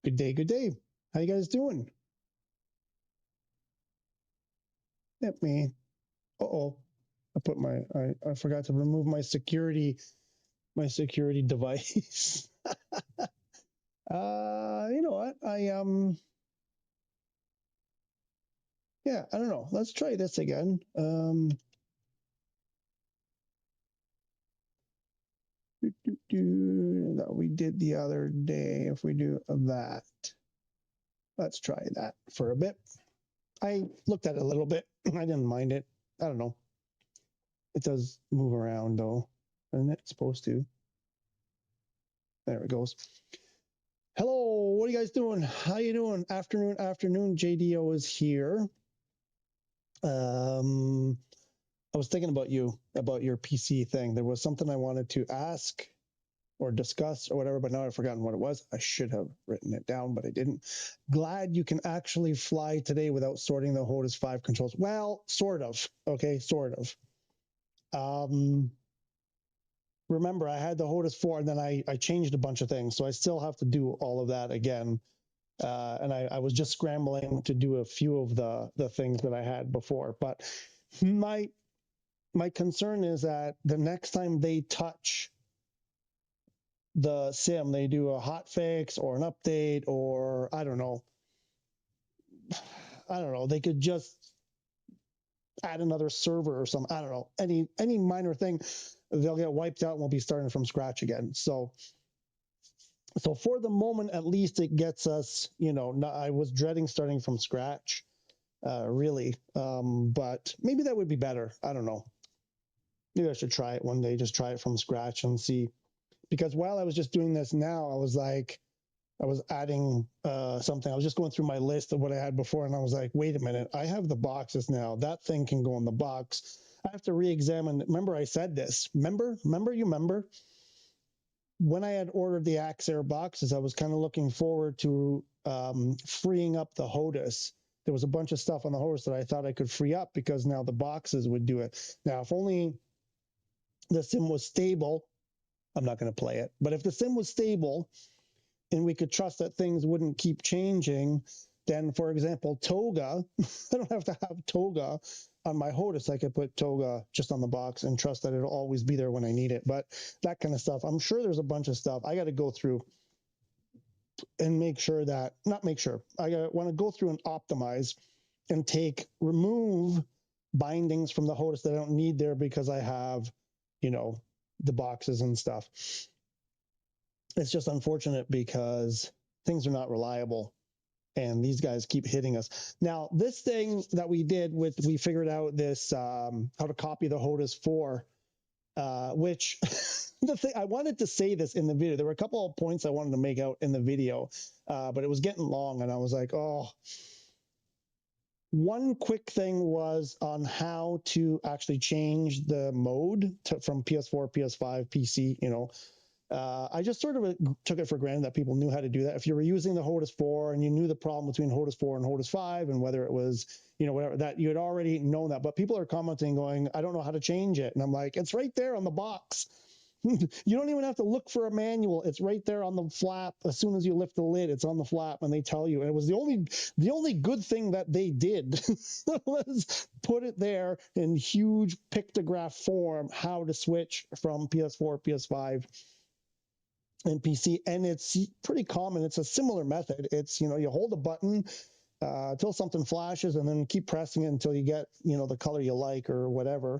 Good day, good day. How you guys doing? Let me. Uh-oh. I put my I forgot to remove my security device. You know what? Yeah, I don't know. Let's try this again. That we did the other day. If we do that, let's try that for a bit. I looked at it a little bit. I didn't mind it. I don't know. It does move around though, isn't it supposed to? There it goes. Hello, what are you guys doing? How you doing? Afternoon. JDO is here. I was thinking about you, about your PC thing. There was something I wanted to ask or discuss or whatever, but now I've forgotten what it was. I should have written it down, but I didn't. Glad you can actually fly today without sorting the Hotas 5 controls. Well, sort of. Okay, sort of. Remember, I had the Hotas 4, and then I changed a bunch of things, so I still have to do all of that again. And I was just scrambling to do a few of the things that I had before. But my concern is that the next time they touch the sim, they do a hot fix or an update, or I don't know. They could just add another server or something. I don't know. Any minor thing, they'll get wiped out and we'll be starting from scratch again. So for the moment, at least it gets us, I was dreading starting from scratch, really. But maybe that would be better. I don't know. Maybe I should try it one day, just try it from scratch and see. Because while I was just doing this now, I was adding something. I was just going through my list of what I had before, and I was like, wait a minute, I have the boxes now. That thing can go in the box. I have to re-examine. Remember I said this. Remember? When I had ordered the Axair boxes, I was kind of looking forward to freeing up the Hotas. There was a bunch of stuff on the Hotas that I thought I could free up because now the boxes would do it. Now, if only the sim was stable, I'm not going to play it. But if the sim was stable and we could trust that things wouldn't keep changing, then, for example, Toga, I don't have to have Toga on my Hotas. I could put Toga just on the box and trust that it'll always be there when I need it. But that kind of stuff, I'm sure there's a bunch of stuff I got to go through and make sure that, not make sure, want to go through and optimize and remove bindings from the Hotas that I don't need there because I have, the boxes and stuff. It's just unfortunate because things are not reliable and these guys keep hitting us. Now, this thing that we did we figured out this, how to copy the Hotas 4, which I wanted to say this in the video. There were a couple of points I wanted to make out in the video, but it was getting long and I was like, oh. One quick thing was on how to actually change the mode from PS4, PS5, PC, I just sort of took it for granted that people knew how to do that. If you were using the Hotas 4 and you knew the problem between Hotas 4 and Hotas 5 and whether it was, whatever, that you had already known that. But people are commenting going, I don't know how to change it. And I'm like, it's right there on the box. You don't even have to look for a manual. It's right there on the flap. As soon as you lift the lid, it's on the flap and they tell you. And it was the only good thing that they did was put it there in huge pictograph form, how to switch from PS4, PS5, and PC. And it's pretty common. It's a similar method. It's, you hold a button until something flashes and then keep pressing it until you get, the color you like or whatever.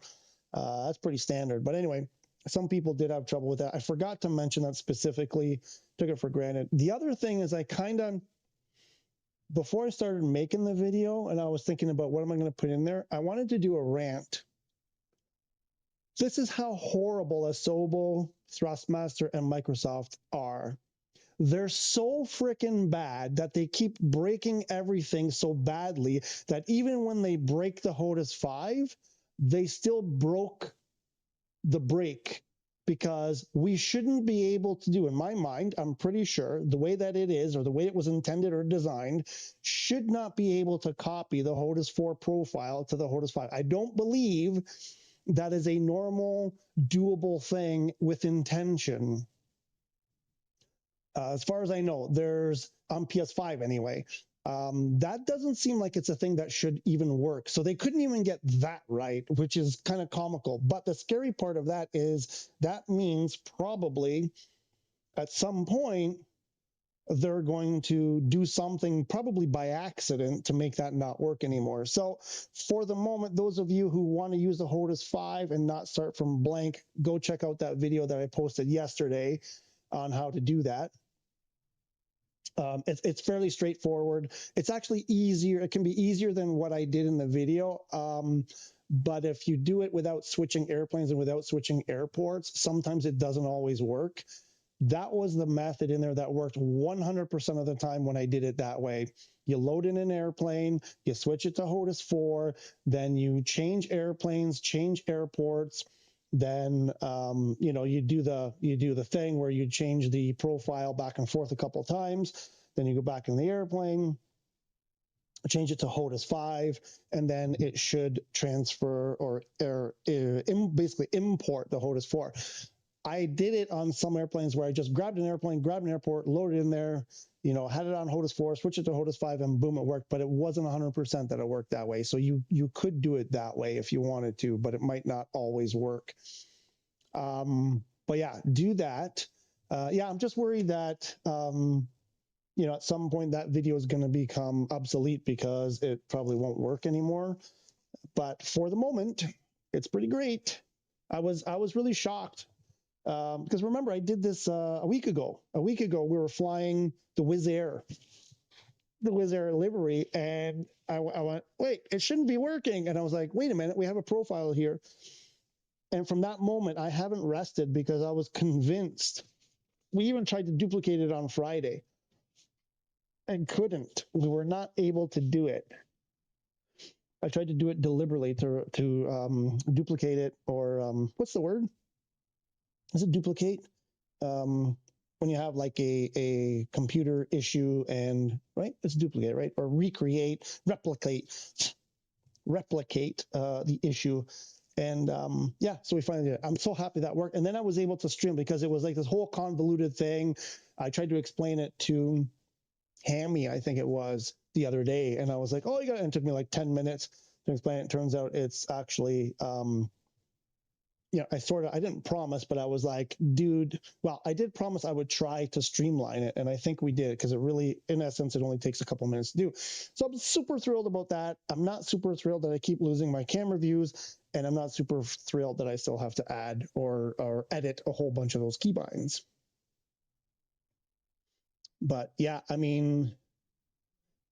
That's pretty standard. But anyway, some people did have trouble with that. I forgot to mention that specifically, took it for granted. The other thing is before I started making the video and I was thinking about what am I going to put in there, I wanted to do a rant. This is how horrible Asobo, Thrustmaster, and Microsoft are. They're so freaking bad that they keep breaking everything so badly that even when they break the Hotas 5, they still broke the break, because we shouldn't be able to do, in my mind, I'm pretty sure the way that it is or the way it was intended or designed should not be able to copy the Hotas 4 profile to the Hotas 5. I don't believe that is a normal, doable thing with intention. As far as I know, there's on PS5 anyway. That doesn't seem like it's a thing that should even work. So they couldn't even get that right, which is kind of comical. But the scary part of that is that means probably at some point they're going to do something probably by accident to make that not work anymore. So for the moment, those of you who want to use the Hotas 5 and not start from blank, go check out that video that I posted yesterday on how to do that. It's fairly straightforward. It's actually easier. It can be easier than what I did in the video. But if you do it without switching airplanes and without switching airports, sometimes it doesn't always work. That was the method in there that worked 100% of the time when I did it that way. You load in an airplane, you switch it to Hotas 4, then you change airplanes, change airports, then you do the thing where you change the profile back and forth a couple of times, then you go back in the airplane, change it to Hotas 5, and then it should transfer or basically import the Hotas 4. I did it on some airplanes where I just grabbed an airplane, grabbed an airport, loaded in there, had it on Hotas 4, switched it to Hotas 5, and boom, it worked. But it wasn't 100% that it worked that way. So you could do it that way if you wanted to, but it might not always work. But yeah, do that. I'm just worried that, at some point that video is going to become obsolete because it probably won't work anymore. But for the moment, it's pretty great. I was really shocked. Because remember, I did this a week ago. A week ago, we were flying the Wizz Air livery, and I went, wait, it shouldn't be working. And I was like, wait a minute, we have a profile here. And from that moment, I haven't rested because I was convinced. We even tried to duplicate it on Friday and couldn't. We were not able to do it. I tried to do it deliberately to duplicate it, or what's the word? Is it duplicate? When you have like a computer issue and, right? It's duplicate, right? Or replicate the issue. And so we finally did it. I'm so happy that worked. And then I was able to stream because it was like this whole convoluted thing. I tried to explain it to Hammy, I think it was, the other day. And I was like, oh, you got it. And it took me like 10 minutes to explain it. It turns out it's actually, I didn't promise, but I was like, dude, well, I did promise I would try to streamline it. And I think we did, because it really, in essence, it only takes a couple minutes to do. So I'm super thrilled about that. I'm not super thrilled that I keep losing my camera views. And I'm not super thrilled that I still have to add or edit a whole bunch of those keybinds. But yeah, I mean,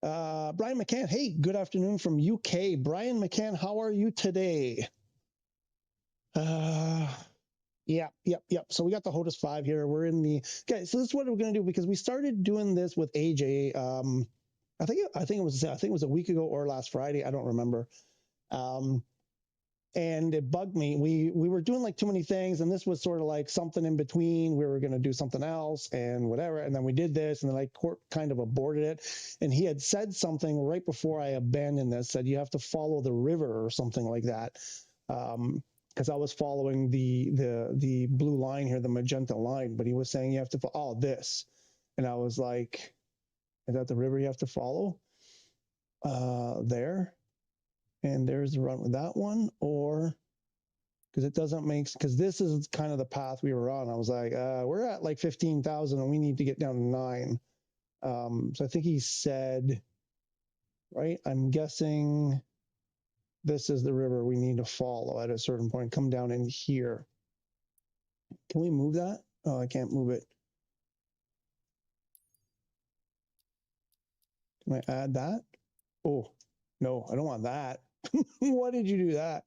Brian McCann, hey, good afternoon from UK. Brian McCann, how are you today? Yep. So we got the Hotas 5 here. We're in the, okay, so this is what we're going to do, because we started doing this with AJ. I think it was a week ago or last Friday. I don't remember. And it bugged me. We were doing like too many things, and this was sort of like something in between. We were going to do something else and whatever. And then we did this, and then I kind of aborted it. And he had said something right before I abandoned this, said you have to follow the river or something like that. Because I was following the blue line here, the magenta line, but he was saying you have to follow this. And I was like, is that the river you have to follow? There. And there's the run with that one, or because it doesn't make, because this is kind of the path we were on. I was like, we're at like 15,000 and we need to get down to 9. So I think he said, right, I'm guessing this is the river we need to follow at a certain point, come down in here. Can we move that? Oh, I can't move it. Can I add that? Oh, no, I don't want that. Why did you do that?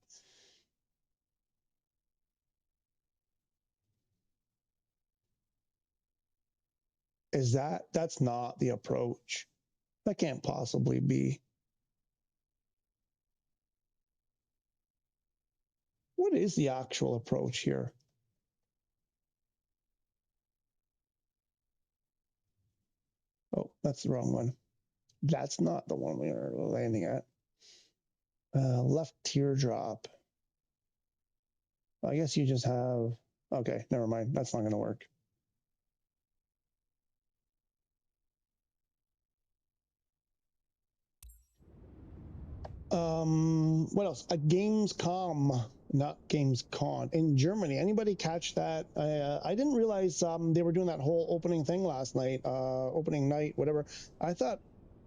That's not the approach. That can't possibly be. What is the actual approach here? Oh, that's the wrong one. That's not the one we are landing at. Left teardrop. I guess you just have, okay, never mind. That's not going to work. What else? A Gamescom, not Gamescon, in Germany. Anybody catch that? I didn't realize they were doing that whole opening thing last night, opening night, whatever. I thought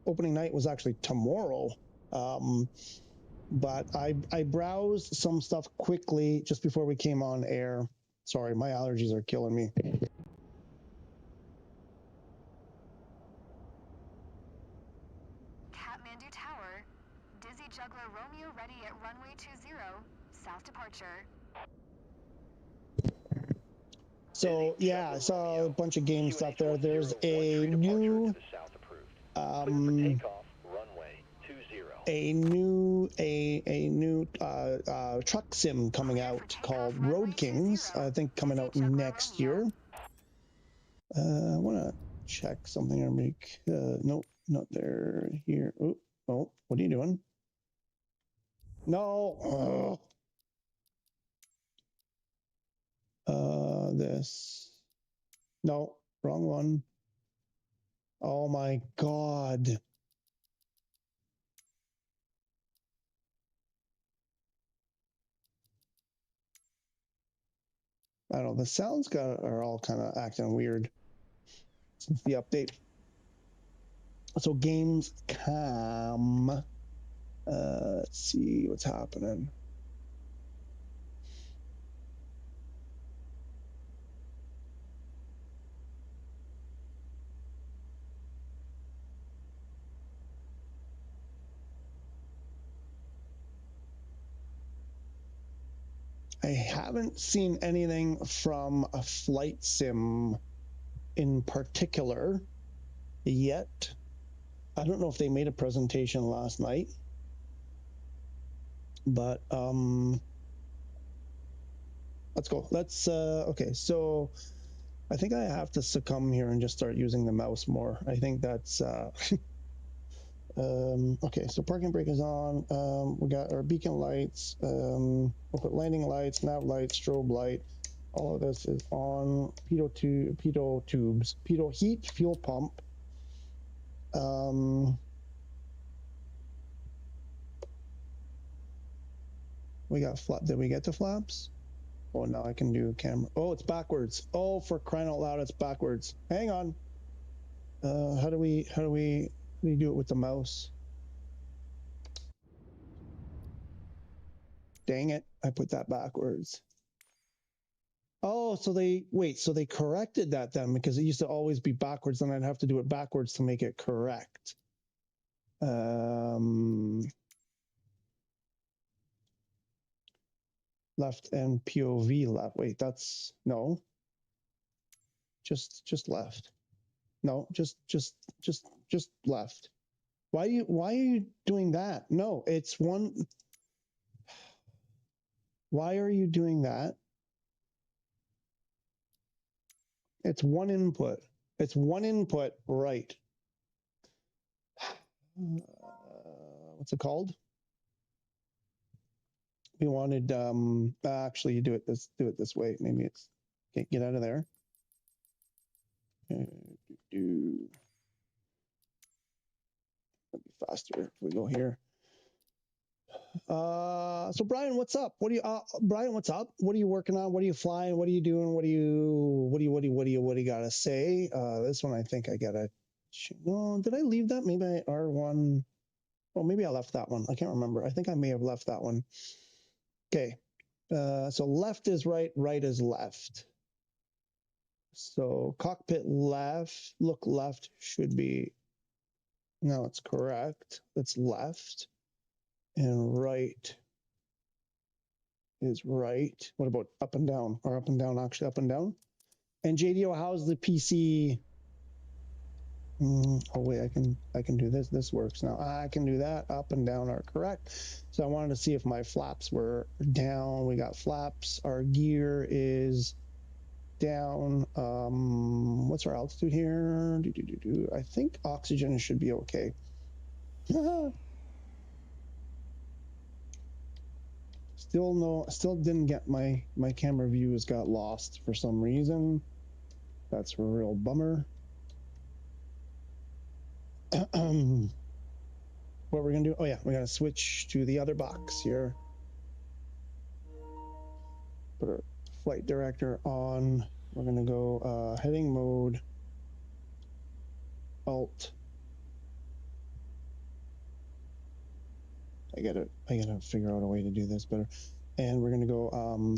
opening night was actually tomorrow. But I browsed some stuff quickly just before we came on air. Sorry, my allergies are killing me. Kathmandu Tower, Dizzy Juggler Romeo ready at runway 20, south departure. So yeah, I saw a bunch of game stuff there. There's a new truck sim coming out called Road Kings. I think coming out next year. I want to check something or make nope, not there. Here. Oh, what are you doing? No. This. No, wrong one. Oh my God. I don't know. The sounds are all kind of acting weird since the update. So Gamescom. Let's see what's happening. I haven't seen anything from a flight sim in particular yet. I don't know if they made a presentation last night, but let's go. Let's okay, so I think I have to succumb here and just start using the mouse more. I think that's okay, so parking brake is on. We got our beacon lights. We'll put landing lights, nav lights, strobe light. All of this is on. Pitot tubes, pitot heat, fuel pump. We got flap. Did we get to flaps? Oh, now I can do camera. Oh, it's backwards. Oh, for crying out loud, it's backwards. Hang on. How do we do it with the mouse? Dang it, I put that backwards. Oh, so they corrected that then, because it used to always be backwards and I'd have to do it backwards to make it correct. Left and POV left. Wait, that's no. Just left. No, just left. Why are you doing that? No, it's one. Why are you doing that? It's one input. It's one input, right? What's it called? We wanted actually you do it this way. Maybe it's okay, get out of there. It'll be faster if we go here. So Brian, what's up? Brian, what's up? What are you working on? What are you flying? What are you doing? What do you gotta say? This one I think I gotta. Well, did I leave that? Maybe I R1. Oh, maybe I left that one. I can't remember. I think I may have left that one. Okay. So left is right, right is left. So cockpit left, look left should be, no, it's correct. It's left. And right is right. What about up and down? Or up and down, actually up and down? And JDO, how's the PC? Oh wait, I can do this. This works now. I can do that. Up and down are correct. So I wanted to see if my flaps were down. We got flaps. Our gear is down. What's our altitude here? I think oxygen should be okay. Still didn't get my camera views got lost for some reason. That's a real bummer. what we're gonna do, oh yeah, we're gonna switch to the other box here. Put our flight director on. We're gonna go heading mode, Alt. I gotta figure out a way to do this better. And we're gonna go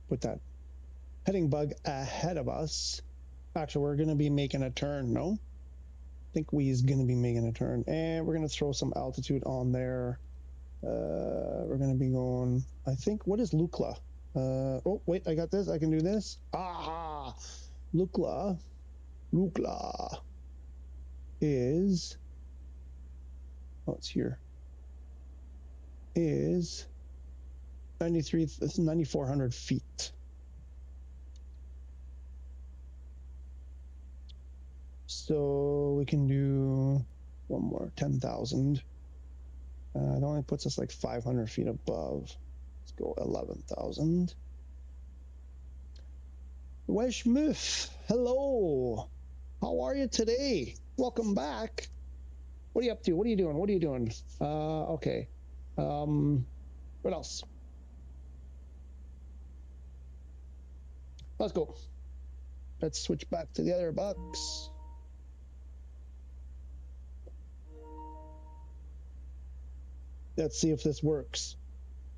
put that heading bug ahead of us. Actually, we're gonna be making a turn, no? I think we's gonna be making a turn. And we're gonna throw some altitude on there. We're gonna be going, I think, what is Lukla? Oh, wait, I got this, I can do this. Aha! Lukla is, oh, it's here, is 9,400 feet. So we can do one more, 10,000. That only puts us like 500 feet above. Let's go 11,000. Weshmuth, hello. How are you today? Welcome back. What are you up to? What are you doing? What are you doing? Okay. What else? Let's go. Let's switch back to the other box. Let's see if this works.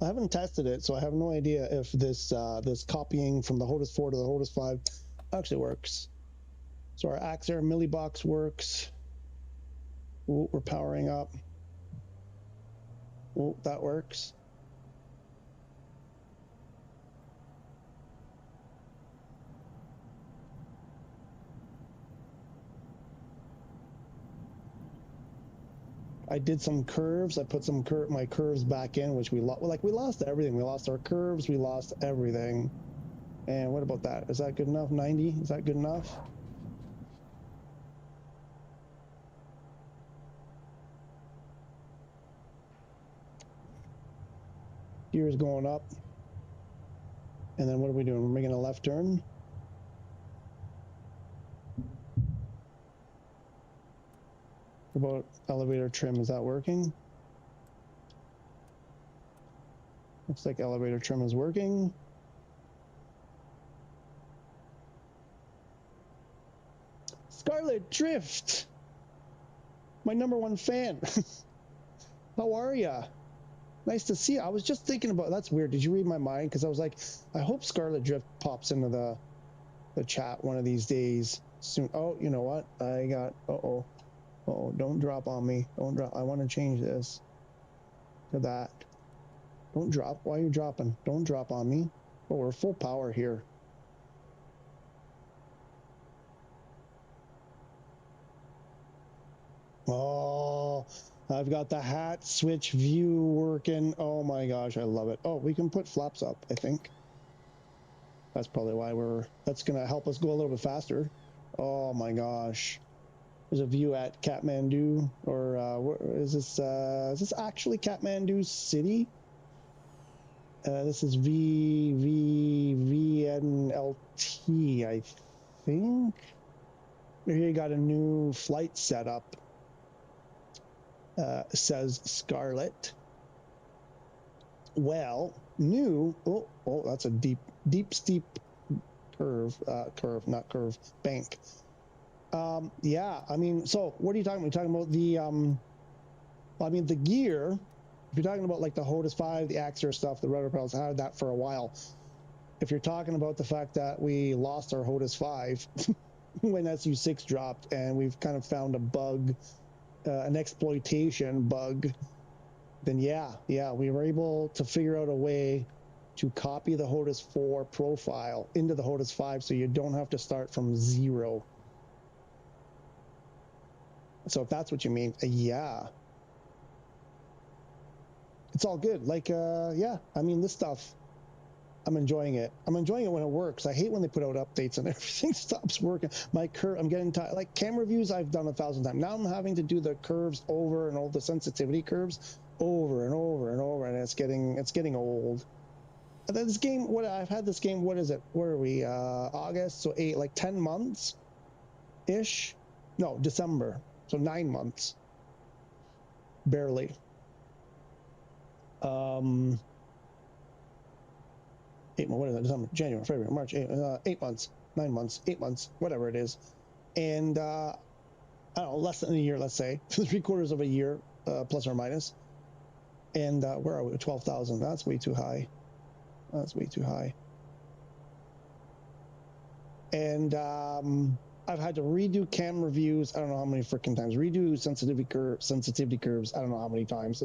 I haven't tested it, so I have no idea if this this copying from the Hotas 4 to the Hotas 5 actually works. So our Axer millibox works. Ooh, we're powering up. Oh, that works. I did some curves. I put some my curves back in, which we lost everything. We lost our curves. We lost everything. And what about that? Is that good enough? 90? Is that good enough? Gears going up. And then what are we doing? We're making a left turn. What about elevator trim? Is that working? Looks like elevator trim is working. Scarlet Drift, my #1 fan. How are ya? Nice to see you. I was just thinking about, that's weird. Did you read my mind? Because I was like, I hope Scarlet Drift pops into the chat one of these days soon. Oh, you know what? I got, uh-oh, don't drop on me. Don't drop. I want to change this to that. Don't drop. Why are you dropping? Don't drop on me. Oh, we're full power here. Oh, I've got the hat switch view working. Oh my gosh, I love it. Oh, we can put flaps up, I think. That's probably why that's gonna help us go a little bit faster. Oh my gosh. There's a view at Kathmandu, or is this actually Kathmandu City? This is VNLT, I think. Here you got a new flight setup. Says Scarlet. Well, new. Oh, that's a deep, steep curve. Bank. Yeah, I mean, so what are you talking about? You're talking about the, I mean, the gear. If you're talking about like the Hotas 5, the Axer stuff, the rudder pedals, I had that for a while. If you're talking about the fact that we lost our Hotas 5 when SU6 dropped, and we've kind of found a bug, an exploitation bug, then yeah, we were able to figure out a way to copy the Hotas 4 profile into the Hotas 5 so you don't have to start from zero. So if that's what you mean, yeah. It's all good. Like, yeah, I mean, this stuff, I'm enjoying it. I'm enjoying it when it works. I hate when they put out updates and everything stops working. I'm getting tired. Like camera views, I've done 1,000 times. Now I'm having to do the curves over and all the sensitivity curves over and over and over, and it's getting old. And then this game, I've had this game, what is it? Where are we? August, so 10 months-ish? No, December, so 9 months. barely. 8 months, what is that? December, January, February, March, 8 months, 9 months, 8 months, whatever it is. And I don't know, less than a year, let's say, 3/4 of a year, plus or minus. And where are we? 12,000. That's way too high. That's way too high. And I've had to redo cam reviews. I don't know how many freaking times. Redo sensitivity curves. I don't know how many times.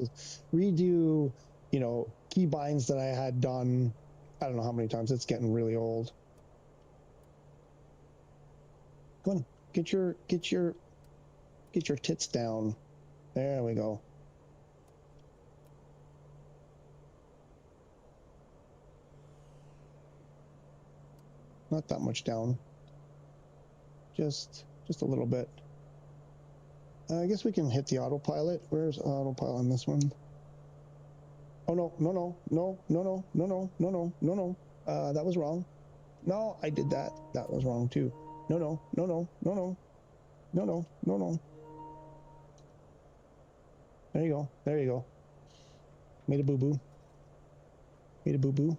Redo, you know, key binds that I had done. I don't know how many times. It's getting really old. Come on, get your tits down. There we go. Not that much down. Just a little bit. I guess we can hit the autopilot. Where's autopilot on this one? Oh no, no, no, no, no, no, no, no, no, no, no, no. That was wrong. No, I did that. That was wrong too. No, no, no, no, no, no, no, no, no, no. There you go. There you go. Made a boo-boo. Made a boo-boo.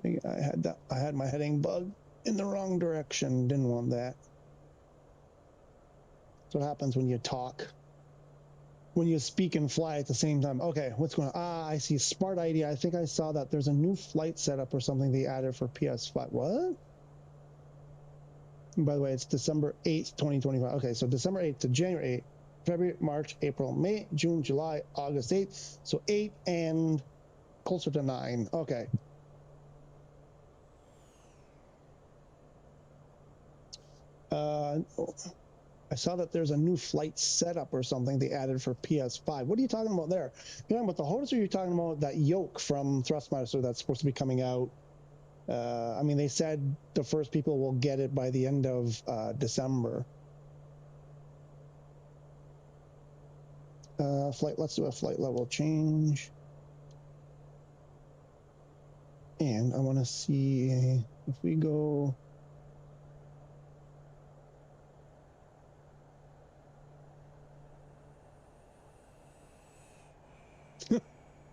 I had that. I had my heading bug in the wrong direction. Didn't want that. That's what happens when you talk. When you speak and fly at the same time. Okay, what's going on? Ah, I see. Smart idea. I think I saw that there's a new flight setup or something they added for PS5. What? And by the way, it's December 8th, 2025. Okay, so December 8th to January 8th, February, March, April, May, June, July, August 8th. So 8 and closer to 9. Okay. I saw that there's a new flight setup or something they added for PS5. What are you talking about there? You're talking about the Hotas, or you're talking about that yoke from Thrustmaster that's supposed to be coming out? I mean, they said the first people will get it by the end of December. Flight. Let's do a flight level change. And I want to see if we go.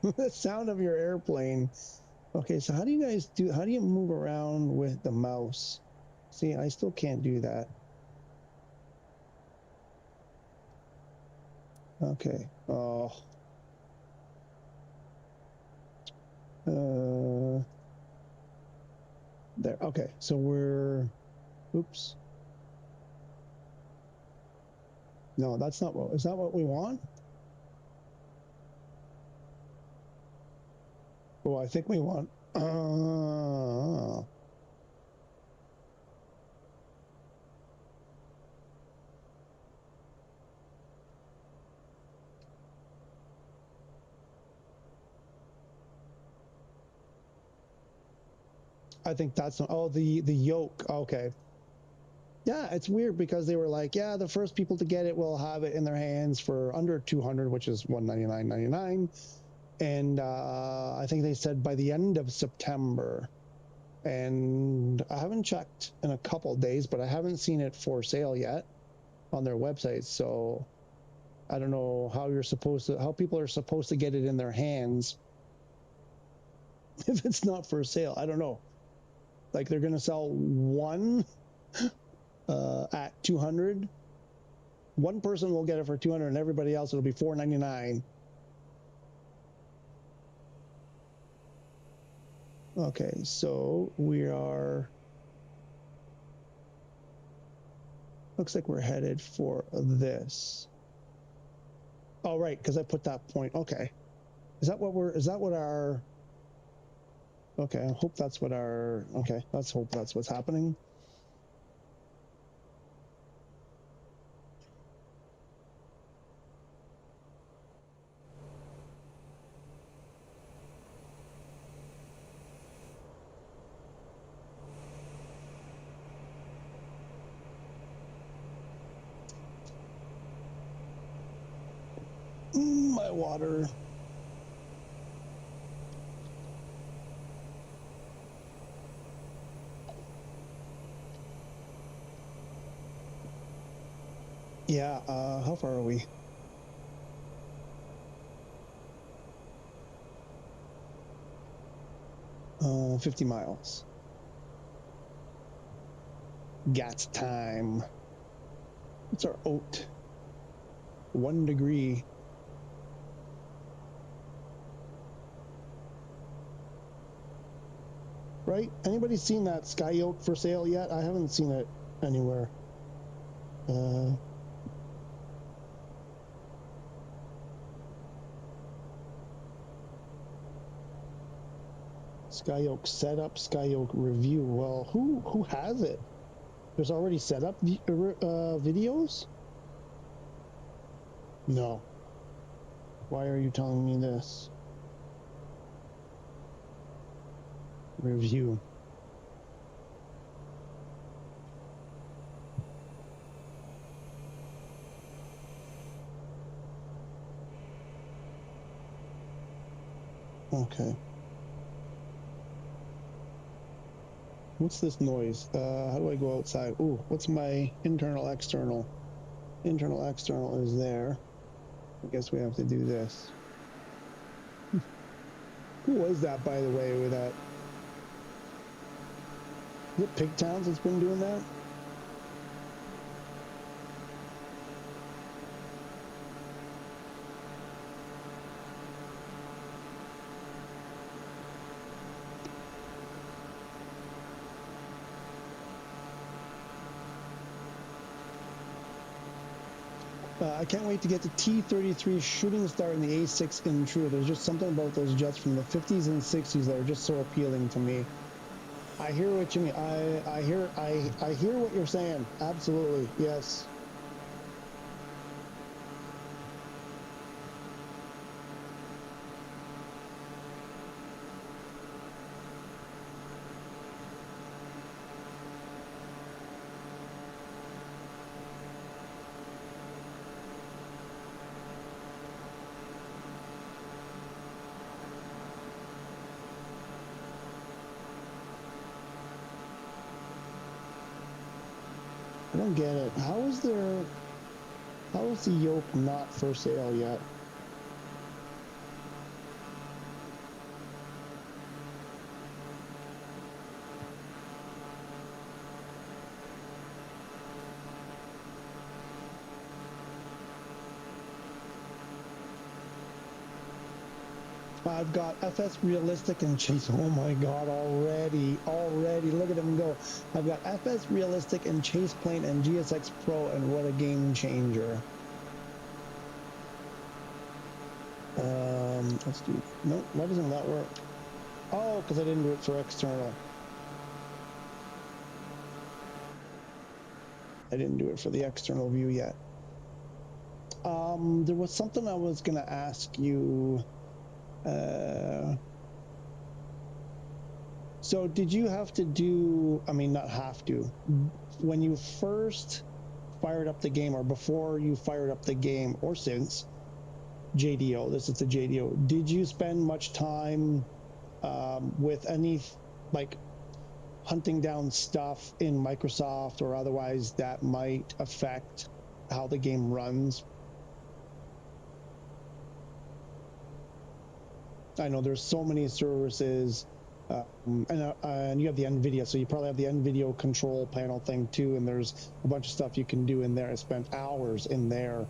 The sound of your airplane. Okay, so how do you guys do? How do you move around with the mouse? See, I still can't do that. Okay. Oh. There. Okay, so we're. Oops. No, that's not what. Is that what we want? Oh, I think we want. I think that's the yoke. Okay. Yeah, it's weird because they were like, yeah, the first people to get it will have it in their hands for under 200, which is $199.99, and I think they said by the end of September. And I haven't checked in a couple of days, but I haven't seen it for sale yet on their website. So I don't know how people are supposed to get it in their hands if it's not for sale. I don't know. Like they're going to sell one at 200. One person will get it for 200 and everybody else it'll be $499. Okay, so we are, looks like we're headed for this. Oh, right, because I put that point. Okay. Is that what our, okay, I hope that's what our, okay, let's hope that's what's happening. My water. Yeah, how far are we? 50 miles. Gats time. What's our oat? 1 degree. Right? Anybody seen that sky oat for sale yet? I haven't seen it anywhere. Sky Oak setup, Sky Oak review. Well, who has it? There's already setup videos? No. Why are you telling me this? Review. Okay. What's this noise? How do I go outside? Ooh, what's my internal, external? Internal, external is there. I guess we have to do this. Who was that, by the way, with that? Is it Pigtowns that's been doing that? I can't wait to get the T-33 Shooting Star in the A6 Intruder. There's just something about those jets from the 50s and 60s that are just so appealing to me. I hear what you mean. I hear what you're saying. Absolutely, yes. I don't get it. How is the yoke not for sale yet? I've got FS Realistic and Chase. Oh my God, already, look at him go. I've got FS Realistic and Chase Plane and GSX Pro, and what a game changer. Let's do, no, why doesn't that work? Oh, because I didn't do it for external. I didn't do it for the external view yet. There was something I was gonna ask you. So did you have to do, I mean, not have to, when you first fired up the game or before you fired up the game or since JDO, this is the JDO, did you spend much time with any, like, hunting down stuff in Microsoft or otherwise that might affect how the game runs? I know there's so many services, and you have the NVIDIA, so you probably have the NVIDIA control panel thing too, and there's a bunch of stuff you can do in there. I spent hours in there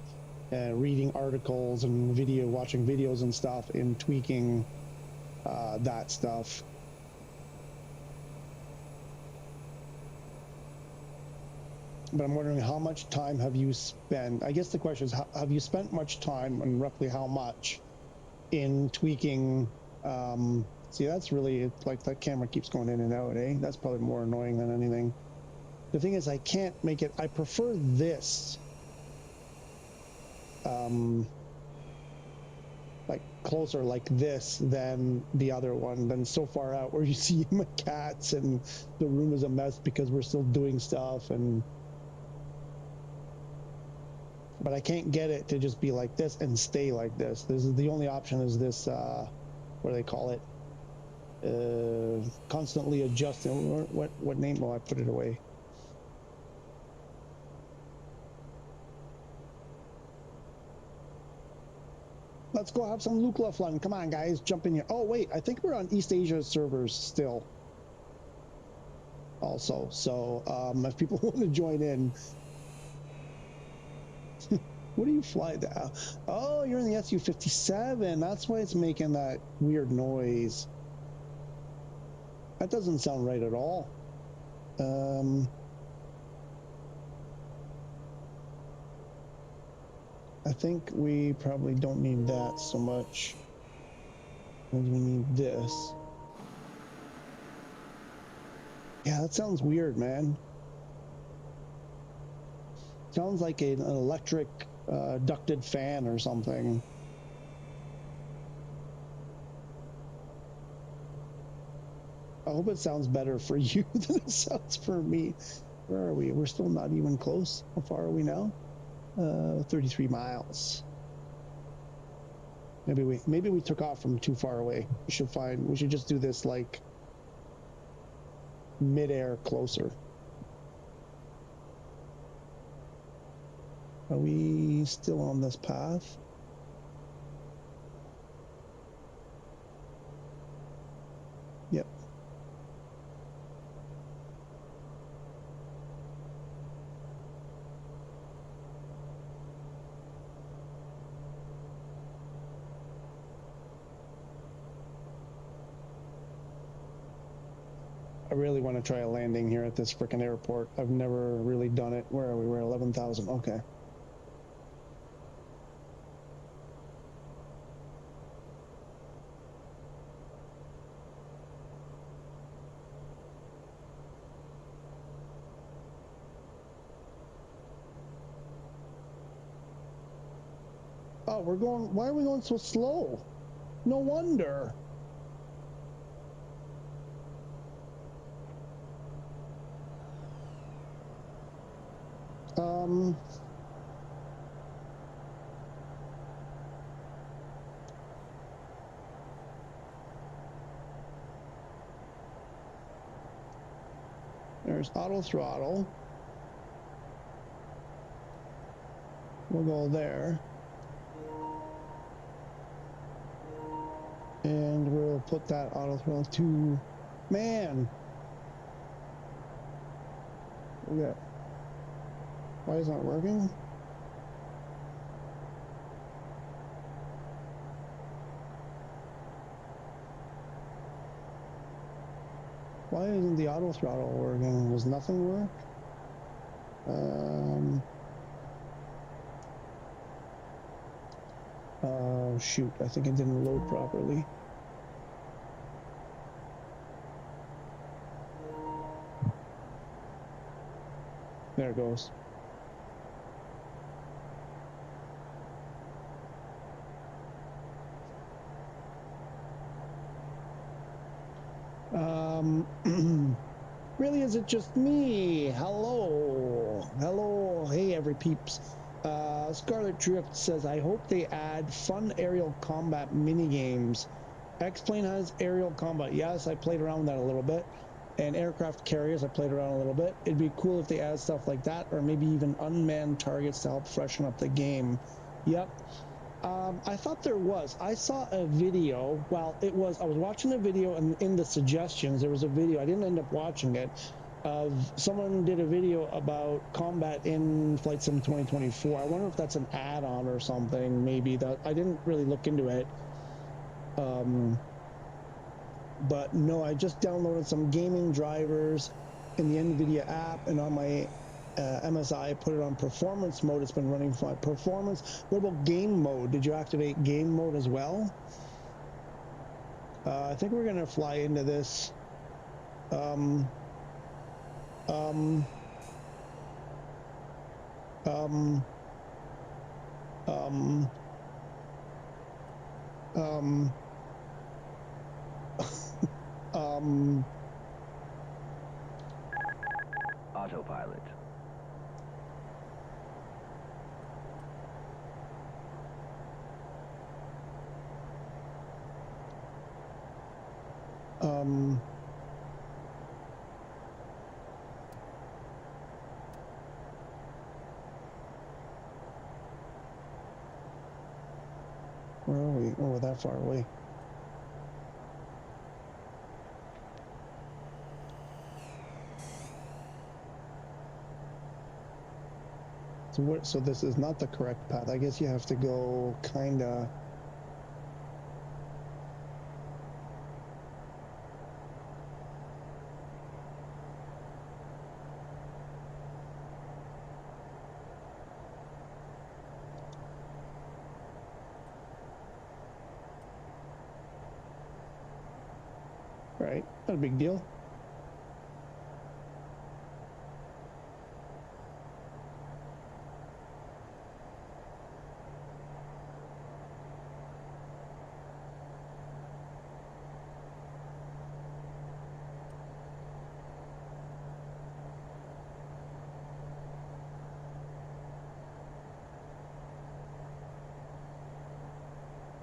reading articles and watching videos and stuff in tweaking that stuff. But I'm wondering, how much time have you spent? I guess the question is, have you spent much time, and roughly how much, in tweaking? See, that's really, like, that camera keeps going in and out, eh? That's probably more annoying than anything. The thing is, I can't make it, I prefer this, like, closer like this than the other one, than so far out where you see my cats and the room is a mess because we're still doing stuff. And but I can't get it to just be like this and stay like this. This is the only option, is this, what do they call it? Constantly adjusting. What name? Oh, I put it away. Let's go have some Lukla fun. Come on, guys, jump in here. Oh, wait, I think we're on East Asia servers still. Also, so if people want to join in, what do you fly there? Oh, you're in the SU-57. That's why it's making that weird noise. That doesn't sound right at all. I think we probably don't need that so much as we need this. Yeah, that sounds weird, man. Sounds like an electric ducted fan or something. I hope it sounds better for you than it sounds for me. Where are we? We're still not even close. How far are we now? 33 miles. Maybe we took off from too far away. We should just do this like midair closer. Are we still on this path? Yep. I really want to try a landing here at this frickin' airport. I've never really done it. Where are we? We're at 11,000. Okay. Oh, we're going, why are we going so slow? No wonder. There's auto throttle. We'll go there. And we'll put that auto throttle to, man. Yeah. Why is that working? Why isn't the auto throttle working? Does nothing work? Oh, shoot. I think it didn't load properly. There it goes. Really, is it just me? Hello. Hello. Hey, every peeps. Scarlet Drift says, I hope they add fun aerial combat minigames. X-Plane has aerial combat. Yes, I played around with that a little bit. And aircraft carriers, I played around a little bit. It'd be cool if they add stuff like that, or maybe even unmanned targets to help freshen up the game. Yep. I thought there was. I saw a video. Well, I was watching a video, and in the suggestions, there was a video. I didn't end up watching it. Of someone did a video about combat in Flight Sim 2024. I wonder if that's an add-on or something. Maybe that I didn't really look into it. But no, I just downloaded some gaming drivers in the NVIDIA app, and on my MSI, put it on performance mode. It's been running fine. Performance. What about game mode? Did you activate game mode as well? I think we're gonna fly into this. Autopilot. Where are we? Oh, we're that far away. So what? So this is not the correct path. I guess you have to go kinda. Right, not a big deal.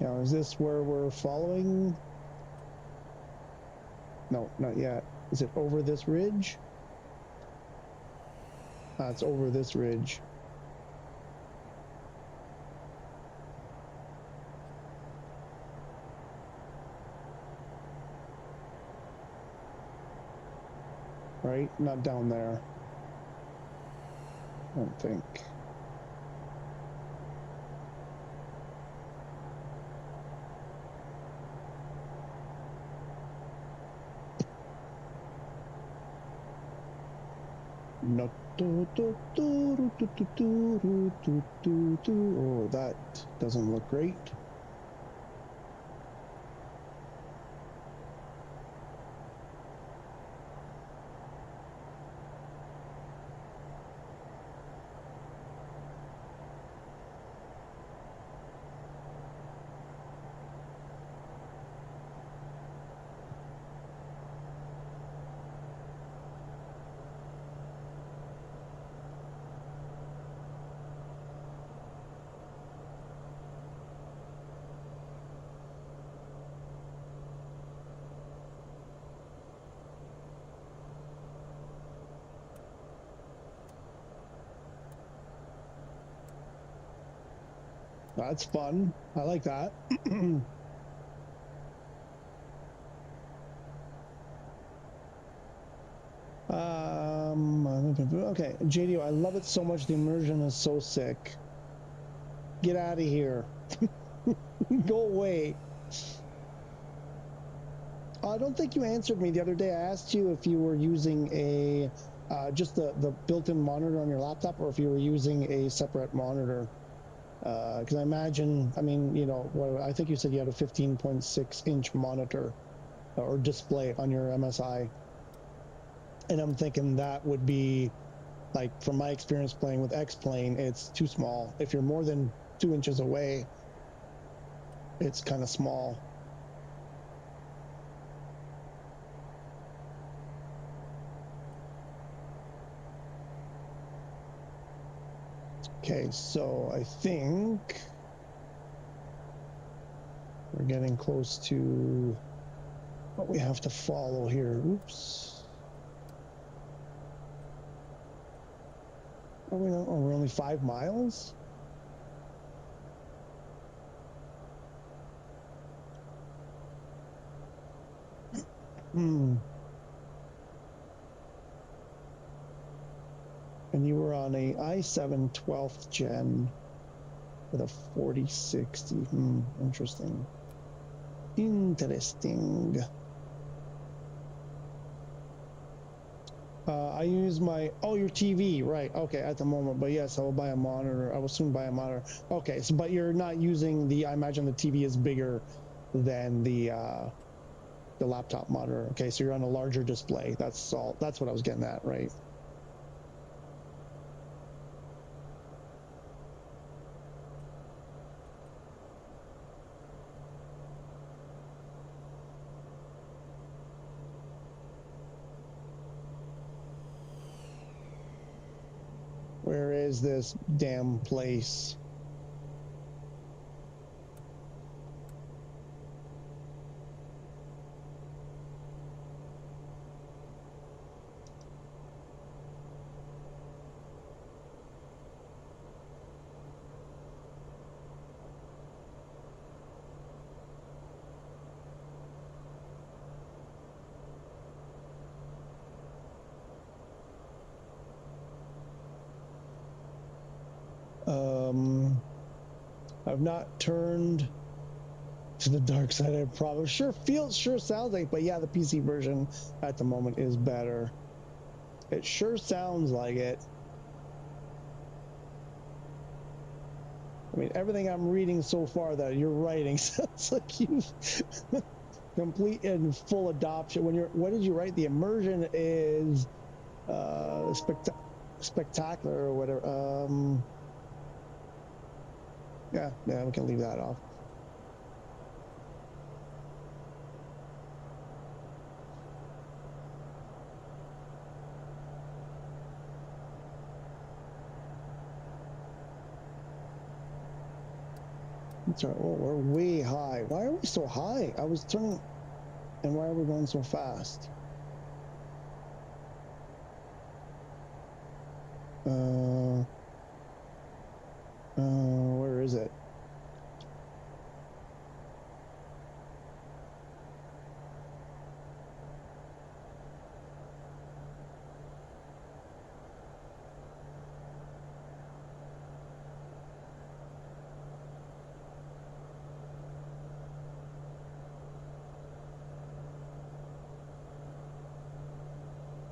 Now, is this where we're following? No, not yet. Is it over this ridge? It's over this ridge. Right? Not down there. I don't think. No. Oh, that doesn't look great. That's fun. I like that. Okay, JDO, I love it so much. The immersion is so sick. Get out of here. Go away. I don't think you answered me the other day. I asked you if you were using a just the built-in monitor on your laptop, or if you were using a separate monitor. Because I imagine, I mean, you know, what I think you said you had a 15.6-inch monitor or display on your MSI, and I'm thinking that would be, like, from my experience playing with X-Plane, it's too small. If you're more than 2 inches away, it's kind of small. Okay, so I think we're getting close to what we have to follow here. Oops. Are we not? Oh, we're only 5 miles? And you were on a i7 12th gen with a 4060. Interesting. Interesting. I use my, oh, your TV, right? Okay, at the moment, but yes, I will buy a monitor. I will soon buy a monitor. Okay, so but you're not using the, I imagine the TV is bigger than the laptop monitor. Okay, so you're on a larger display. That's all. That's what I was getting at, right? Where is this damn place? I've not turned to the dark side, I promise. Sure sounds like, but yeah, the PC version at the moment is better. It sure sounds like it. I mean, everything I'm reading so far that you're writing sounds like you've complete and full adoption. What did you write? The immersion is spectacular or whatever. Yeah, we can leave that off. That's all right. Oh, we're way high. Why are we so high? I was turning, and why are we going so fast? Where is it?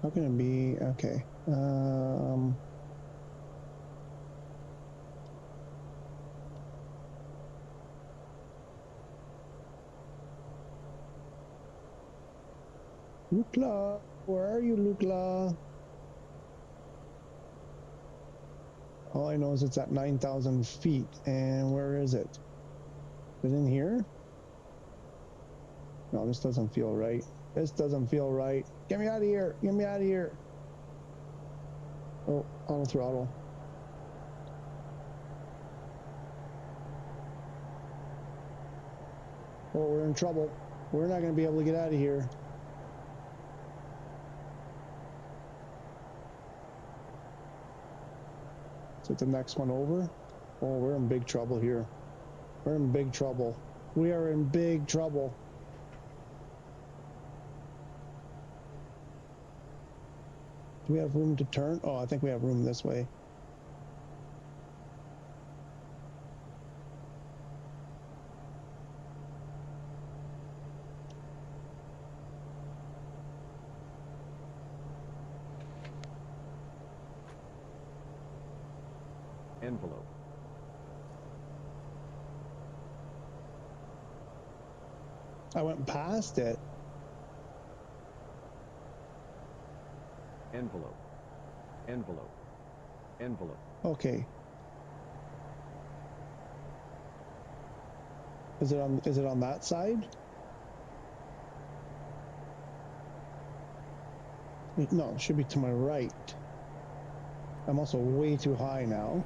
How can it be? Okay. Lukla, where are you, Lukla? All I know is it's at 9,000 feet. And where is it? Is it in here? No, this doesn't feel right. This doesn't feel right. Get me out of here. Get me out of here. Oh, auto throttle. Oh, we're in trouble. We're not going to be able to get out of here. Is it the next one over? Oh, we're in big trouble here. We're in big trouble. We are in big trouble. Do we have room to turn? Oh, I think we have room this way. Envelope. I went past it. Envelope. Envelope. Envelope. Okay. Is it on that side? No, it should be to my right. I'm also way too high now.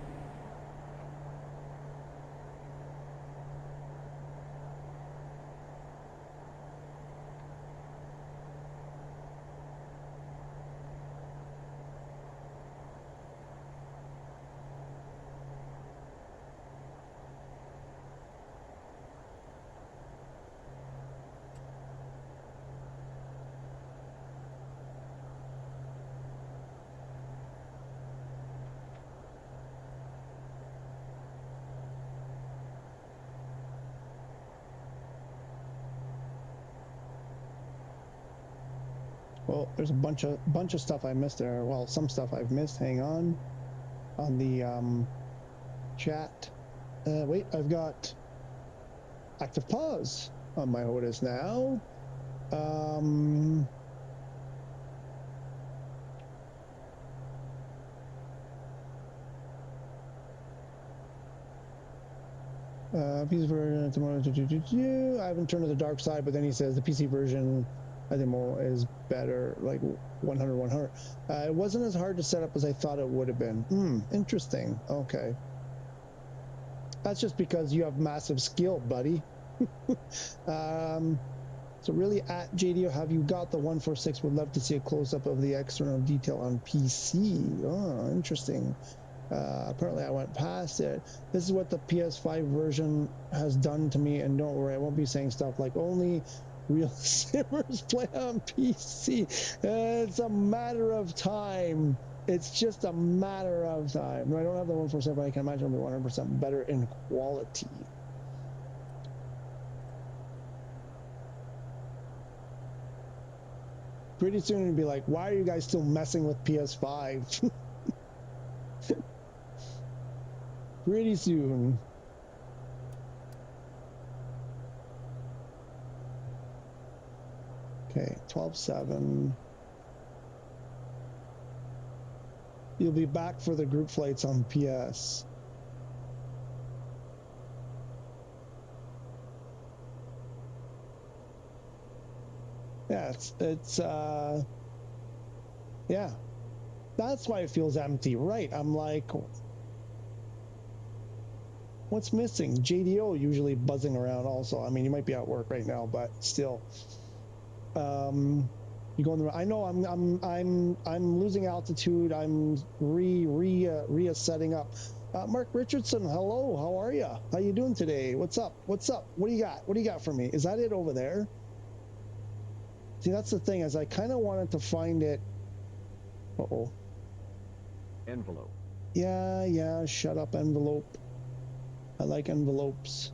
Well, there's a bunch of stuff I missed there. Well, some stuff I've missed. Hang on the chat. Wait, I've got active pause on my Hotas now. PC version tomorrow. I haven't turned to the dark side, but then he says the PC version, I think, more is better, like 100. It wasn't as hard to set up as I thought it would have been. Interesting. Okay. That's just because you have massive skill, buddy. So really, at JDO, have you got the 146? Would love to see a close-up of the external detail on PC. Oh, interesting. Apparently I went past it. This is what the PS5 version has done to me, and don't worry, I won't be saying stuff like only real simmers play on PC. It's a matter of time. It's just a matter of time. No, I don't have the 147, but I can imagine it'll be 100% better in quality. Pretty soon it'll be like, why are you guys still messing with PS5? Pretty soon. Okay, 12.7. You'll be back for the group flights on PS. Yeah, yeah. That's why it feels empty, right? I'm like, what's missing? JDO usually buzzing around also. I mean, you might be at work right now, but still. You go in the. I know I'm losing altitude. I'm resetting up. Mark Richardson, hello. How are you? How you doing today? What's up? What's up? What do you got? What do you got for me? Is that it over there? See, that's the thing, is I kind of wanted to find it. Uh-oh. Envelope. Yeah, shut up, envelope. I like envelopes.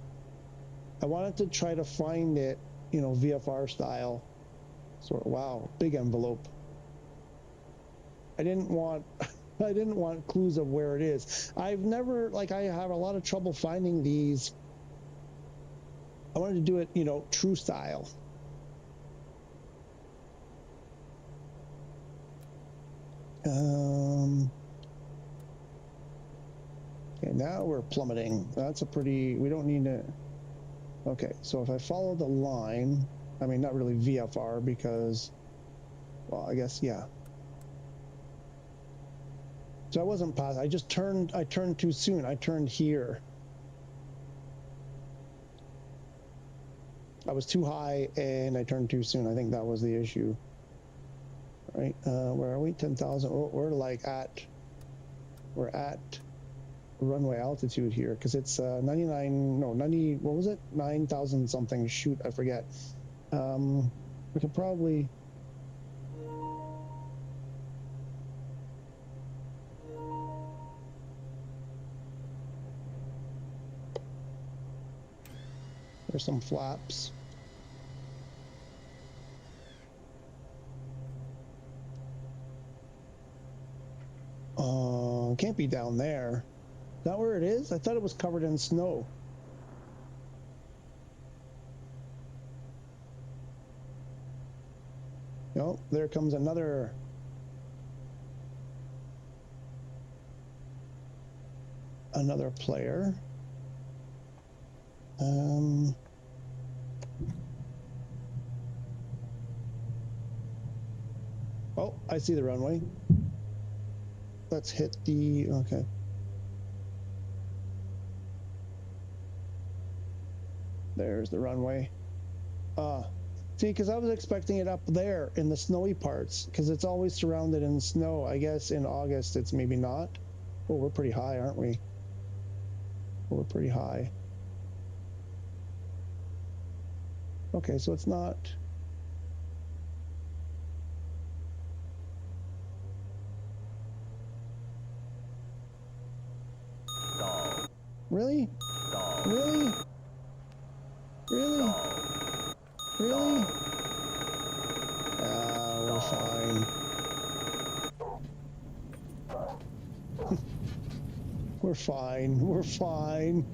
I wanted to try to find it, you know, VFR style. So, wow, big envelope. I didn't want clues of where it is. I've never, like, I have a lot of trouble finding these. I wanted to do it, you know, true style. Okay, now we're plummeting. That's a pretty, we don't need to, okay, so if I follow the line, I mean, not really VFR because, well, I guess, yeah. So I wasn't past, I turned too soon. I turned here. I was too high and I turned too soon. I think that was the issue. All right, where are we? 10,000. Oh, we're at runway altitude here because it's 99, no, 90, what was it? 9,000 something. Shoot, I forget. We could probably. There's some flaps. Can't be down there. Is that where it is? I thought it was covered in snow. Oh, there comes another. Another player. Oh, I see the runway. Let's hit the, okay. There's the runway. See, because I was expecting it up there in the snowy parts, because it's always surrounded in snow. I guess in August it's maybe not. Oh, we're pretty high, aren't we? We're pretty high. Okay, so it's not. Stall. Really? Stall. Really? Really? Really? We're fine. We're fine. We're fine.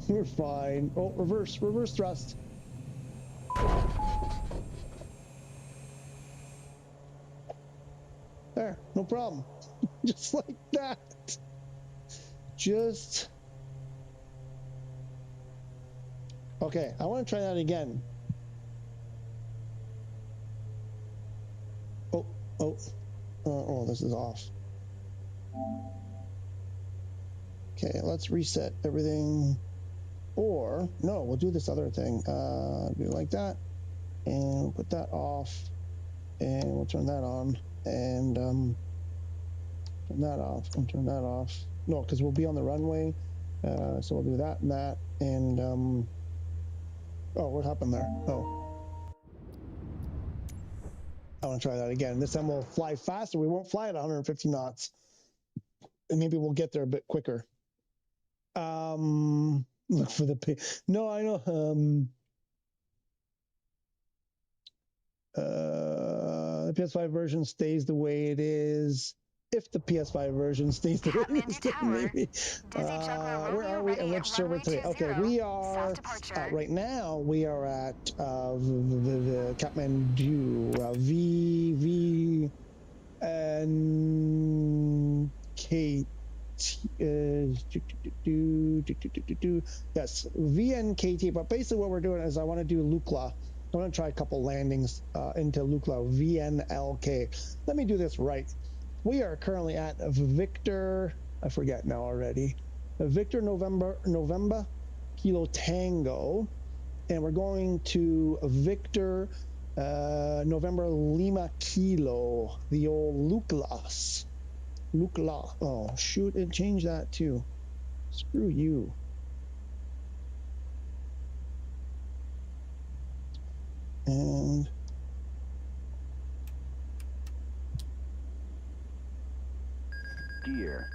We're fine. Oh, reverse thrust. There, no problem. Just like that. Just. Okay, I want to try that again. Oh, this is off. Okay, let's reset everything. Or, no, we'll do this other thing. Do it like that. And we'll put that off. And we'll turn that on. And turn that off. And turn that off. No, because we'll be on the runway. So we'll do that and that. And, oh, what happened there? Oh. I want to try that again. This time we'll fly faster. We won't fly at 150 knots. maybe we'll get there a bit quicker. Look for the no, I know. The PS5 version stays the way it is. If the PS5 version stays the way it is, then maybe. Where are we and which server today? Okay, we are right now. We are at Kathmandu, V and K. Yes, VNKT. But basically, what we're doing is I want to do Lukla. I want to try a couple landings into Lukla, VNLK. Let me do this right. We are currently at Victor. I forget now already. Victor November Kilo Tango, and we're going to Victor November Lima Kilo, the old Luklas. Lukla. Oh, shoot, it changed that too. Screw you. And Gear.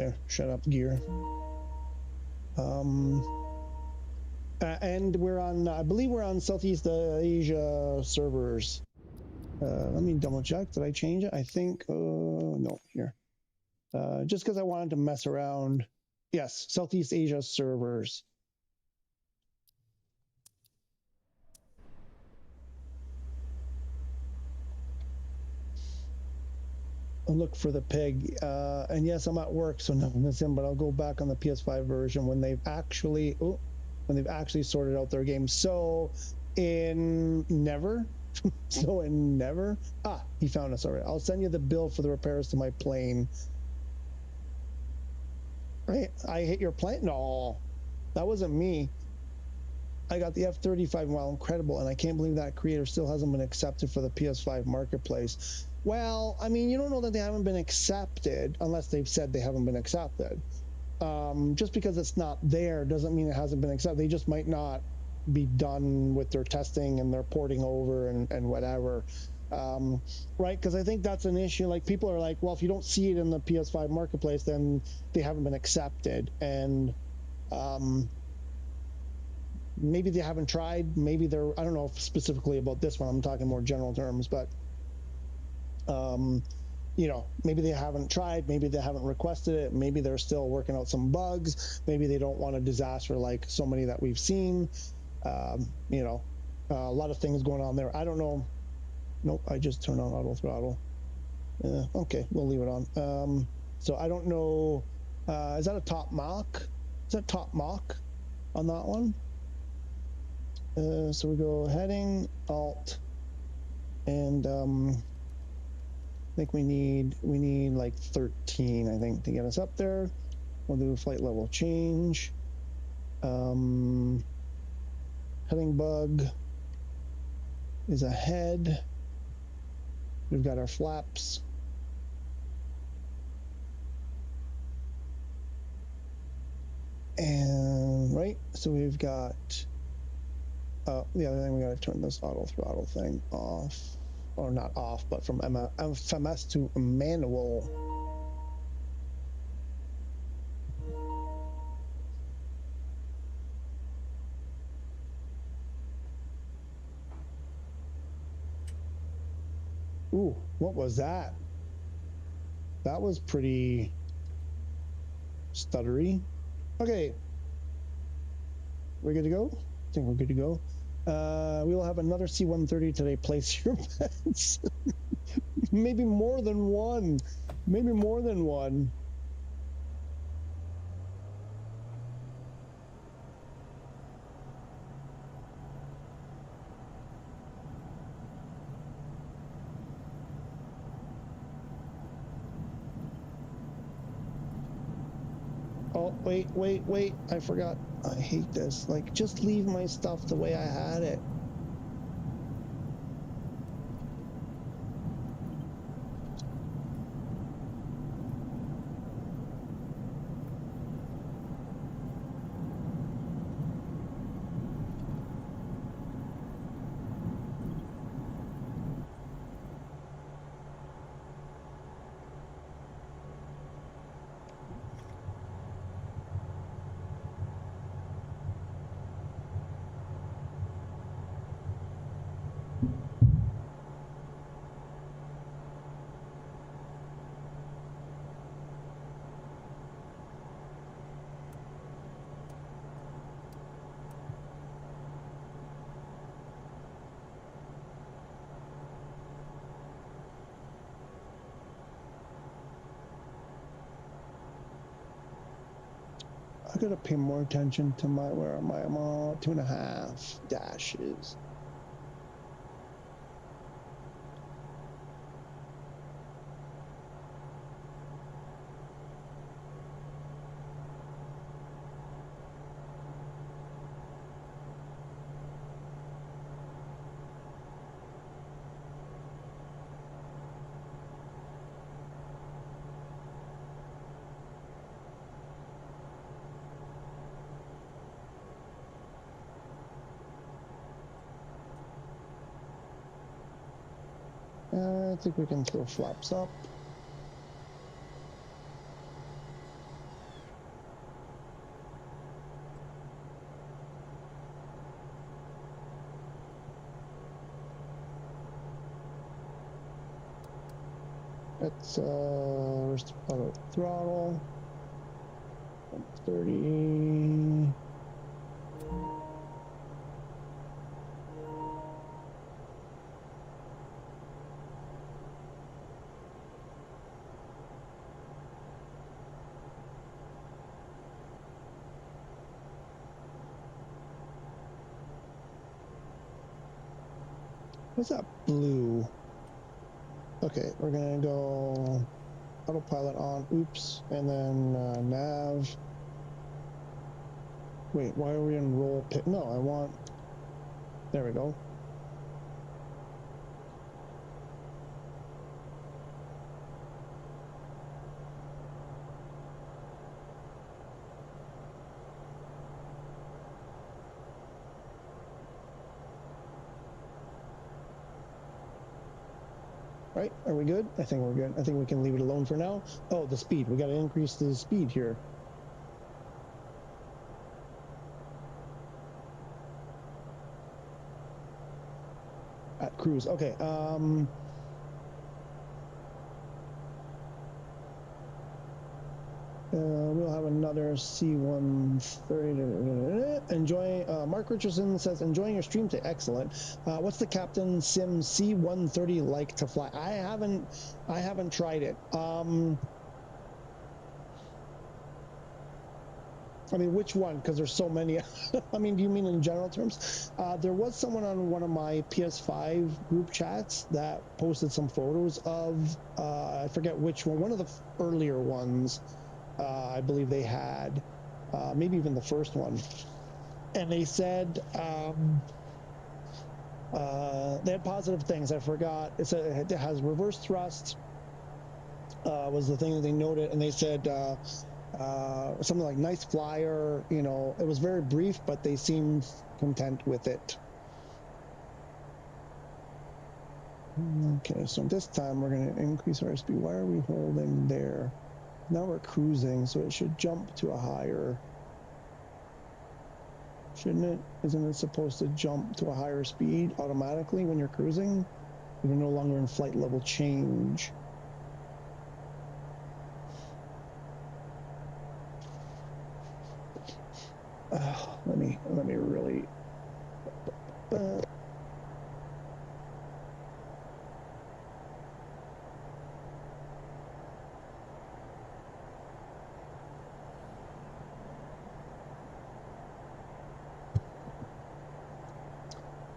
there, shut up, gear. And we're on, I believe we're on Southeast Asia servers. Let me double check. Did I change it? I think, no, here. Just because I wanted to mess around. Yes, Southeast Asia servers. I'll look for the pig. And yes, I'm at work, so nothing is in, but I'll go back on the PS5 version when they've actually, sorted out their game. So in Never, he found us already. I'll send you the bill for the repairs to my plane. I hit your plane? No, that wasn't me. I got the F-35, well, incredible, and I can't believe that creator still hasn't been accepted for the PS5 marketplace. Well, I mean, you don't know that they haven't been accepted unless they've said they haven't been accepted. Just because it's not there doesn't mean it hasn't been accepted. They just might not be done with their testing and their porting over and whatever. Right? Because I think that's an issue. Like, people are like, well, if you don't see it in the PS5 marketplace, then they haven't been accepted. And maybe they haven't tried. Maybe they're, I don't know specifically about this one. I'm talking more general terms, but you know, maybe they haven't tried, maybe they haven't requested it, maybe they're still working out some bugs, maybe they don't want a disaster like so many that we've seen. You know, a lot of things going on there. I don't know. Nope, I just turned on auto throttle. Okay, we'll leave it on. So I don't know. Is that a top mock? Is that top mock on that one? So we go heading, alt, and I think we need like 13, I think, to get us up there. We'll do a flight level change. Heading bug is ahead. We've got our flaps. And right, so we've got the other thing, we got to turn this auto throttle thing off. Or not off, but from FMS to manual. Ooh, what was that? That was pretty stuttery. Okay. We're good to go? I think we're good to go. We will have another C-130 today. Place your bets. Maybe more than one. Maybe more than one. Oh, wait. I forgot. I hate this. Like, just leave my stuff the way I had it. gotta pay more attention to my, where am I? I'm all 2.5 dashes. I think we can throw flaps up. Let's where's the auto throttle? 30. What's that blue? Okay, we're gonna go autopilot on, oops, and then nav. Wait, why are we in roll pick? No, I want, there we go. Right, are we good? I think we're good. I think we can leave it alone for now. Oh, the speed, we gotta increase the speed here. At cruise, okay. We'll have another C130. Enjoy. Mark Richardson says, enjoying your stream today. Excellent. What's the Captain Sim C130 like to fly? I haven't tried it. I mean, which one? Because there's so many. I mean, do you mean in general terms? There was someone on one of my PS5 group chats that posted some photos of, I forget which one, one of the earlier ones. I believe they had, maybe even the first one. And they said they had positive things. I forgot. It said it has reverse thrust, was the thing that they noted. And they said something like nice flyer. You know, it was very brief, but they seemed content with it. Okay, so this time we're going to increase our speed. Why are we holding there? Now we're cruising, so it should jump to a higher. Shouldn't it? Isn't it supposed to jump to a higher speed automatically when you're cruising? You're no longer in flight level change. Let me really.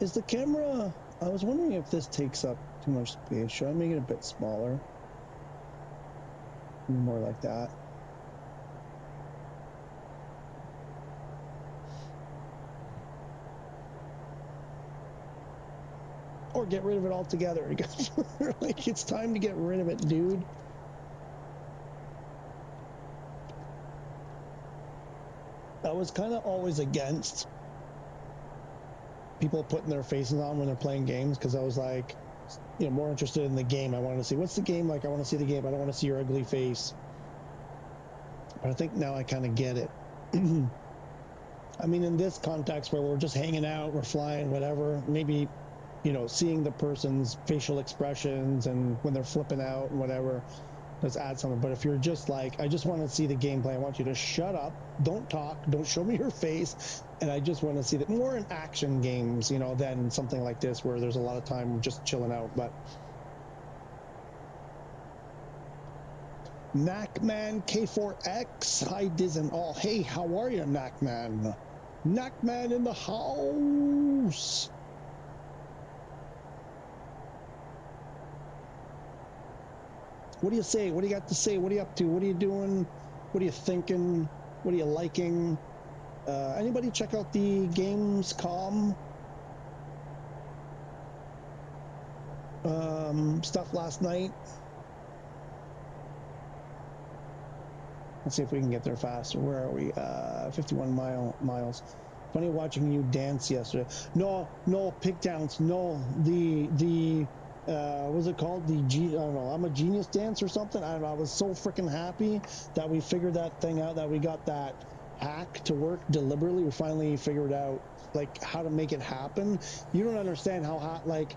Is the camera? I was wondering if this takes up too much space. Should I make it a bit smaller? More like that. Or get rid of it altogether. Like, it's time to get rid of it, dude. I was kind of always against people putting their faces on when they're playing games, because I was like, you know, more interested in the game. I wanted to see, what's the game like? I want to see the game. I don't want to see your ugly face. But I think now I kind of get it. I mean, in this context where we're just hanging out, we're flying, whatever, maybe, you know, seeing the person's facial expressions and when they're flipping out and whatever does add something. But if you're just like, I just want to see the gameplay, I want you to shut up, don't talk, don't show me your face, and I just want to see that more in action games, you know, than something like this where there's a lot of time just chilling out. But Knackman K4X. Hi, Dizen. Oh, hey, how are you, Knackman? Knackman in the house. What do you say? What do you got to say? What are you up to? What are you doing? What are you thinking? What are you liking? Anybody check out the Gamescom stuff last night? Let's see if we can get there faster. Where are we? 51 miles. Funny watching you dance yesterday. No, pig dance. No, the what's it called? I don't know. I'm a genius dance or something. I don't know. I was so freaking happy that we figured that thing out, that we got that hack to work deliberately. We finally figured out like how to make it happen. You don't understand how hot, like,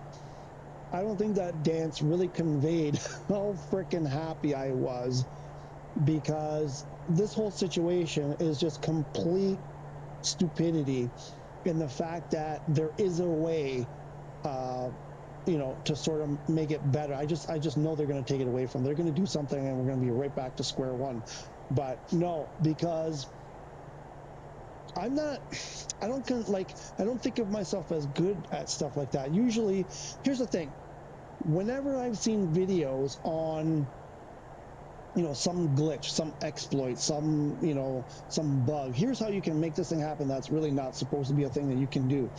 I don't think that dance really conveyed how freaking happy I was, because this whole situation is just complete stupidity in the fact that there is a way, you know, to sort of make it better. I just know they're going to take it away from them. They're going to do something and we're going to be right back to square one. But no, because I don't think of myself as good at stuff like that. Usually, here's the thing. Whenever I've seen videos on, you know, some glitch, some exploit, some, you know, some bug, here's how you can make this thing happen that's really not supposed to be a thing that you can do.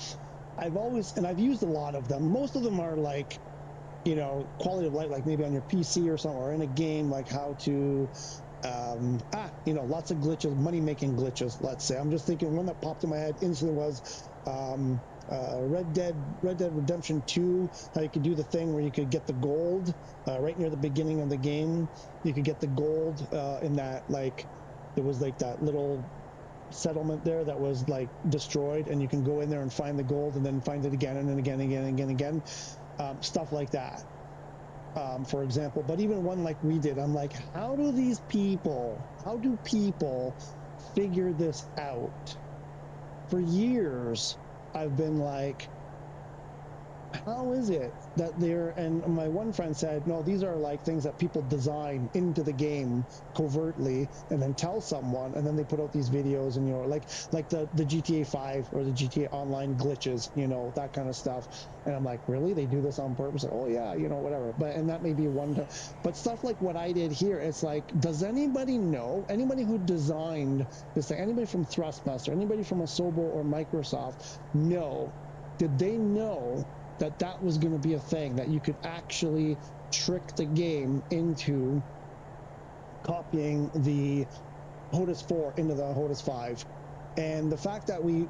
I've used a lot of them. Most of them are like, you know, quality of life, like maybe on your PC or something, or in a game, like how to, you know, lots of glitches, money-making glitches, let's say. I'm just thinking one that popped in my head instantly was Red Dead Redemption 2, how you could do the thing where you could get the gold right near the beginning of the game. You could get the gold in that, like, there was like that little settlement there that was like destroyed, and you can go in there and find the gold and then find it again and then again, stuff like that, for example. But even one like we did, I'm like, how do people figure this out? For years I've been like, how is it that and my one friend said, no, these are like things that people design into the game covertly and then tell someone, and then they put out these videos, and, you know, like the GTA 5 or the GTA Online glitches, you know, that kind of stuff. And I'm like, really? They do this on purpose? Like, oh yeah, you know, whatever. But, and that may be one time, but stuff like what I did here, it's like, does anybody know, anybody who designed this thing, anybody from Thrustmaster, anybody from Asobo or Microsoft know, did they know that was going to be a thing, that you could actually trick the game into copying the Hotas 4 into the Hotas 5? And the fact that we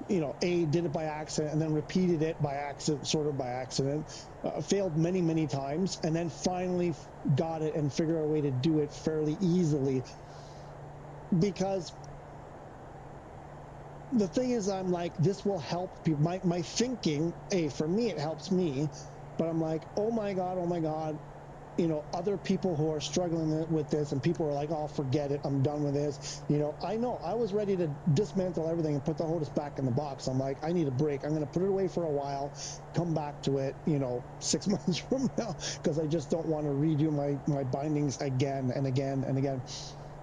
you know, did it by accident and then repeated it by accident, sort of by accident, failed many times, and then finally got it and figured out a way to do it fairly easily. Because the thing is, I'm like, this will help people. My thinking, for me, it helps me, but I'm like, oh my God, you know, other people who are struggling with this, and people are like, oh, forget it, I'm done with this. You know, I was ready to dismantle everything and put the Hotas back in the box. I'm like, I need a break. I'm going to put it away for a while, come back to it, you know, 6 months from now, because I just don't want to redo my bindings again and again and again.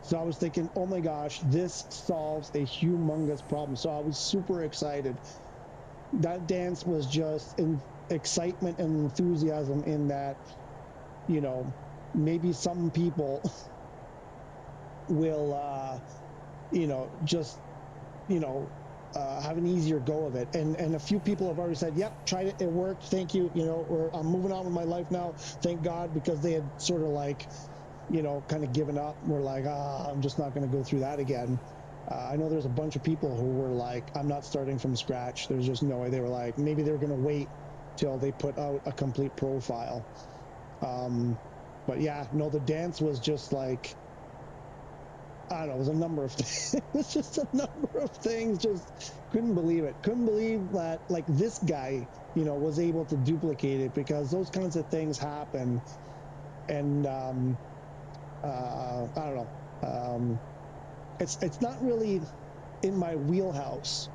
So I was thinking, oh my gosh, this solves a humongous problem. So I was super excited. That dance was just in excitement and enthusiasm, in that, you know, maybe some people will, you know, just, you know, have an easier go of it. And a few people have already said, yep, tried it, it worked, thank you, you know, I'm moving on with my life now, thank God, because they had sort of like, you know, kind of given up. We're like, I'm just not going to go through that again. I know there's a bunch of people who were like, I'm not starting from scratch. There's just no way. They were like, maybe they're going to wait till they put out a complete profile. But yeah, no, the dance was just like, I don't know, it was a number of things. It was just a number of things. Just couldn't believe it. Couldn't believe that, like, this guy, you know, was able to duplicate it, because those kinds of things happen. And I don't know. It's not really in my wheelhouse,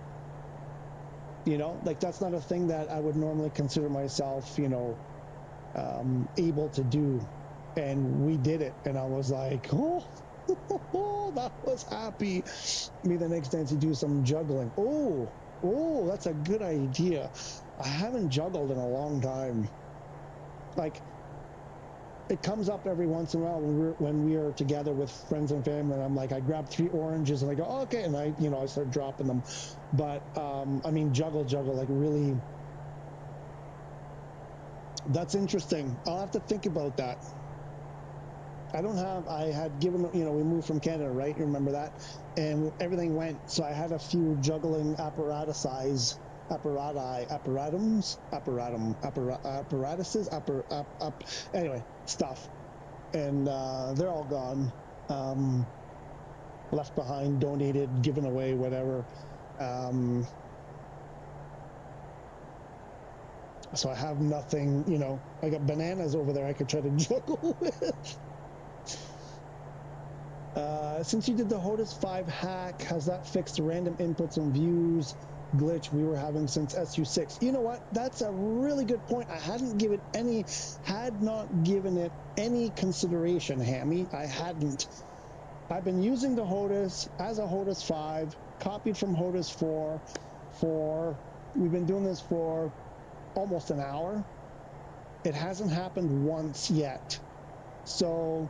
you know, like that's not a thing that I would normally consider myself, you know, able to do. and we did it. And I was like, oh, that was happy. Me the next day to do some juggling. Oh, that's a good idea. I haven't juggled in a long time. Like, it comes up every once in a while when we are together with friends and family, and I'm like, I grab 3 oranges and I go, oh, okay, and I start dropping them. But I mean, juggle, like really, that's interesting. I'll have to think about that. I had given, we moved from Canada, right? You remember that? And everything went, so I had a few juggling apparatuses, anyway, stuff. And they're all gone. Left behind, donated, given away, whatever. So I have nothing, I got bananas over there I could try to juggle with. Since you did the Hotas 5 hack, has that fixed the random inputs and views glitch we were having since SU6? You know what? That's a really good point. I had not given it any consideration, Hammy. I hadn't. I've been using the Hotas as a Hotas 5, copied from Hotas 4. We've been doing this for almost an hour. It hasn't happened once yet. So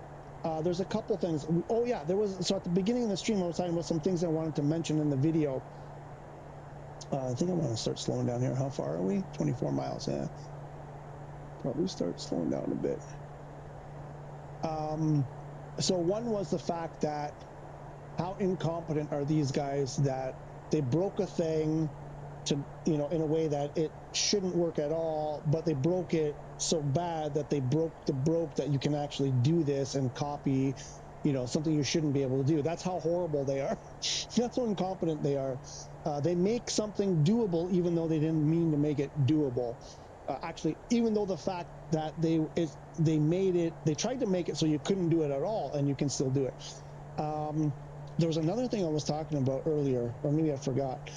there's a couple things. Oh yeah, so at the beginning of the stream I was talking about some things I wanted to mention in the video. I think I want to start slowing down here. How far are we? 24 miles. Yeah, probably start slowing down a bit. So one was the fact that how incompetent are these guys that they broke a thing to, in a way that it shouldn't work at all, but they broke it so bad that they broke that you can actually do this and copy, something you shouldn't be able to do. That's how horrible they are. That's how incompetent they are. They make something doable even though they didn't mean to make it doable. Actually, even though the fact that they tried to make it so you couldn't do it at all, and you can still do it. There was another thing I was talking about earlier, or maybe I forgot.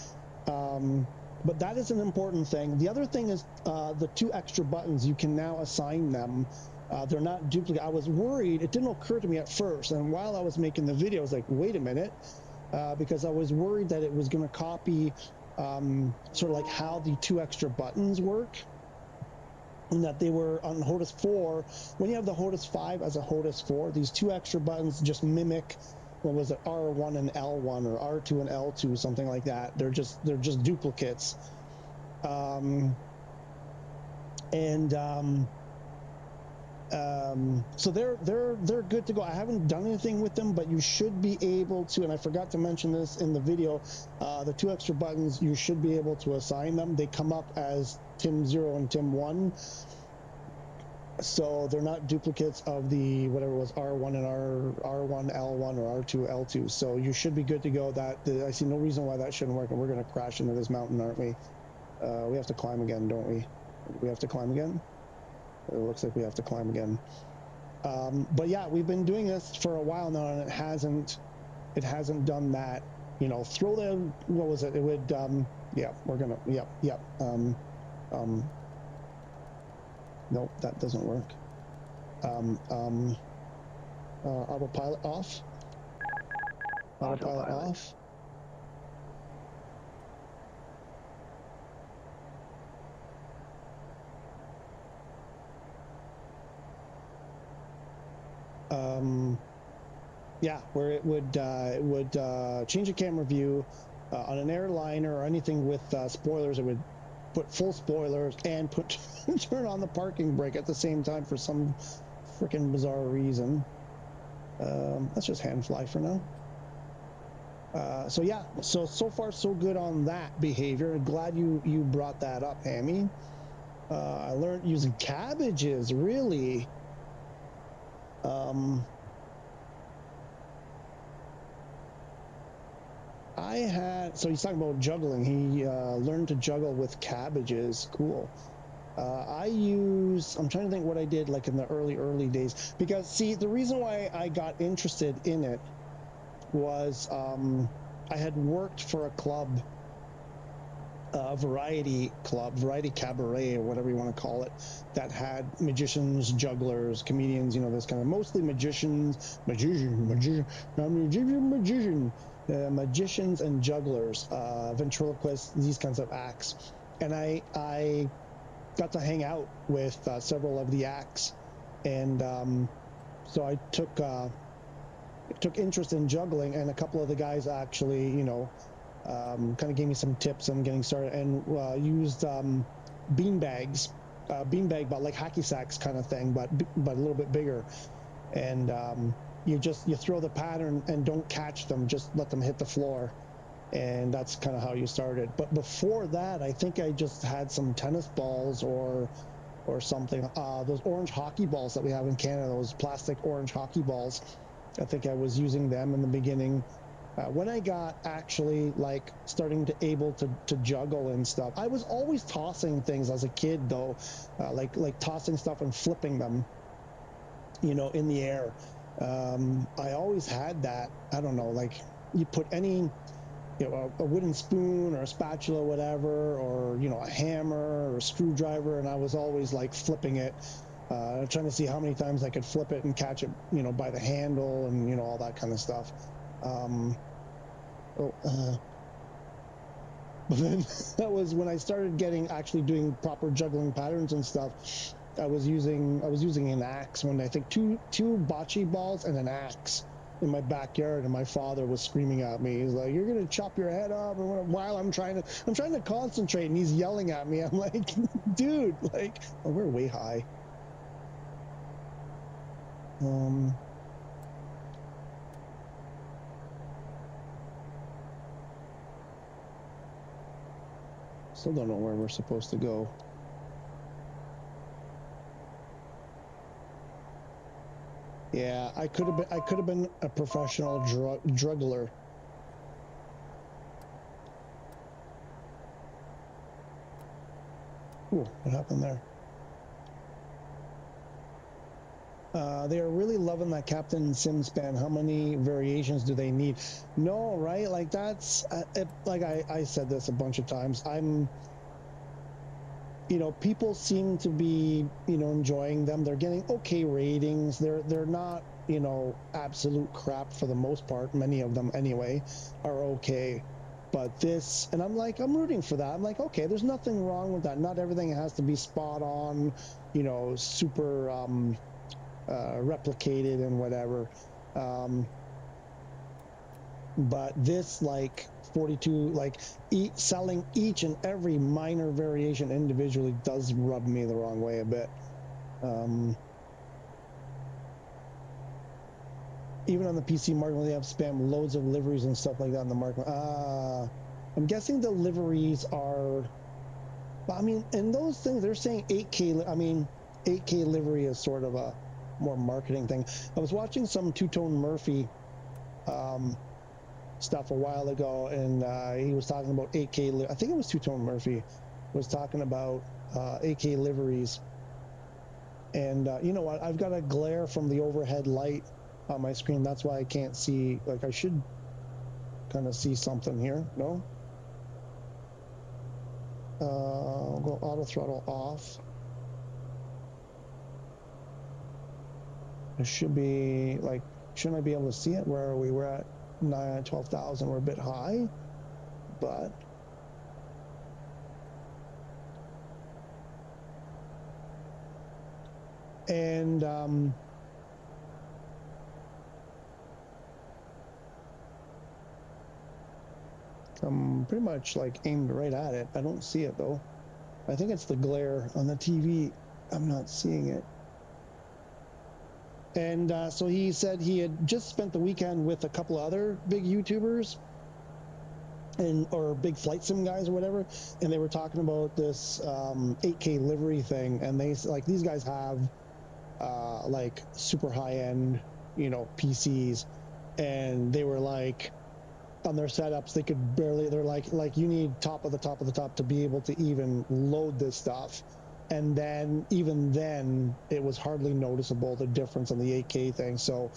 But that is an important thing. The other thing is the 2 extra buttons, you can now assign them. They're not duplicate. I was worried. It didn't occur to me at first. And while I was making the video, I was like, wait a minute, because I was worried that it was going to copy sort of like how the 2 extra buttons work. And that they were on Hotas 4. When you have the Hotas 5 as a Hotas 4, these 2 extra buttons just mimic, what was it, R1 and L1 or R2 and L2, something like that. They're just duplicates. So they're good to go. I haven't done anything with them, but you should be able to, and I forgot to mention this in the video, the 2 extra buttons, you should be able to assign them. They come up as Tim 0 and Tim 1. So they're not duplicates of the whatever it was, R1 and R1 L1 or R2 L2. So you should be good to go. I see no reason why that shouldn't work. And we're going to crash into this mountain, aren't we? We have to climb again, don't we? We have to climb again. It looks like we have to climb again. But yeah, we've been doing this for a while now, and it hasn't done that. Throw the, what was it? It would yeah, we're gonna, yep. Nope, that doesn't work. Autopilot off. Autopilot off. Yeah, where it would change a camera view on an airliner or anything with spoilers. It would put full spoilers and turn on the parking brake at the same time for some freaking bizarre reason. Let's just hand fly for now. So yeah, so far so good on that behavior. Glad you brought that up, Hammy. I learned using cabbages, really. So he's talking about juggling. He learned to juggle with cabbages. Cool. I'm trying to think what I did like in the early days, because see, the reason why I got interested in it was I had worked for a club variety club, variety cabaret, or whatever you want to call it, that had magicians, jugglers, comedians, you know, this kind of mostly magicians and jugglers, ventriloquists, these kinds of acts. And I got to hang out with several of the acts, and so I took interest in juggling, and a couple of the guys actually, you know, kind of gave me some tips on getting started, and used bean bags, beanbag, but like hacky sacks kind of thing, but a little bit bigger. And you throw the pattern and don't catch them, just let them hit the floor, and that's kind of how you started. But before that, I think I just had some tennis balls or something. Those orange hockey balls that we have in Canada, those plastic orange hockey balls. I think I was using them in the beginning. When I got actually like starting to able to juggle and stuff, I was always tossing things as a kid though, like tossing stuff and flipping them, you know, in the air. I always had that. I don't know, like you put any, you know, a wooden spoon or a spatula, whatever, or, you know, a hammer or a screwdriver, and I was always like flipping it, trying to see how many times I could flip it and catch it, you know, by the handle and, you know, all that kind of stuff. But then that was when I started actually doing proper juggling patterns and stuff. I was using an axe, when I think two bocce balls and an axe in my backyard, and my father was screaming at me. He's like, "You're gonna chop your head off!" And while I'm trying to concentrate, and he's yelling at me. I'm like, "Dude, like, oh, we're way high." Still don't know where we're supposed to go. Yeah, I could have been a professional druggler. Ooh, what happened there? They are really loving that Captain Sim span. How many variations do they need? No, right? Like that's like I said this a bunch of times. You know, people seem to be, you know, enjoying them. They're getting okay ratings. They're not, you know, absolute crap for the most part. Many of them anyway are okay. But this, and I'm rooting for that. I'm like, okay, there's nothing wrong with that. Not everything has to be spot on, you know, super replicated and whatever. But this, like 42, like selling each and every minor variation individually does rub me the wrong way a bit. Even on the PC market, when they have spam loads of liveries and stuff like that in the market. I'm guessing the liveries are, I mean, and those things, they're saying 8K. I mean, 8K livery is sort of a more marketing thing. I was watching some Two-Tone Murphy stuff a while ago, and he was talking about 8K. I think it was Two-Tone Murphy was talking about 8K liveries. And you know what? I've got a glare from the overhead light on my screen. That's why I can't see. Like, I should kind of see something here. No? I'll go auto throttle off. It should be like, shouldn't I be able to see it? Where are we? We're at 12,000. We're a bit high, but and I'm pretty much like aimed right at it. I don't see it though. I think it's the glare on the TV. I'm not seeing it. And so he said he had just spent the weekend with a couple of other big YouTubers or big flight sim guys or whatever, and they were talking about this 8K livery thing, and they like, these guys have like super high end, you know, PCs, and they were like, on their setups, they could barely, they're like you need top of the top of the top to be able to even load this stuff. And then even then it was hardly noticeable, the difference on the 8K thing. So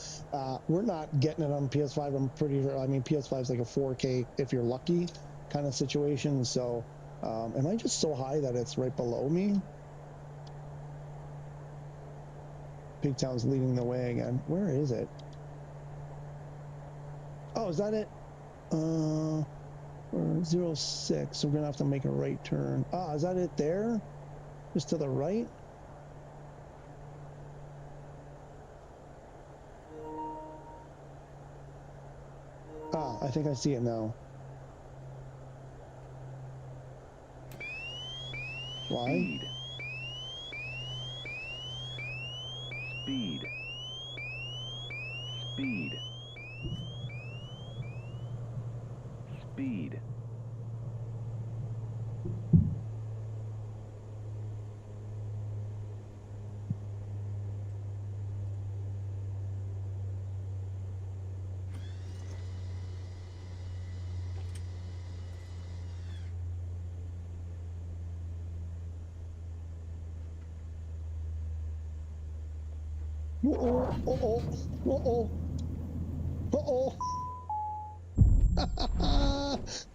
we're not getting it on PS5. I'm pretty sure. I mean, PS5 is like a 4K if you're lucky kind of situation. So Am I just so high that it's right below me? Pigtown's leading the way again. Where is it? Oh, is that it? We're 06, so we're gonna have to make a right turn. Ah, is that it there? Just to the right? Ah, I think I see it now. Why? Speed. Speed. Speed.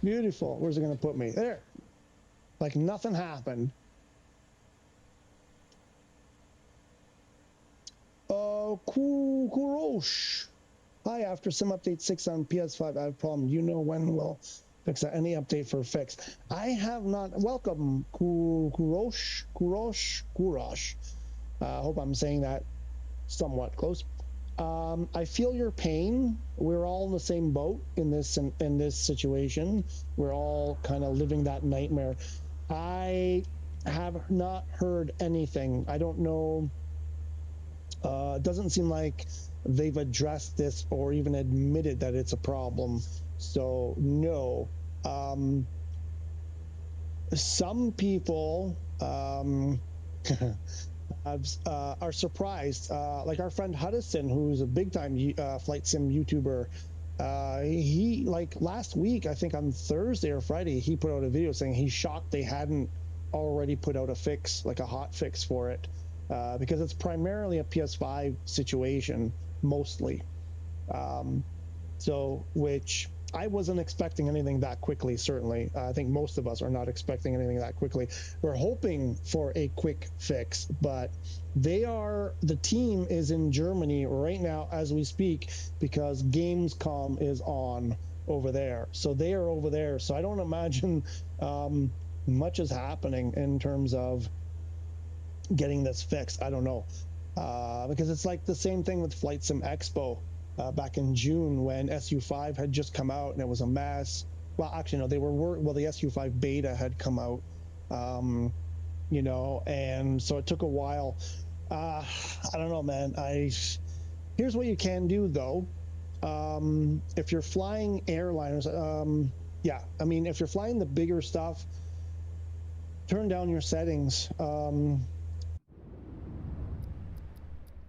Beautiful. Where's it gonna put me? There. Like nothing happened. Kurosh. Hi, after some update 6 on PS5, I have a problem. You know when we'll fix that? Any update for fix? I have not. Welcome, Kurosh. Hope I'm saying that somewhat close. I feel your pain. We're all in the same boat in this situation. We're all kind of living that nightmare. I have not heard anything. I don't know. It doesn't seem like they've addressed this or even admitted that it's a problem. So no. Some people are surprised, like our friend Hudson, who's a big time flight sim YouTuber. He, like last week, I think on Thursday or Friday, he put out a video saying he's shocked they hadn't already put out a fix, like a hot fix for it, because it's primarily a PS5 situation mostly. So which I wasn't expecting anything that quickly, certainly. I think most of us are not expecting anything that quickly. We're hoping for a quick fix, but the team is in Germany right now as we speak because Gamescom is on over there. So they are over there. So I don't imagine much is happening in terms of getting this fixed. I don't know. Because it's like the same thing with Flight Sim Expo. Back in June when SU5 had just come out and it was a mess. Well, actually, no, the SU5 beta had come out, you know, and so it took a while. I don't know, man. Here's what you can do though. If you're flying airliners, yeah, I mean, if you're flying the bigger stuff, turn down your settings.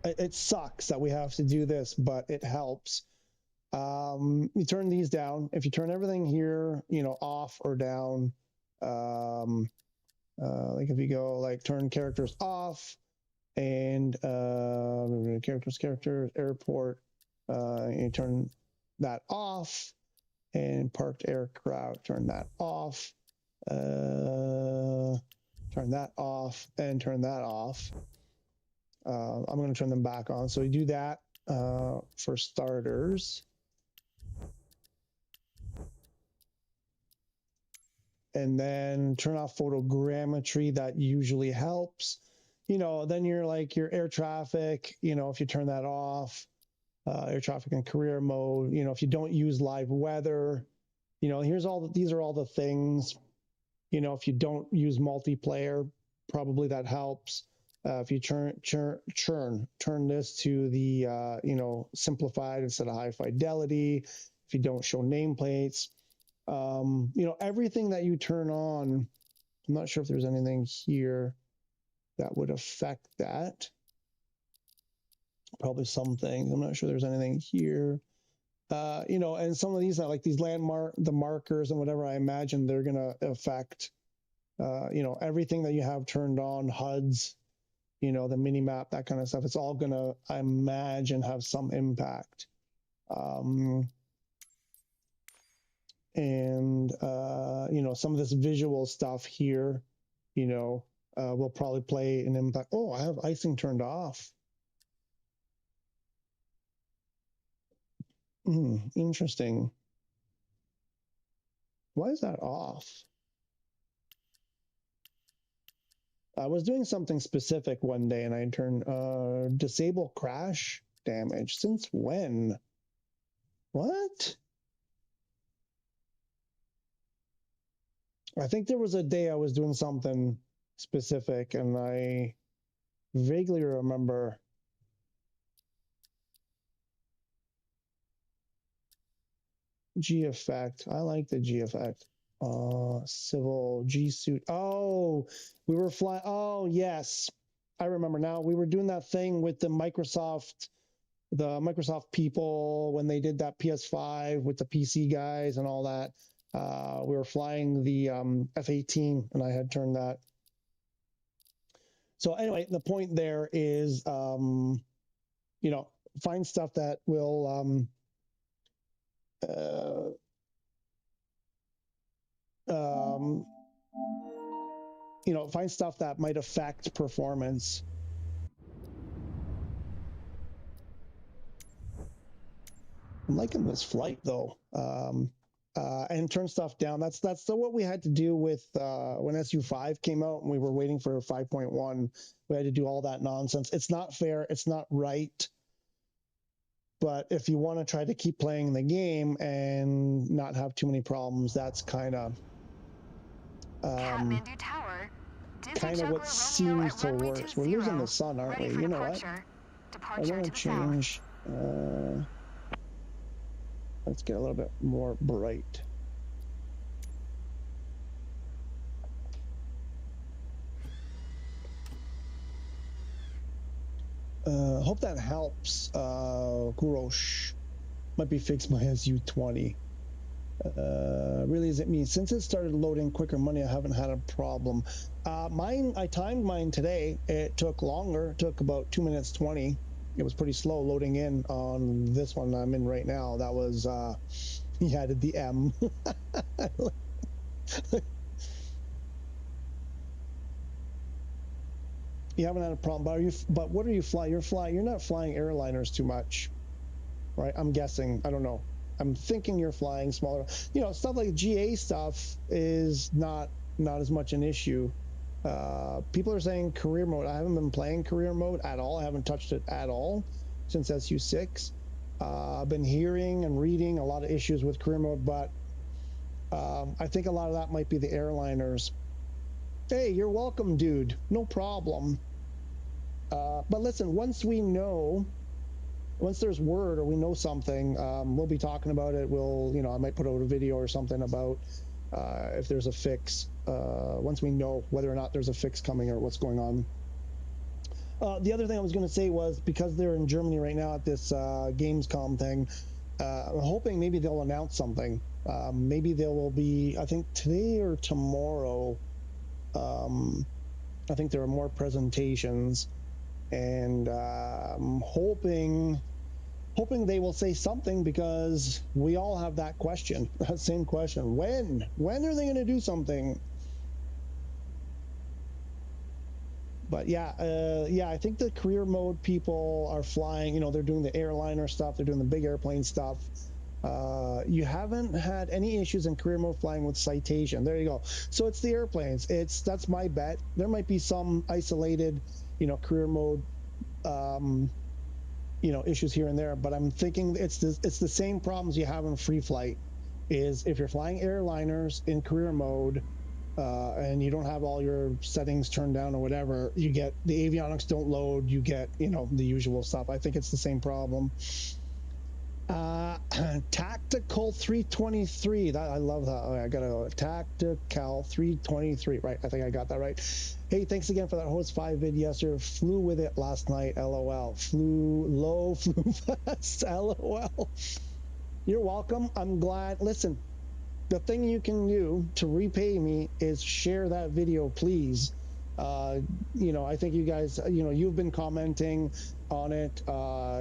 It sucks that we have to do this, but it helps. You turn these down. If you turn everything here, you know, off or down, like if you go like turn characters off and characters, airport, you turn that off, and parked aircraft, turn that off, turn that off, and turn that off. I'm going to turn them back on. So we do that for starters. And then turn off photogrammetry. That usually helps. You know, then you're like your air traffic, you know, if you turn that off, air traffic in career mode, you know, if you don't use live weather, you know, these are all the things, you know, if you don't use multiplayer, probably that helps. If you turn this to the, you know, simplified instead of high fidelity, if you don't show nameplates, you know, everything that you turn on, I'm not sure if there's anything here that would affect that. Probably some things. I'm not sure there's anything here. You know, and some of these are like these the markers and whatever, I imagine they're going to affect, you know, everything that you have turned on, HUDs, you know, the mini map, that kind of stuff. It's all going to, I imagine, have some impact. And, you know, some of this visual stuff here, you know, will probably play an impact. Oh, I have icing turned off. Interesting. Why is that off? I was doing something specific one day and I turned disable crash damage. Since when? What? I think there was a day I was doing something specific and I vaguely remember. G effect. I like the G effect. Civil G suit. Oh, we were flying. Oh, yes. I remember now. We were doing that thing with the Microsoft people when they did that PS5 with the PC guys and all that. We were flying the F-18 and I had turned that. So anyway, the point there is, you know, find stuff that will you know, find stuff that might affect performance. I'm liking this flight though, and turn stuff down. That's what we had to do with when SU5 came out and we were waiting for 5.1. We had to do all that nonsense. It's not fair. It's not right. But if you want to try to keep playing the game and not have too many problems, that's kind of what seems to work. We're losing the sun, aren't we? You know what? I want to change. Let's get a little bit more bright. Hope that helps. Kurosh might be fixed my SU20. Really, is it me? Since it started loading quicker money, I haven't had a problem. Mine, I timed mine today. It took longer. It took about 2 minutes 20. It was pretty slow loading in on this one I'm in right now. That was, he added the M. You haven't had a problem, but what are you flying? You're not flying airliners too much, right? I'm guessing. I don't know. I'm thinking you're flying smaller. You know, stuff like GA stuff is not as much an issue. People are saying career mode. I haven't been playing career mode at all. I haven't touched it at all since SU6. I've been hearing and reading a lot of issues with career mode, but I think a lot of that might be the airliners. Hey, you're welcome, dude. No problem. But listen, once there's word or we know something, we'll be talking about it. You know, I might put out a video or something about if there's a fix, once we know whether or not there's a fix coming or what's going on. The other thing I was going to say was, because they're in Germany right now at this Gamescom thing, I'm hoping maybe they'll announce something. Maybe there will be, I think today or tomorrow, I think there are more presentations, and I'm hoping they will say something, because we all have that question, that same question. When are they going to do something? But yeah, I think the career mode people are flying, you know, they're doing the airliner stuff, they're doing the big airplane stuff. You haven't had any issues in career mode flying with citation. There you go. So it's the airplanes. That's my bet. There might be some isolated, you know, career mode, you know, issues here and there, but I'm thinking it's the same problems you have in free flight. Is if you're flying airliners in career mode, and you don't have all your settings turned down or whatever, you get the avionics don't load, you get, you know, the usual stuff. I think it's the same problem. Tactical 323. That, I love that. I gotta go. Tactical 323. Right. I think I got that right. Hey, thanks again for that host 5 vid yesterday. Flew with it last night. LOL. Flew low, flew fast. LOL. You're welcome. I'm glad. Listen, the thing you can do to repay me is share that video, please. You know, I think you guys, you know, you've been commenting on it,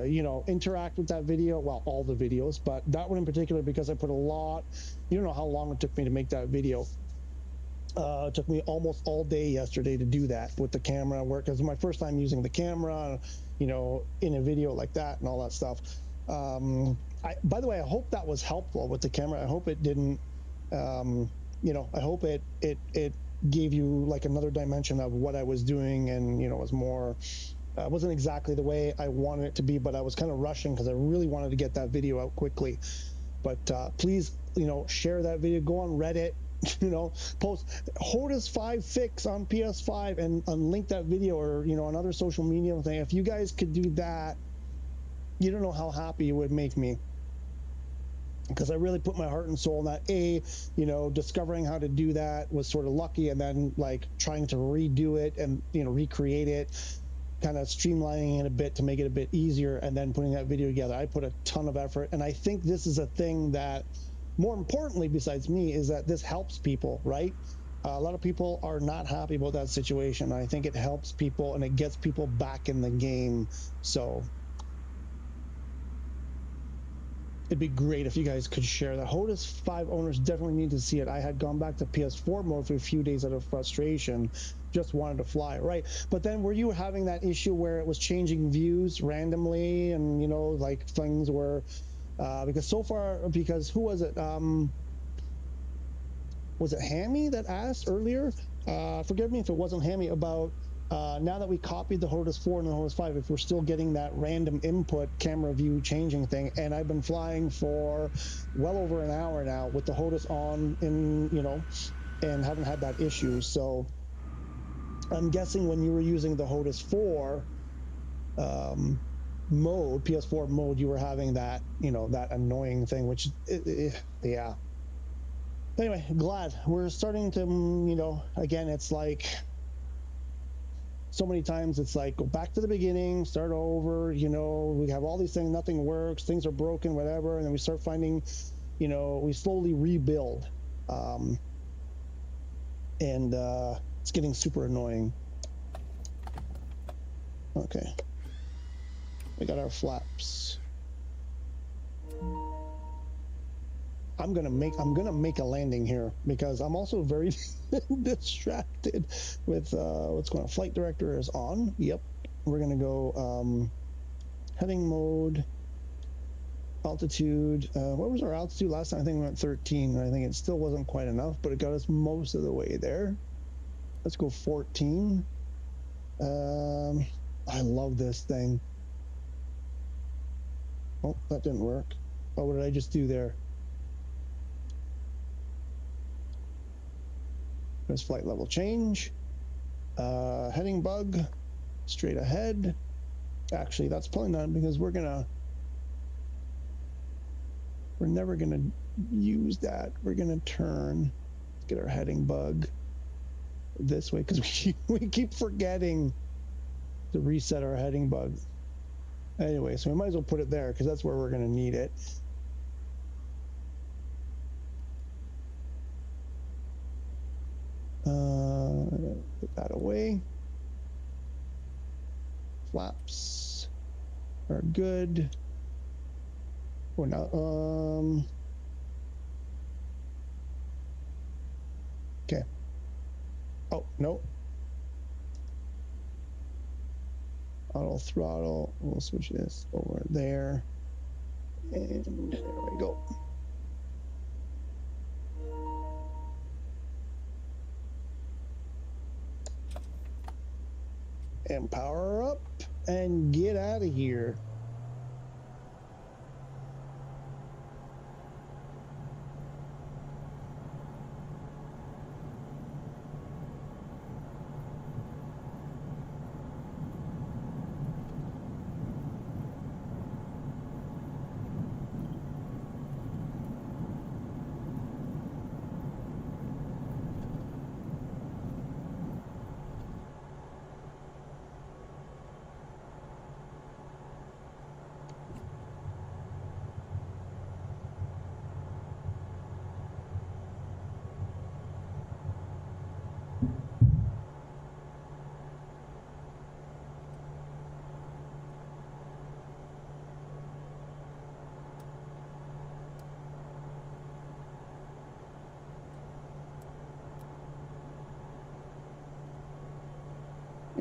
you know, interact with that video. Well, all the videos, but that one in particular, because I put a lot, you don't know how long it took me to make that video. It took me almost all day yesterday to do that with the camera work. It was my first time using the camera, you know, in a video like that and all that stuff. By the way, I hope that was helpful with the camera. I hope it didn't, you know, I hope it gave you like another dimension of what I was doing, and, you know, was more, wasn't exactly the way I wanted it to be, but I was kind of rushing because I really wanted to get that video out quickly. But please, you know, share that video, go on Reddit, you know, post Hotas 5 fix on PS5 and link that video, or, you know, another social media thing. If you guys could do that, you don't know how happy it would make me, because I really put my heart and soul in that. You know, discovering how to do that was sort of lucky, and then like trying to redo it and, you know, recreate it, kind of streamlining it a bit to make it a bit easier, and then putting that video together. I put a ton of effort, and I think this is a thing that, more importantly, besides me, is that this helps people, right? A lot of people are not happy about that situation. I think it helps people and it gets people back in the game. So it'd be great if you guys could share that. Hotas 5 owners definitely need to see it. I had gone back to PS4 mode for a few days out of frustration, just wanted to fly, right? But then were you having that issue where it was changing views randomly, and, you know, like things were, because so far, because who was it? Was it Hammy that asked earlier? Forgive me if it wasn't Hammy, about now that we copied the Hotas 4 and the Hotas 5, if we're still getting that random input camera view changing thing. And I've been flying for well over an hour now with the Hotas on, in, you know, and haven't had that issue. So I'm guessing when you were using the Hotas 4 mode, PS4 mode, you were having that, you know, that annoying thing, which, yeah. Anyway, glad we're starting to, you know, again, it's like so many times it's like, go back to the beginning, start over, you know, we have all these things, nothing works, things are broken, whatever. And then we start finding, you know, we slowly rebuild. And it's getting super annoying. Okay. We got our flaps. I'm gonna make a landing here, because I'm also very distracted with what's going on. Flight director is on. Yep. We're gonna go heading mode, altitude. What was our altitude last time? I think we went 13. I think it still wasn't quite enough, but it got us most of the way there. Let's go 14. I love this thing. Oh, that didn't work. Oh, what did I just do there? There's flight level change. Heading bug, straight ahead. Actually, that's probably not, because we're never gonna use that. We're gonna turn. Let's get our heading bug this way, because we keep forgetting to reset our heading bug. Anyway, so we might as well put it there, because that's where we're gonna need it. Put that away. Flaps are good. We're now okay. Oh no. Auto throttle. We'll switch this over there. And there we go. And power up and get out of here.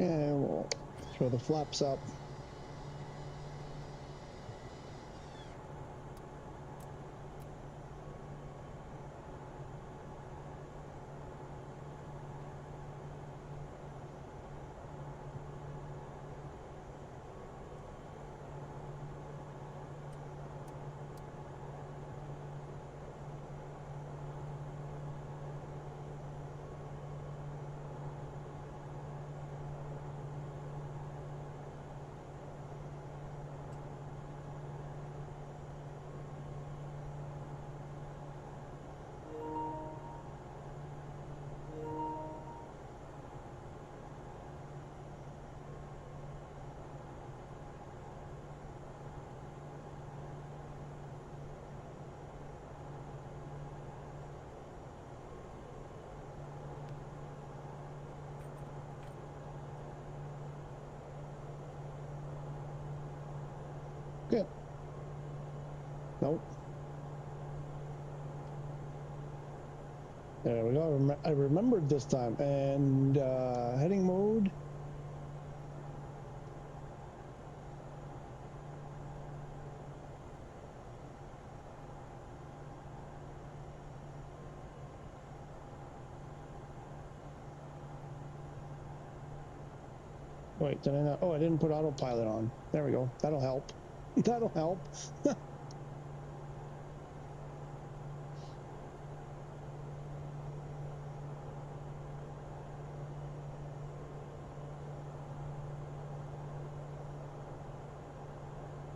Yeah, we'll throw the flaps up. Good. Nope. There we go. I remembered this time. And heading mode. Wait, did I not? Oh, I didn't put autopilot on. There we go. That'll help. That'll help.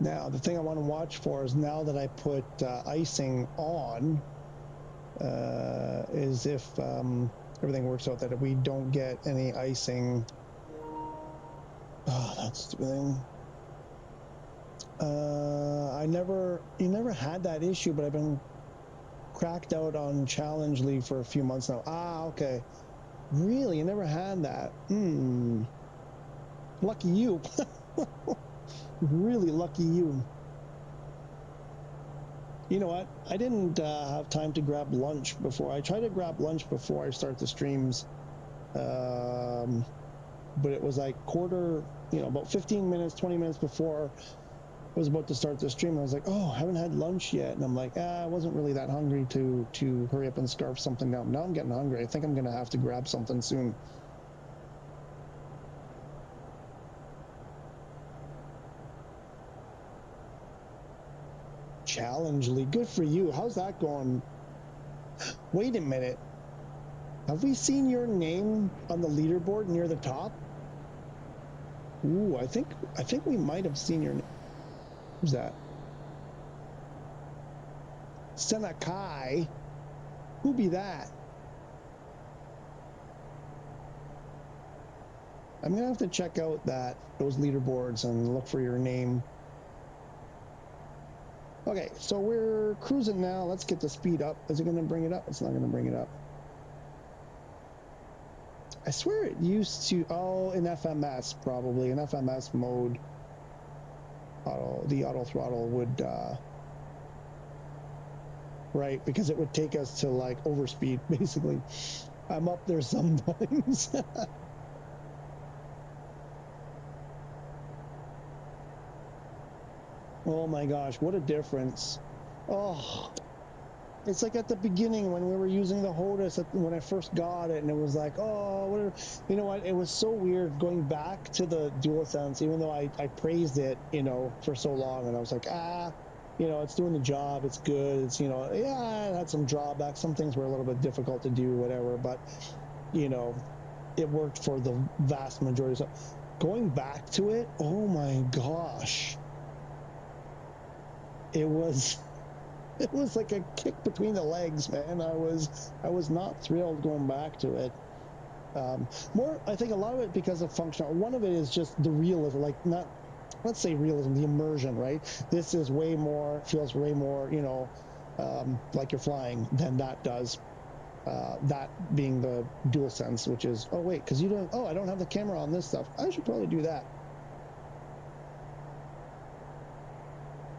Now, the thing I want to watch for is now that I put icing on, is if everything works out that we don't get any icing. Oh, that's stupid thing. You never had that issue, but I've been cracked out on Challenge League for a few months now. Ah, okay. Really? You never had that? Lucky you. Really lucky you. You know what? I didn't have time to grab lunch before. I tried to grab lunch before I start the streams. But it was like about 15 minutes, 20 minutes before I was about to start the stream. I was like, oh, I haven't had lunch yet. And I'm like, I wasn't really that hungry to hurry up and scarf something down. Now I'm getting hungry. I think I'm going to have to grab something soon. Challenge League. Good for you. How's that going? Wait a minute. Have we seen your name on the leaderboard near the top? Ooh, I think we might have seen your name. Who's that? Senakai. Who be that? I'm gonna have to check out those leaderboards and look for your name. Okay, so we're cruising now. Let's get the speed up. Is it gonna bring it up? It's not gonna bring it up. I swear it used to. Oh, in FMS probably in FMS mode. The auto throttle would. Right, because it would take us to like overspeed basically. I'm up there sometimes. Oh my gosh, what a difference. Oh, it's like at the beginning when we were using the Hotas when I first got it, and it was like, oh, you know what? It was so weird going back to the DualSense, even though I praised it, for so long, and I was like, it's doing the job, it's good, it's, yeah, it had some drawbacks, some things were a little bit difficult to do, whatever, but, it worked for the vast majority. So going back to it, oh my gosh. It was like a kick between the legs, man. I was not thrilled going back to it. I think a lot of it because of functional. One of it is just the realism, let's say realism, the immersion, right? This is feels way more, like you're flying than that does. That being the DualSense, which is, oh wait, because I don't have the camera on this stuff. I should probably do that.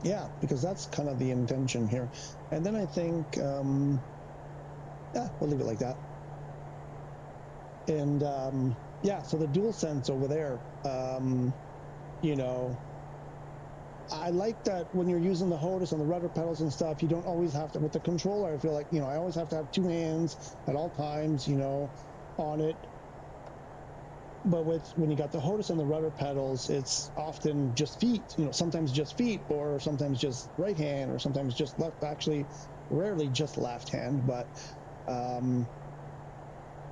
Yeah, because that's kind of the intention here. And then I think, we'll leave it like that. And yeah, so the DualSense over there, you know, I like that when you're using the Hotas and the rudder pedals and stuff, you don't always have to, with the controller, I feel like, you know, I always have to have two hands at all times, you know, on it. But when you got the Hotas and the rudder pedals, it's often just feet, you know, sometimes just feet, or sometimes just right hand, or sometimes just left, actually rarely just left hand. But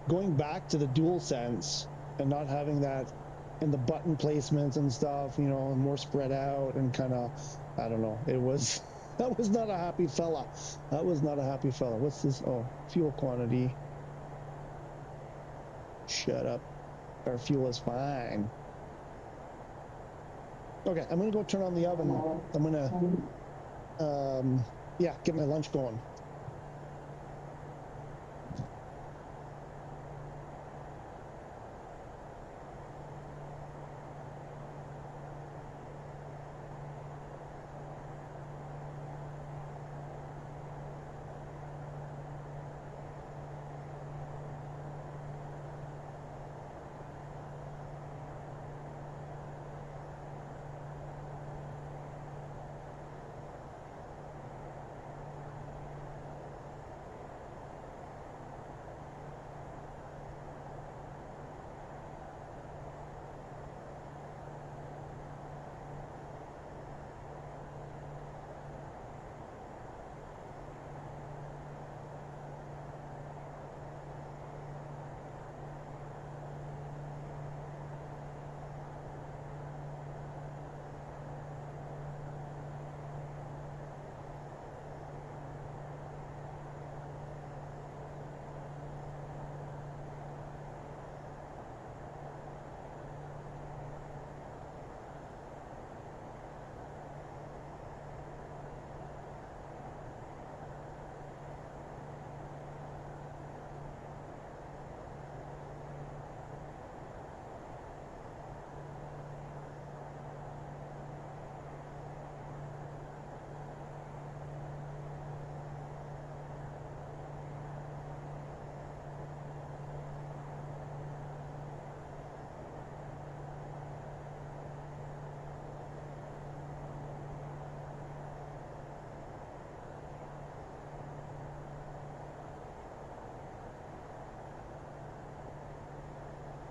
going back to the DualSense and not having that in the button placements and stuff, you know, and more spread out and kind of, I don't know, it was, that was not a happy fella. That was not a happy fella. What's this? Oh, fuel quantity. Shut up. Our fuel is fine. Okay, I'm gonna go turn on the oven. I'm gonna, yeah, get my lunch going.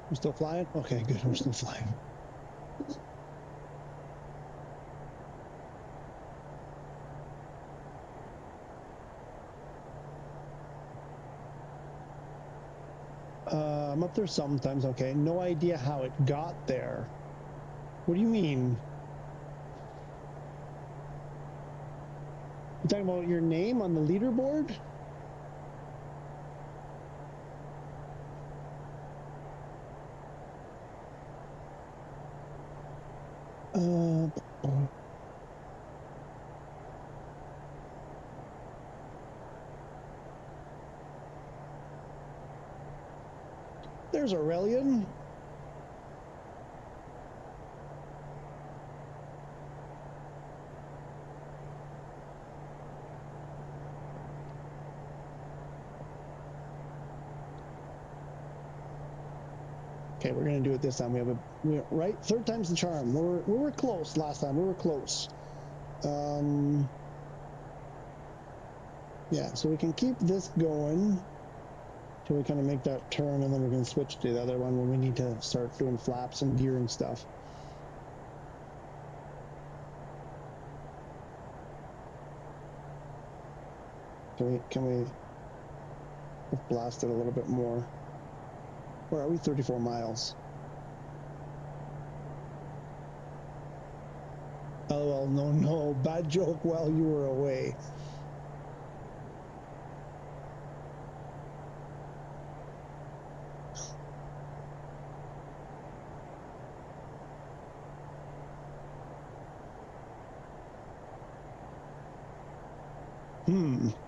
We're still flying? Okay, good, we're still flying. I'm up there sometimes, okay. No idea how it got there. What do you mean? You talking about your name on the leaderboard? There's Aurelian. Okay, we're gonna do it this time. We're right. Third time's the charm. We were close last time. We were close. Yeah, so we can keep this going till we kind of make that turn, and then we can switch to the other one when we need to start doing flaps and gear and stuff. Can we blast it a little bit more? Where are we? 34 miles. Oh, well, no, bad joke while you were away.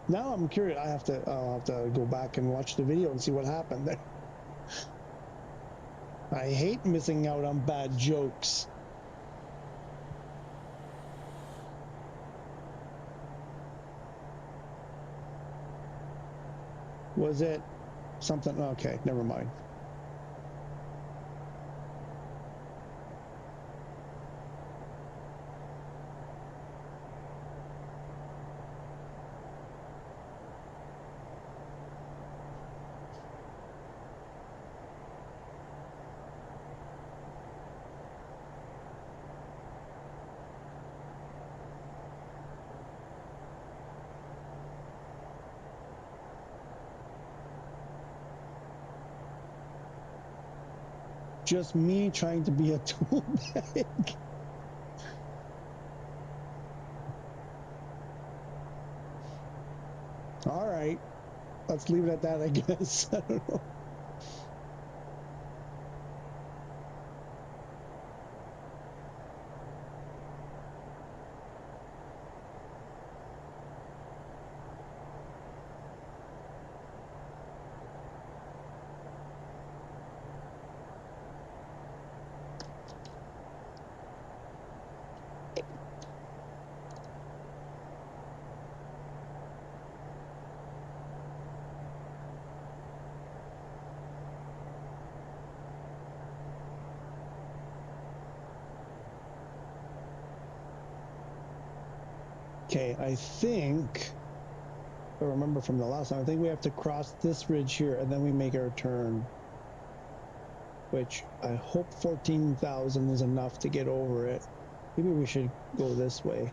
Now I'm curious. I'll have to go back and watch the video and see what happened there. I hate missing out on bad jokes. Was it something? Okay, never mind. just me trying to be a tool bag. All right, let's leave it at that, I guess. I don't know. Okay, I think, if I remember from the last time, I think we have to cross this ridge here and then we make our turn. Which I hope 14,000 is enough to get over it. Maybe we should go this way.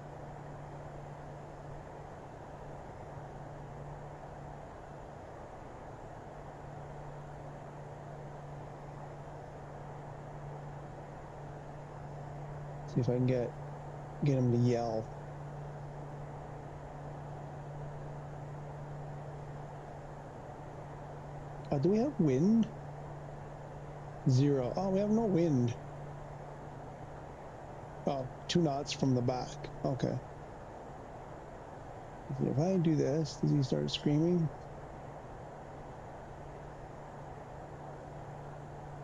See if I can get him to yell. Do we have wind? 0. Oh, we have no wind. Oh, 2 knots from the back. Okay. If I do this, does he start screaming?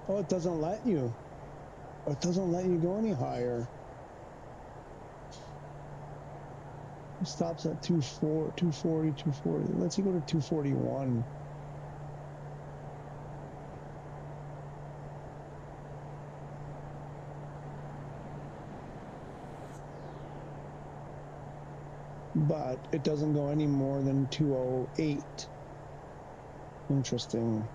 Oh, it doesn't let you. Oh, it doesn't let you go any higher. It stops at 240, 240. Let's see, go to 241. But it doesn't go any more than 208. Interesting.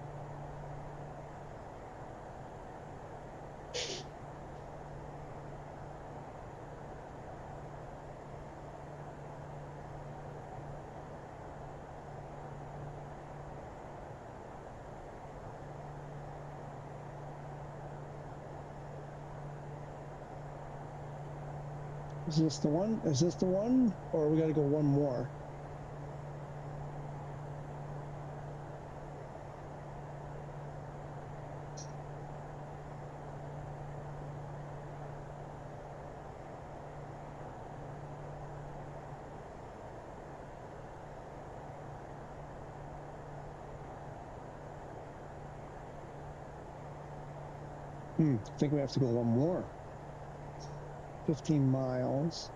Is this the one? Is this the one? Or we got to go one more? I think we have to go one more. 15 miles.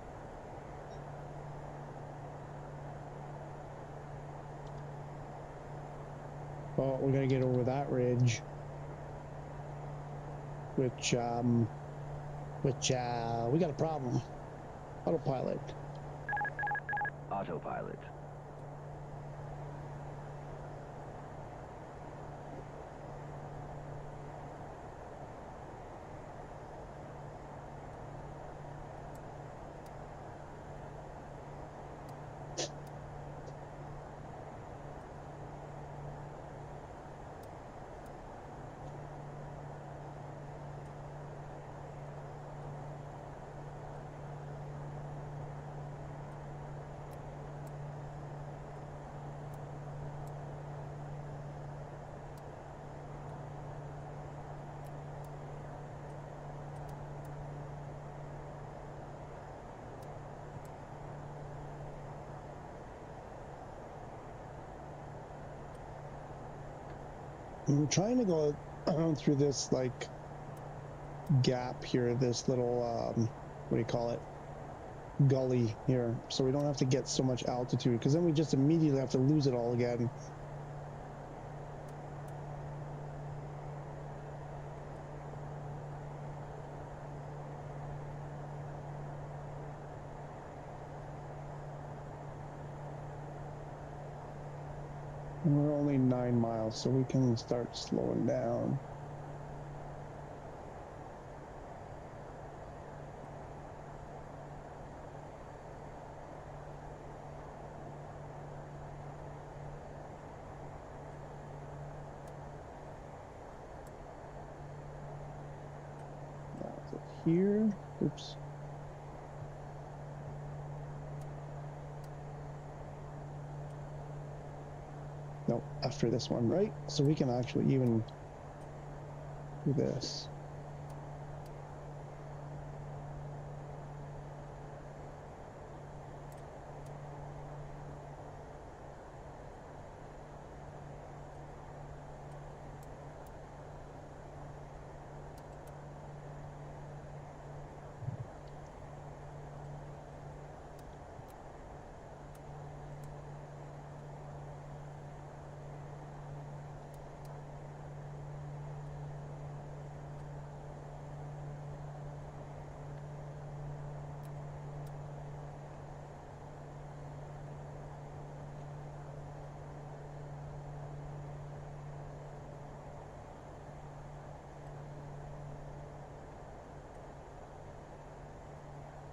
Oh, we got to get over that ridge. Which we got a problem. Autopilot. Autopilot. We're trying to go through this like gap here, this little what do you call it? Gully here, so we don't have to get so much altitude, because then we just immediately have to lose it all again. We're only 9 miles, so we can start slowing down. here. Oops. No, after this one, right? So we can actually even do this.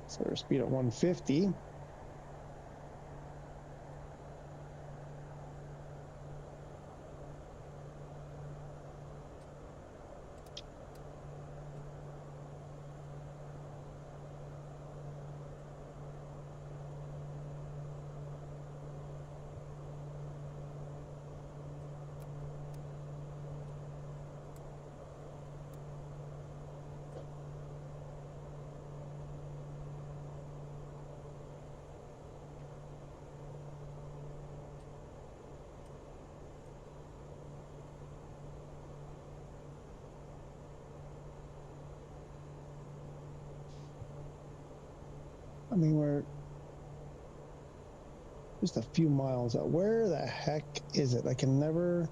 Set our speed at 150. I mean, we're just a few miles out. Where the heck is it? I can never...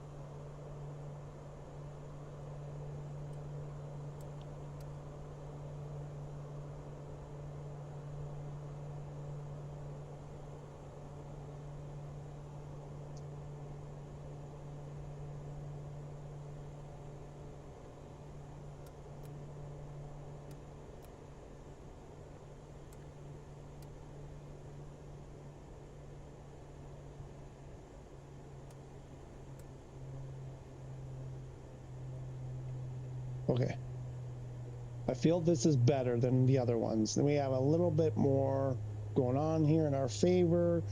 Okay. I feel this is better than the other ones. We have a little bit more going on here in our favor.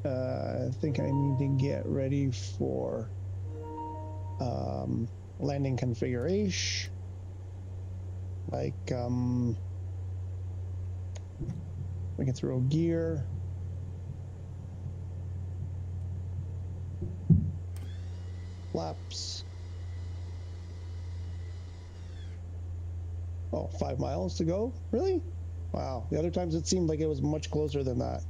I think I need to get ready for landing configuration. Like, we can throw gear. Flaps. Oh, 5 miles to go? Really? Wow. The other times it seemed like it was much closer than that.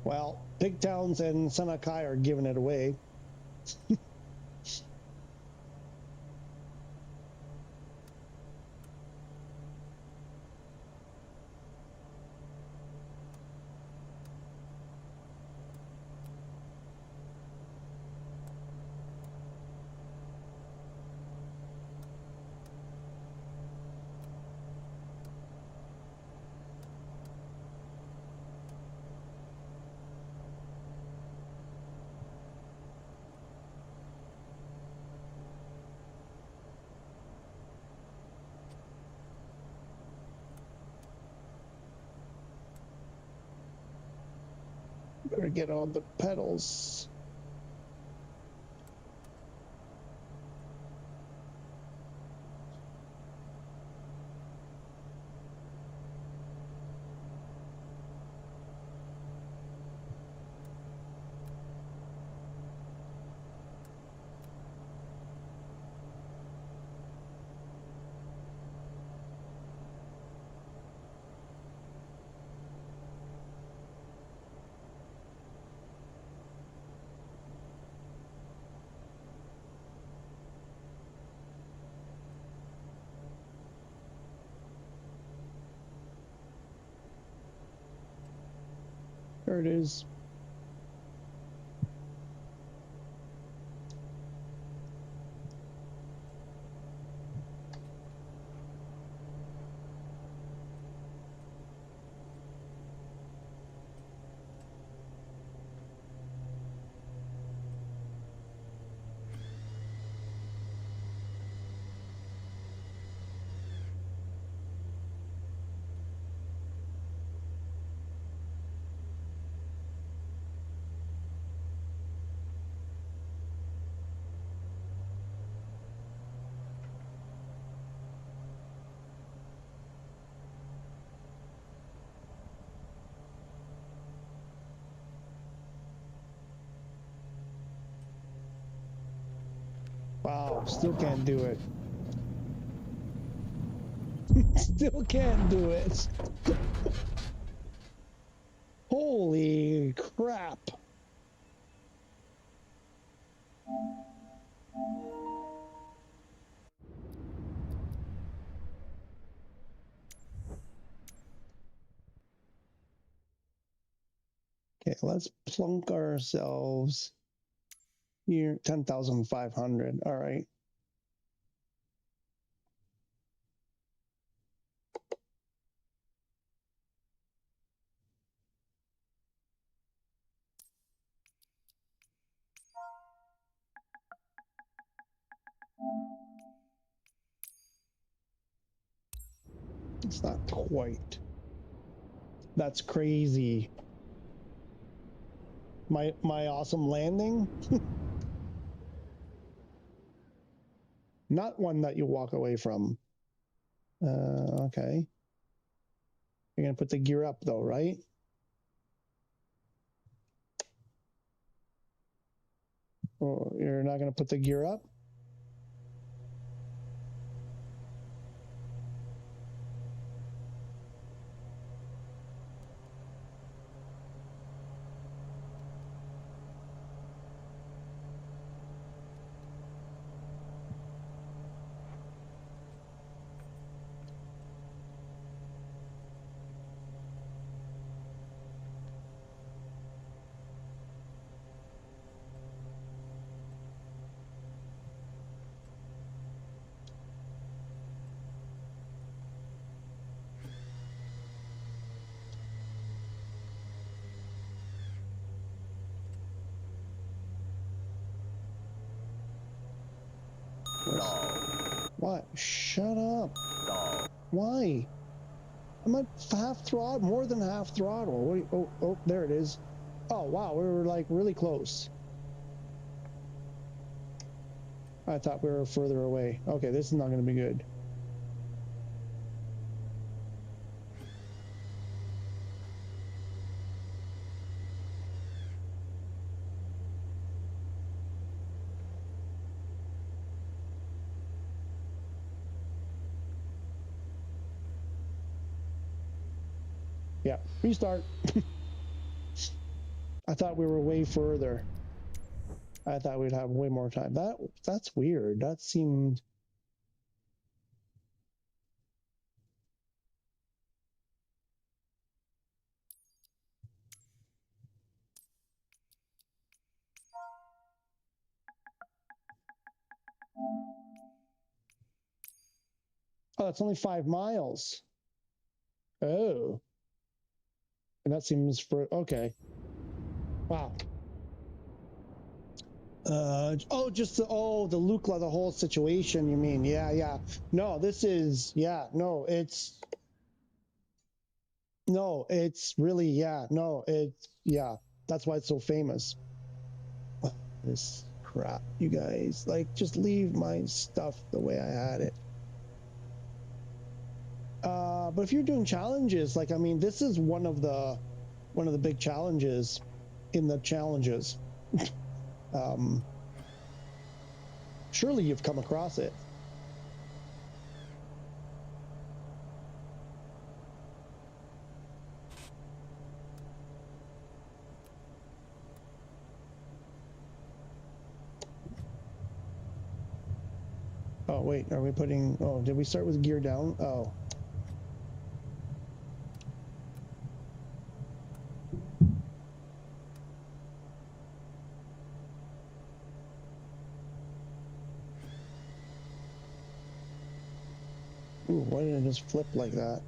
Well, Big Towns and Senakai are giving it away. Better get on the pedals. There it is. Wow, still can't do it. Still can't do it. Holy crap. Okay, let's plunk ourselves here, 10,500. All right. It's not quite. That's crazy. My awesome landing? Not one that you walk away from. Okay. You're going to put the gear up though, right? Or you're not going to put the gear up? What? Shut up. Why? I'm at half throttle, more than half throttle. What? Oh, there it is. Oh, wow, we were like really close. I thought we were further away. Okay, this is not going to be good. Yeah, restart. I thought we were way further. I thought we'd have way more time. That's weird. That seemed... Oh, it's only 5 miles. Oh. And that seems for... Okay. Wow. Just the Lukla, the whole situation, you mean? Yeah. No, this is... Yeah, no, it's... No, it's really... Yeah, no, it's... Yeah, that's why it's so famous. This crap, you guys. Like, just leave my stuff the way I had it. But if you're doing challenges, like, I mean, this is one of the big challenges in the challenges. Surely you've come across it. Oh, wait, are we putting... Oh, did we start with gear down? Oh. Ooh, why did it just flip like that?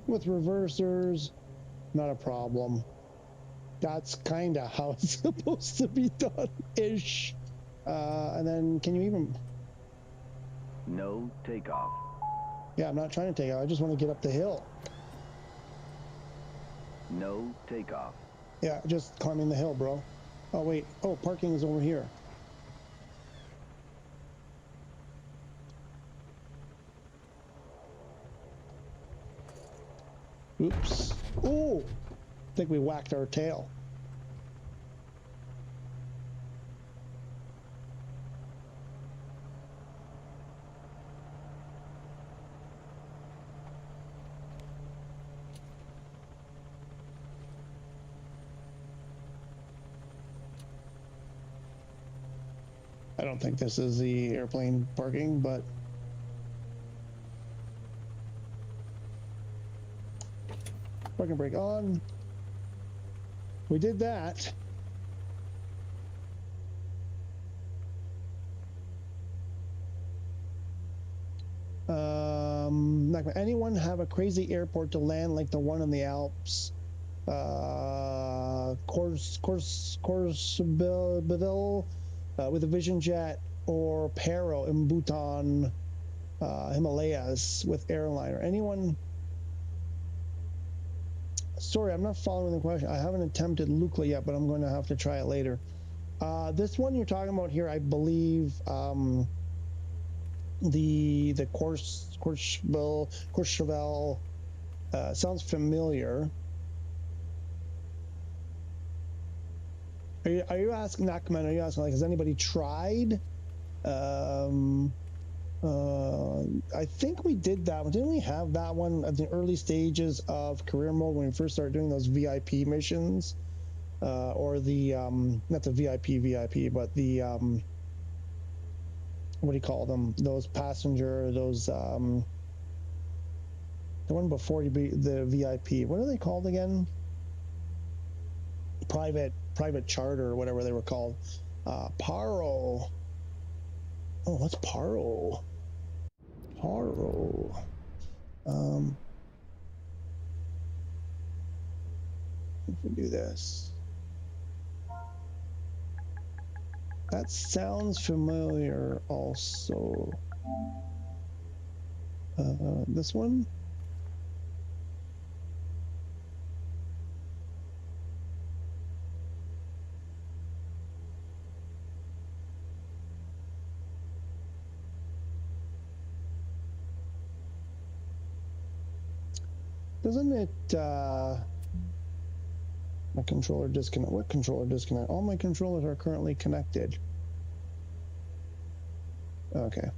with reversers, not a problem. That's kind of how it's supposed to be done-ish. And then can you even... No takeoff. Yeah, I'm not trying to take off. I just want to get up the hill. No takeoff. Yeah, just climbing the hill, bro. Oh, wait. Oh, parking is over here. Oops. Oh, I think we whacked our tail. I don't think this is the airplane parking, but parking brake on. We did that. Anyone have a crazy airport to land like the one in the Alps? Coursebil with a Vision Jet, or Paro in Bhutan, Himalayas with airliner. Anyone? Sorry, I'm not following the question. I haven't attempted Lukla yet, but I'm going to have to try it later. This one you're talking about here, I believe, the Courchevel sounds familiar. Are you asking, Nakman, are you asking, like, has anybody tried? I think we did that one. Didn't we have that one at the early stages of career mode when we first started doing those VIP missions? Or the, not the VIP, but the, what do you call them? Those passenger, those, the one before you be the VIP. What are they called again? Private charter or whatever they were called. Paro. Oh, what's Paro? Paro. If we do this. That sounds familiar also. This one? Doesn't it, my controller disconnect? What controller disconnect? All my controllers are currently connected. Okay.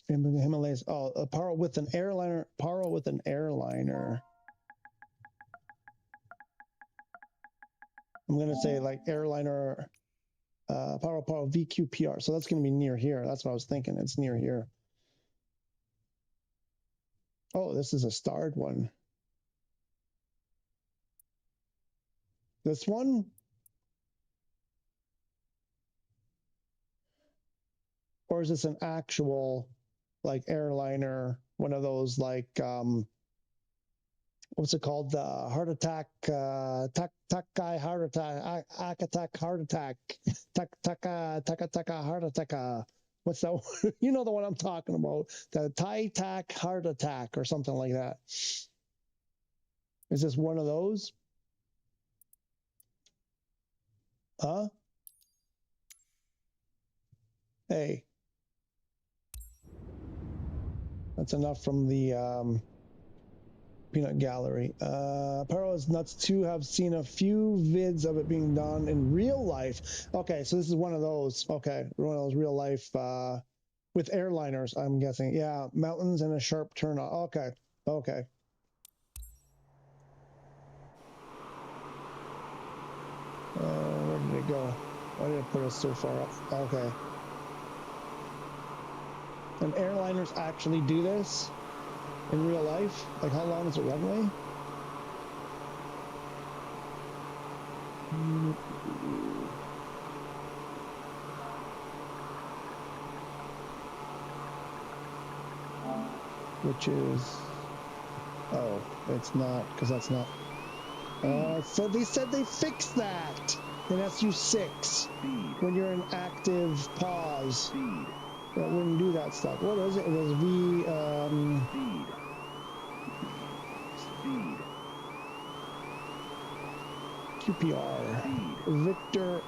In the Himalayas. Oh, a Paro with an airliner. Paro with an airliner. I'm gonna say like airliner. Paro VQPR. So that's gonna be near here. That's what I was thinking. It's near here. Oh, this is a starred one. This one? Or is this an actual like airliner, one of those like what's it called? The heart attack, Takai heart attack, attack heart attack, taka heart attack. What's that one? You know the one I'm talking about. The tac heart attack or something like that. Is this one of those? Huh? Hey. That's enough from the peanut gallery. Paro is nuts too. Have seen a few vids of it being done in real life. Okay, so this is one of those. Okay, one of those real life with airliners, I'm guessing. Yeah, mountains and a sharp turn on. Okay, okay. Where did it go? Why did it put us so far up? Okay. And airliners actually do this in real life? Like how long is the runway? which is, oh, it's not, because that's not. So they said they fixed that in SU6 when you're in active pause. That wouldn't do that stuff. What was it? It was QPR. Victor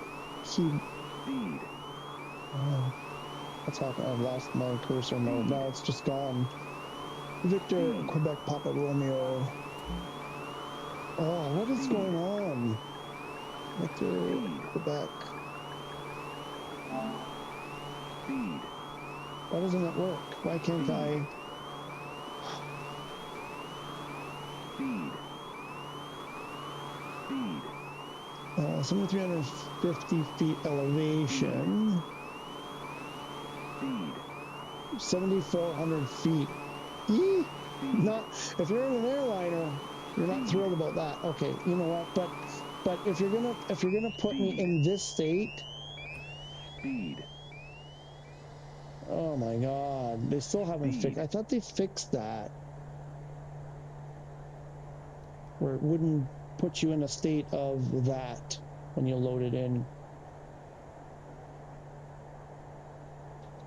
what's happened? I've lost my cursor mode. Now it's just gone. Victor Quebec Papa Romeo. Oh, what is going on? Victor Quebec. Why doesn't it work? Why can't I? 7,350 feet elevation. 7,400 feet. Eee! Not if you're in an airliner, you're not thrilled about that. Okay, you know what? But if you're gonna put me in this state. Oh my God! They still haven't fixed. I thought they fixed that, where it wouldn't put you in a state of that when you load it in.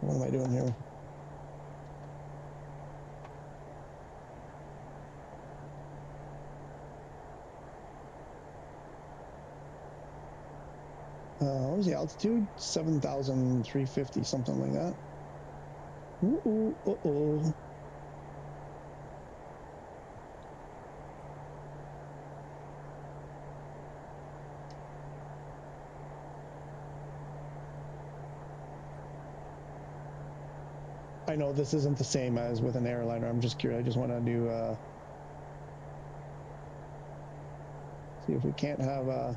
What am I doing here? What was the altitude? 7,350, something like that. Ooh, uh-oh. I know this isn't the same as with an airliner. I'm just curious. I just want to do, see if we can't have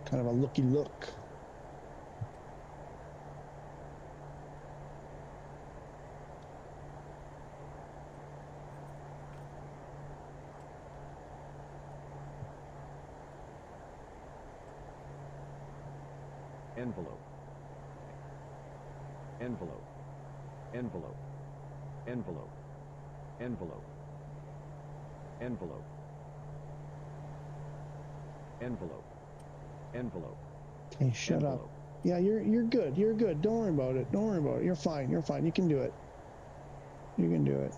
kind of a looky look. Envelope. Envelope. Envelope. Envelope. Envelope. Envelope. Envelope. Envelope. Hey, shut up. Yeah, you're good. You're good. Don't worry about it. Don't worry about it. You're fine. You're fine. You can do it. You can do it.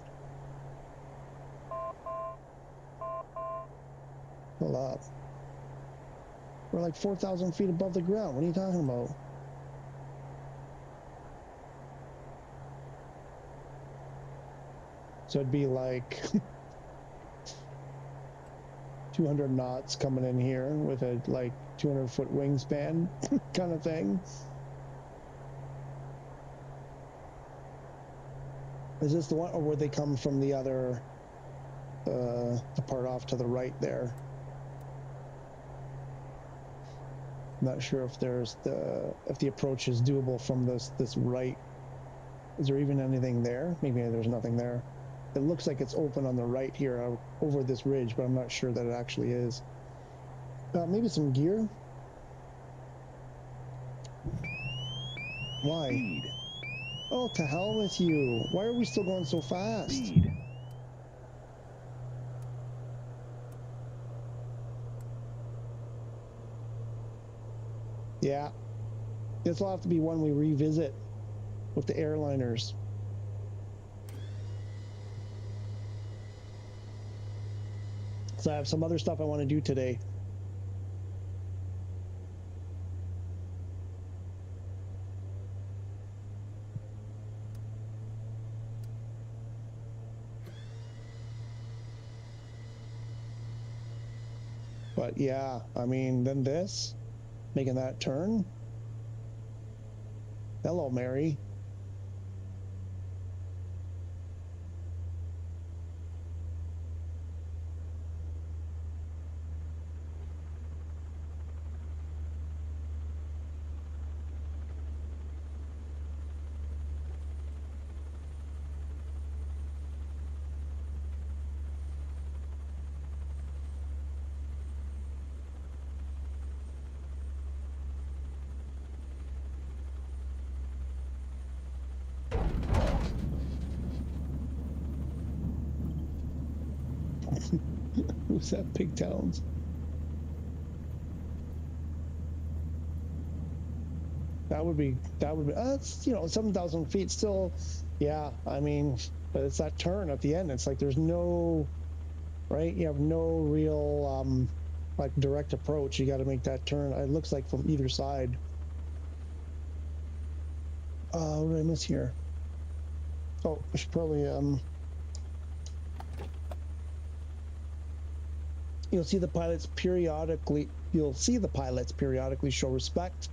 Hold up. We're like 4,000 feet above the ground. What are you talking about? So it'd be like 200 knots coming in here with a like 200-foot wingspan kind of thing. Is this the one, or would they come from the other, the part off to the right there? I'm not sure if there's if the approach is doable from this right. Is there even anything there? Maybe there's nothing there. It looks like it's open on the right here over this ridge, but I'm not sure that it actually is. Maybe some gear. Why? Speed. Oh, to hell with you. Why are we still going so fast? Speed. Yeah. This will have to be one we revisit with the airliners. So I have some other stuff I want to do today. But yeah, I mean, then this, making that turn. Hello, Mary. Who's that? Big towns. That would be, that's, you know, 7,000 feet still. Yeah, I mean, but it's that turn at the end. It's like there's no, right? You have no real, like direct approach. You got to make that turn. It looks like from either side. What did I miss here? Oh, I should probably, you'll see the pilots periodically show respect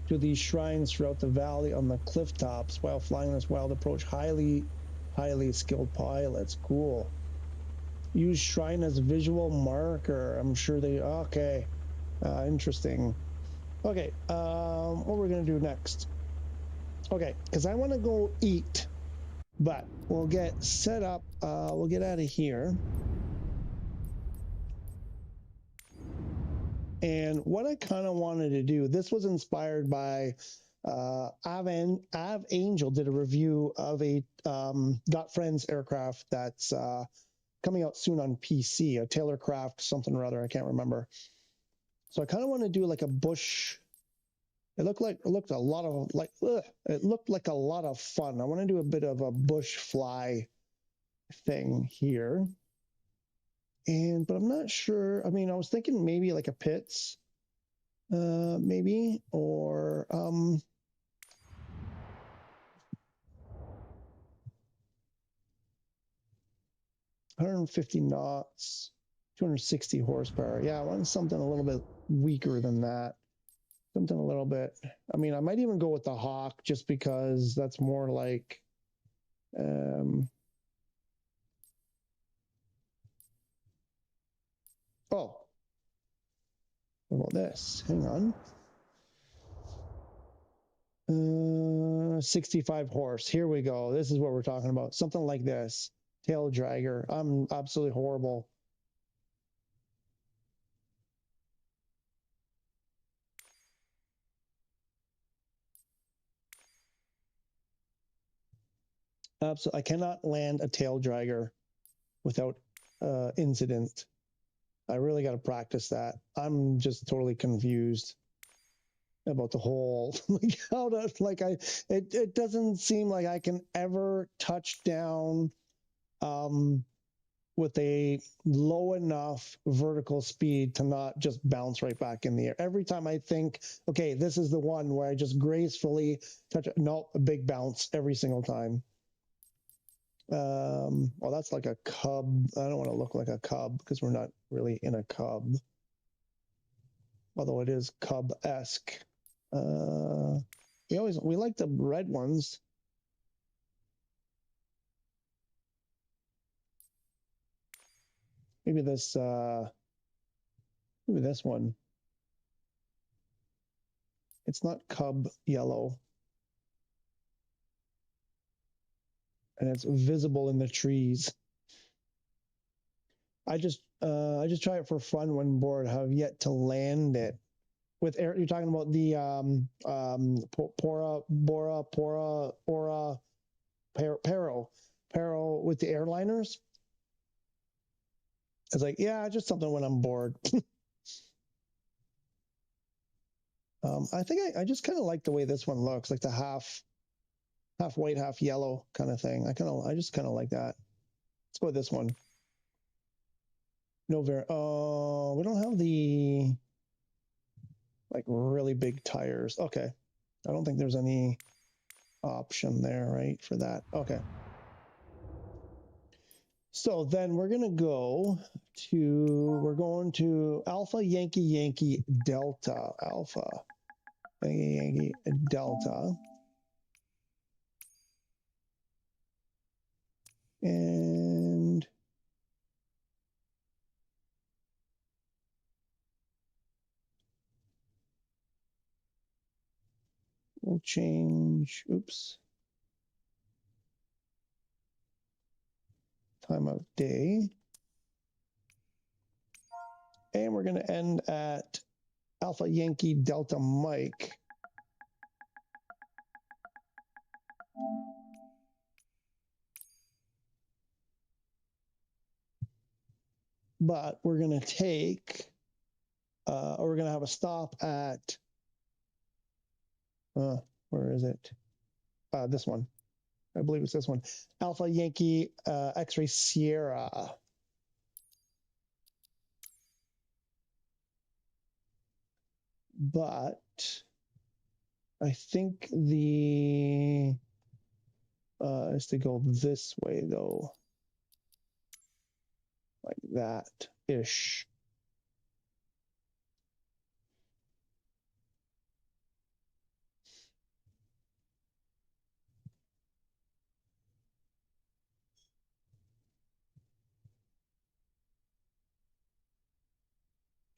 to these shrines throughout the valley on the cliff tops while flying this wild approach. Highly skilled pilots. Cool. Use shrine as a visual marker. I'm sure they, okay. Interesting. Okay, what we're gonna do next. Okay, because I want to go eat, but we'll get set up. We'll get out of here. And what I kind of wanted to do, this was inspired by Av Angel did a review of a Got Friends aircraft that's coming out soon on PC, a Taylorcraft something or other, I can't remember. So I kind of want to do like a bush. It looked like a lot of fun. I want to do a bit of a bush fly thing here. But I'm not sure. I mean, I was thinking maybe like a Pitts, maybe, or 150 knots, 260 horsepower. Yeah, I want something a little bit weaker than that. Something a little bit. I mean, I might even go with the Hawk just because that's more like. Oh, what about this? Hang on. 65 horse. Here we go. This is what we're talking about. Something like this. Tail dragger. I'm absolutely horrible. Absolutely. I cannot land a tail dragger without incident. I really got to practice that. I'm just totally confused about the whole like how to like it doesn't seem like I can ever touch down with a low enough vertical speed to not just bounce right back in the air. Every time I think, okay, this is the one where I just gracefully touch it. No, a big bounce every single time. Well, that's like a cub. I don't want to look like a cub because we're not really in a cub. Although it is cub-esque. We like the red ones. Maybe this one. It's not cub yellow. And it's visible in the trees. I just try it for fun when bored. Have yet to land it. With air, you're talking about the Paro with the airliners. It's like, yeah, just something when I'm bored. I think I just kind of like the way this one looks, like the half white, half yellow kind of thing. I just kind of like that. Let's go with this one. No, we don't have the like really big tires. Okay. I don't think there's any option there, right, for that. Okay. So then we're going to Alpha Yankee Yankee Delta. Alpha Yankee Yankee Delta. And we'll change, oops, time of day. And we're going to end at Alpha Yankee Delta Mike. but we're going to take, we're going to have a stop at, where is it? This one. I believe it's this one. Alpha Yankee X-Ray Sierra. But I think the is to go this way though, like that ish.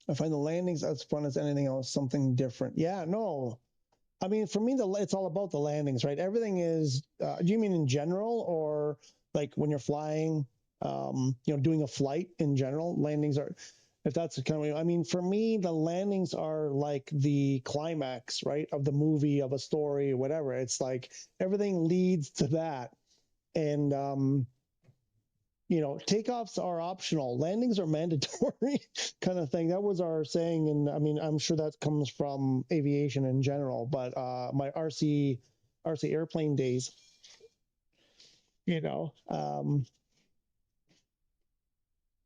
I find the landings as fun as anything else, something different. Yeah, no. I mean, for me, it's all about the landings, right? Everything is, do you mean in general or like when you're flying, doing a flight in general? Landings are, if that's kind of, I mean, for me, the landings are like the climax, right, of the movie, of a story, or whatever. It's like everything leads to that. And, takeoffs are optional. Landings are mandatory kind of thing. That was our saying. And I mean, I'm sure that comes from aviation in general, but my RC airplane days,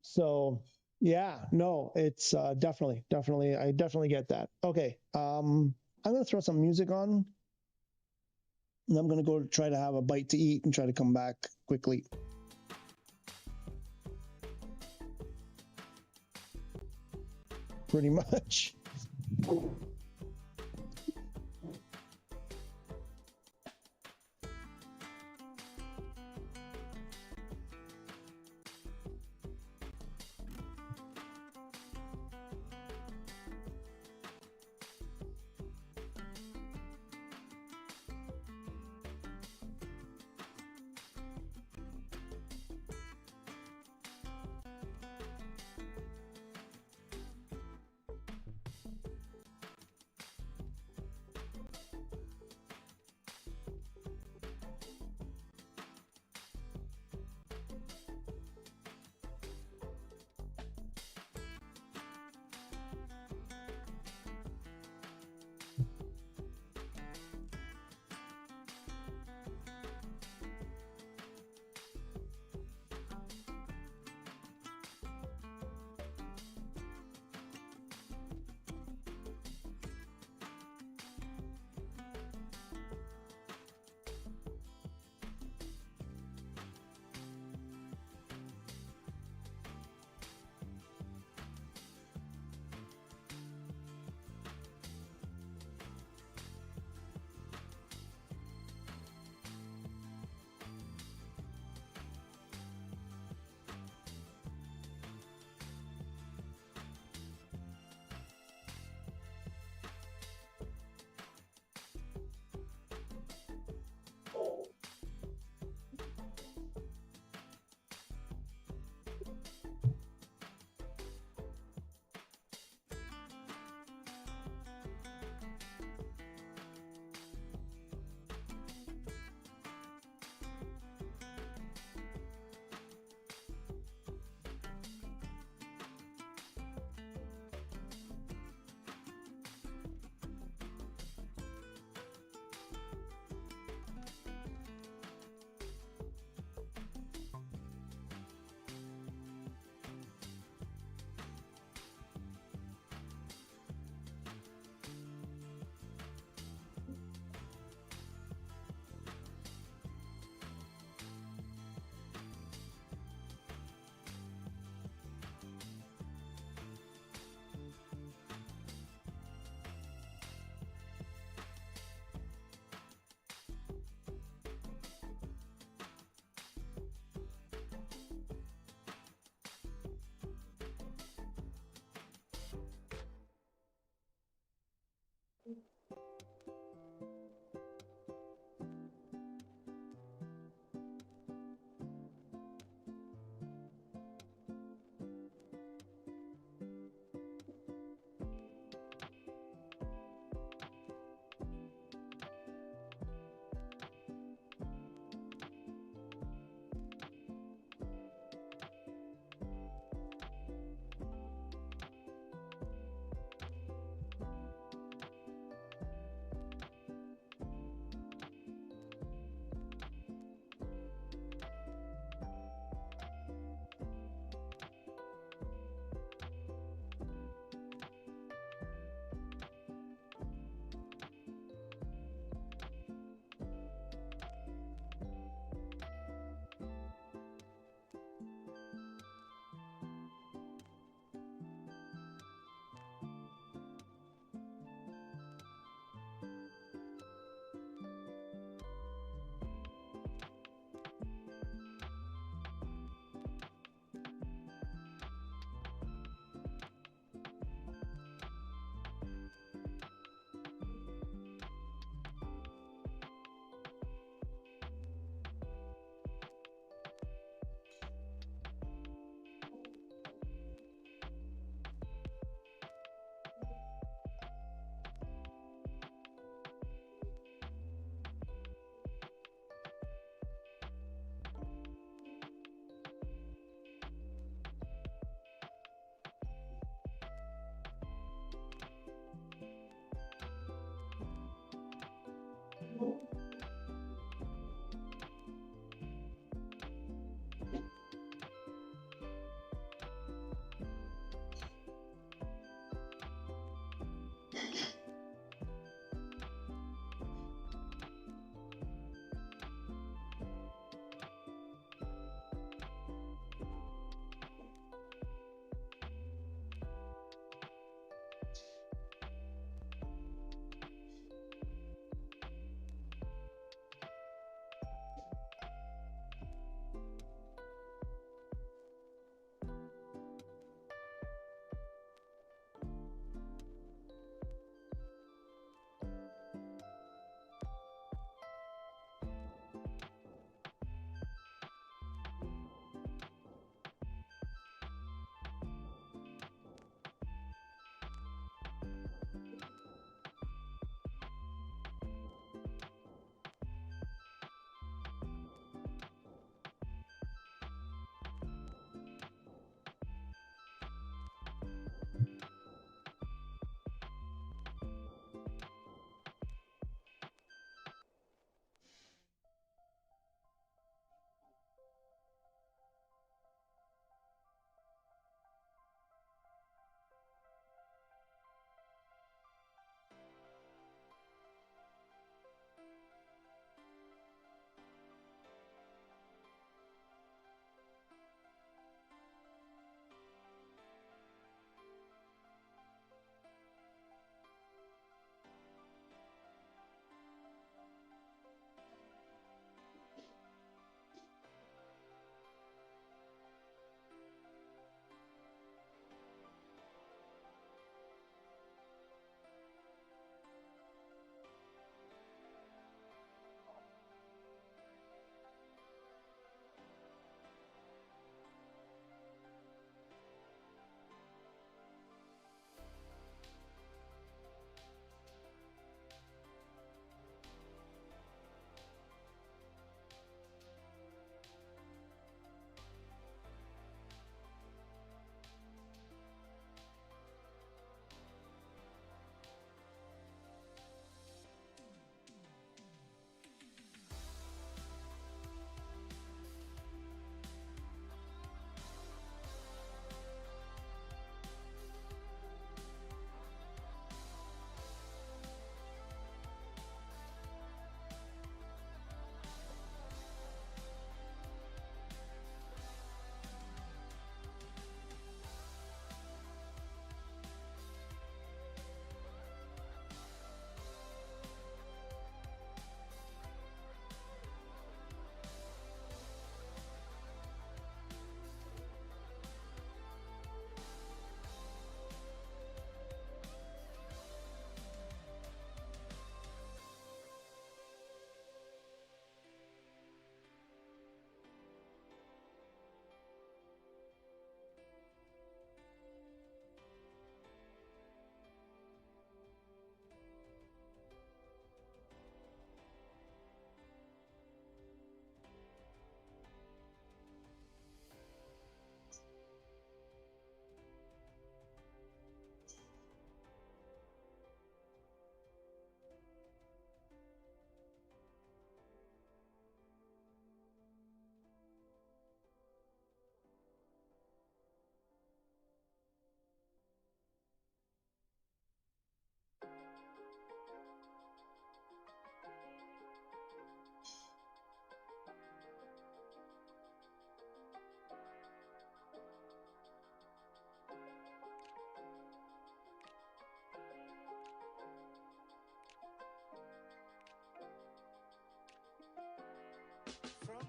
so yeah, no, it's definitely, I definitely get that. Okay. I'm going to throw some music on and I'm going to go try to have a bite to eat and try to come back quickly. Pretty much.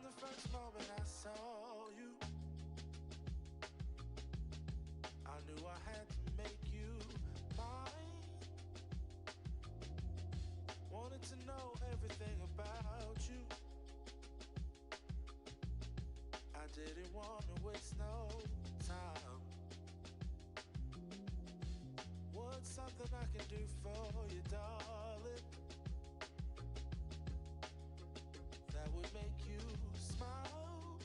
From the first moment I saw you, I knew I had to make you mine. Wanted to know everything about you. I didn't want to waste no time. What's something I can do for you, darling, that would make you smile?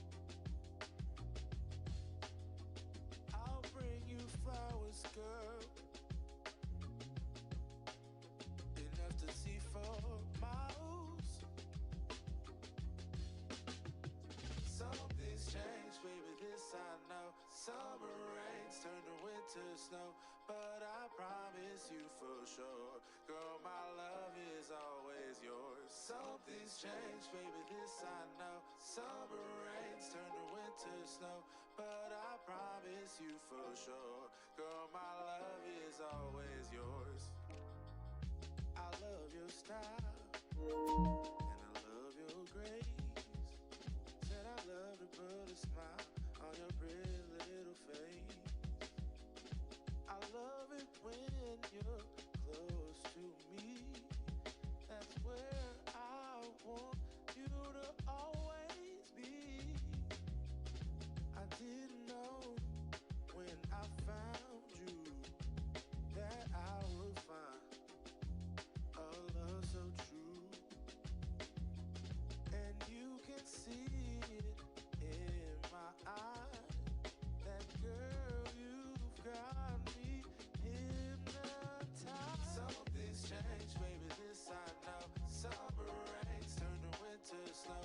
I'll bring you flowers, girl, enough to see for miles. Something's changed, baby, this I know. Summer rains turn to winter snow, but I promise you for sure, girl, my love is always yours. Something's changed, baby, this I know. Summer rains turn to winter snow, but I promise you for sure, girl, my love is always yours. I love your style, and I love your grace. Said I love to put a smile on your pretty little face. I love it when you're close to me. That's where I want you to always be. I didn't know when I found you that I would find a love so true. And you can see it in my eyes. That girl, you've got me hypnotized. Something's changed, baby, this I know. Summer rains turn to winter snow,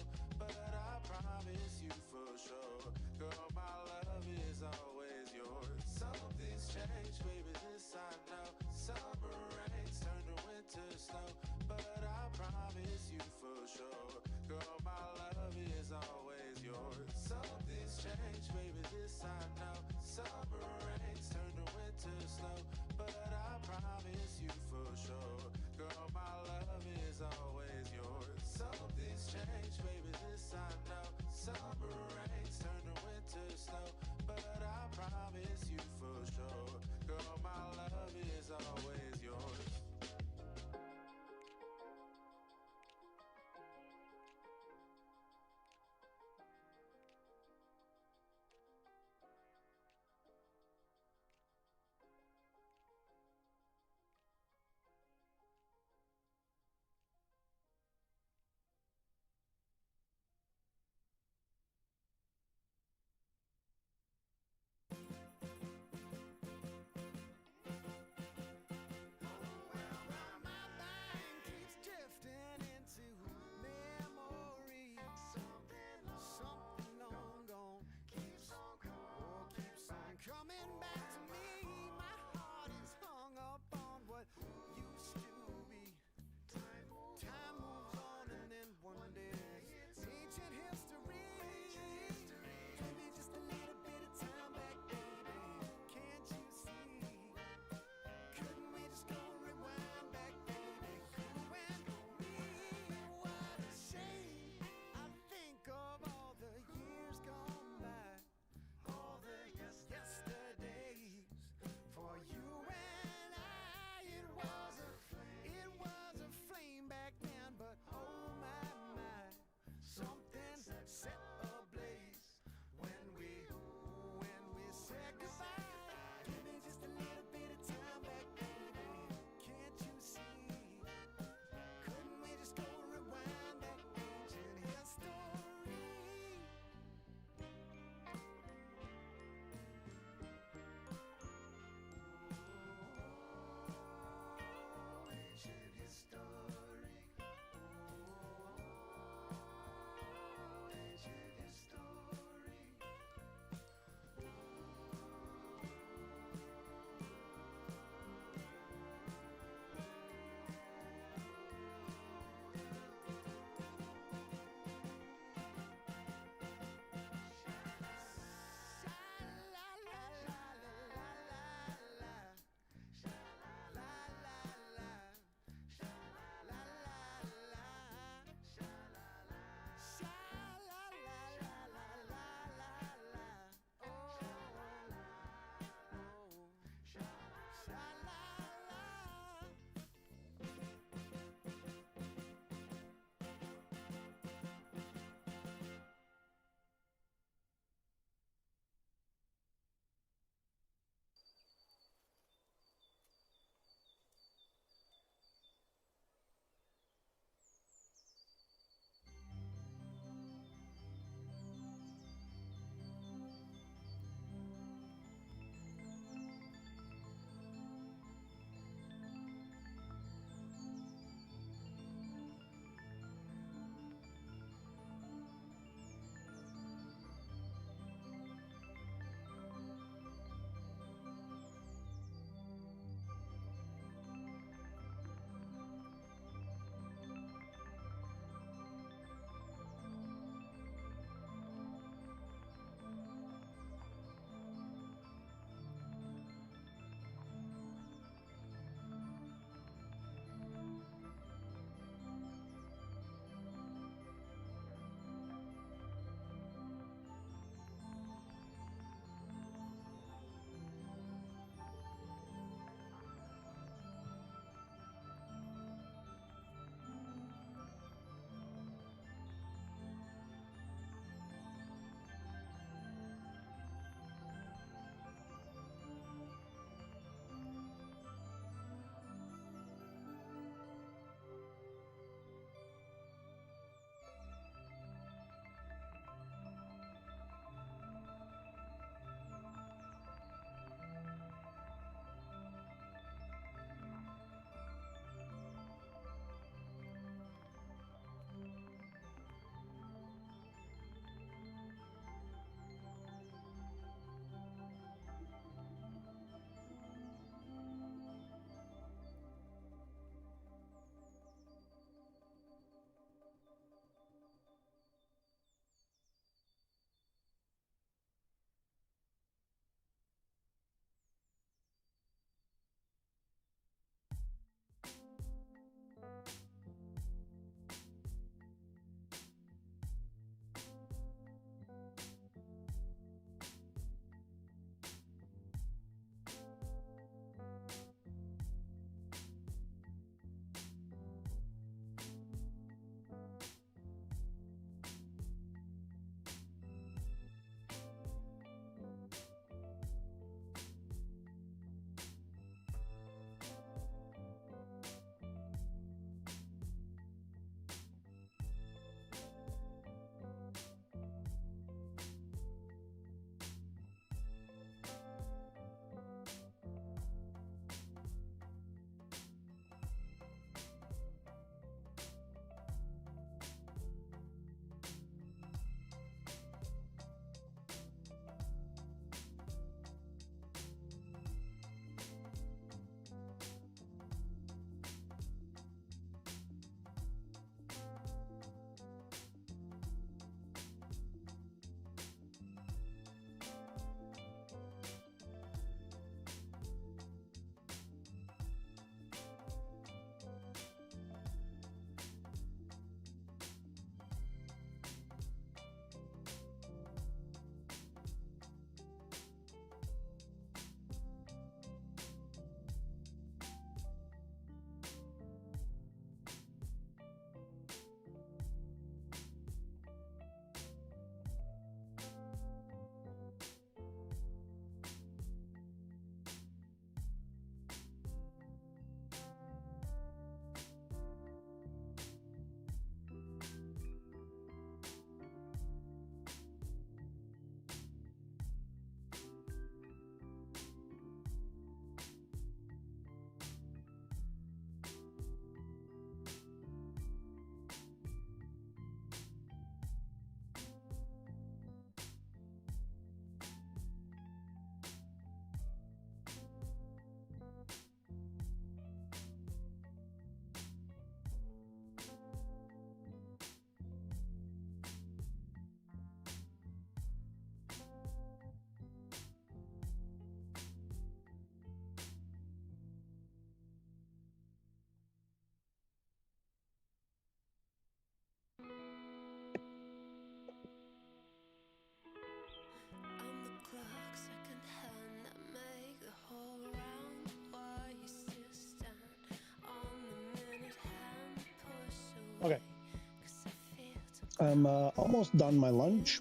I'm almost done my lunch.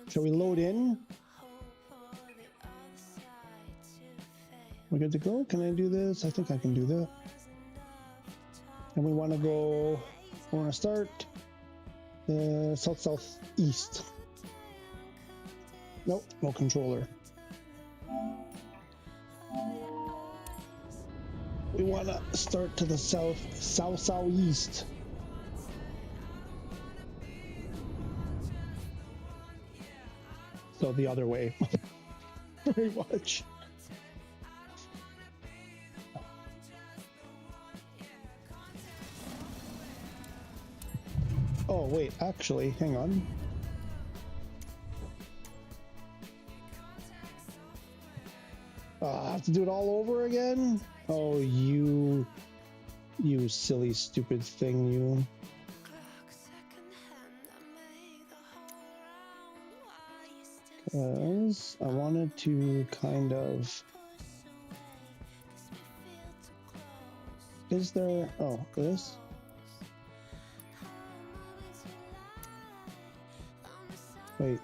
Shall we load in? We're good to go? Can I do this? I think I can do that. And we want to go, we want to start south-southeast. Nope, no controller. We want to start to the south-southeast. So the other way, pretty much. Oh wait, actually, hang on. I have to do it all over again? Oh, you silly, stupid thing, you. Because I wanted to kind of... Is there... Oh, this? Wait.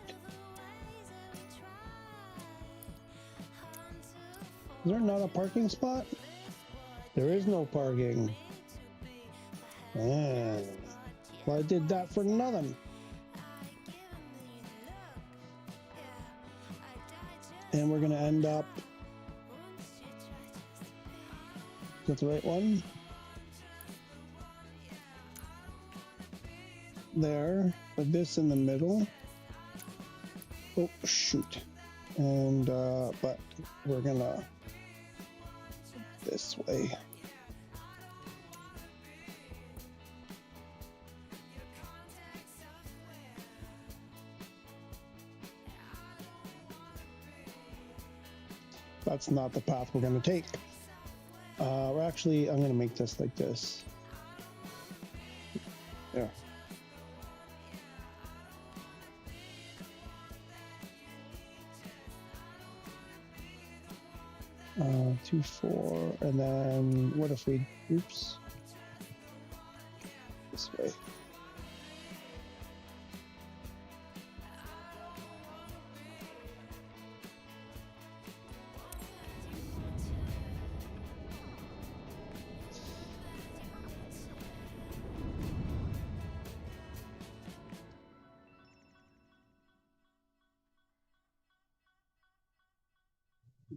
Is there not a parking spot? There is no parking. Well, I did that for nothing. And we're gonna end up... Is that the right one? There, but this in the middle. Oh, shoot. And, but we're gonna... this way. That's not the path we're going to take. We're actually, I'm going to make this like this. There. 2, 4, and then what if we, oops, this way.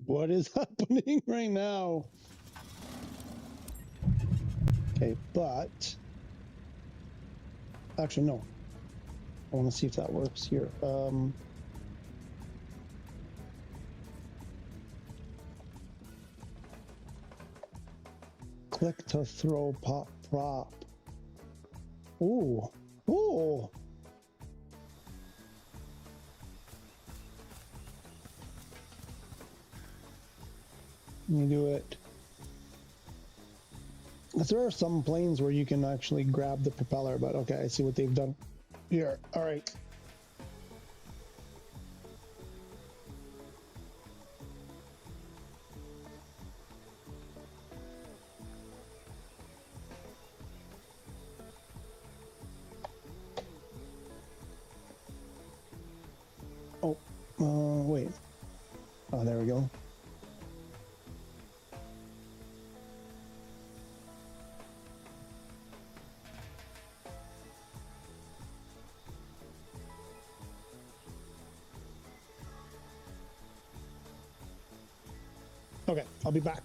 What is happening right now? Okay, but actually no. I want to see if that works here. Click to throw pop prop. Ooh, ooh. You do it. Because there are some planes where you can actually grab the propeller, but okay, I see what they've done here. All right. Oh, wait. Oh, there we go. Okay, I'll be back.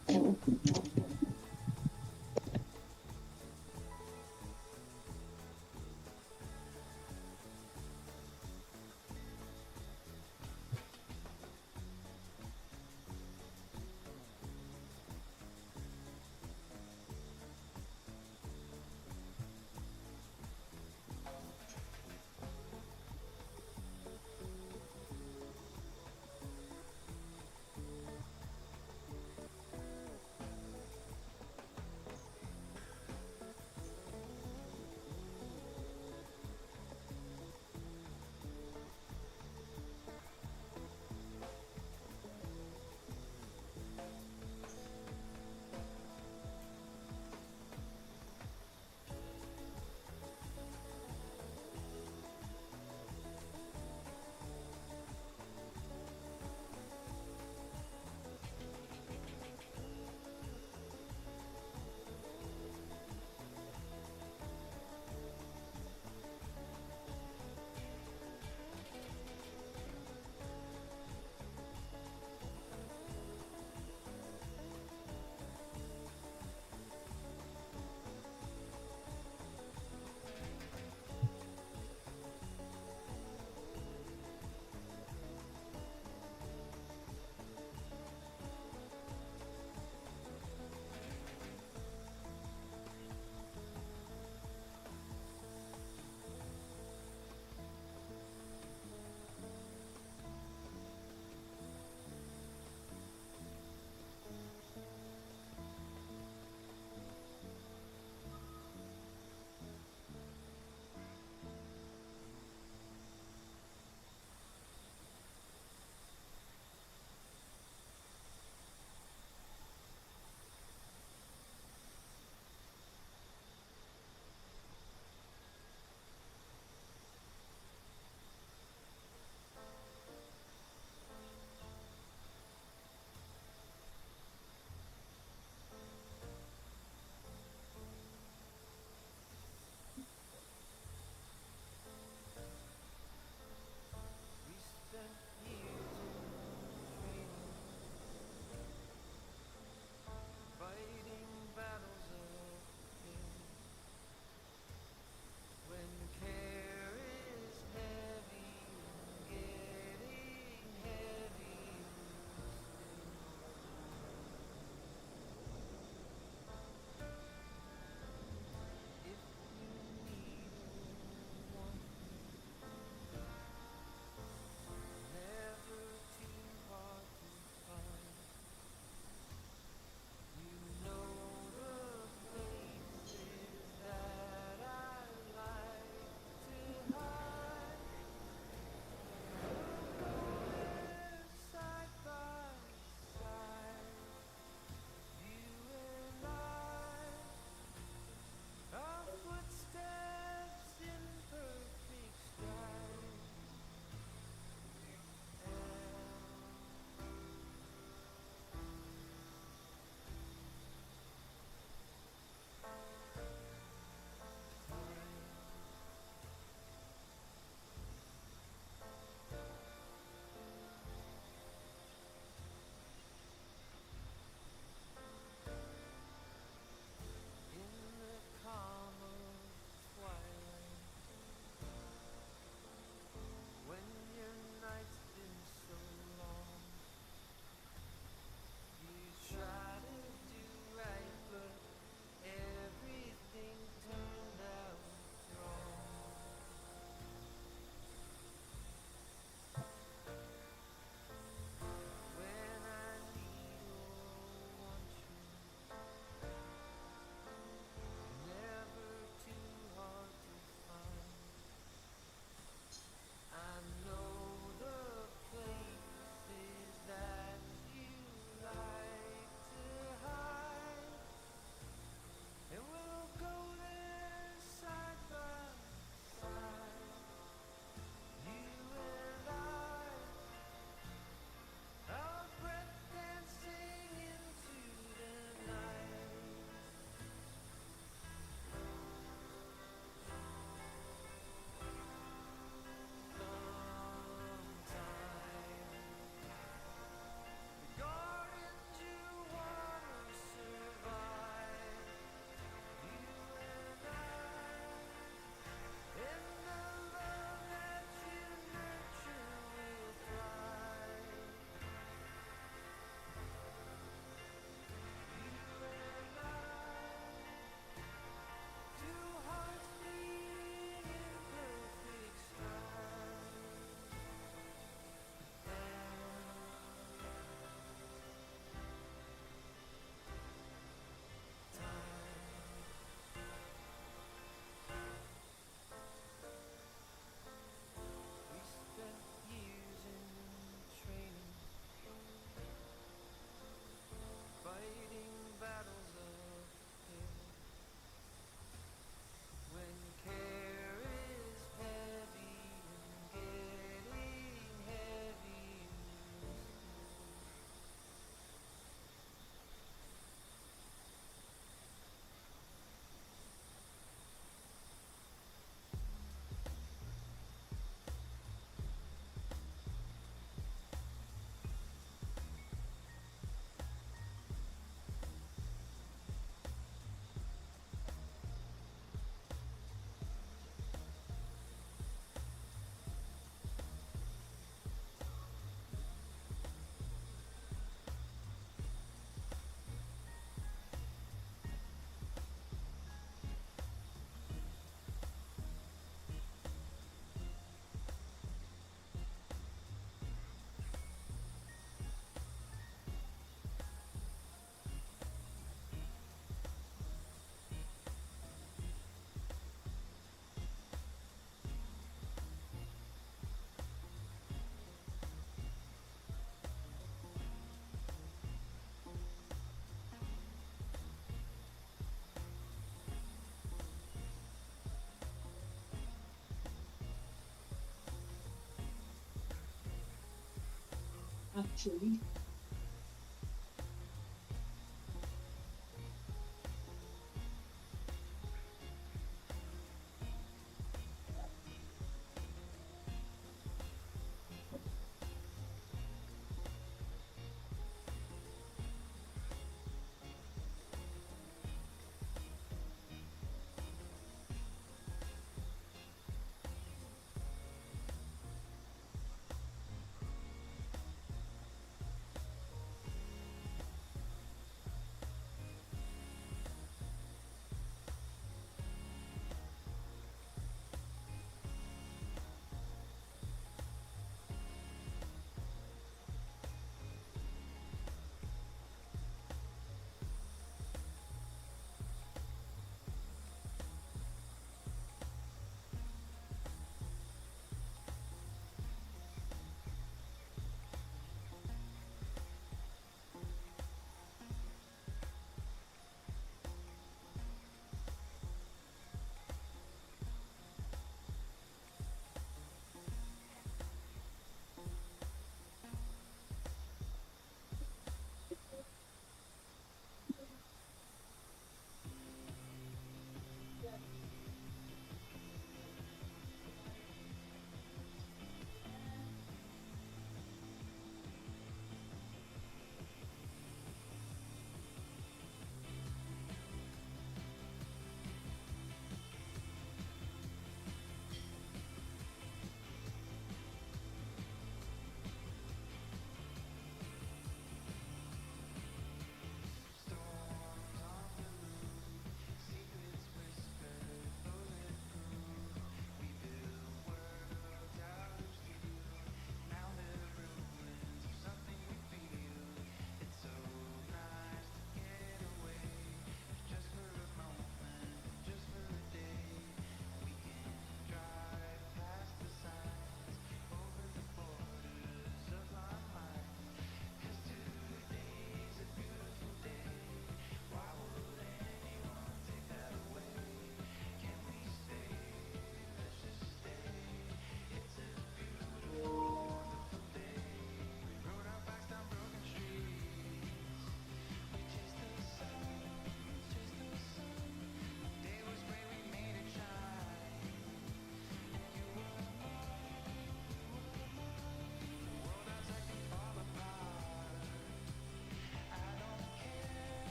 actually.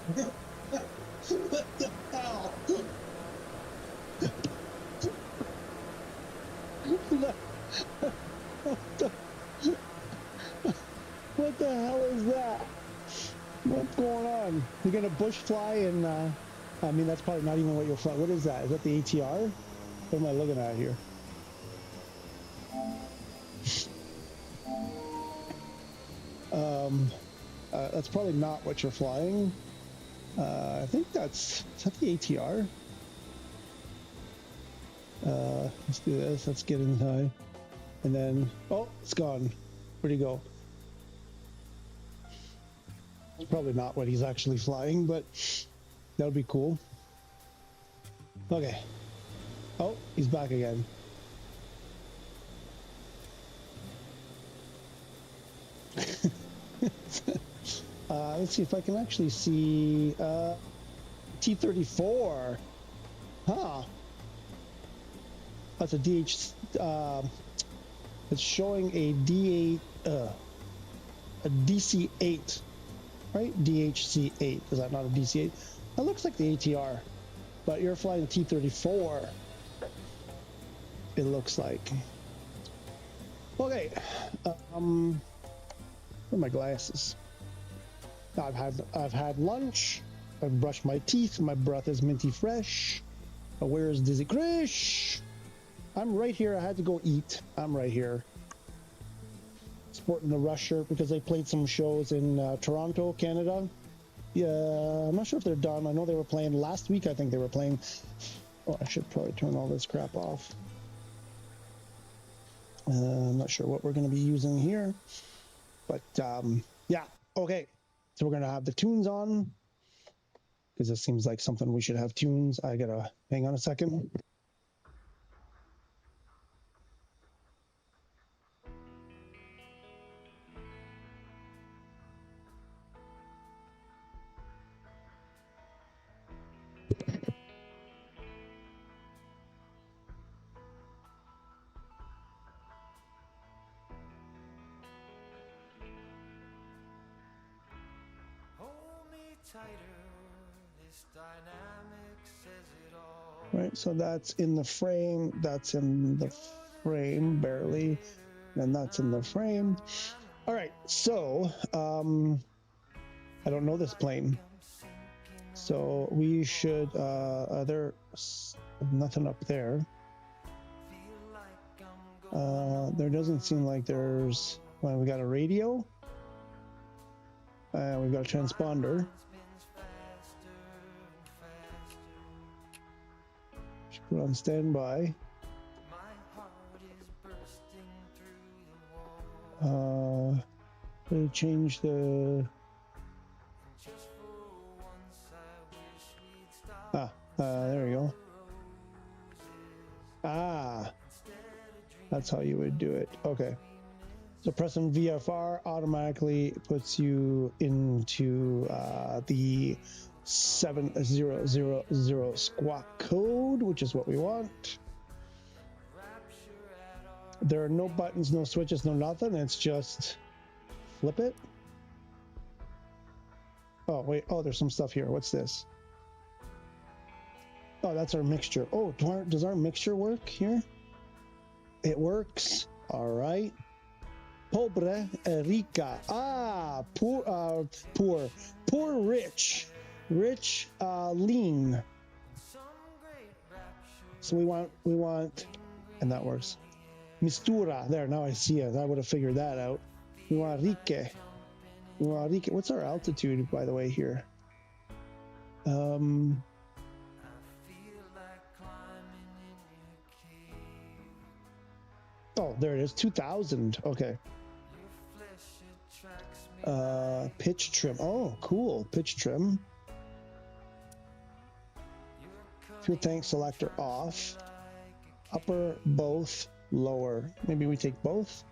What the hell? What the hell is that? What's going on? You're gonna bush fly and I mean that's probably not even what you're flying. What is that? Is that the ATR? What am I looking at here? That's probably not what you're flying. I think is that the ATR? Let's do this. Let's get inside. And then, oh, it's gone. Where'd he go? It's probably not what he's actually flying, but that would be cool. Okay. Oh, he's back again. Let's see if I can actually see T-34. Huh. That's a DH. It's showing a D8, a DC-8, right? DHC-8. Is that not a DC-8? That looks like the ATR, but you're flying a T-34. It looks like. Okay. Where are my glasses? I've had lunch. I've brushed my teeth. My breath is minty fresh. Where's Dizzy Krish? I'm right here. I had to go eat. I'm right here. Sporting the Rush shirt because they played some shows in Toronto, Canada. Yeah, I'm not sure if they're done. I know they were playing last week. I think they were playing. Oh, I should probably turn all this crap off. I'm not sure what we're going to be using here. But yeah, okay. So we're going to have the tunes on because it seems like something we should have tunes. I got to hang on a second. Right, so that's in the frame, that's in the frame, barely, and that's in the frame. All right, so, I don't know this plane. So we should, there's nothing up there. There doesn't seem like there's, well, we got a radio. We've got a transponder. Put on standby. Change the. There we go. That's how you would do it. Okay. So pressing VFR automatically puts you into the 7000 squawk code, which is what we want. There are no buttons, no switches, no nothing. It's just flip it. Oh, wait. Oh, there's some stuff here. What's this? Oh, that's our mixture. Oh, does our mixture work here? It works. All right. Pobre rica. Poor, rich. Rich, lean. So we want, and that works. Mistura. There, now I see it. I would have figured that out. We want rique. We want rique. What's our altitude, by the way, here? Oh, there it is. 2000. Okay. Pitch trim. Oh, cool. Pitch trim. Fuel tank selector off. Upper, both, lower. Maybe we take both.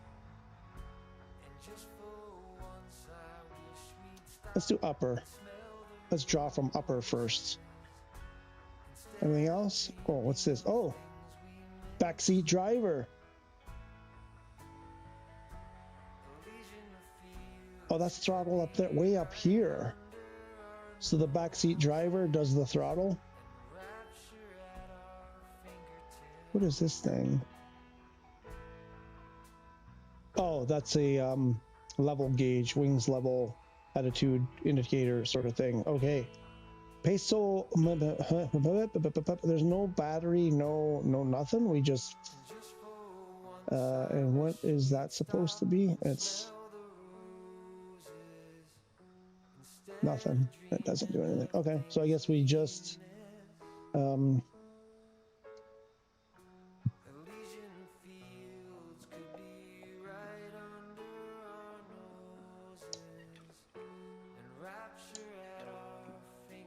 Let's do upper. Let's draw from upper first. Anything else? Oh, what's this? Oh, backseat driver. Oh, that's throttle up there, way up here. So the backseat driver does the throttle. What is this thing? Oh, that's a level gauge, wings level, attitude indicator sort of thing. Okay. Peso. There's no battery, no nothing. We just. And what is that supposed to be? It's nothing. That doesn't do anything. Okay, so I guess we just.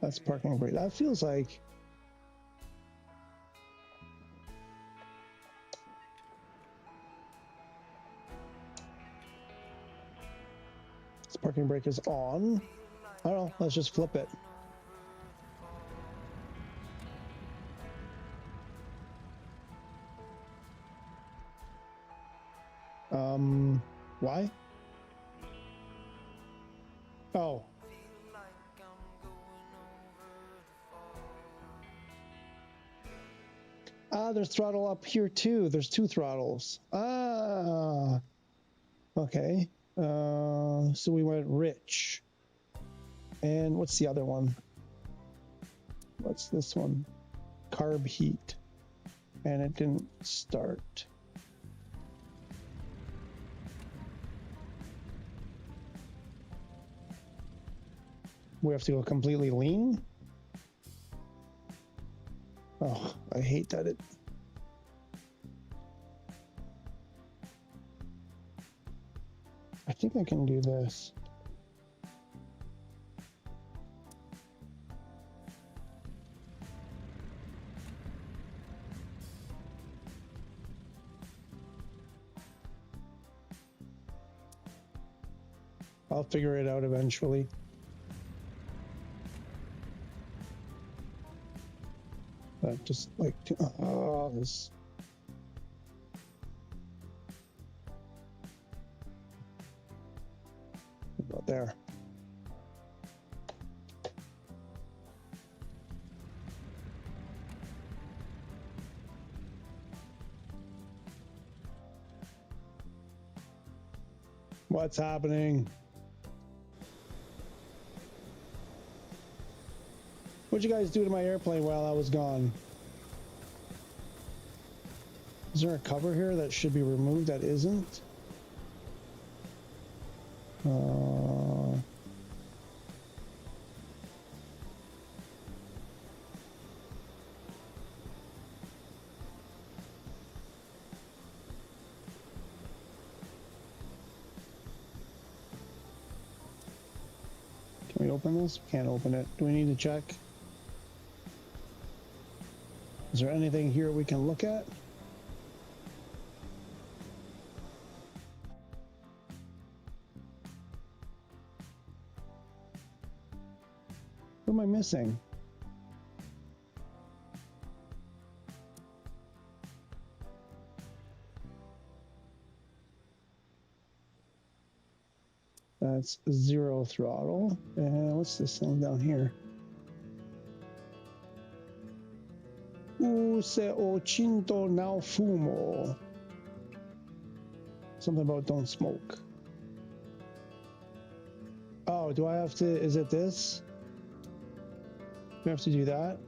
That's parking brake. That feels like. This parking brake is on. I don't know. Let's just flip it. Why? Oh. Ah, there's throttle up here too. There's two throttles. Ah. Okay. So we went rich. And what's the other one? What's this one? Carb heat. And it didn't start. We have to go completely lean? Oh, I hate that it... I think I can do this. I'll figure it out eventually. Just like, this. About there. What's happening? What'd you guys do to my airplane while I was gone? Is there a cover here that should be removed that isn't? Can we open this? We can't open it. Do we need to check? Is there anything here we can look at? What am I missing? That's 0 throttle. And what's this thing down here? Se o cinto now fumo. Something about don't smoke. Oh, do I have to, is it this? Do I have to do that?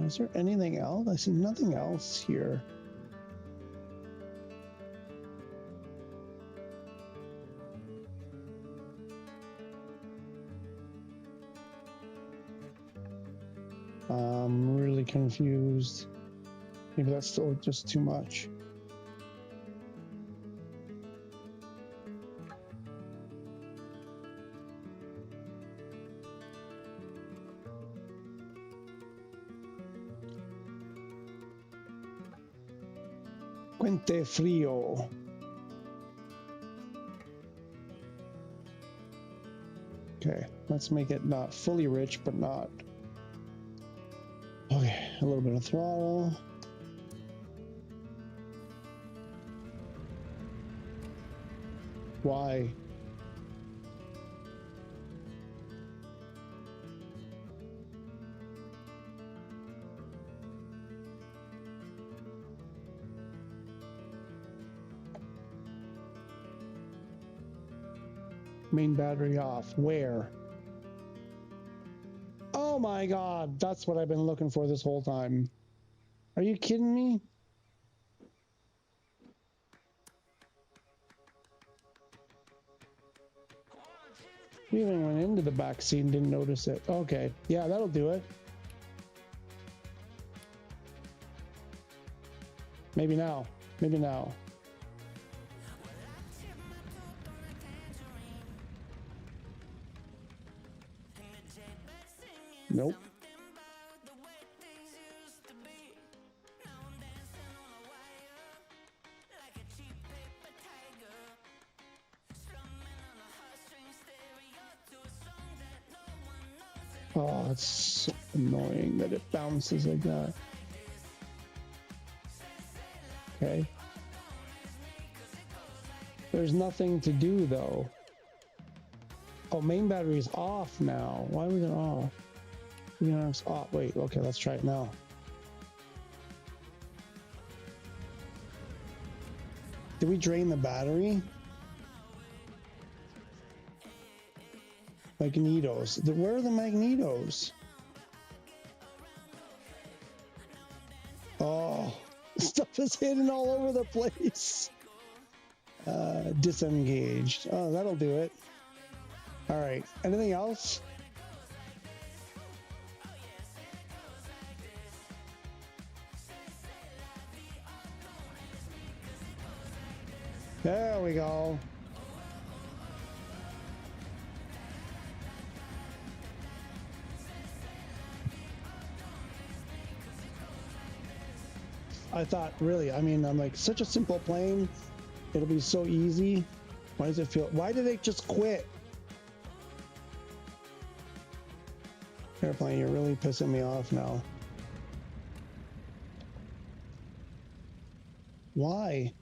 Is there anything else? I see nothing else here. I'm really confused. Maybe that's still just too much. Puente frío. Okay, let's make it not fully rich, but not. Okay, a little bit of throttle. Why? Main battery off. Where? Oh my god, that's what I've been looking for this whole time. Are you kidding me? We even went into the back seat and didn't notice it. Okay, yeah, that'll do it. Maybe now. Maybe now. Nope. Oh, it's so annoying that it bounces like that. Okay. There's nothing to do though. Oh, main battery is off now. Why was it off? Yeah, it's off. Wait, okay, let's try it now. Did we drain the battery? Magnetos. Where are the magnetos? Oh, stuff is hidden all over the place. Disengaged. Oh, that'll do it. All right. Anything else? There we go. I thought, really, I mean, I'm like, such a simple plane. It'll be so easy. Why does it feel, why did it just quit? Airplane, you're really pissing me off now. Why?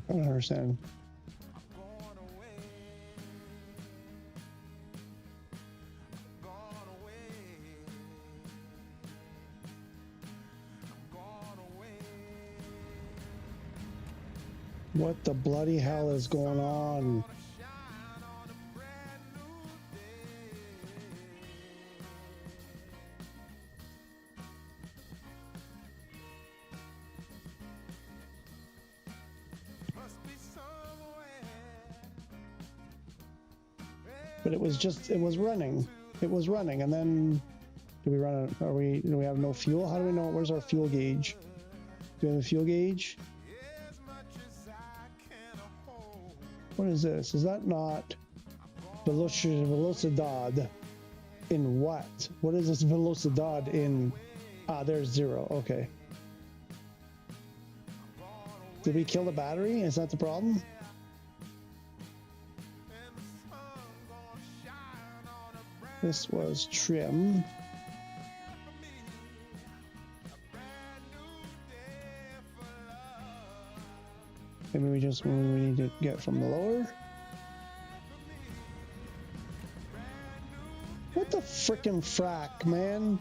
I don't understand. What the bloody hell is going on? But it was just, it was running. It was running, and then do we run? Do we have no fuel? How do we know? Where's our fuel gauge? Do we have a fuel gauge? What is this? Is that not velocidad in what? What is this velocidad in? Ah, there's 0. Okay. Did we kill the battery? Is that the problem? This was trim. Maybe we just need to get from the lower. What the frickin' frack, man?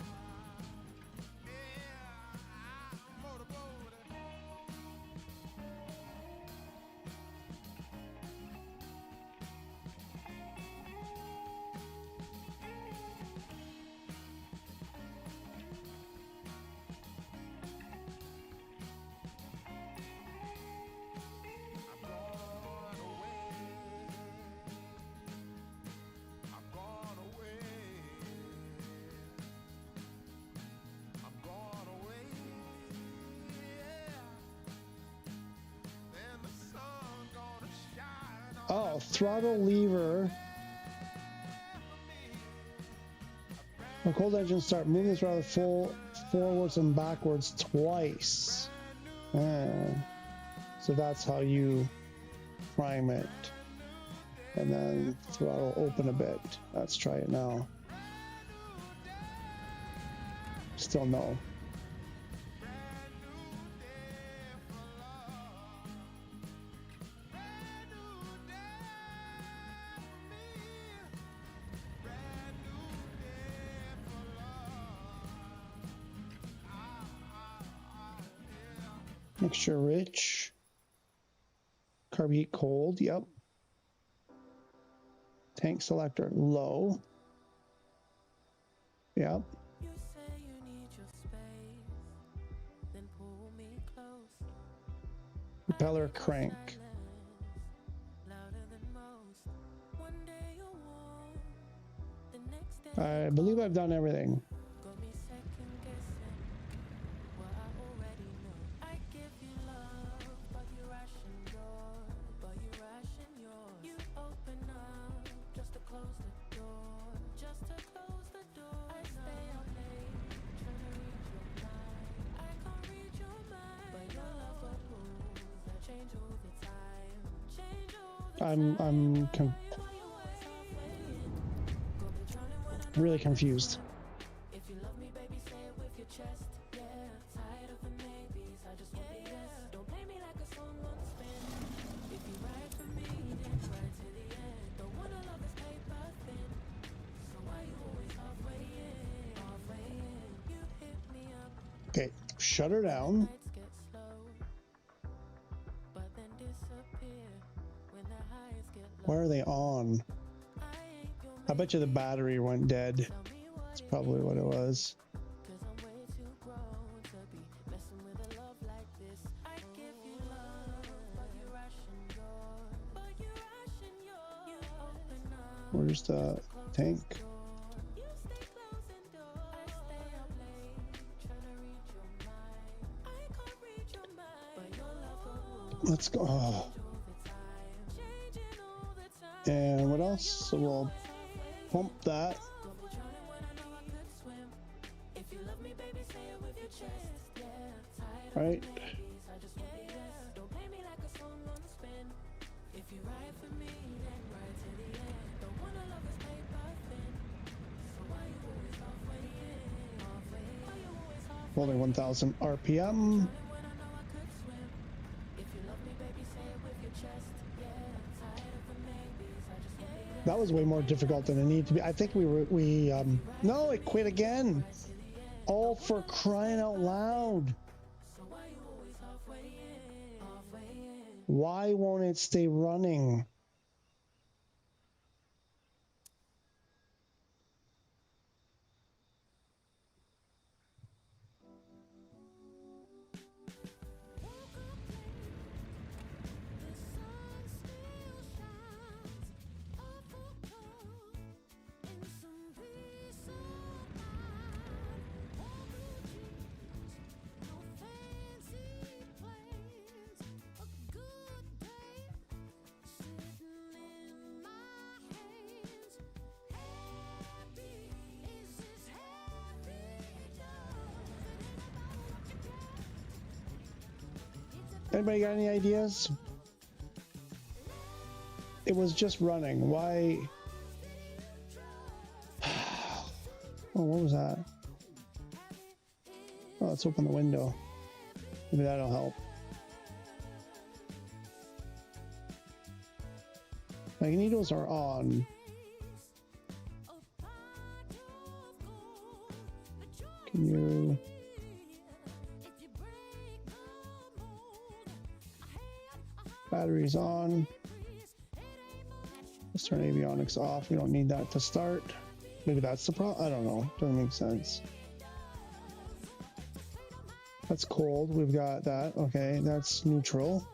Oh, throttle lever. The cold engine start moving the throttle full forwards and backwards twice. So that's how you prime it. And then throttle open a bit. Let's try it now. Still no. Mixture rich. Carb heat cold, yep. Tank selector low. Yep. Propeller crank. I believe I've done everything. I'm really confused. Okay, shut her down. Why are they on? I bet you the battery went dead. That's probably what it was. Where's the tank? Let's go. Oh. And what else? So we'll pump that. Right. Holding 1000 RPM. That was way more difficult than it needed to be. I think no, it quit again. Oh, for crying out loud. Why won't it stay running? Anybody got any ideas? It was just running. Why? Oh, what was that? Oh, let's open the window. Maybe that'll help. Magnetos are on. Can you... Batteries on. Let's turn avionics off. We don't need that to start. Maybe that's the problem. I don't know. Doesn't make sense. That's cold. We've got that. Okay, that's neutral.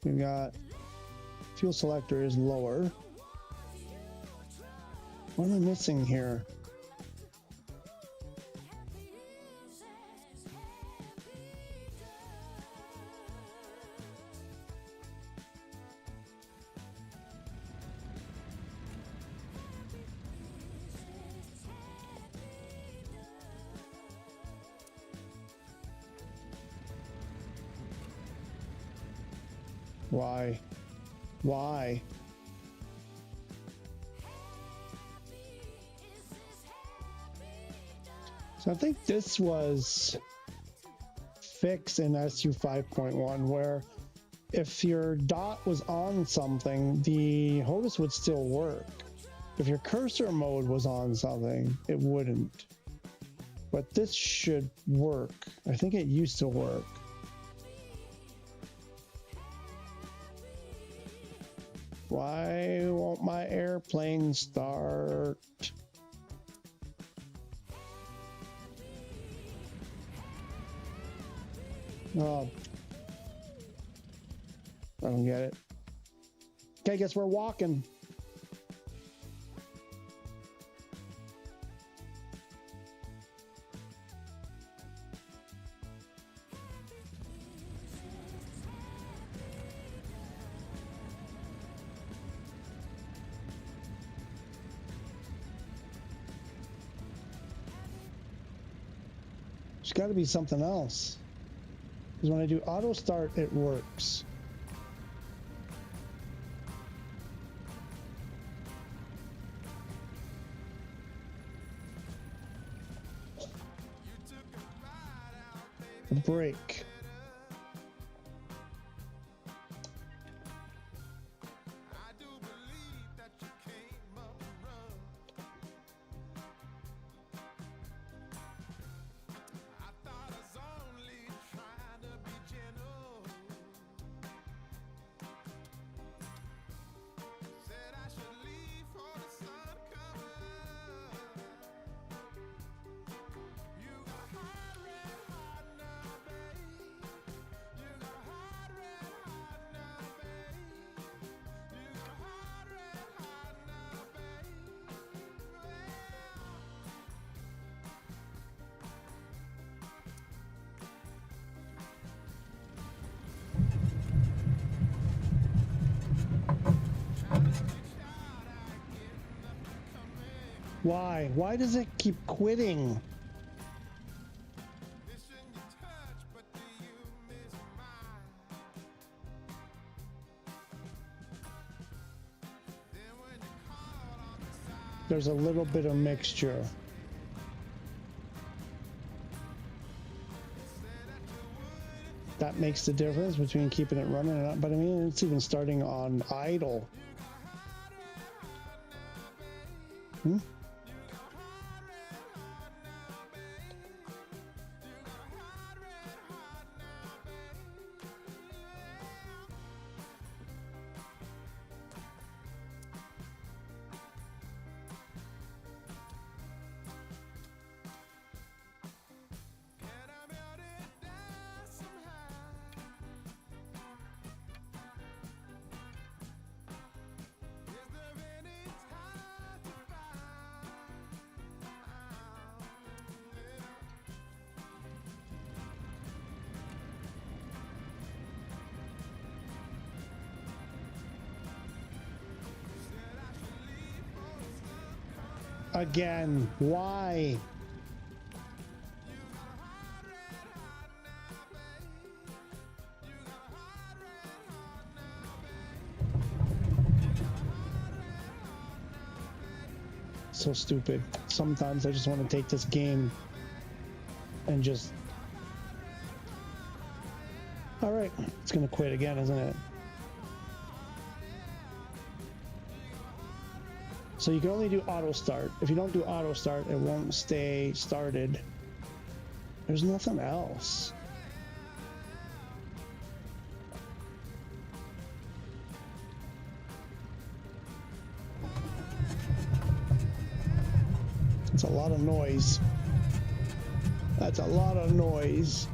We've got fuel selector is lower. What am I missing here? Why? Why? So I think this was fixed in SU 5.1 where if your dot was on something, the Hotas would still work. If your cursor mode was on something, it wouldn't. But this should work. I think it used to work. Why won't my airplane start? Oh, I don't get it. Okay, guess we're walking. There's got to be something else. Because when I do auto start, it works. Brake. Why? Why does it keep quitting? There's a little bit of mixture. That makes the difference between keeping it running and not, but I mean, it's even starting on idle. Again, why? So stupid. Sometimes I just want to take this game and just... Alright, it's gonna quit again, isn't it? So you can only do auto start. If you don't do auto start, it won't stay started. There's nothing else. It's a lot of noise. That's a lot of noise.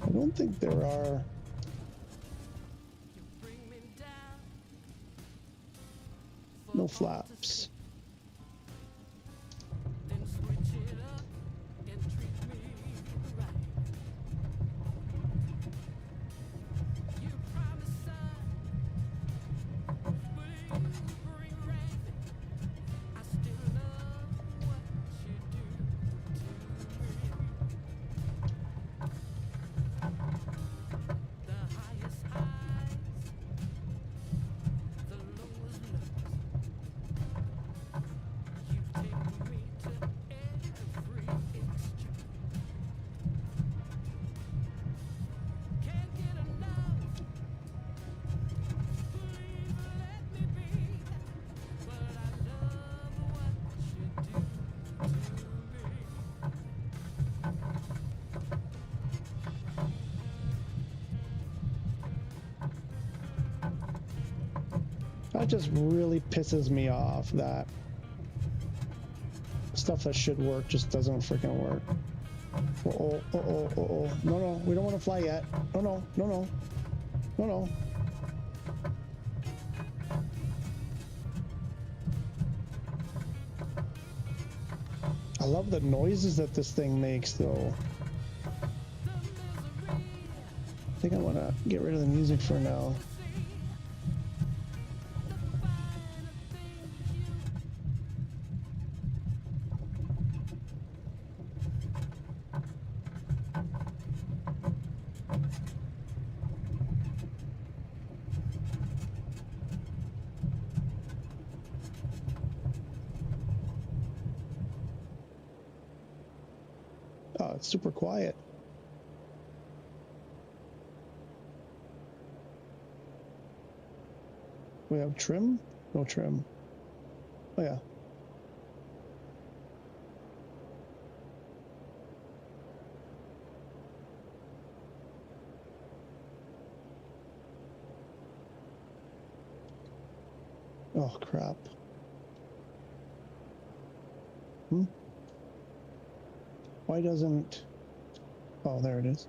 I don't think there are. No flaps. That just really pisses me off, that stuff that should work just doesn't freaking work. Uh-oh, uh-oh, uh-oh. No, no, we don't want to fly yet. No, no, no, no. No, no. I love the noises that this thing makes, though. I think I want to get rid of the music for now. Oh, it's super quiet. We have trim? No trim. Oh, yeah. Oh, crap. Why doesn't... Oh, there it is.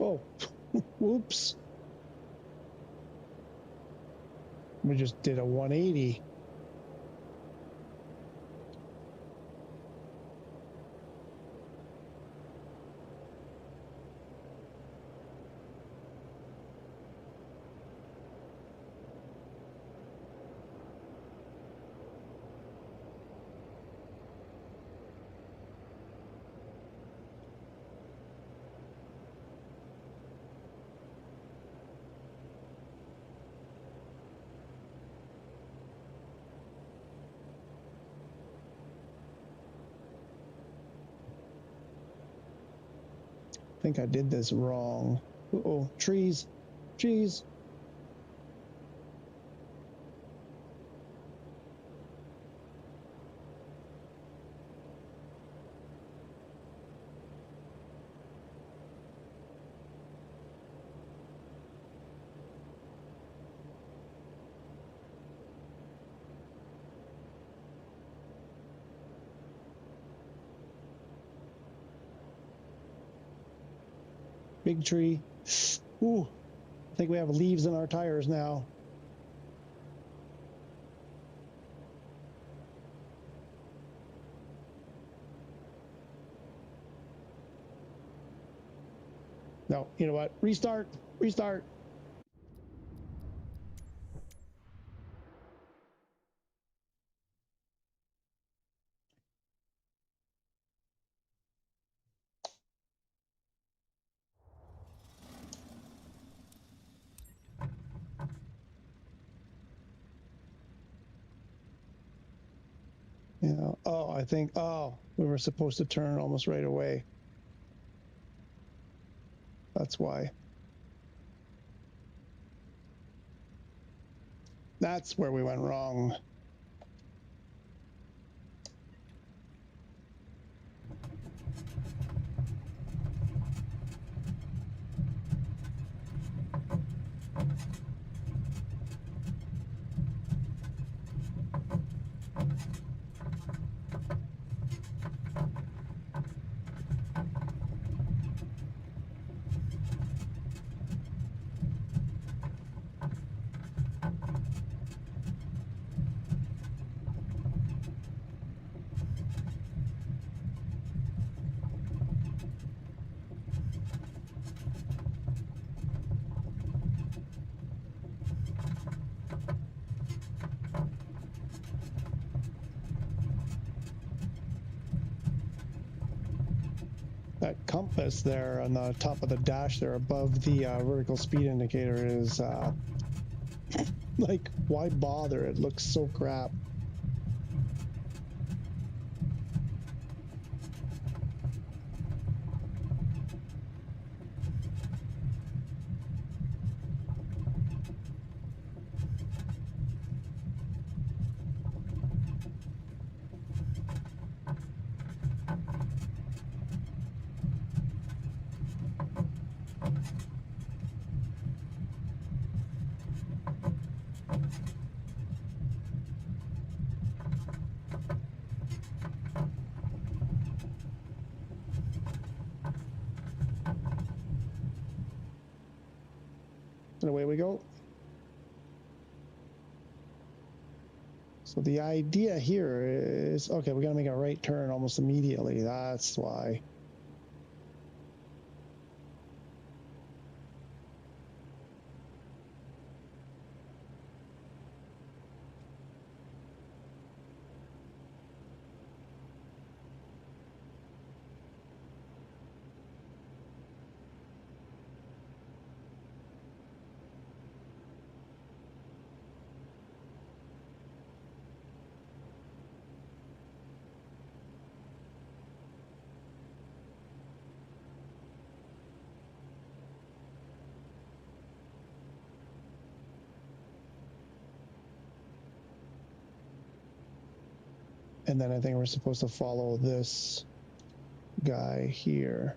Oh, whoops. We just did a 180. I think I did this wrong. Uh-oh, trees, trees. Big tree. Ooh, I think we have leaves in our tires now. No, you know what? Restart, restart. Yeah. Oh, I think, oh, we were supposed to turn almost right away. That's why. That's where we went wrong. that compass there on the top of the dash there above the vertical speed indicator is like, why bother? It looks so crap. And away we go. So the idea here is, okay, we got to make a right turn almost immediately. That's why. And then I think we're supposed to follow this guy here.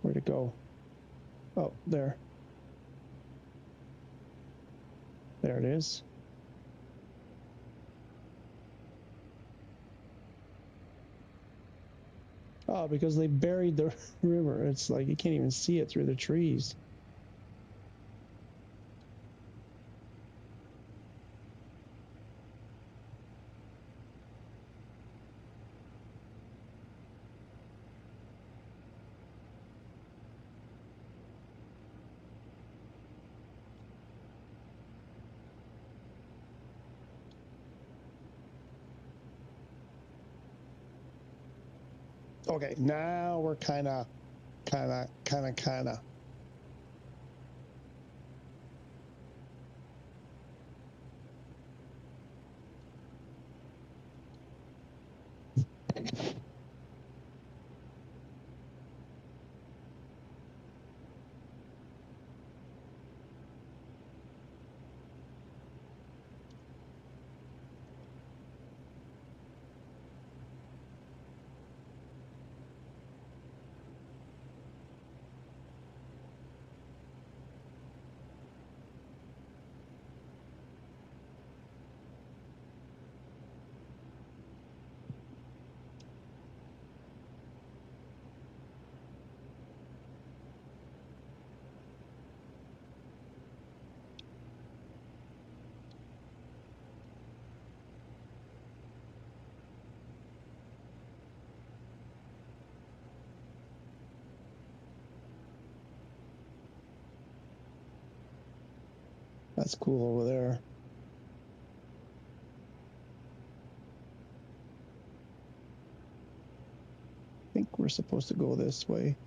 Where'd it go? Oh, there. There it is. Oh, because they buried the river. It's like you can't even see it through the trees. Okay, now we're kind of. That's cool over there. I think we're supposed to go this way.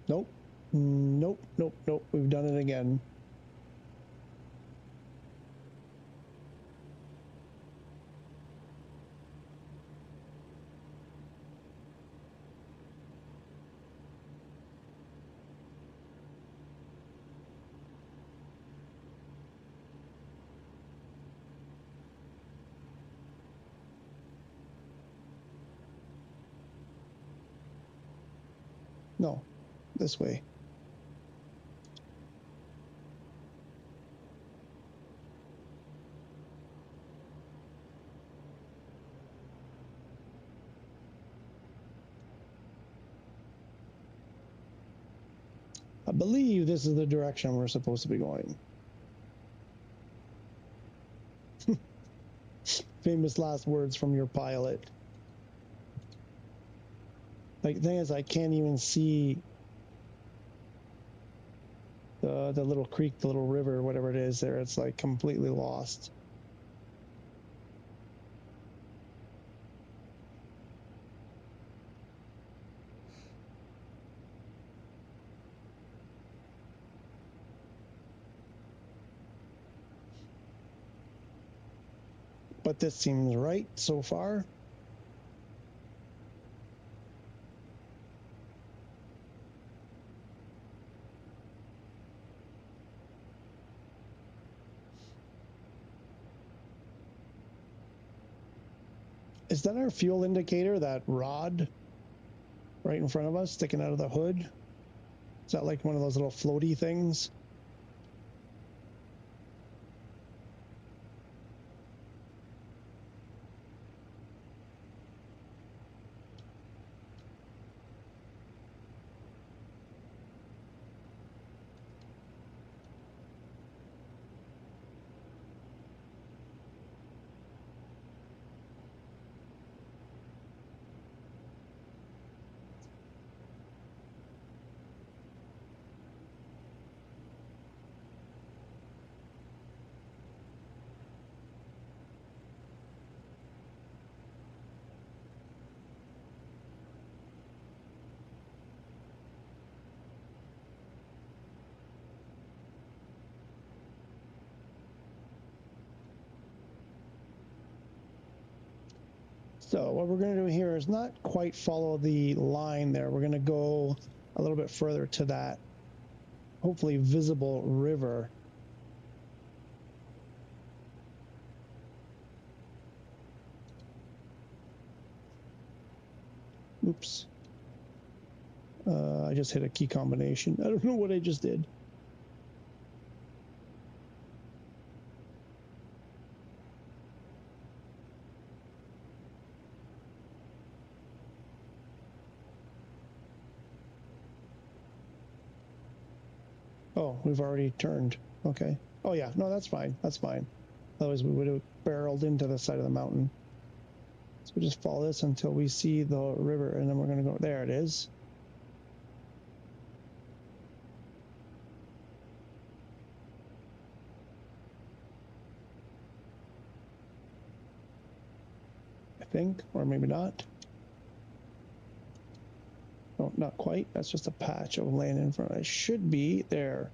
Nope. Nope, nope, nope. We've done it again. No, this way. I believe this is the direction we're supposed to be going. Famous last words from your pilot. Like, the thing is, I can't even see the little creek, the little river, whatever it is there. It's like completely lost. But this seems right so far. Is that our fuel indicator, that rod right in front of us, sticking out of the hood? Is that like one of those little floaty things? So what we're going to do here is not quite follow the line there. We're going to go a little bit further to that hopefully visible river. Oops. I just hit a key combination. I don't know what I just did. Oh, we've already turned. Okay. Oh yeah, no, that's fine. That's fine. Otherwise we would have barreled into the side of the mountain. So we just follow this until we see the river, and then we're going to go, there it is. I think, or maybe not. No, not quite. That's just a patch of land in front. It should be there,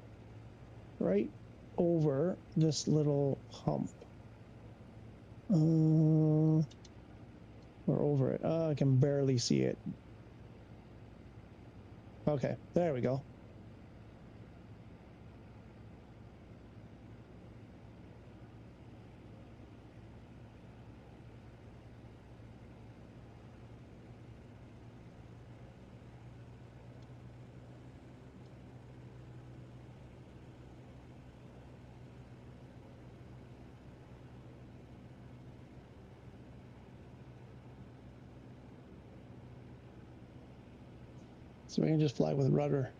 right over this little hump. Or over it. I can barely see it. Okay, there we go. So we can just fly with rudder.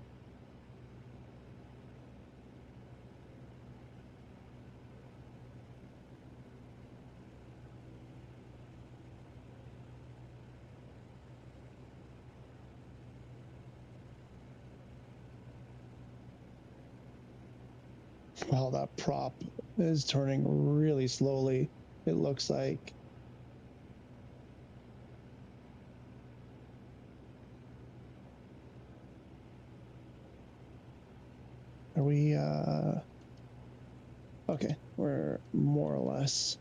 Wow, that prop is turning really slowly, it looks like. Are we, okay, we're more or less.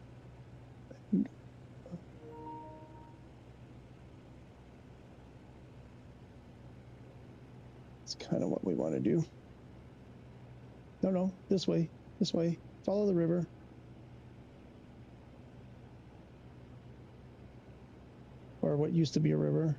It's kind of what we want to do. No, this way, this way. Follow the river. Or what used to be a river.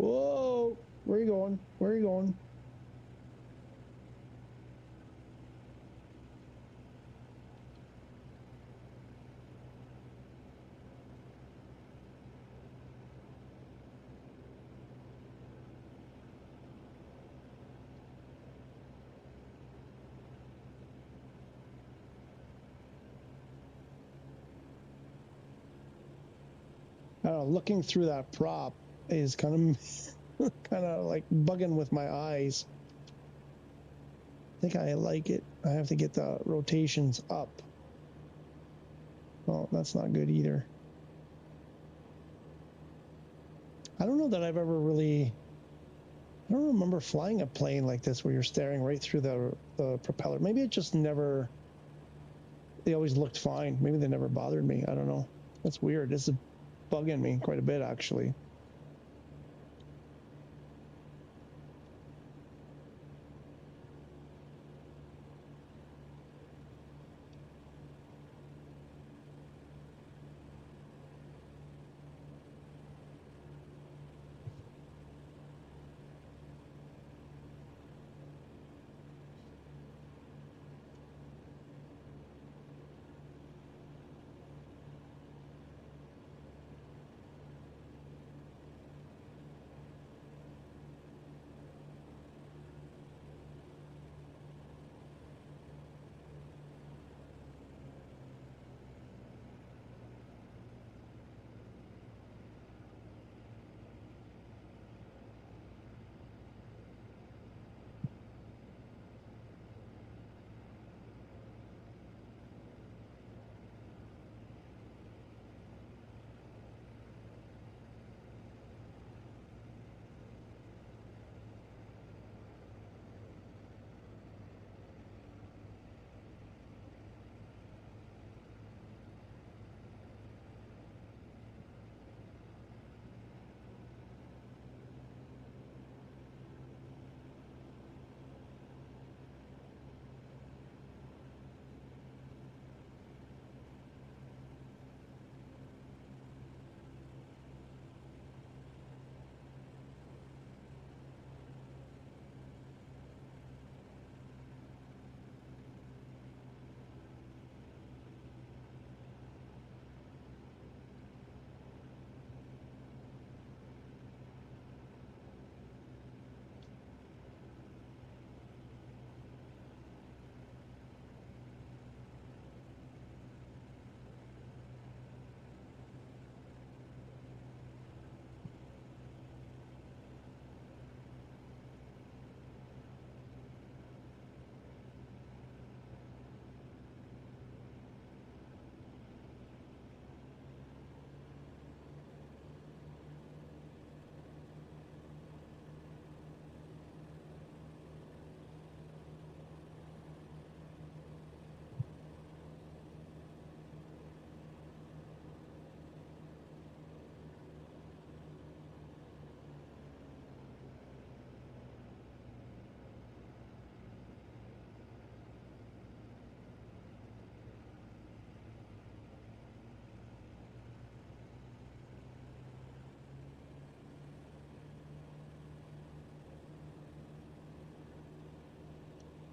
Whoa! Where are you going? Where are you going? I don't know, looking through that prop is kind of like bugging with my eyes. I think I like it. I have to get the rotations up. Oh, that's not good either. I don't know that I've ever really... I don't remember flying a plane like this where you're staring right through the propeller. Maybe it just never... They always looked fine. Maybe they never bothered me. I don't know. That's weird. This is bugging me quite a bit, actually.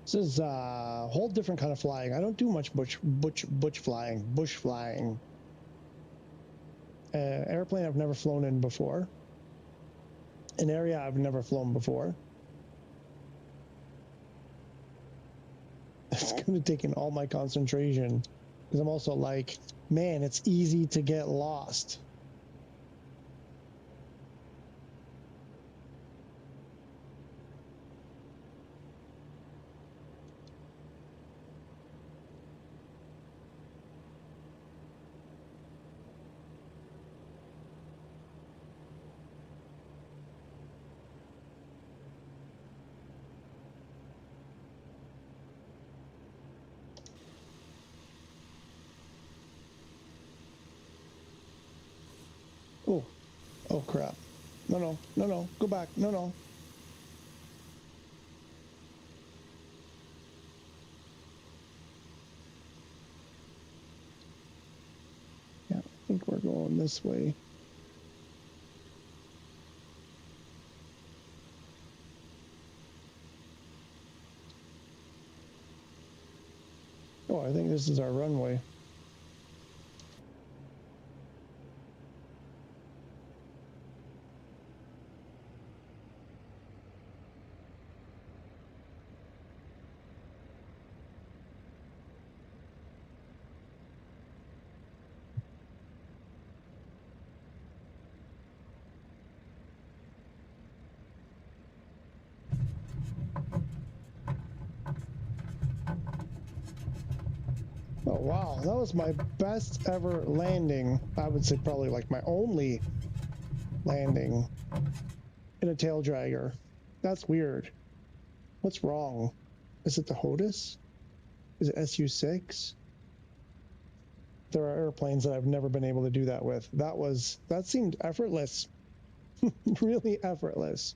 This is a whole different kind of flying. I don't do much bush flying. Airplane I've never flown in before. An area I've never flown before. It's going to take in all my concentration because I'm also like, man, it's easy to get lost. Oh, oh crap. No, go back. No. Yeah, I think we're going this way. Oh, I think this is our runway. Oh, wow. That was my best ever landing. I would say probably like my only landing in a tail dragger. That's weird. What's wrong? Is it the Hotas? Is it SU-6? There are airplanes that I've never been able to do that with. That seemed effortless. Really effortless.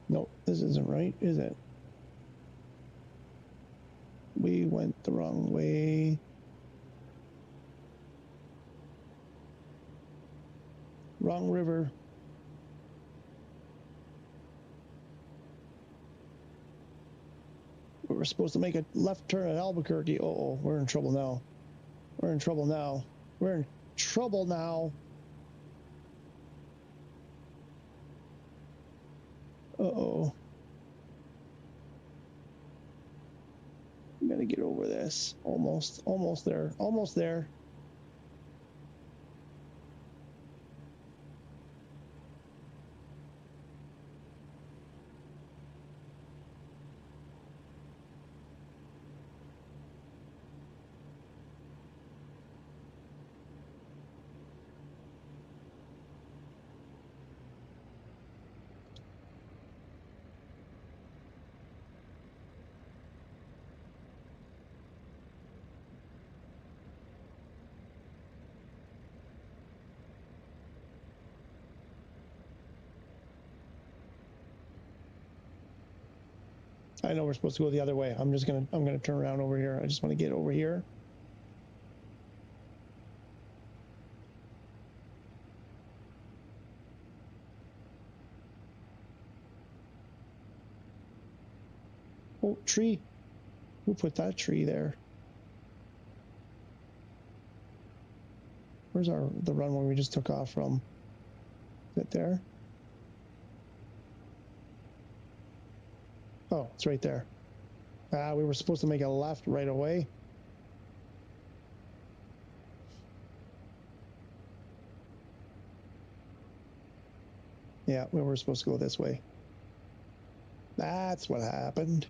No, this isn't right, is it? We went the wrong way. Wrong river. We were supposed to make a left turn at Albuquerque. Uh-oh, we're in trouble now. We're in trouble now. We're in trouble now. Uh-oh. I'm gonna get over this. Almost there. Almost there. I know we're supposed to go the other way. I'm gonna turn around over here. I just want to get over here. Oh, tree. Who put that tree there? Where's the runway we just took off from? Is it there? Oh, it's right there. We were supposed to make a left right away. Yeah, we were supposed to go this way. That's what happened.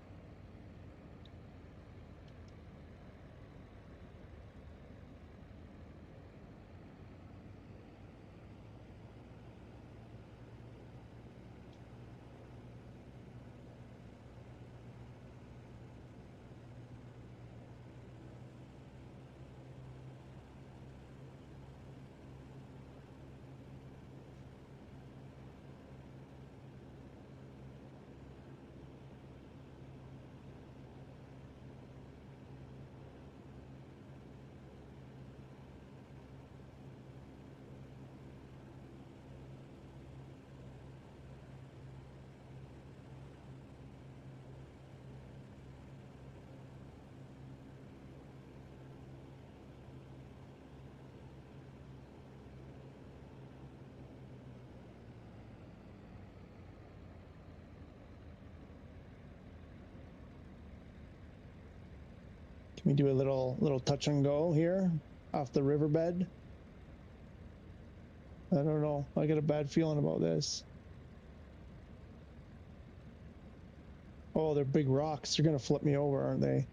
Can we do a little touch and go here off the riverbed? I don't know. I get a bad feeling about this. Oh, they're big rocks. They're gonna flip me over, aren't they?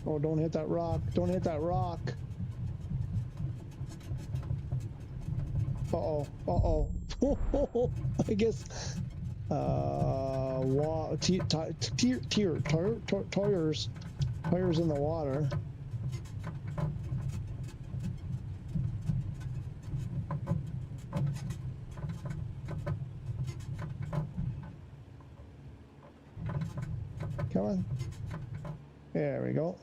Oh, don't hit that rock. Don't hit that rock. Uh-oh. I guess tires in the water. Come on. There we go.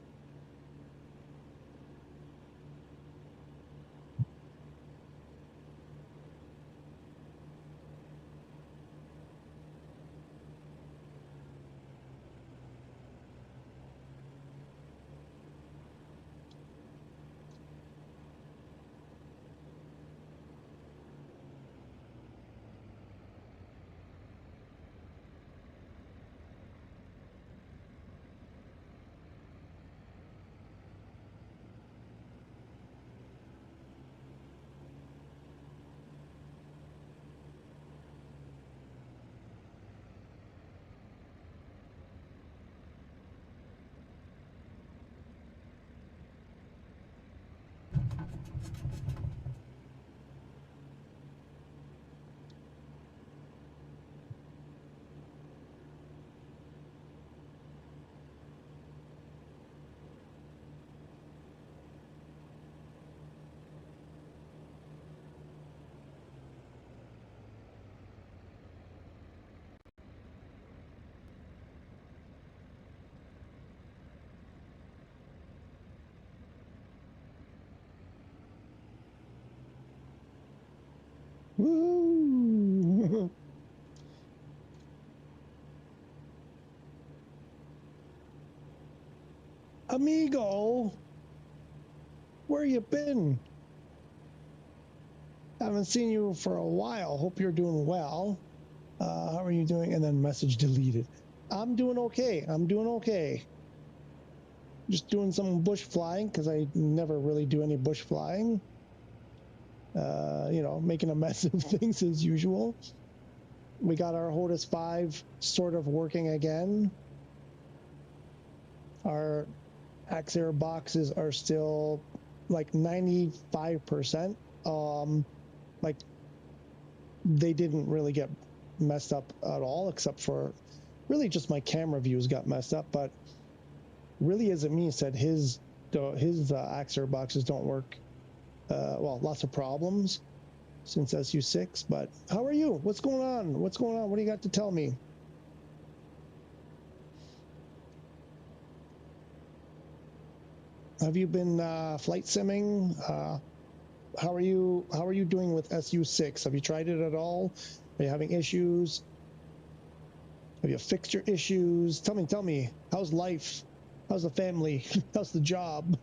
Woo! Amigo, where you been? Haven't seen you for a while. Hope you're doing well. How are you doing? And then message deleted. I'm doing okay. Just doing some bush flying because I never really do any bush flying. You know, making a mess of things as usual. We got our Hotas 5 sort of working again. Our Axair boxes are still like 95%. Like they didn't really get messed up at all, except for really just my camera views got messed up. But really isn't me. Said his Axair boxes don't work. Well, lots of problems since SU6. But how are you? What's going on? What do you got to tell me? Have you been flight simming? How are you doing with SU6? Have you tried it at all? Are you having issues? Have you fixed your issues? Tell me, how's life? How's the family? How's the job?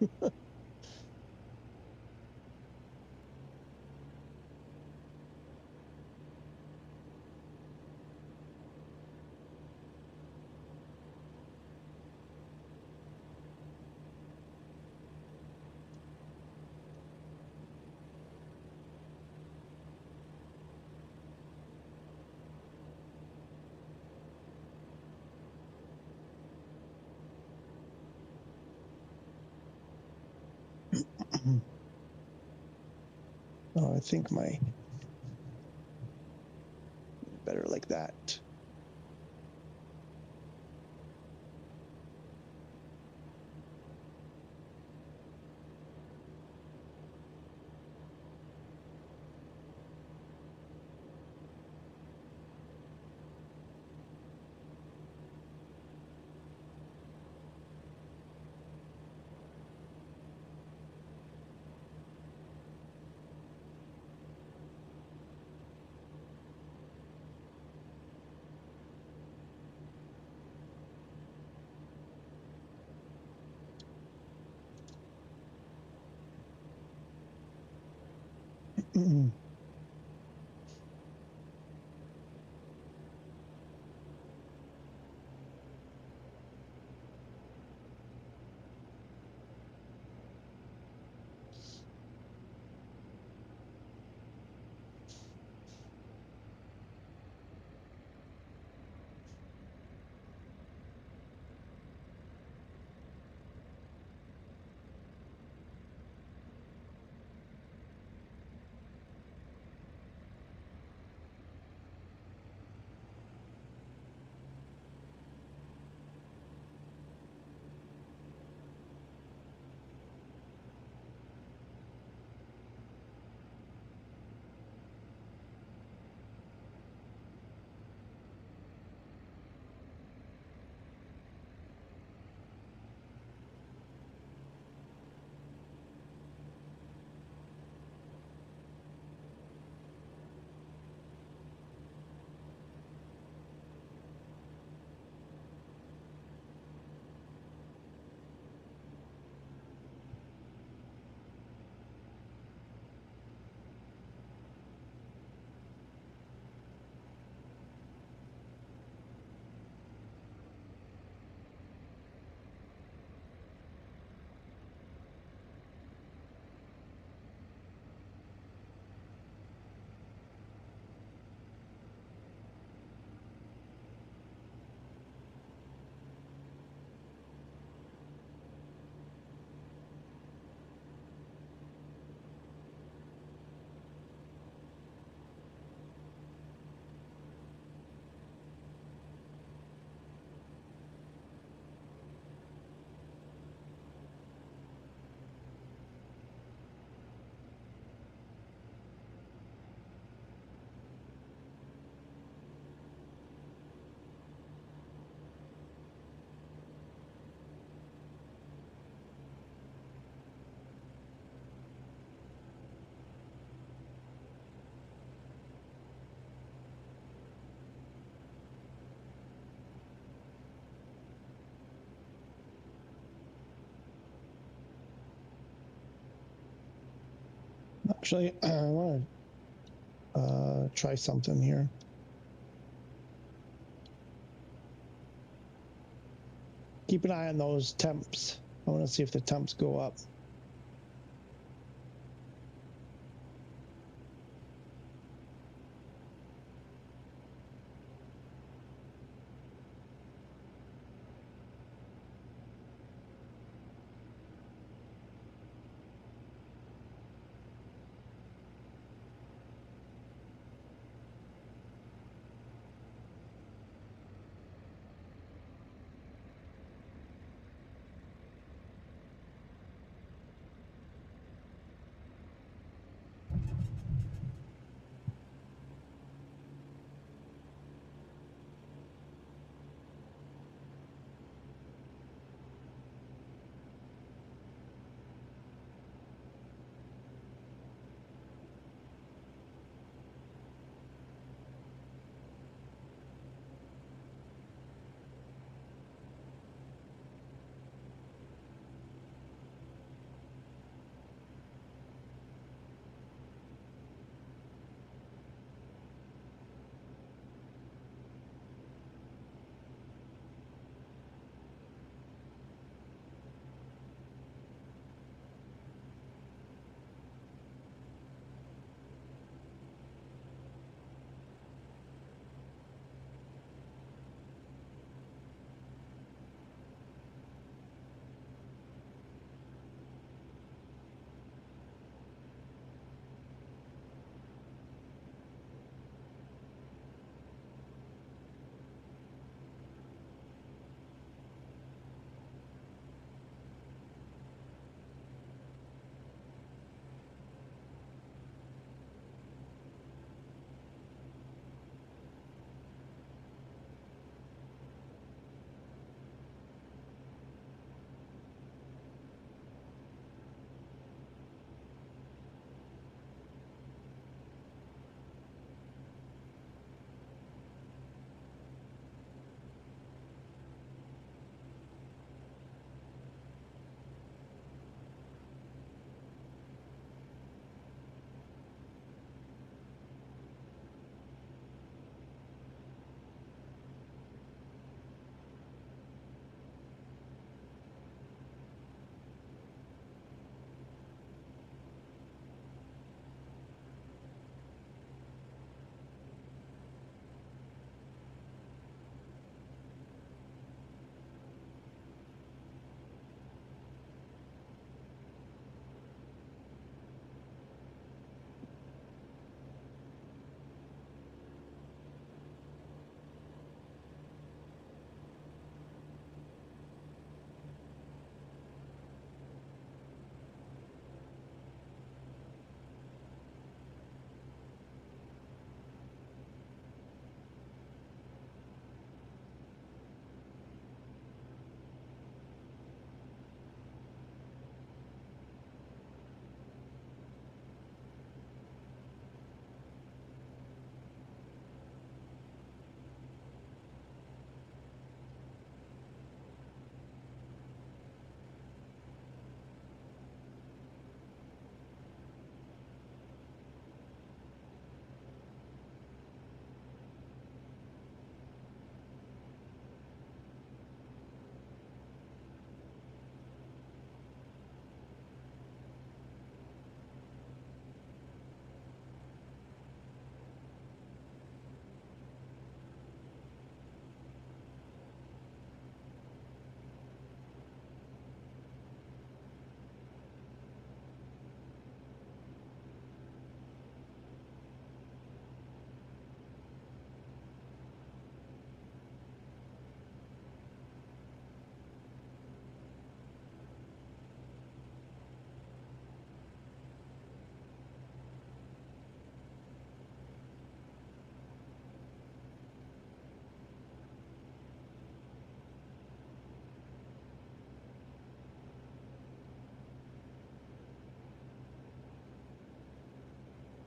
Oh, I think my better like that. Actually, I want to try something here. Keep an eye on those temps. I want to see if the temps go up.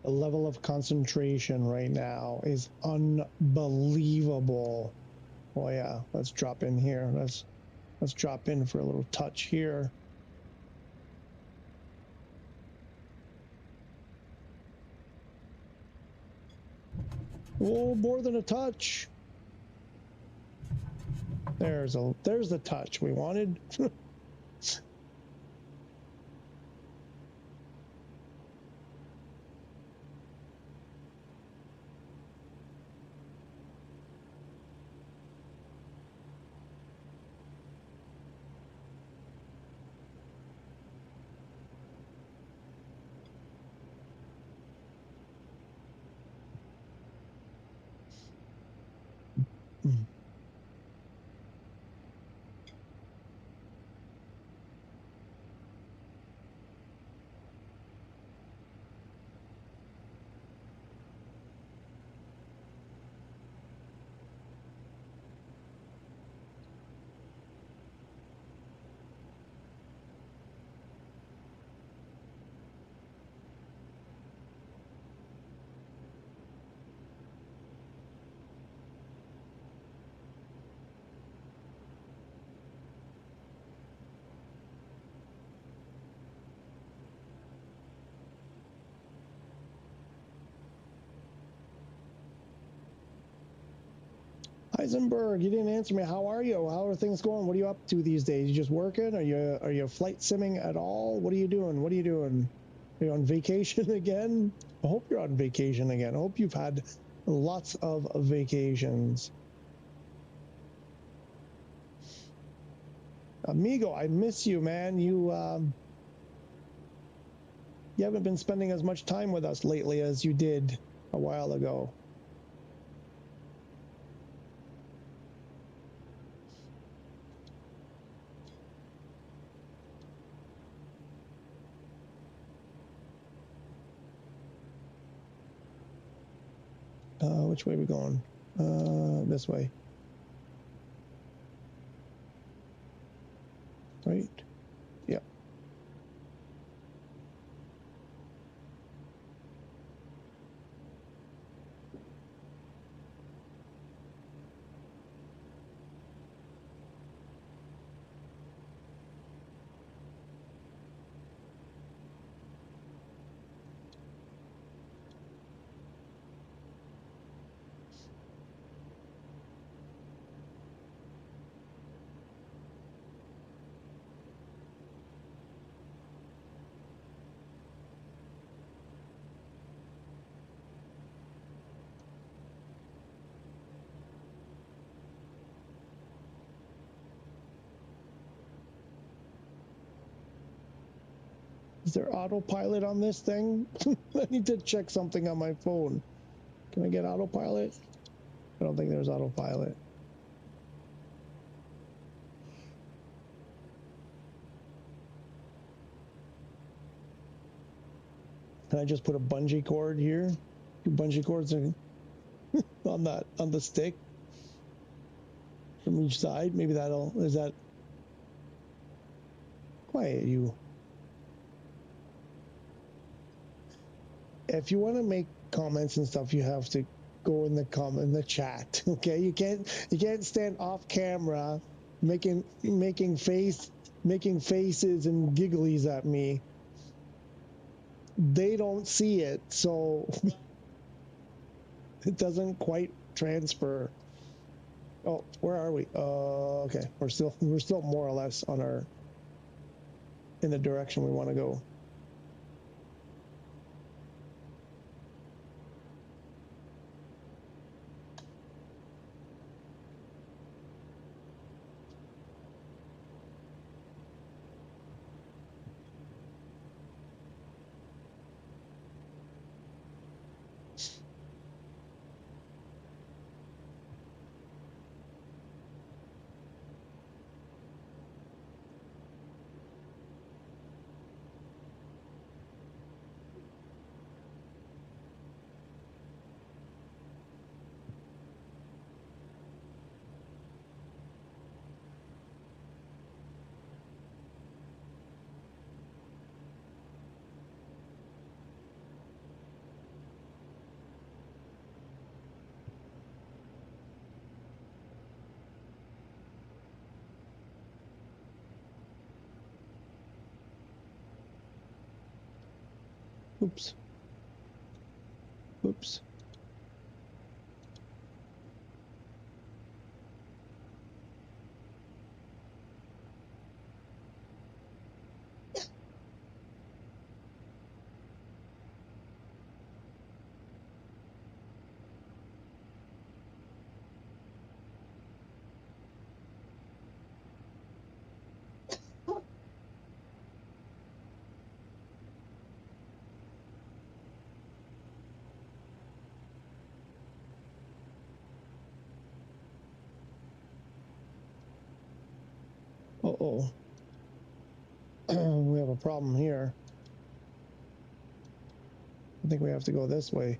The level of concentration right now is unbelievable. Oh yeah, let's drop in here. Let's drop in for a little touch here. Oh, more than a touch. There's the touch we wanted. Heisenberg, you didn't answer me. How are you? How are things going? What are you up to these days? You just working? Are you flight simming at all? What are you doing? What are you doing? Are you on vacation again? I hope you're on vacation again. I hope you've had lots of vacations. Amigo, I miss you, man. You haven't been spending as much time with us lately as you did a while ago. Which way are we going? This way. Right? Yeah. Is there autopilot on this thing? I need to check something on my phone. Can I get autopilot? I don't think there's autopilot. Can I just put a bungee cord here? Two bungee cords on the stick from each side. Maybe is that quiet you. If you want to make comments and stuff, you have to go in the chat. Okay, you can't stand off camera making faces and gigglies at me. They don't see it, so it doesn't quite transfer. Oh, where are we? Okay, we're still more or less in the direction we want to go. Oops. Oops. Uh-oh. We have a problem here. I think we have to go this way.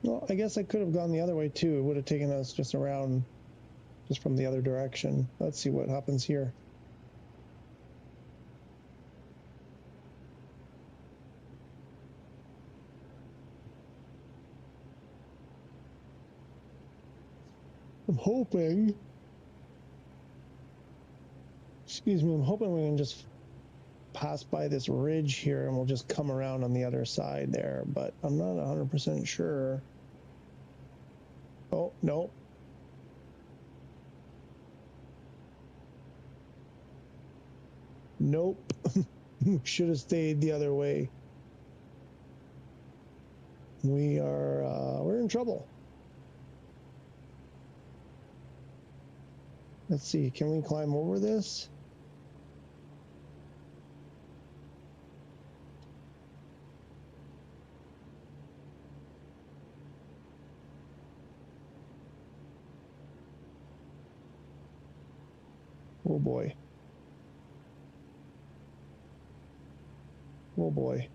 Well, I guess I could have gone the other way too. It would have taken us just around, just from the other direction. Let's see what happens here. I'm hoping, excuse me, I'm hoping we can just pass by this ridge here and we'll just come around on the other side there, but I'm not 100% sure. Oh, no. Nope. Should have stayed the other way. We're in trouble. Let's see, can we climb over this? Oh boy. Oh boy.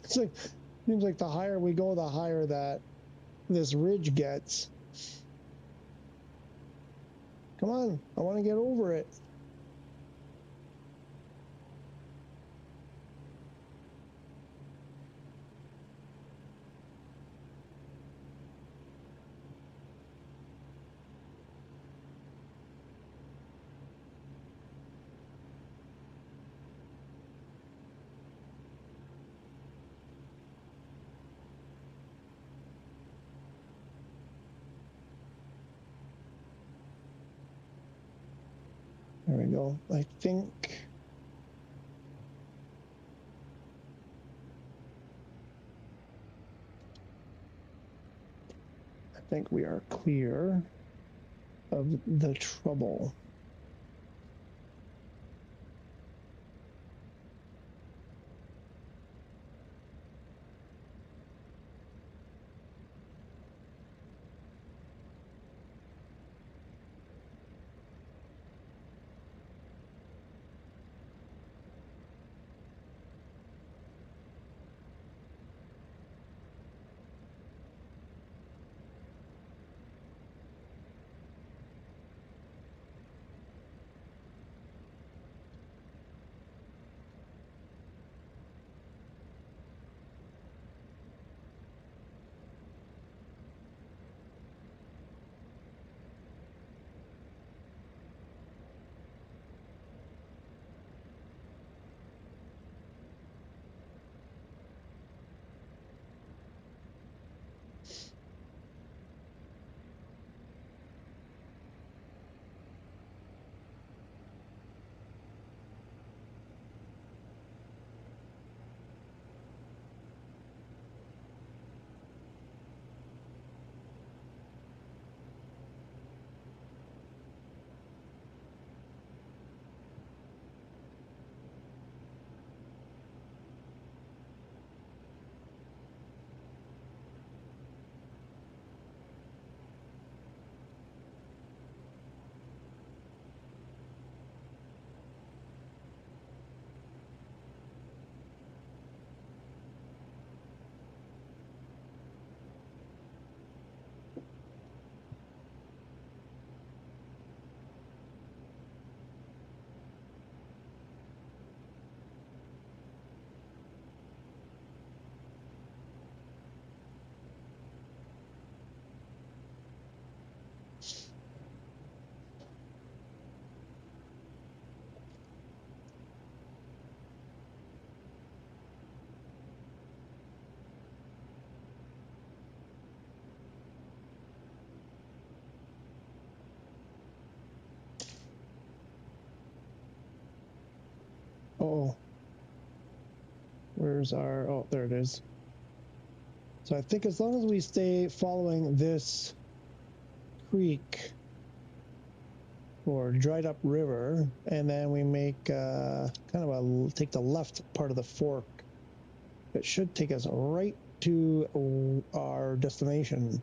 It's like, seems like the higher we go, the higher that this ridge gets. Come on, I want to get over it. There we go. I think we are clear of the trouble. oh. Where's our, oh, there it is. So I think as long as we stay following this creek or dried up river, and then we make kind of a, take the left part of the fork, it should take us right to our destination.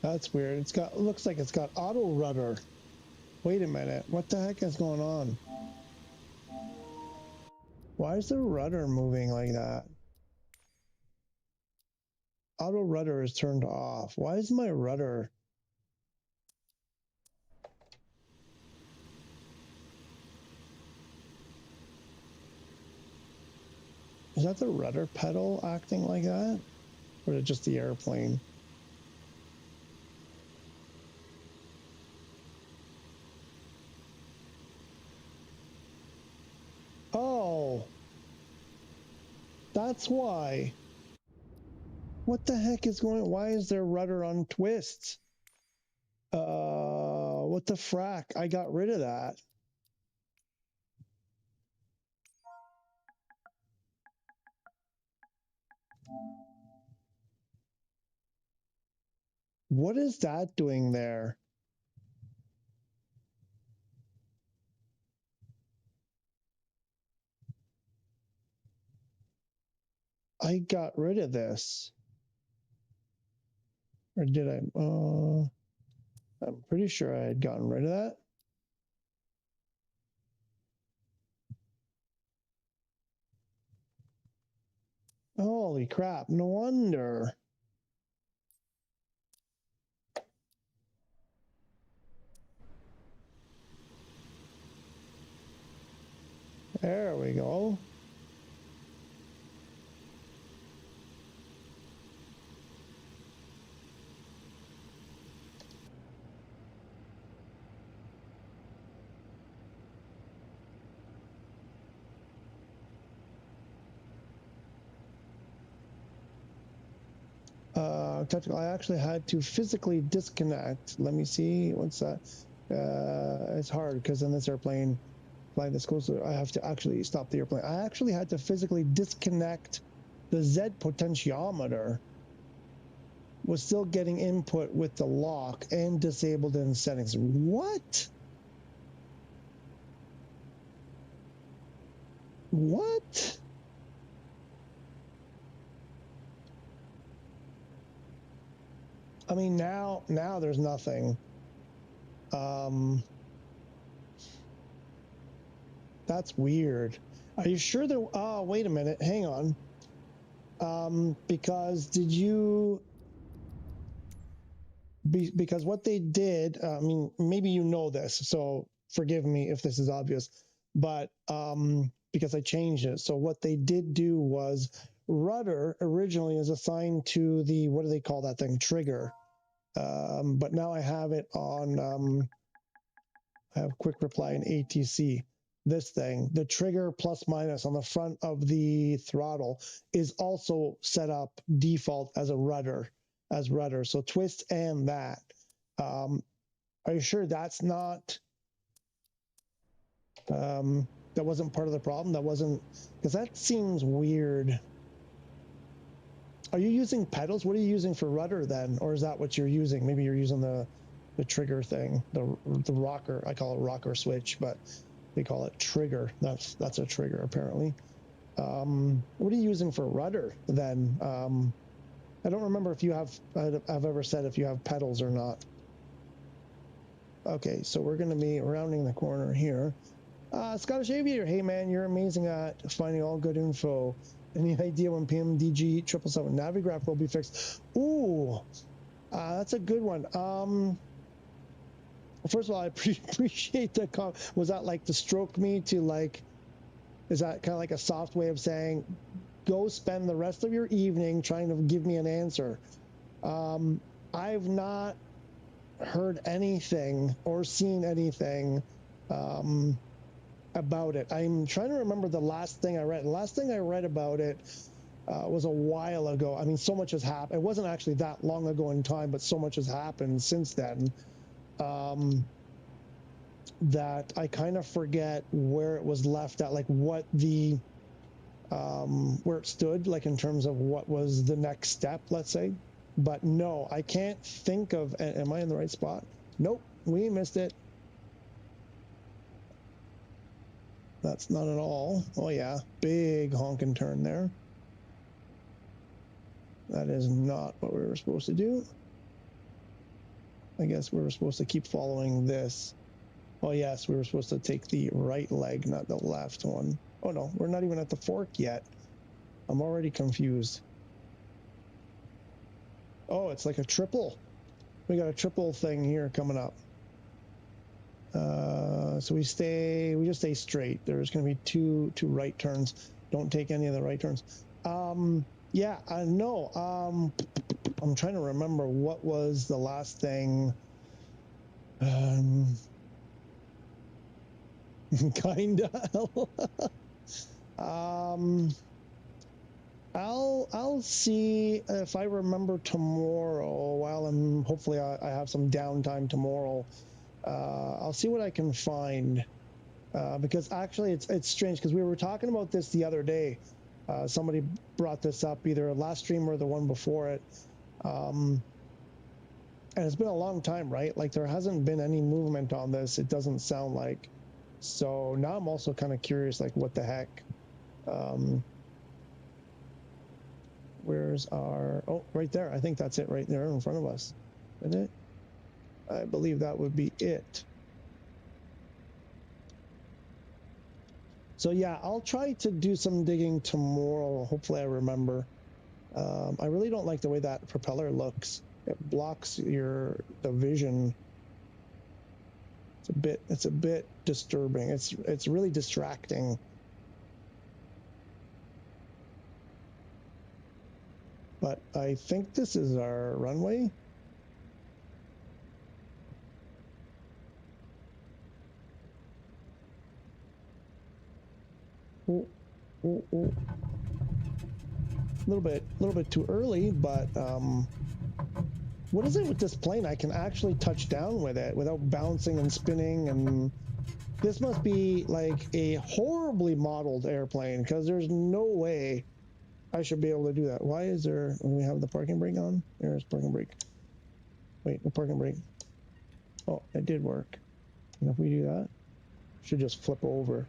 That's weird. It's got, looks like it's got auto rudder. Wait a minute. What the heck is going on? Why is the rudder moving like that? Auto rudder is turned off. Why is my rudder? Is that the rudder pedal acting like that? Or is it just the airplane? Oh, that's why. What the heck is going on? Why is there rudder on twists? What the frack? I got rid of that. What is that doing there? I got rid of this. Or did I? I'm pretty sure I had gotten rid of that. Holy crap, no wonder. There we go. Technical, I actually had to physically disconnect. Let me see, what's that? It's hard because in this airplane, flying this closer, I have to actually stop the airplane. I actually had to physically disconnect the Z potentiometer. Was still getting input with the lock and disabled in settings. What? What? I mean, now there's nothing. That's weird. Are you sure there? Oh, wait a minute. Hang on. Because did you? Because what they did. I mean, maybe you know this, so forgive me if this is obvious, but because I changed it. So what they did do was rudder originally is assigned to the, what do they call that thing? Trigger. But now I have it on. I have quick reply in ATC. This thing, the trigger plus minus on the front of the throttle is also set up default as a rudder, So twist and that. Are you sure that's not, that wasn't part of the problem? That wasn't, because that seems weird. Are you using pedals? What are you using for rudder then? Or is that what you're using? Maybe you're using the trigger thing, the rocker. I call it rocker switch, but they call it trigger. That's a trigger apparently. What are you using for rudder then? I don't remember if you have, I've ever said if you have pedals or not. Okay, so we're going to be rounding the corner here. Scottish Aviator, hey man, you're amazing at finding all good info. Any idea when PMDG 777 Navigraph will be fixed? Ooh, that's a good one. First of all, I appreciate the comment. Was that like to stroke me to like, is that kind of like a soft way of saying, go spend the rest of your evening trying to give me an answer? I've not heard anything or seen anything about it. I'm trying to remember the last thing I read. The last thing I read about it was a while ago. I mean, so much has happened. It wasn't actually that long ago in time, but so much has happened since then that I kind of forget where it was left at, like what the where it stood, like in terms of what was the next step, let's say. But no, I can't think of, am I in the right spot? Nope, we missed it. That's not at all. Oh yeah, big honking turn there. That is not what we were supposed to do. I guess we were supposed to keep following this. Oh yes, we were supposed to take the right leg, not the left one. Oh no, we're not even at the fork yet. I'm already confused. Oh, it's like a triple. We got a triple thing here coming up. So we just stay straight. There's going to be two right turns. Don't take any of the right turns. Yeah, I know. I'm trying to remember what was the last thing. Kinda. I'll see if I remember tomorrow. While I'm hopefully I have some downtime tomorrow. I'll see what I can find because actually it's strange because we were talking about this the other day. Somebody brought this up either last stream or the one before it. And it's been a long time, right? Like there hasn't been any movement on this. It doesn't sound like. So now I'm also kind of curious, like what the heck? Where's our, oh, right there. I think that's it right there in front of us. Isn't it? I believe that would be it. So yeah, I'll try to do some digging tomorrow. Hopefully I remember. I really don't like the way that propeller looks. It blocks the vision. It's a bit disturbing. It's really distracting. But I think this is our runway. Oh, oh, oh. A little bit too early, but what is it with this plane? I can actually touch down with it without bouncing and spinning, and this must be like a horribly modeled airplane because there's no way I should be able to do that. Why is there, when we have the parking brake on? There's parking brake. Wait, the parking brake. Oh, it did work. And if we do that, it should just flip over.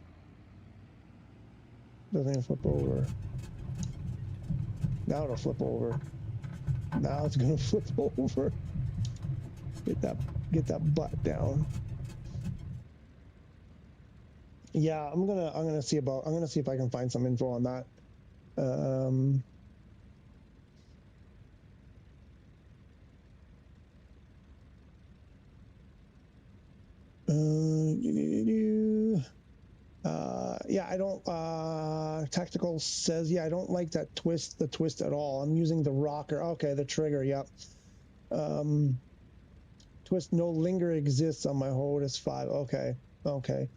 Doesn't even flip over. Now it'll flip over. Now it's gonna flip over. Get that butt down. Yeah, I'm gonna see if I can find some info on that. Yeah, I don't, Tactical says, yeah, I don't like the twist at all. I'm using the rocker. Okay, the trigger, yep. Twist no longer exists on my Hotas 5. Okay, okay.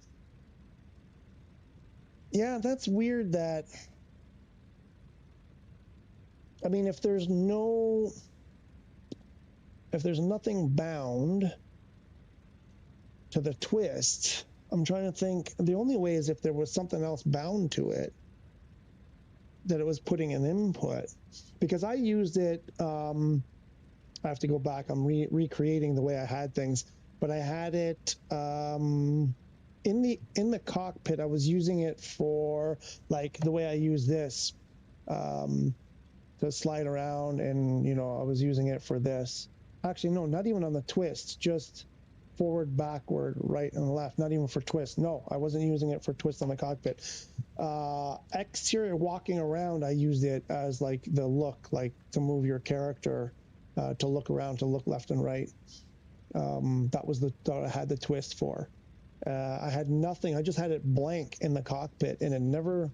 Yeah, that's weird that, I mean, if there's nothing bound to the twist, I'm trying to think, the only way is if there was something else bound to it that it was putting an input, because I used it, I have to go back, I'm recreating the way I had things, but I had it in the cockpit. I was using it for like the way I use this to slide around, and you know, I was using it for this. Actually, no, not even on the twist, just forward, backward, right and left, not even for twist. No, I wasn't using it for twist on the cockpit. Exterior walking around, I used it as like the look, like to move your character, to look around, to look left and right. That was that I had the twist for. I had nothing. I just had it blank in the cockpit, and it never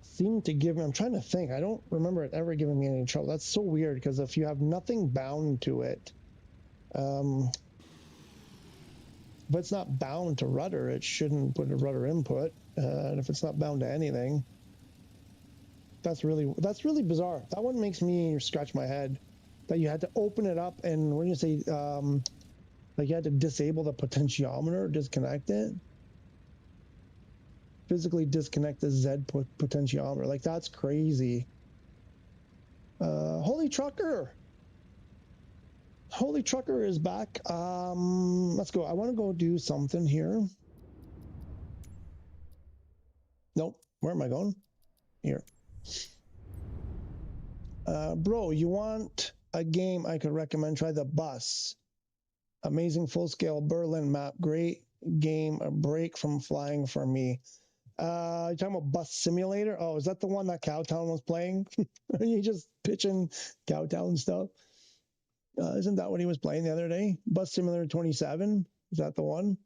seemed to give me, I'm trying to think, I don't remember it ever giving me any trouble. That's so weird, because if you have nothing bound to it, if it's not bound to rudder, it shouldn't put a rudder input. And if it's not bound to anything, that's really bizarre. That one makes me scratch my head, that you had to open it up, and what do you say, like you had to disable the potentiometer, disconnect it. Physically disconnect the Z potentiometer. Like, that's crazy. Holy Trucker! Holy Trucker is back. Let's go. I want to go do something here. Nope. Where am I going? Here. Bro, you want a game I could recommend? Try The Bus. Amazing full-scale Berlin map. Great game. A break from flying for me. You're talking about Bus Simulator? Oh, is that the one that Cowtown was playing? Are you just pitching Cowtown stuff? Isn't that what he was playing the other day? Bus Simulator 27? Is that the one?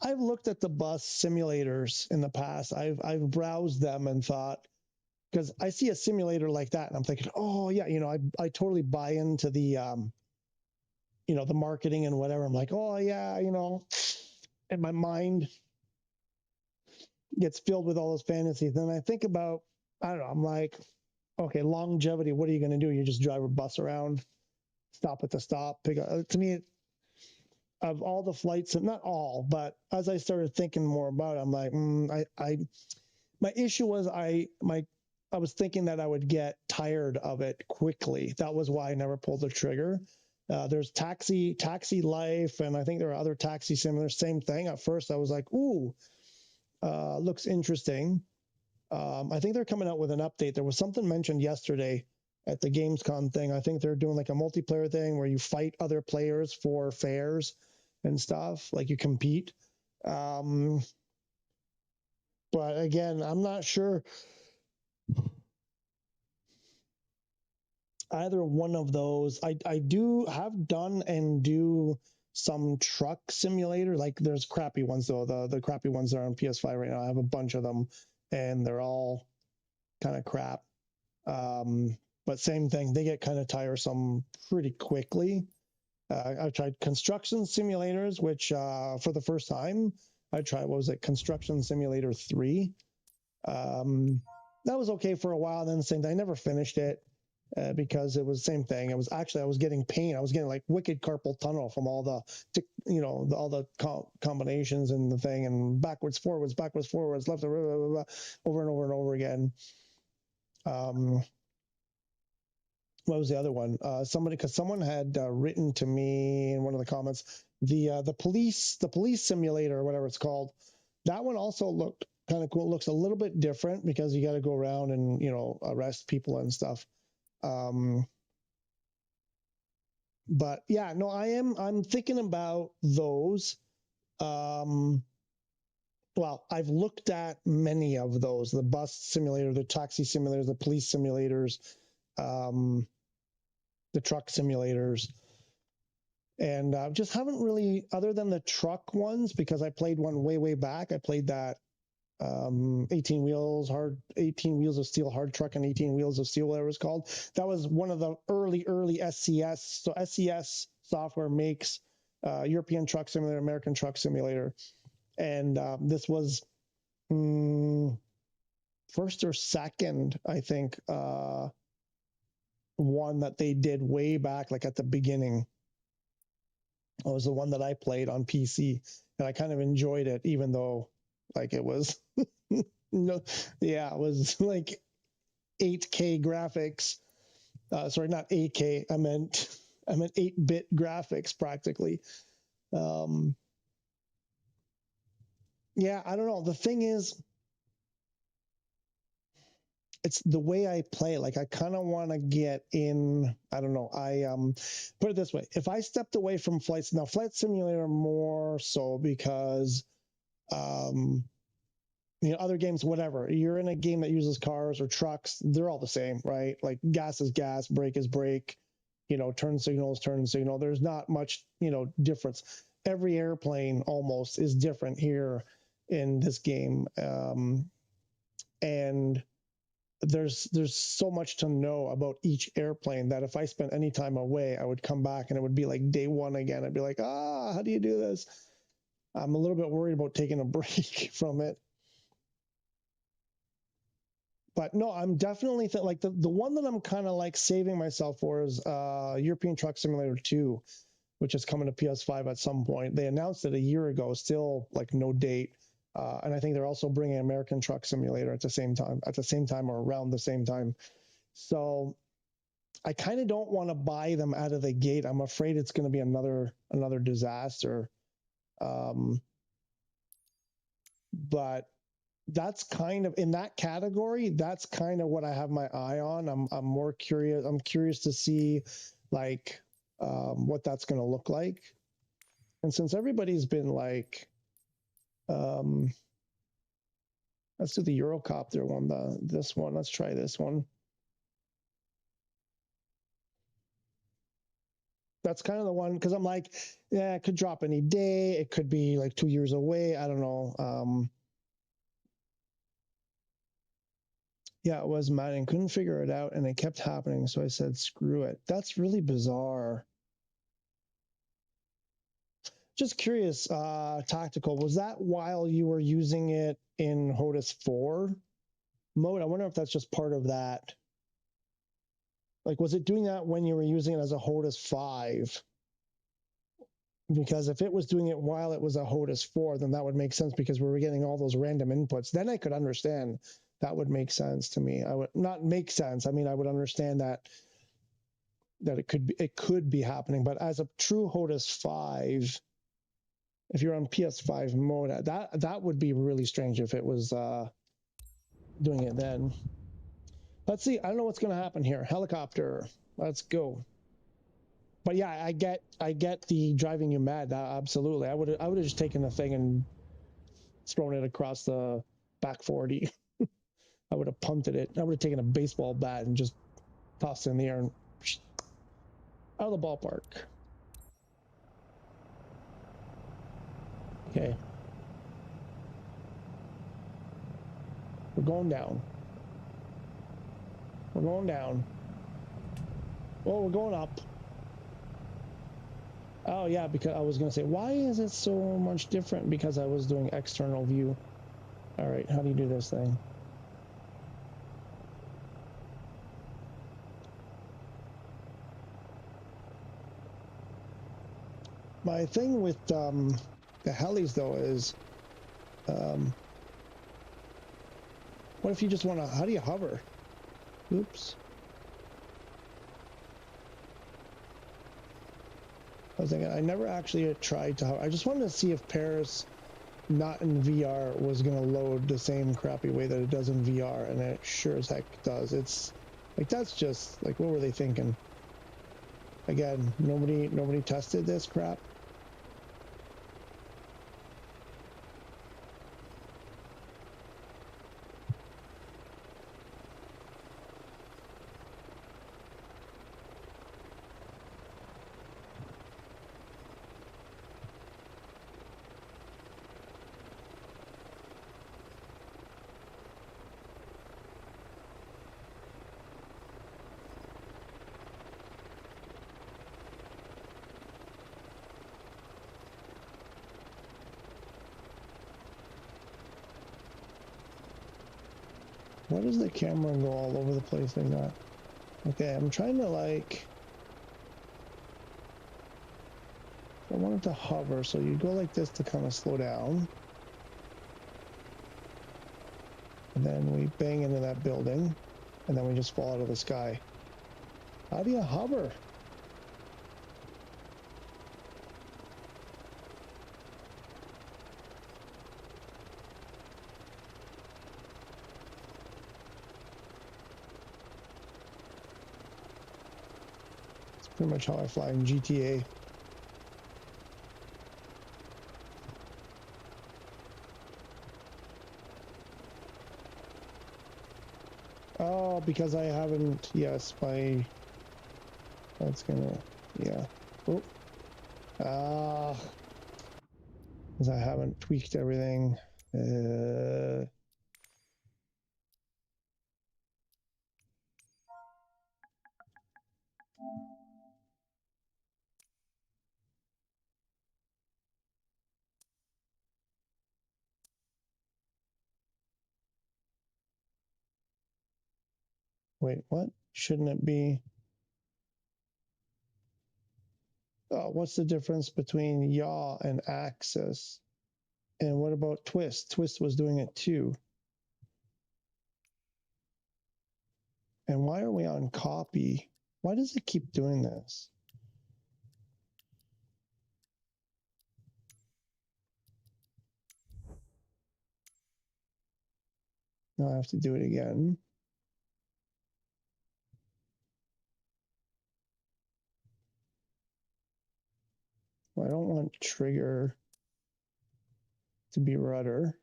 I've looked at the bus simulators in the past. I've browsed them and thought, because I see a simulator like that, and I'm thinking, oh yeah, you know, I totally buy into the, you know, the marketing and whatever. I'm like, oh yeah, you know, and my mind gets filled with all those fantasies. Then I think about, I don't know, I'm like, okay, longevity. What are you going to do? You just drive a bus around, stop at the stop, pick up. To me, of all the flights, not all, but as I started thinking more about it, I'm like, my issue was I was thinking that I would get tired of it quickly. That was why I never pulled the trigger. There's Taxi Life, and I think there are other taxi simulators. Same thing. At first, I was like, ooh, looks interesting. I think they're coming out with an update. There was something mentioned yesterday at the Gamescom thing. I think they're doing like a multiplayer thing where you fight other players for fares and stuff, like you compete. But again, I'm not sure either one of those. I do have done and do some truck simulator. Like there's crappy ones though. The crappy ones are on PS5 right now. I have a bunch of them, and they're all kind of crap. But same thing, they get kind of tiresome pretty quickly. I've tried construction simulators, which for the first time, I tried, what was it, Construction Simulator 3. That was okay for a while, then the same thing, I never finished it because it was the same thing. It was actually, I was getting pain. I was getting like wicked carpal tunnel from all the, you know, all the combinations and the thing, and backwards, forwards, left, blah, blah, blah, blah, over and over and over again. What was the other one? Someone had written to me in one of the comments, the police simulator or whatever it's called. That one also looked kind of cool. It looks a little bit different because you got to go around and, you know, arrest people and stuff. But yeah, no, I'm thinking about those. Well, I've looked at many of those: the bus simulator, the taxi simulators, the police simulators, the truck simulators, and just haven't really, other than the truck ones, because I played one way back. I played that 18 Wheels of Steel hard truck and 18 Wheels of Steel, whatever it's called. That was one of the early SCS. So SCS software makes European Truck Simulator, American Truck Simulator, and this was first or second, I think, one that they did way back, like at the beginning. It was the one that I played on PC, and I kind of enjoyed it, even though like it was no, yeah, it was like 8K graphics. Sorry, not 8K. I meant 8-bit graphics practically. Yeah, I don't know. The thing is, it's the way I play. Like I kind of want to get in. I don't know. I put it this way: if I stepped away from flights now, Flight Simulator more so because you know, other games, whatever. You're in a game that uses cars or trucks, they're all the same, right? Like gas is gas, brake is brake, you know, turn signal is turn signal. There's not much, you know, difference. Every airplane almost is different here in this game. And there's so much to know about each airplane that if I spent any time away, I would come back and it would be like day one again. I'd be like, how do you do this? I'm a little bit worried about taking a break from it. But no, I'm definitely like the one that I'm kind of like saving myself for is European Truck Simulator 2, which is coming to PS5 at some point. They announced it a year ago, still like no date. And I think they're also bringing American Truck Simulator at the same time or around the same time. So I kind of don't want to buy them out of the gate. I'm afraid it's going to be another disaster. But that's kind of in that category. That's kind of what I have my eye on. I'm more curious. I'm curious to see like what that's going to look like. And since everybody's been like, let's do the Eurocopter one. This one. Let's try this one. That's kind of the one because I'm like, yeah, it could drop any day. It could be like 2 years away. I don't know. Yeah, it was mine and couldn't figure it out, and it kept happening. So I said, screw it. That's really bizarre. Just curious, Tactical, was that while you were using it in Hotas 4 mode? I wonder if that's just part of that. Like, was it doing that when you were using it as a Hotas 5? Because if it was doing it while it was a Hotas 4, then that would make sense because we were getting all those random inputs. Then I could understand. That would make sense to me. I would not make sense. I mean, I would understand that it could be happening. But as a true Hotas 5, if you're on PS5 mode, that would be really strange if it was doing it then. Let's see. I don't know what's going to happen here. Helicopter. Let's go. But yeah, I get the driving you mad. Absolutely. I would have just taken the thing and thrown it across the back 40. I would have punted it. I would have taken a baseball bat and just tossed it in the air and out of the ballpark. Okay. We're going down. We're going down. Oh, we're going up. Oh, yeah, because I was going to say, why is it so much different? Because I was doing external view. All right, how do you do this thing? My thing with the helis, though, is what if you just want to, how do you hover? Oops. I was thinking, I never actually tried to hover. I just wanted to see if Paris, not in VR, was going to load the same crappy way that it does in VR, and it sure as heck does. It's like, that's just, like, what were they thinking? Again, nobody tested this crap. Why does the camera go all over the place like that? Okay, I'm trying to like... I wanted to hover, so you go like this to kind of slow down. And then we bang into that building, and then we just fall out of the sky. How do you hover? Pretty much how I fly in GTA. Oh, because I haven't, yes, that's gonna, yeah. Oh, because I haven't tweaked everything. Wait, what? Shouldn't it be? Oh, what's the difference between yaw and axis? And what about twist? Twist was doing it too. And why are we on copy? Why does it keep doing this? Now I have to do it again. Well, I don't want trigger to be rudder.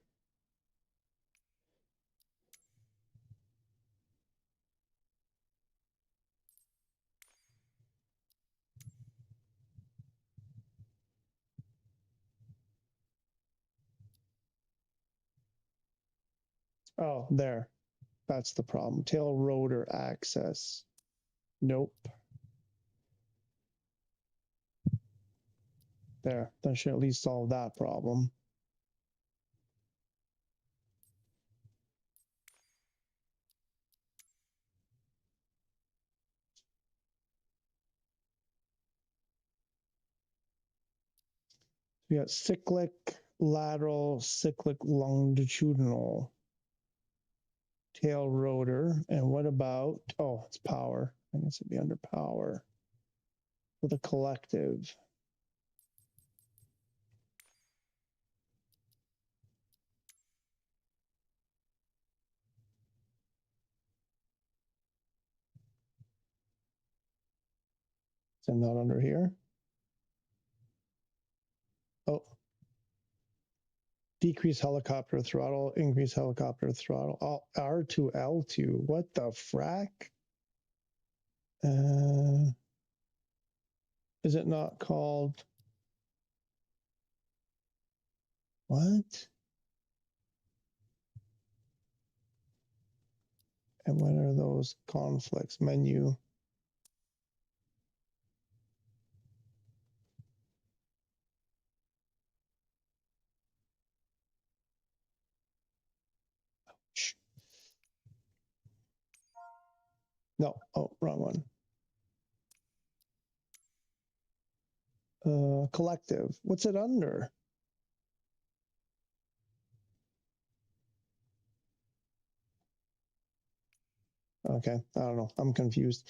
Oh, there. That's the problem. Tail rotor access. Nope. There. That should at least solve that problem. We got cyclic lateral, cyclic longitudinal. Tail rotor. And what about, oh, it's power. I guess it'd be under power with a collective. Send that under here. Oh, decrease helicopter throttle, increase helicopter throttle. Oh, R2, L2. What the frack? Is it not called? What? And what are those conflicts? Menu. No, oh, wrong one. Collective. What's it under? Okay, I don't know. I'm confused.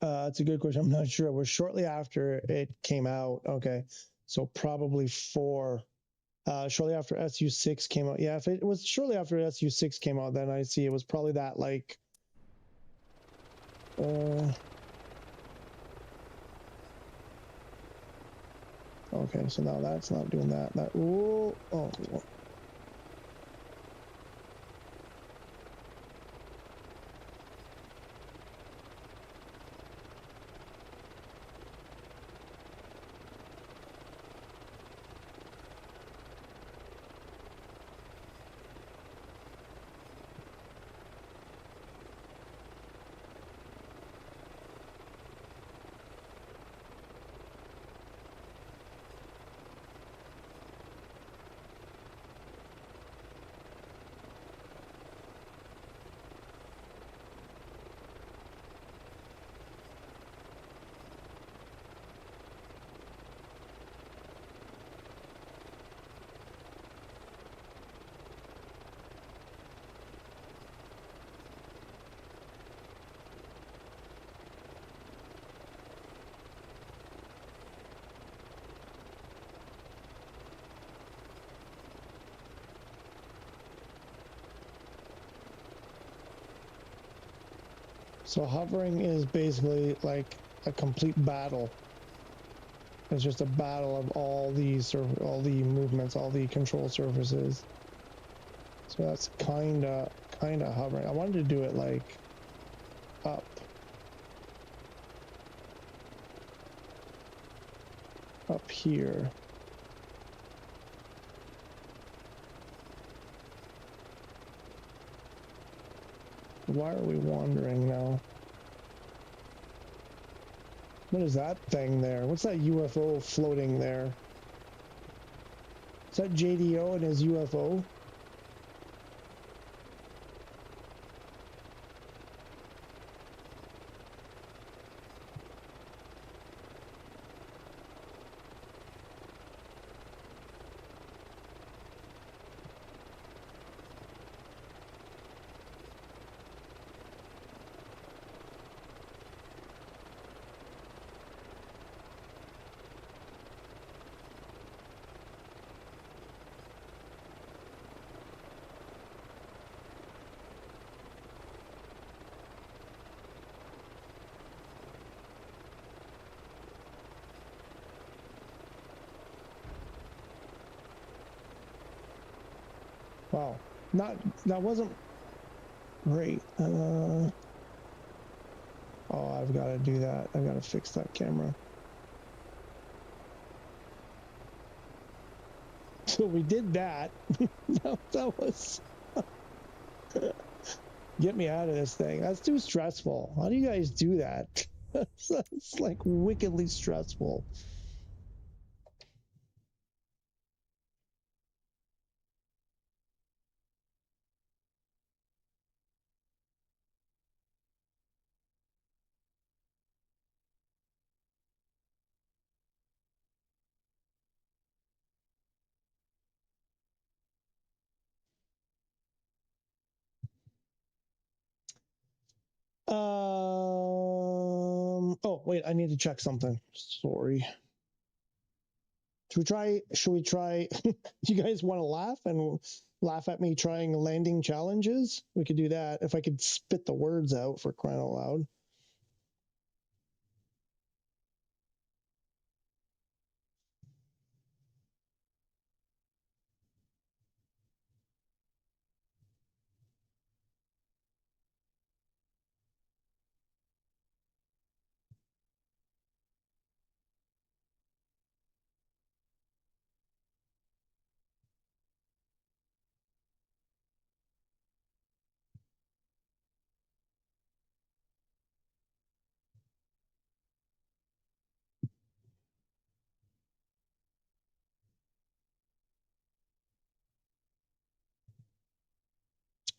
It's a good question. I'm not sure. It was shortly after it came out. Okay, so probably 4. Shortly after SU6 came out. Yeah, if it was shortly after SU6 came out, then I see it was probably that like. Okay, so now that's not doing that. That. Ooh, oh. So hovering is basically like a complete battle. It's just a battle of all these, all the movements, all the control surfaces. So that's kind of hovering. I wanted to do it like up. Up here. Why are we wandering now? What is that thing there? What's that UFO floating there? Is that JDO and his UFO? Wow, that wasn't great. Oh, I've got to do that. I've got to fix that camera. So we did that. that was get me out of this thing. That's too stressful. How do you guys do that? It's like wickedly stressful. Oh, wait, I need to check something. Sorry. Should we try, you guys want to laugh and laugh at me trying landing challenges? We could do that if I could spit the words out, for crying out loud.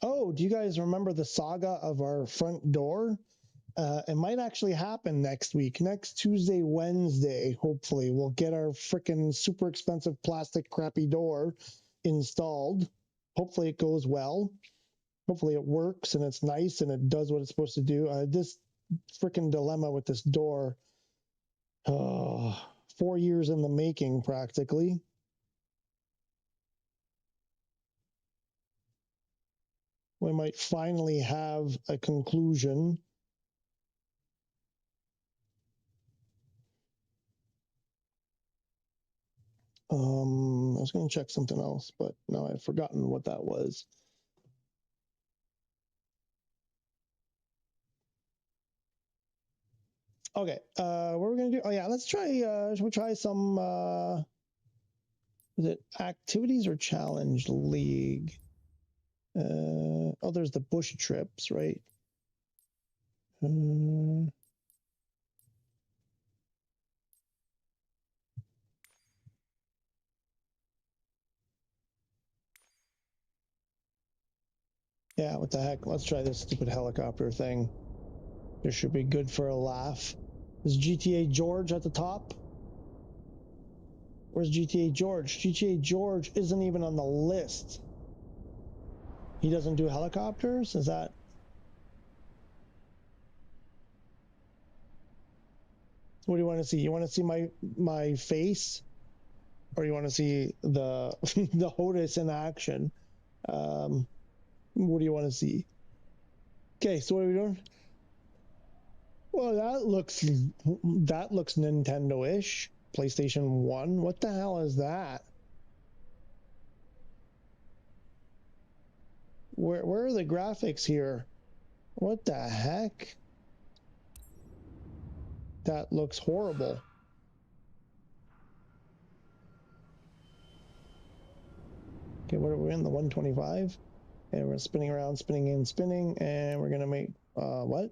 Oh, do you guys remember the saga of our front door? It might actually happen next week. Next Tuesday, Wednesday, hopefully, we'll get our freaking super expensive plastic crappy door installed. Hopefully it goes well. Hopefully it works and it's nice and it does what it's supposed to do. This freaking dilemma with this door, 4 years in the making, practically. We might finally have a conclusion. I was going to check something else, but now I've forgotten what that was. Okay, what are we going to do? Oh, yeah, let's try, should we try some, is it activities or challenge league? Oh, there's the bush trips, right? Yeah, what the heck? Let's try this stupid helicopter thing. This should be good for a laugh. Is GTA George at the top? Where's GTA George? GTA George isn't even on the list. He doesn't do helicopters? Is that... What do you want to see? You want to see my face? Or you want to see the the Hotas in action? What do you want to see? Okay, so what are we doing? Well, that looks Nintendo-ish. PlayStation 1. What the hell is that? Where are the graphics here? What the heck? That looks horrible. Okay, what are we in? The 125? And we're spinning around, spinning in, spinning, and we're gonna make what?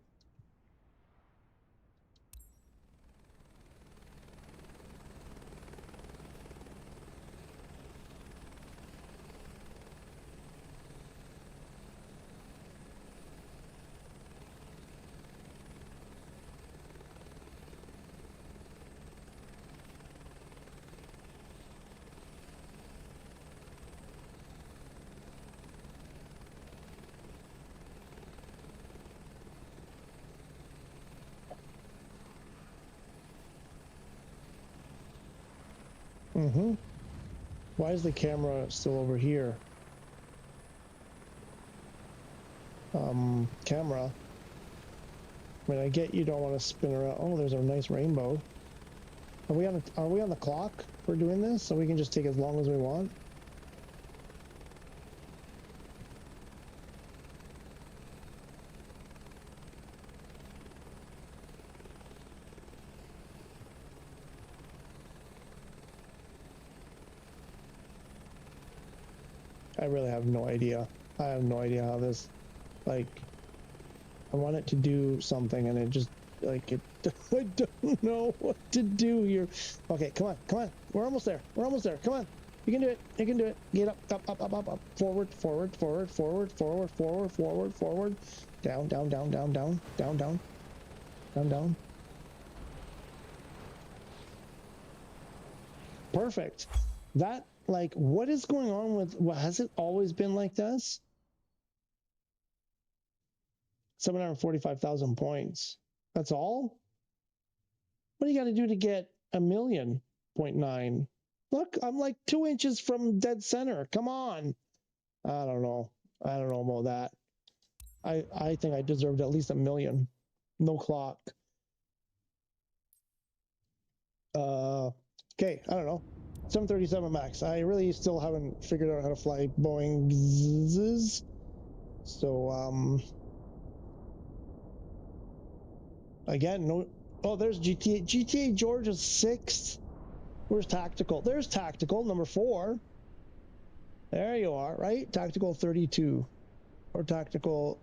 Mm-hmm. Why is the camera still over here? Camera. I mean, I get you don't want to spin around. Oh, there's a nice rainbow. Are we on the clock for doing this? So we can just take as long as we want? I really have no idea. I have no idea how this, like, I want it to do something and it just, like, it, I don't know what to do here. Okay, come on, come on. We're almost there. We're almost there. Come on. You can do it. You can do it. Get up, up, up, up, up, up. Forward, forward, forward, forward, forward, forward, forward, forward. Down, down, down, down, down, down, down, down, down. Perfect. That, like, what is going on with, has it always been like this? 745,000 points. That's all? What do you got to do to get 1,000,000.9? Look, I'm like 2 inches from dead center. Come on. I don't know. I don't know about that. I think I deserved at least 1,000,000. No clock. Okay, I don't know. 737 Max. I really still haven't figured out how to fly Boeing's. So, again, no. Oh, there's GTA. GTA Georgia's 6th. Where's Tactical? There's Tactical, number 4. There you are, right? Tactical 32. Or Tactical.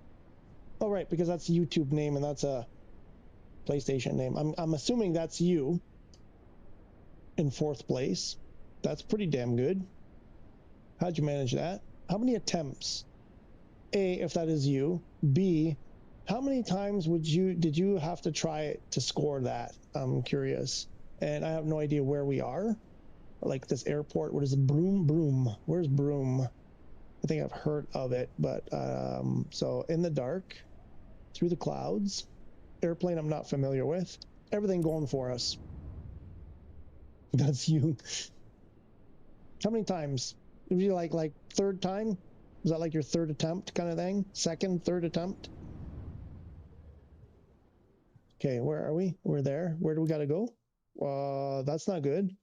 Oh, right, because that's a YouTube name and that's a PlayStation name. I'm assuming that's you in 4th place. That's pretty damn good. How'd you manage that? How many attempts? A, if that is you. B, how many times did you have to try it to score that? I'm curious. And I have no idea where we are. Like this airport, what is it? Broom? Where's Broom? I think I've heard of it, but so in the dark, through the clouds, airplane I'm not familiar with. Everything going for us. That's you. How many times? Would you like 3rd time? Is that like your 3rd attempt kind of thing? 2nd, 3rd attempt? Okay, where are we? We're there. Where do we got to go? That's not good.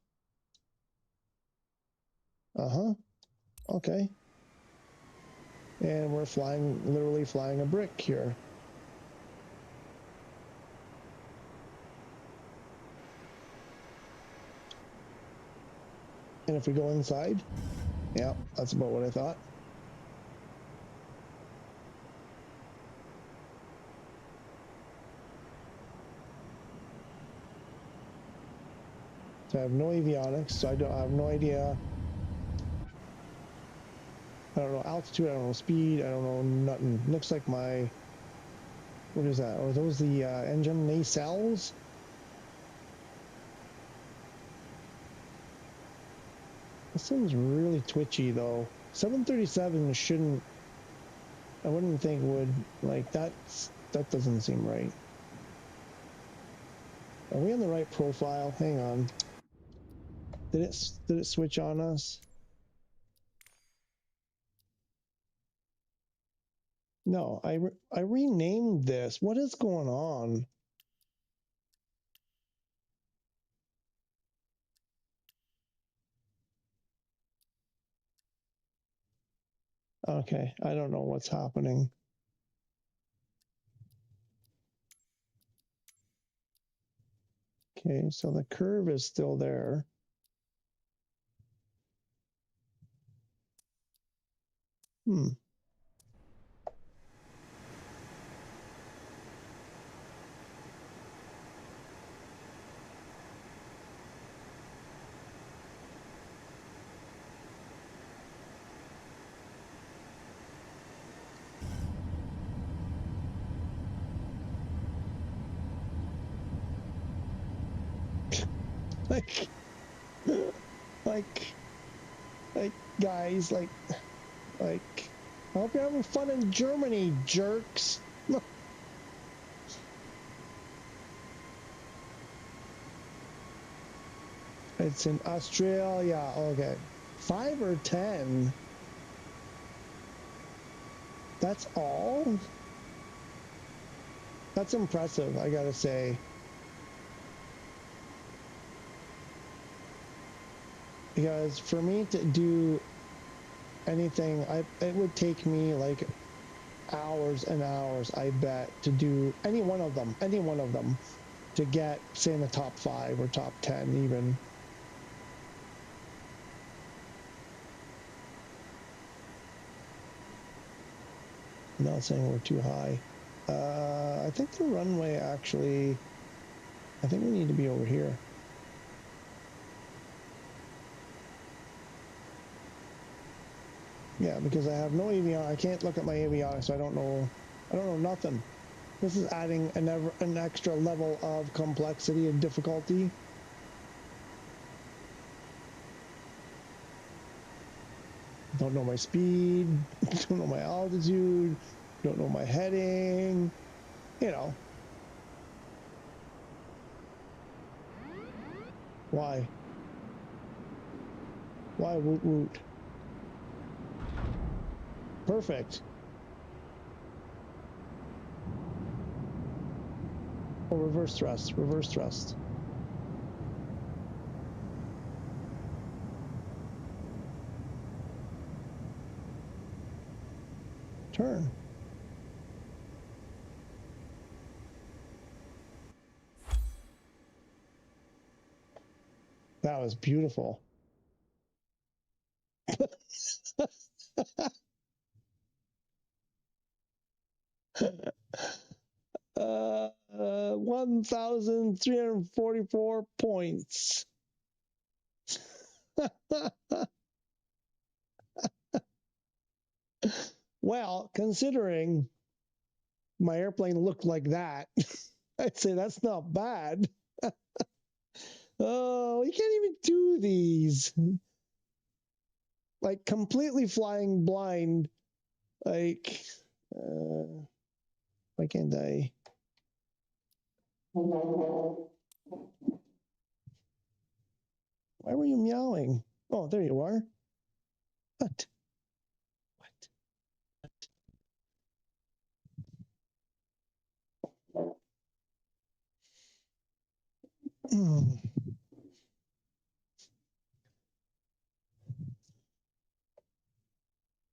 Uh-huh. Okay. And we're literally flying a brick here. And if we go inside, yeah, that's about what I thought. So I have no avionics, so I have no idea. I don't know altitude, I don't know speed, I don't know nothing. Looks like my, what is that? Are those the engine nacelles? This thing's really twitchy though. 737 shouldn't, I wouldn't think would, like that doesn't seem right. Are we on the right profile? Hang on. Did it switch on us? No, I renamed this. What is going on? Okay, I don't know what's happening. Okay, so the curve is still there. Like, like, guys, like, I hope you're having fun in Germany, jerks. It's in Australia. Okay. 5 or 10? That's all? That's impressive, I gotta say. Because for me to do anything, it would take me like hours and hours, I bet, to do any one of them, to get, say, in the top 5 or top 10 even. I'm not saying we're too high. I think the runway actually, I think we need to be over here. Yeah, because I have no avionics. I can't look at my avionics, so I don't know nothing. This is adding an extra level of complexity and difficulty. Don't know my speed, don't know my altitude, don't know my heading, you know. Why? Why woot woot? Perfect. Oh, reverse thrust, reverse thrust. Turn. That was beautiful. 1,344 points. Well, considering my airplane looked like that, I'd say that's not bad. Oh, you can't even do these. Like, completely flying blind. Like, why can't I? Why were you meowing? Oh, there you are. What? What?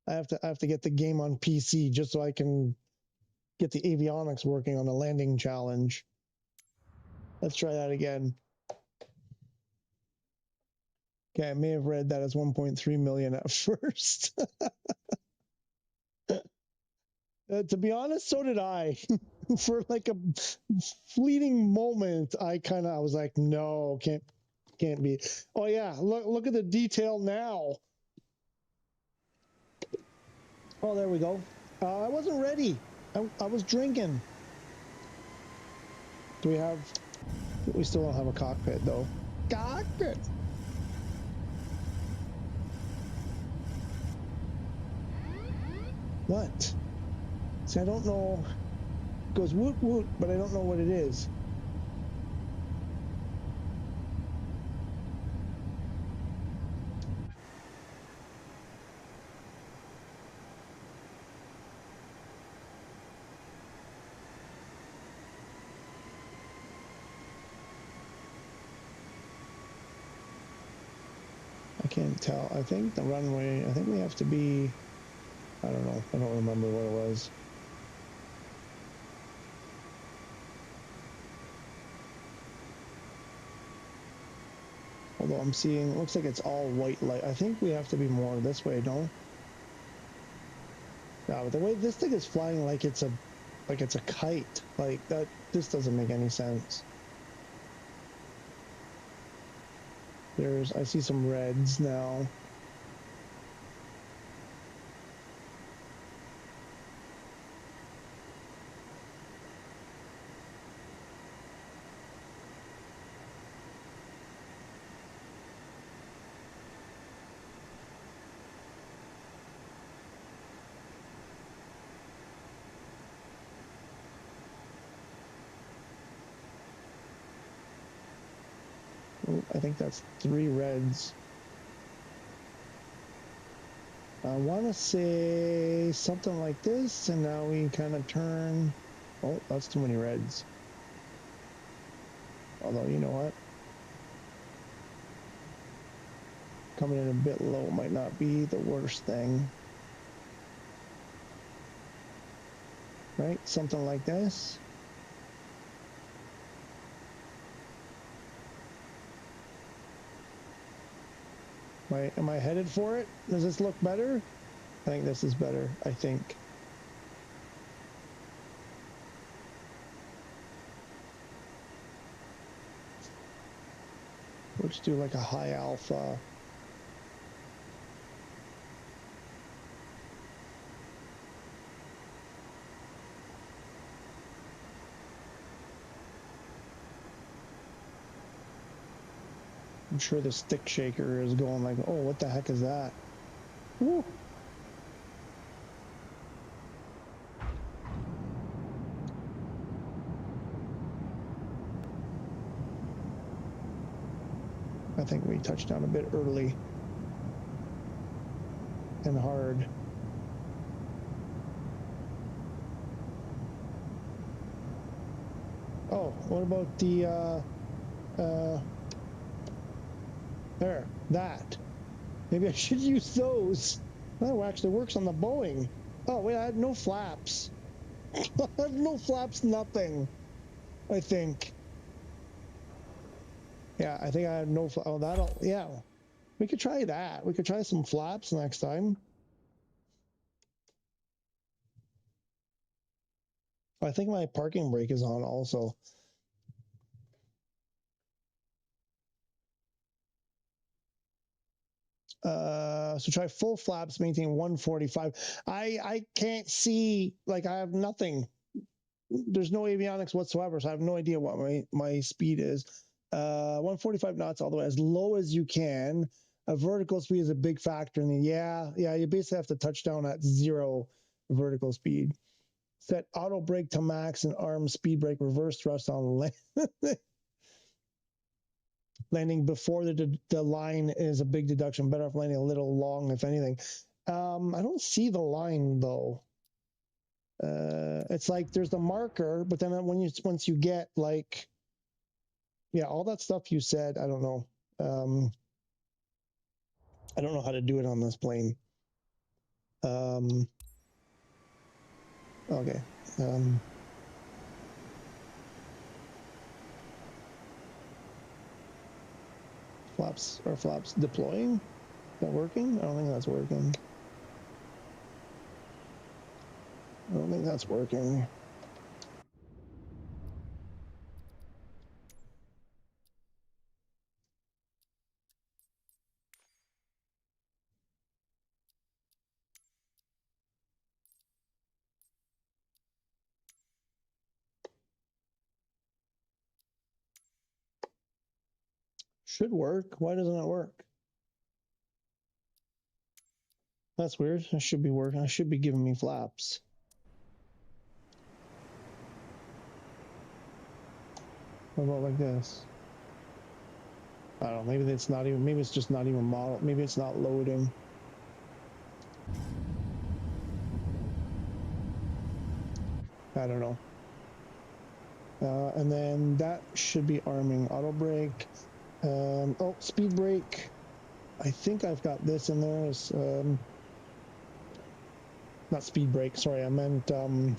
I have to get the game on PC just so I can get the avionics working on the landing challenge. Let's try that again. Okay, I may have read that as 1.3 million at first. To be honest, so did I. For like a fleeting moment, I was like, no, can't be. Oh yeah, look at the detail now. Oh, there we go. I wasn't ready. I was drinking. We still don't have a cockpit though. Cockpit. What? See, I don't know. It goes woot woot, but I don't know what it is. I can't tell. I think the runway, I think we have to be I don't know. I don't remember what it was. Although I'm seeing, looks like it's all white light. I think we have to be more this way, no? Yeah, but the way this thing is flying like it's a kite. Like that, this doesn't make any sense. I see some reds now. Oh, I think that's 3 reds. I want to say something like this, and now we kind of turn. Oh, that's too many reds. Although, you know what? Coming in a bit low might not be the worst thing. Right? Something like this. Am I headed for it? Does this look better? I think this is better, I think. Let's do like a high alpha. I'm sure the stick shaker is going like, oh, what the heck is that? Woo. I think we touched down a bit early and hard. Oh, what about the, there, that. Maybe I should use those. That actually works on the Boeing. Oh, wait, I had no flaps. I have no flaps, nothing, I think. Yeah, I think I had no flaps. Oh, yeah. We could try that. We could try some flaps next time. I think my parking brake is on also. So try full flaps, maintain 145. I can't see, like I have nothing. There's no avionics whatsoever, so I have no idea what my speed is. 145 knots all the way, as low as you can. A vertical speed is a big factor. And yeah, you basically have to touch down at 0 vertical speed. Set auto brake to max and arm speed brake reverse thrust on landing before the line is a big deduction. Better off landing a little long, if anything. I don't see the line though. It's like there's the marker, but then once you get like, yeah, all that stuff you said, I don't know. I don't know how to do it on this plane. Okay. Flaps deploying? Is that working? I don't think that's working. I don't think that's working. Should work. Why doesn't it work? That's weird. I should be working. I should be giving me flaps. What about like this? I don't know. Maybe it's not even. Maybe it's just not even model. Maybe it's not loading. I don't know. And then that should be arming auto brake. Oh, speed brake. I think I've got this in there. not speed brake. Sorry, I meant auto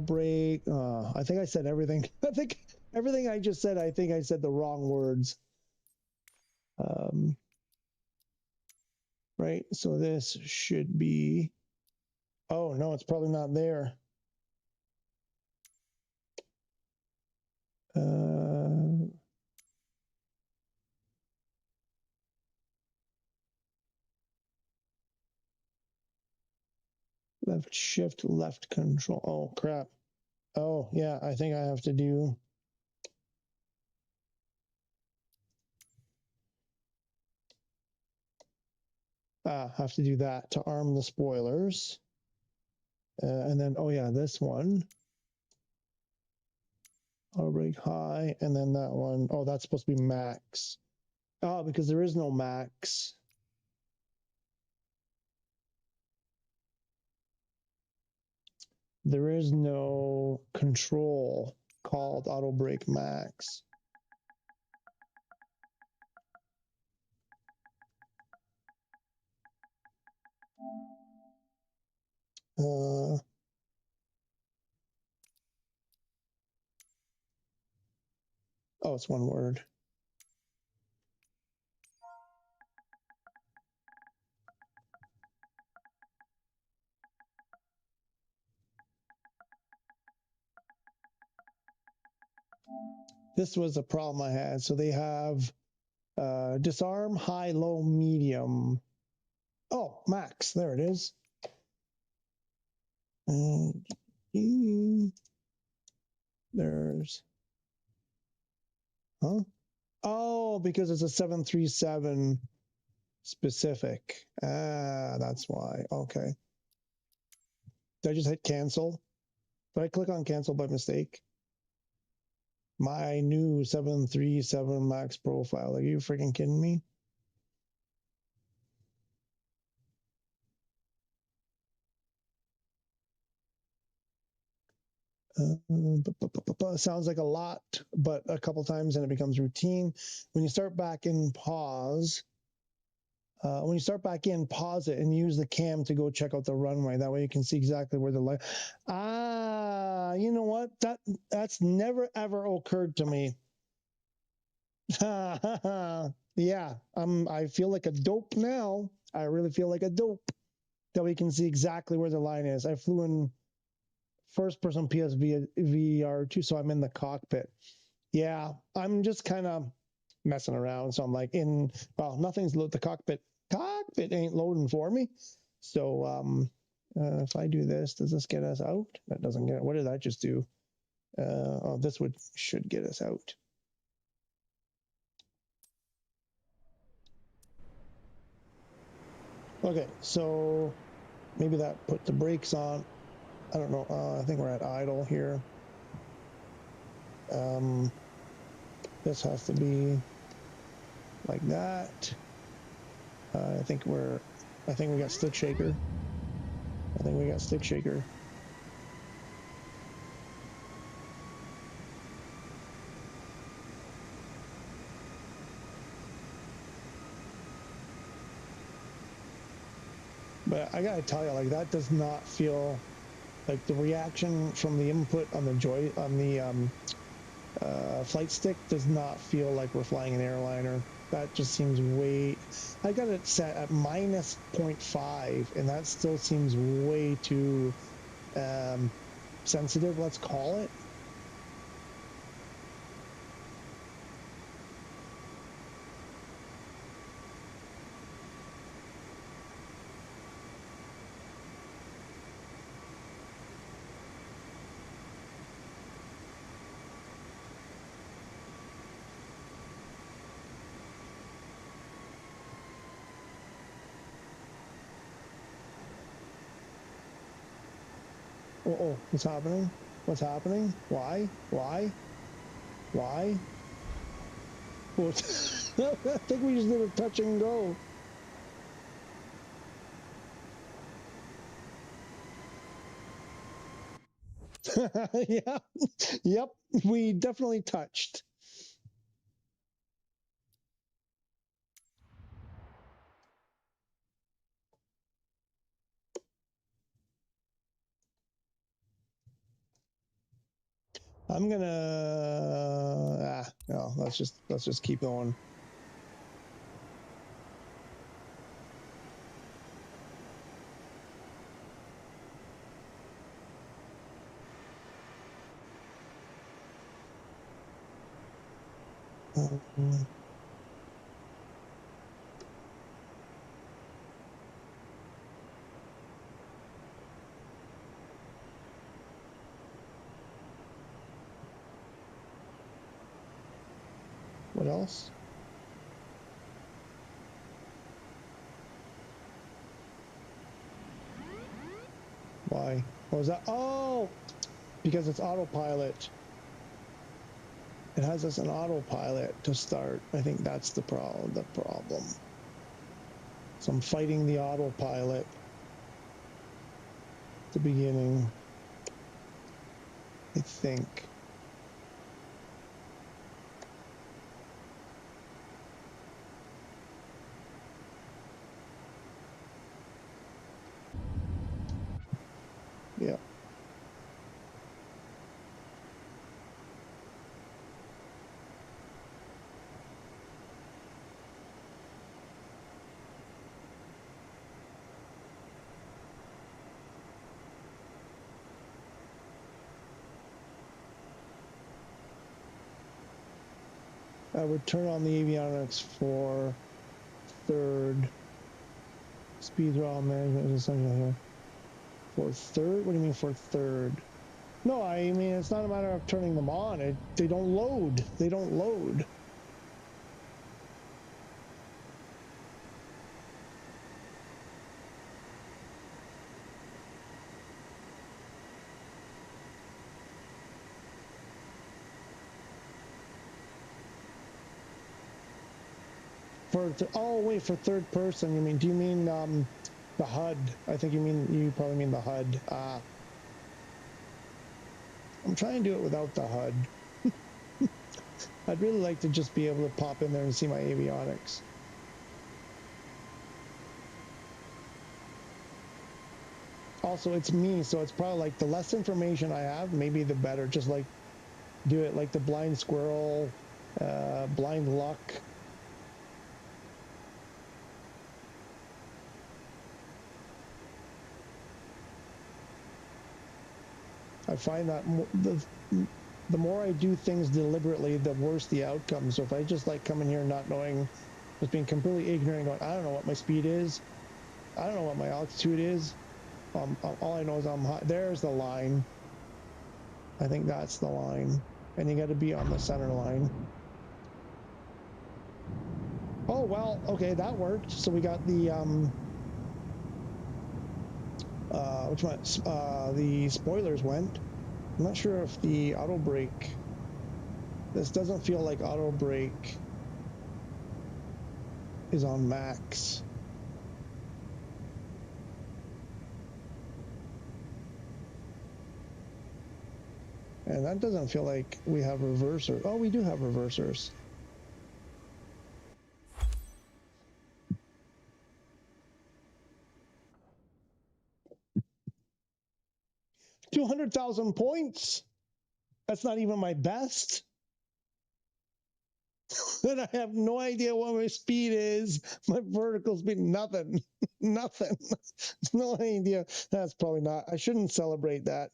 brake. I think I said everything. I think everything I just said. I think I said the wrong words. Right. So this should be. Oh no, it's probably not there. Left shift, left control. Oh crap. Oh yeah, I think I have to do. Have to do that to arm the spoilers. And then, oh yeah, this one. Auto brake high, and then that one. Oh, that's supposed to be max. Oh, because there is no max. There is no control called auto brake max. Oh, it's one word. This was a problem I had. So they have disarm, high, low, medium. Oh, max. There it is. There's, huh? Oh, because it's a 737 specific. Ah, that's why. Okay. Did I just hit cancel? Did I click on cancel by mistake? My new 737 max profile. Are you freaking kidding me? Sounds like a lot, but a couple times and it becomes routine. When you start back in, pause. When you start back in, pause it and use the cam to go check out the runway. That way you can see exactly where the light. Ah, you know what? That's never ever occurred to me. Yeah, I feel like a dope now. I really feel like a dope. That we can see exactly where the line is. I flew in first person PSVR 2, so I'm in the cockpit. Yeah, I'm just kind of messing around. So I'm like well, nothing's loaded. The cockpit ain't loading for me. So if I do this, does this get us out? That doesn't get it. What did that just do? Oh, this should get us out. Okay, so maybe that put the brakes on. I don't know. I think we're at idle here. This has to be like that. I think we got stick shaker. I think we got stick shaker. But I gotta tell you, like, that does not feel like the reaction from the input on the flight stick does not feel like we're flying an airliner. That just seems way. I got it set at minus 0.5, and that still seems way too sensitive. Let's call it. Oh, what's happening? What's happening? Why? Why? Why? I think we just did a touch and go. Yeah. Yep. We definitely touched. I'm gonna no, let's just keep going. What else? Why? What was that? Oh, because it's autopilot. It has us an autopilot to start. I think that's the problem. So I'm fighting the autopilot at the beginning, I think. Yeah. I would turn on the avionics for third. Speed throttle management is essential here. For third? What do you mean for third? No, I mean, it's not a matter of turning them on. They don't load. They don't load. Oh, wait, for third person, you mean, do you mean the HUD? I think you probably mean the HUD. I'm trying to do it without the HUD. I'd really like to just be able to pop in there and see my avionics. Also, it's me, so it's probably like the less information I have, maybe the better. Just like do it like the blind squirrel, blind luck. I find that the more I do things deliberately, the worse the outcome. So if I just like come in here not knowing, just being completely ignorant, going, I don't know what my speed is, I don't know what my altitude is. All I know is I'm high. There's the line. I think that's the line, and you got to be on the center line. Oh well, okay, that worked. So we got the which one? The spoilers went. I'm not sure if the auto brake. This doesn't feel like auto brake is on max. And that doesn't feel like we have reversers. Oh, we do have reversers. $200,000 points. That's not even my best. And I have no idea what my speed is. My vertical speed, nothing. Nothing. No idea. That's probably not. I shouldn't celebrate that.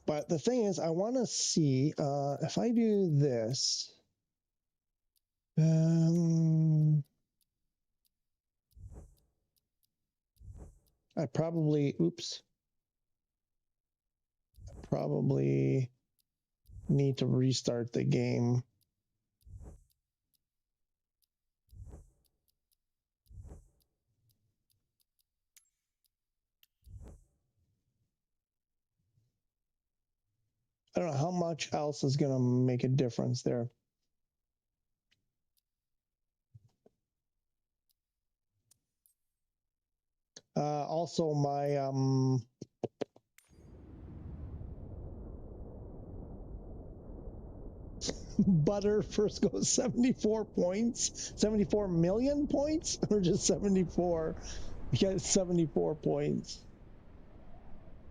But the thing is, I want to see if I do this. I probably, probably need to restart the game. I don't know how much else is going to make a difference there. Also, my butter first goes 74 points, 74 million points, or just 74? You got 74 points.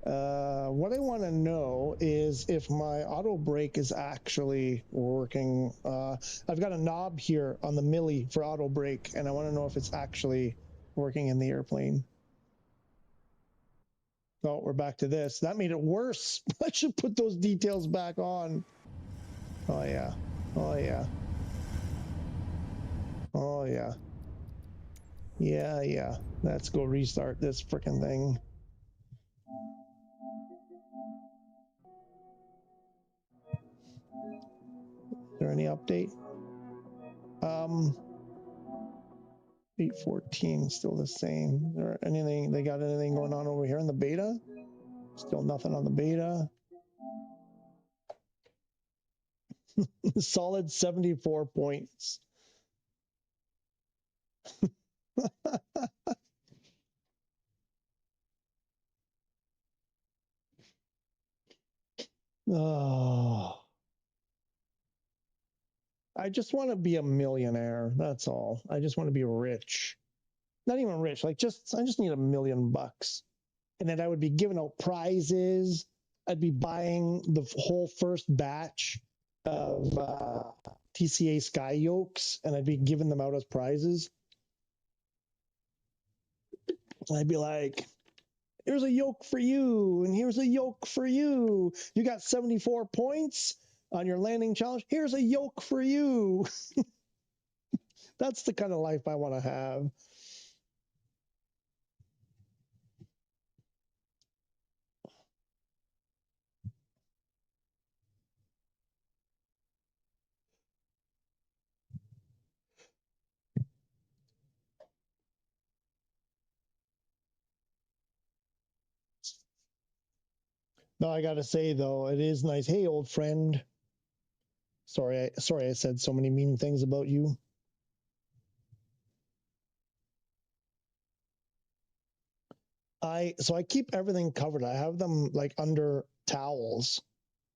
What I want to know is if my auto brake is actually working. I've got a knob here on the milli for auto brake, and I want to know if it's actually working in the airplane. Oh, we're back to this. That made it worse. I should put those details back on. Oh, yeah. Oh, yeah. Oh, yeah. Yeah, yeah. Let's go restart this frickin' thing. Is there any update? 814 still the same. Is there anything, they got anything going on over here in the beta? Still nothing on the beta. Solid 74 points. Oh, I just want to be a millionaire. That's all. I just want to be rich. Not even rich. Like I just need $1 million. And then I would be giving out prizes. I'd be buying the whole first batch of TCA Sky Yokes, and I'd be giving them out as prizes. And I'd be like, here's a yoke for you, and here's a yoke for you. You got 74 points on your landing challenge. Here's a yoke for you. That's the kind of life I want to have. No, I got to say, though, it is nice. Hey, old friend. Sorry I said so many mean things about you. So I keep everything covered. I have them like under towels,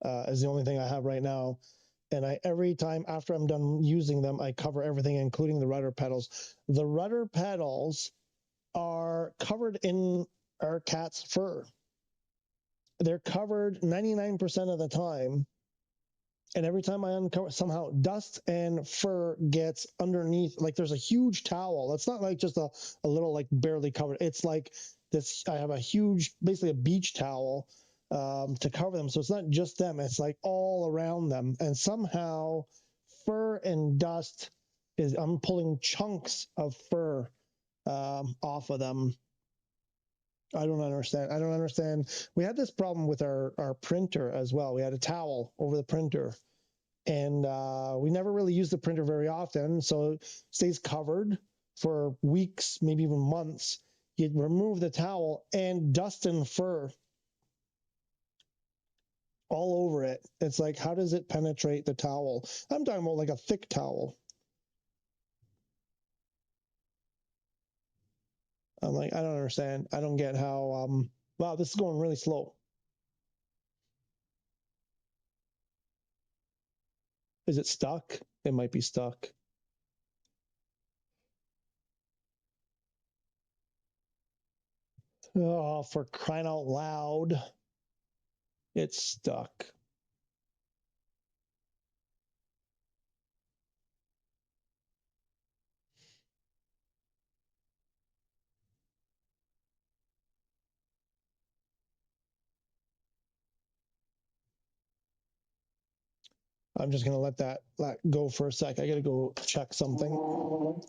is the only thing I have right now. And every time after I'm done using them, I cover everything, including the rudder pedals. The rudder pedals are covered in our cat's fur. They're covered 99% of the time. And every time I uncover, somehow dust and fur gets underneath. Like there's a huge towel. It's not like just a little like barely covered. It's like this. I have a huge, basically a beach towel to cover them. So it's not just them. It's like all around them. And somehow fur and dust I'm pulling chunks of fur off of them. I don't understand. We had this problem with our printer as well. We had a towel over the printer. And we never really use the printer very often, so it stays covered for weeks, maybe even months. You remove the towel and dust and fur all over it. It's like, how does it penetrate the towel? I'm talking about like a thick towel. I'm like, I don't understand. I don't get how, wow, this is going really slow. Is it stuck? It might be stuck. Oh, for crying out loud. It's stuck. I'm just going to let that go for a sec. I got to go check something.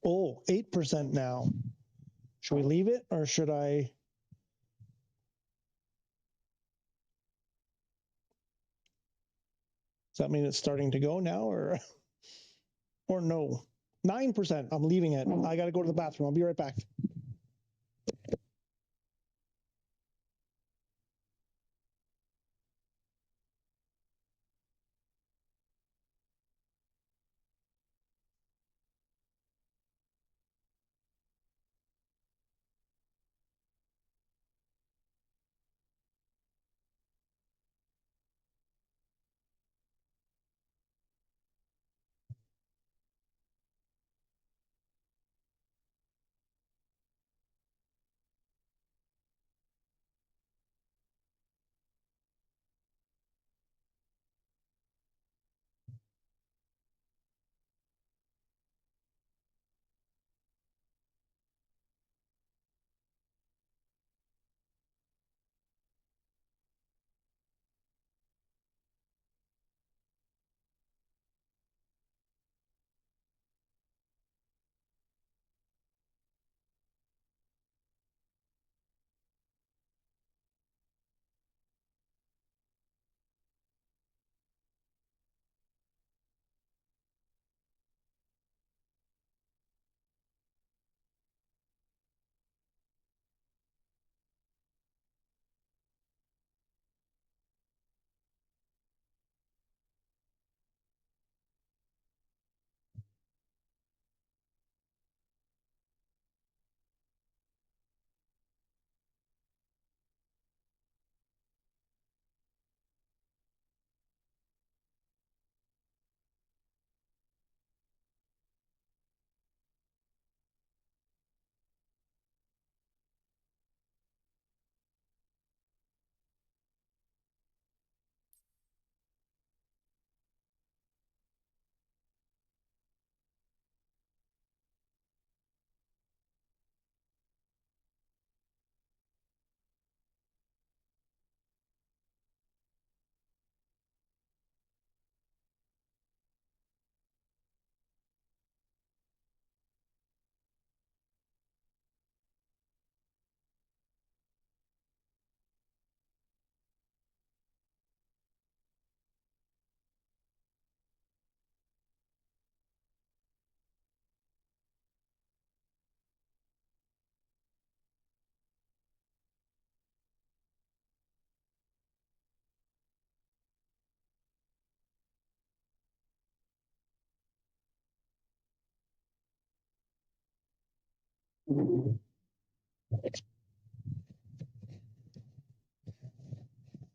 Oh, 8% now. Should we leave it or should I? Does that mean it's starting to go now or no? 9%. I'm leaving it. I got to go to the bathroom. I'll be right back.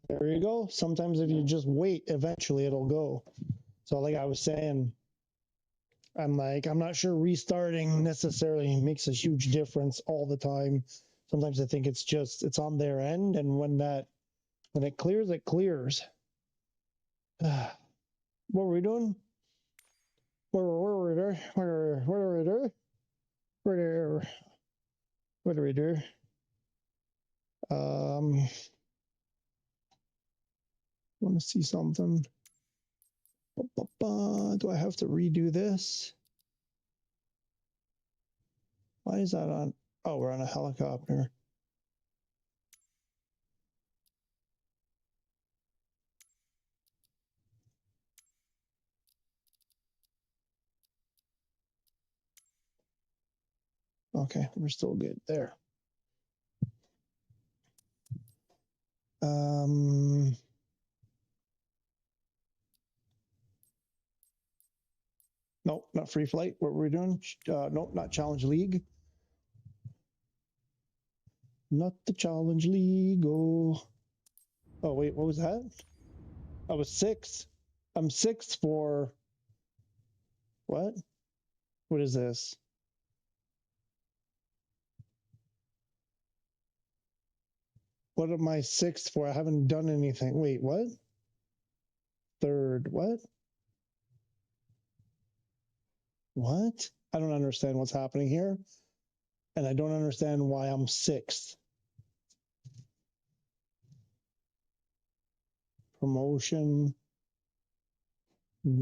There you go. Sometimes if you just wait, eventually it'll go. So like I was saying, I'm not sure restarting necessarily makes a huge difference all the time. Sometimes I think it's on their end, and when it clears, it clears. What were we doing? What do we do? Want to see something? Do I have to redo this? Why is that on? Oh, we're on a helicopter. Okay, we're still good there. No, not free flight. What were we doing? No, not challenge league. Not the challenge league. Oh wait, what was that? I was 6th. I'm 6th for what? What is this? What am I 6th for? I haven't done anything. Wait, what? 3rd, what? What? I don't understand what's happening here. And I don't understand why I'm 6th. Promotion.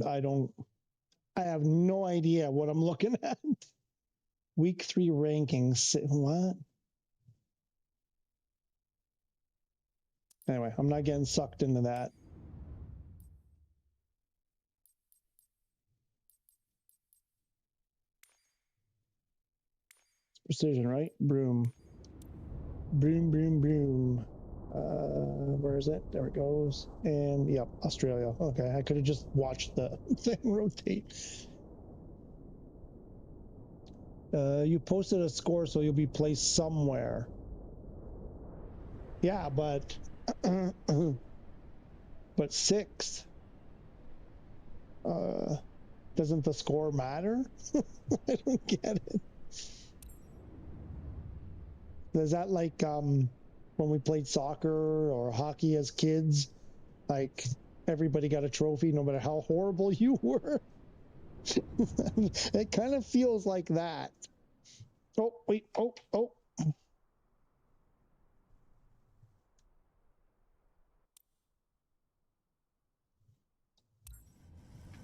I have no idea what I'm looking at. Week 3 rankings. What? Anyway, I'm not getting sucked into that. It's precision, right? Broom. Broom, broom, broom. Where is it? There it goes. And yep, Australia. Okay, I could have just watched the thing rotate. You posted a score, so you'll be placed somewhere. Yeah, but but 6th. Doesn't the score matter? I don't get it. Is that like when we played soccer or hockey as kids? Like everybody got a trophy no matter how horrible you were? It kind of feels like that. Oh, wait, oh.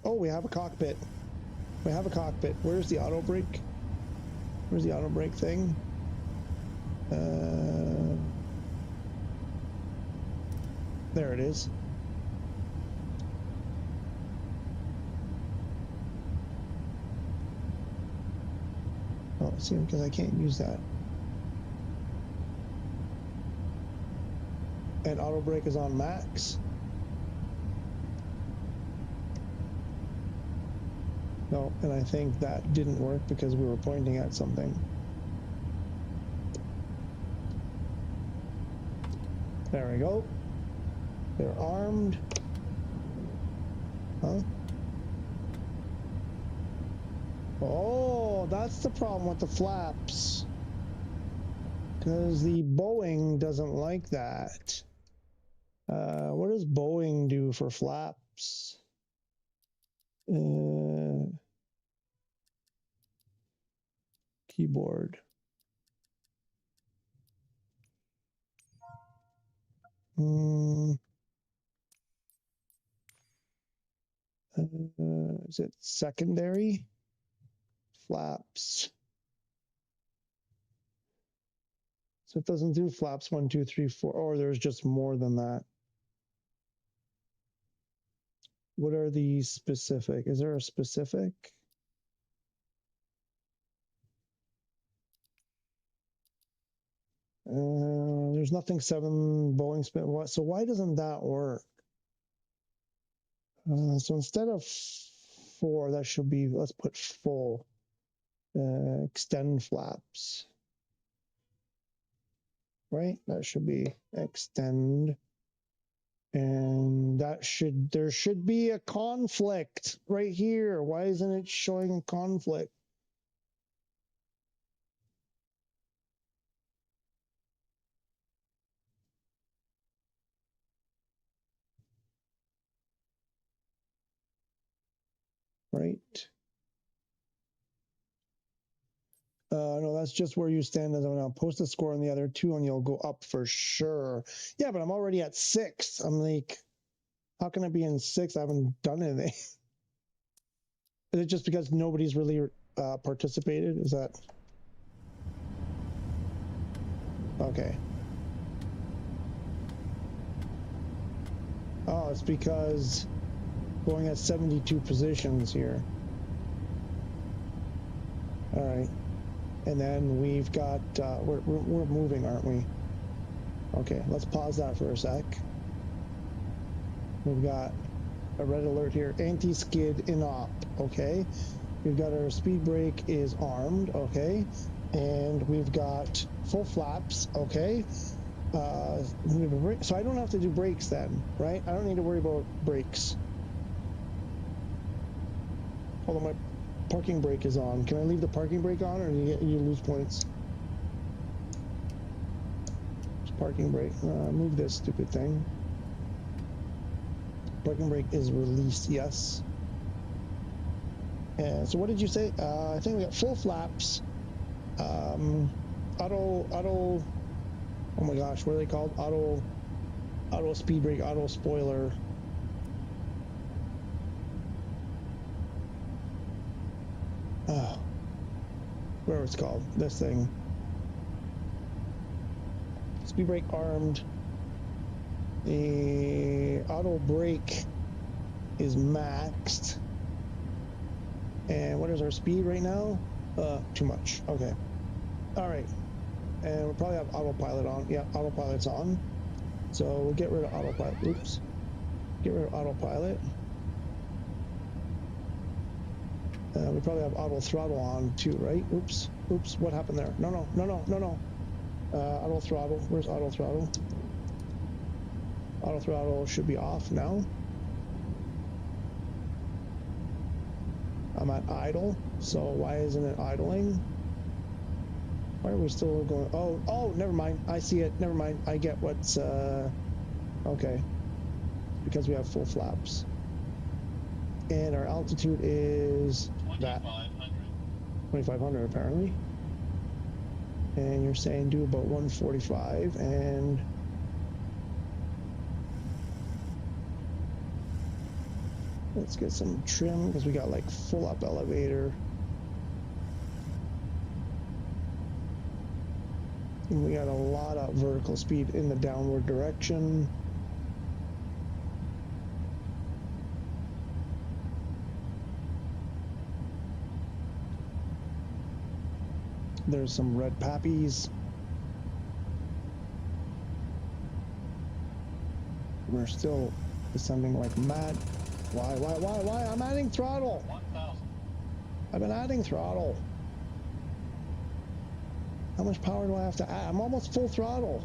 Oh, we have a cockpit. We have a cockpit. Where's the auto brake? Where's the auto brake thing? There it is. Oh, see, because I can't use that. And auto brake is on max. No, and I think that didn't work because we were pointing at something. There we go. They're armed. Huh? Oh, that's the problem with the flaps. Because the Boeing doesn't like that. What does Boeing do for flaps? Keyboard. Is it secondary? Flaps. So it doesn't do flaps 1, 2, 3, 4, or there's just more than that. What are the specific? Is there a specific? There's nothing 7 Boeing spin. What? So why doesn't that work? So instead of 4, that should be, let's put full. Extend flaps. Right? That should be extend. And that should, there should be a conflict right here. Why isn't it showing a conflict? Right? No, that's just where you stand as of now. Post a score on the other 2 and you'll go up for sure. Yeah, but I'm already at 6. I'm like, how can I be in 6? I haven't done anything. Is it just because nobody's really participated? Is that? Okay. Oh, it's because going at 72 positions here. All right. And then we've got, we're moving, aren't we? Okay, let's pause that for a sec. We've got a red alert here, anti-skid in op, okay? We've got our speed brake is armed, okay? And we've got full flaps, okay? So I don't have to do brakes then, right? I don't need to worry about brakes. Although my parking brake is on. Can I leave the parking brake on, or you lose points? Parking brake. Move this stupid thing. Parking brake is released. Yes. And so what did you say? I think we got full flaps. Auto. Oh my gosh, what are they called? Auto speed brake. Auto spoiler. whatever it's called, this thing. Speed brake armed. The auto brake is maxed. And what is our speed right now? Too much. Okay. All right. And we'll probably have autopilot on. Yeah, autopilot's on. So we'll get rid of autopilot. Oops. Get rid of autopilot. We probably have auto throttle on too, right? Oops. Oops. What happened there? No. Auto throttle. Where's auto throttle? Auto throttle should be off now. I'm at idle. So why isn't it idling? Why are we still going? Oh, never mind. I see it. Never mind. I get what's, okay. Because we have full flaps. And our altitude is that 2,500 apparently. And you're saying do about 145 and let's get some trim because we got like full up elevator. And we got a lot of vertical speed in the downward direction. There's some red pappies. We're still descending like mad. Why? I'm adding throttle. 1,000. I've been adding throttle. How much power do I have to add? I'm almost full throttle.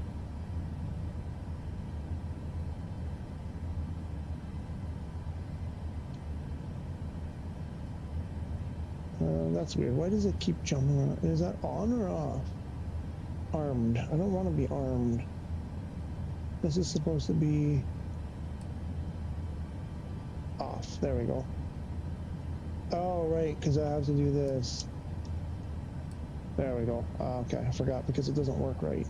That's weird. Why does it keep jumping around? Is that on or off? Armed. I don't want to be armed. This is supposed to be off. There we go. Oh, right, because I have to do this. There we go. Okay, I forgot because it doesn't work right.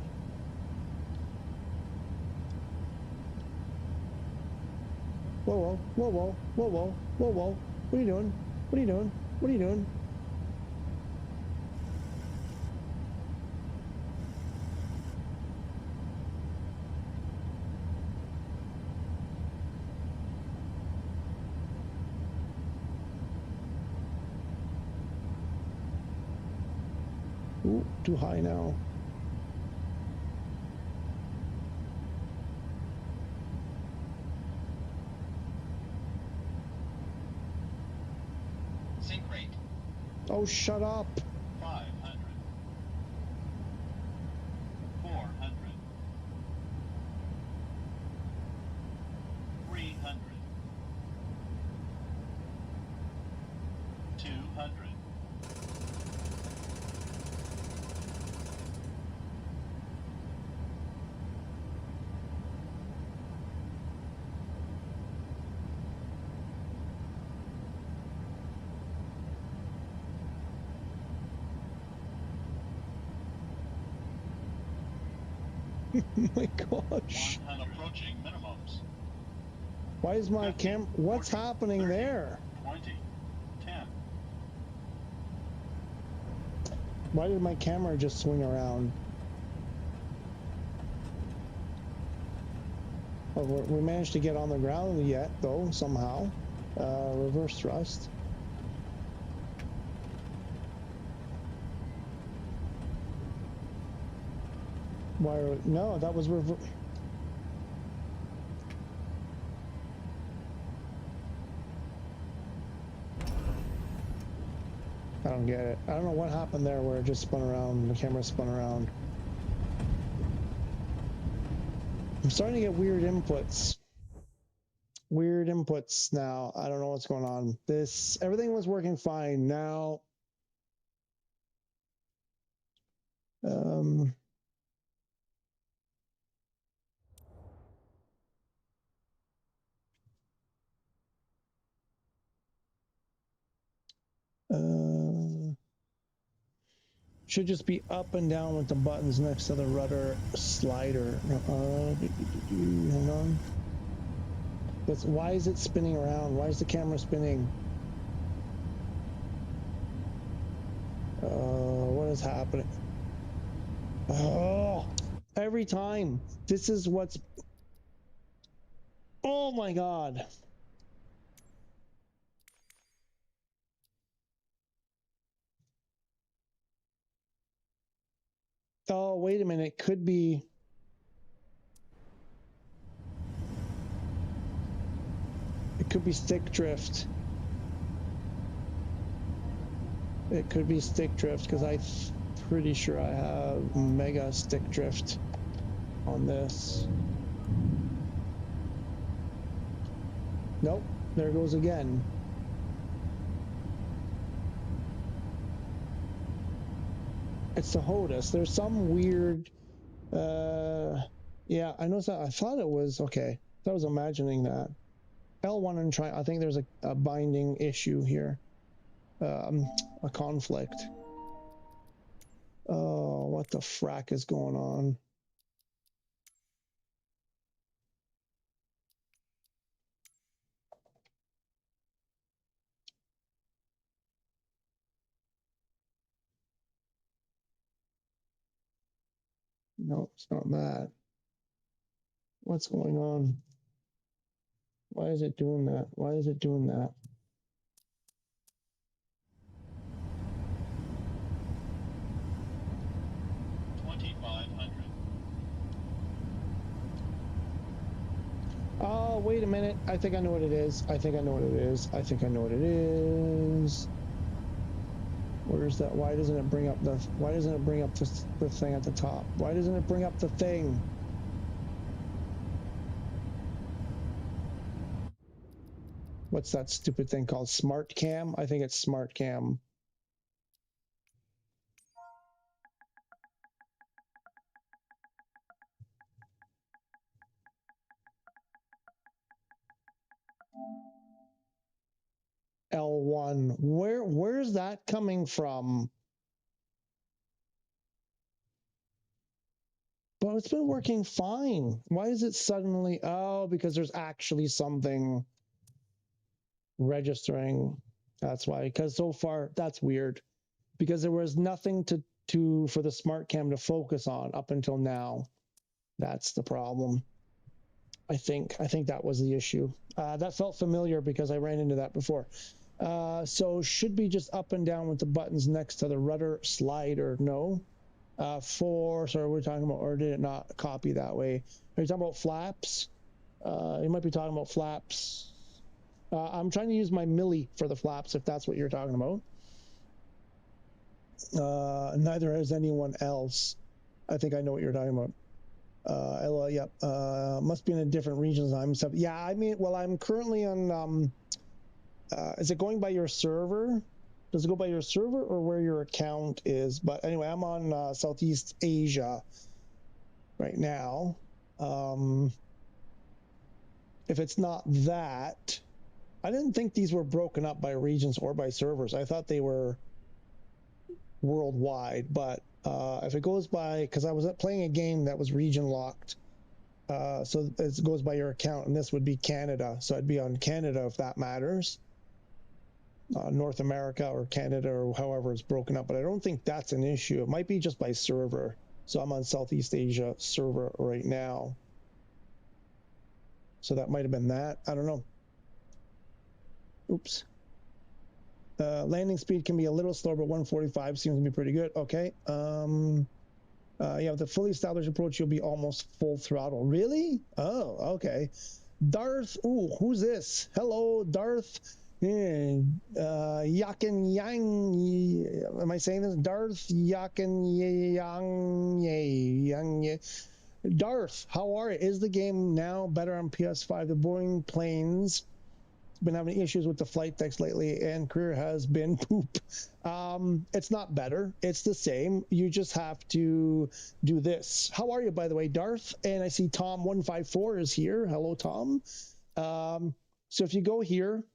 Whoa. What are you doing? What are you doing? What are you doing? Ooh, too high now. Sink rate. Oh, shut up. 500. 400. 300. 200. My gosh. 100. Approaching minimums. Why is my 50, what's 40, happening 30, there? 20. 10. Why did my camera just swing around? Well, we managed to get on the ground yet, though, somehow. Reverse thrust. No, that was reverse. I don't get it. I don't know what happened there where it just spun around, the camera spun around. I'm starting to get weird inputs. Weird inputs now. I don't know what's going on. Everything was working fine. Now, should just be up and down with the buttons next to the rudder slider. Hang on. Why is it spinning around? Why is the camera spinning? What is happening? Oh, every time. This is what's... Oh my God. Oh, wait a minute. It could be... It could be stick drift. It could be stick drift because I'm pretty sure I have mega stick drift on this. Nope, there goes again. It's the Hotas. There's some weird, yeah, I know that. I thought it was, okay, I was imagining that. L1 and try, I think there's a binding issue here, a conflict. Oh, what the frack is going on? No, it's not that. What's going on? Why is it doing that? Why is it doing that? Oh, wait a minute. I think I know what it is. I think I know what it is. I think I know what it is. Where's that? Why doesn't it bring up the... Why doesn't it bring up the thing at the top? Why doesn't it bring up the thing? What's that stupid thing called? Smart Cam? I think it's Smart Cam. L1. Where's that coming from? But it's been working fine. Why is it suddenly... Oh, because there's actually something registering. That's why. Because so far, that's weird. Because there was nothing for the smart cam to focus on up until now. That's the problem. I think that was the issue. That felt familiar because I ran into that before. So should be just up and down with the buttons next to the rudder slider. No. Sorry, we're talking about, or did it not copy that way? Are you talking about flaps? You might be talking about flaps. I'm trying to use my milli for the flaps, if that's what you're talking about. Neither has anyone else. I think I know what you're talking about. Yep. Must be in a different region. Yeah, I mean, well, I'm currently on, is it going by your server? Does it go by your server or where your account is? But anyway, I'm on Southeast Asia right now. If it's not that, I didn't think these were broken up by regions or by servers. I thought they were worldwide, but if it goes by, because I was playing a game that was region locked, so it goes by your account, and this would be Canada, so I'd be on Canada if that matters. North America or Canada or however it's broken up, but I don't think that's an issue. It might be just by server. So I'm on Southeast Asia server right now. So that might have been that. I don't know. Oops. Landing speed can be a little slower, but 145 seems to be pretty good. Okay. Yeah, with the fully established approach, you'll be almost full throttle. Really? Oh, okay. Darth. Ooh, who's this? Hello, Darth. Yakin Yang. Am I saying this? Darth Yakin Yang. Darth, how are you? Is the game now better on PS5? The Boeing planes been having issues with the flight decks lately, and career has been poop. It's not better. It's the same. You just have to do this. How are you, by the way, Darth? And I see Tom154 is here. Hello, Tom. So if you go here,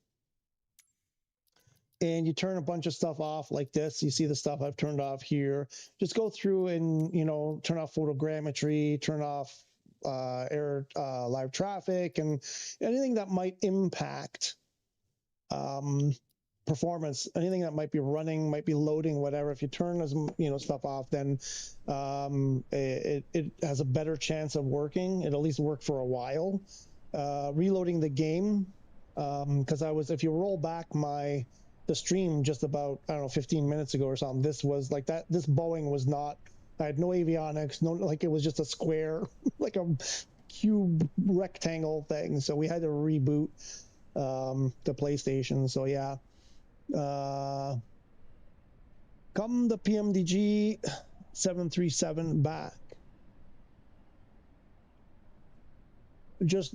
and you turn a bunch of stuff off like this, you see the stuff I've turned off here. Just go through and, you know, turn off photogrammetry, turn off live traffic, and anything that might impact performance, anything that might be running, might be loading, whatever. If you turn as stuff off, then it has a better chance of working. It'll at least work for a while. Reloading the game, because if you roll back the stream just about, I don't know, 15 minutes ago or something, this was like that. This Boeing was not. I had no avionics, it was just a square, like a cube rectangle thing. So we had to reboot the PlayStation. So yeah. Come the PMDG 737 back. Just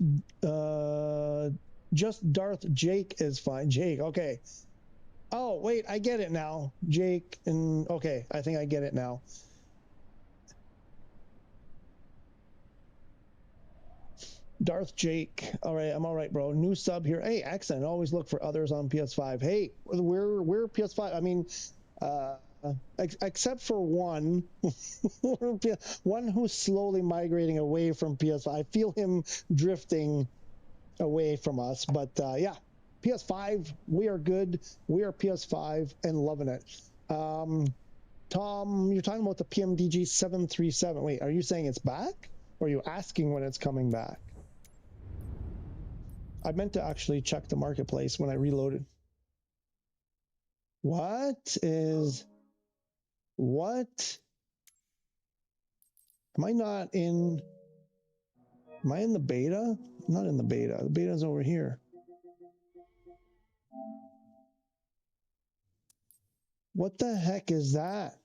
Darth Jake is fine. Jake, okay. Oh wait, I get it now. Jake and okay, I think I get it now. Darth Jake. All right, I'm all right, bro. New sub here. Hey, excellent. Always look for others on PS5. Hey, we're PS5. I mean, except for one, one who's slowly migrating away from PS5. I feel him drifting away from us. But yeah, PS5. We are good. We are PS5 and loving it. Tom, you're talking about the PMDG 737. Wait, are you saying it's back? Or are you asking when it's coming back? I meant to actually check the marketplace when I reloaded. What? Am I in the beta? I'm not in the beta. The beta's over here. What the heck is that?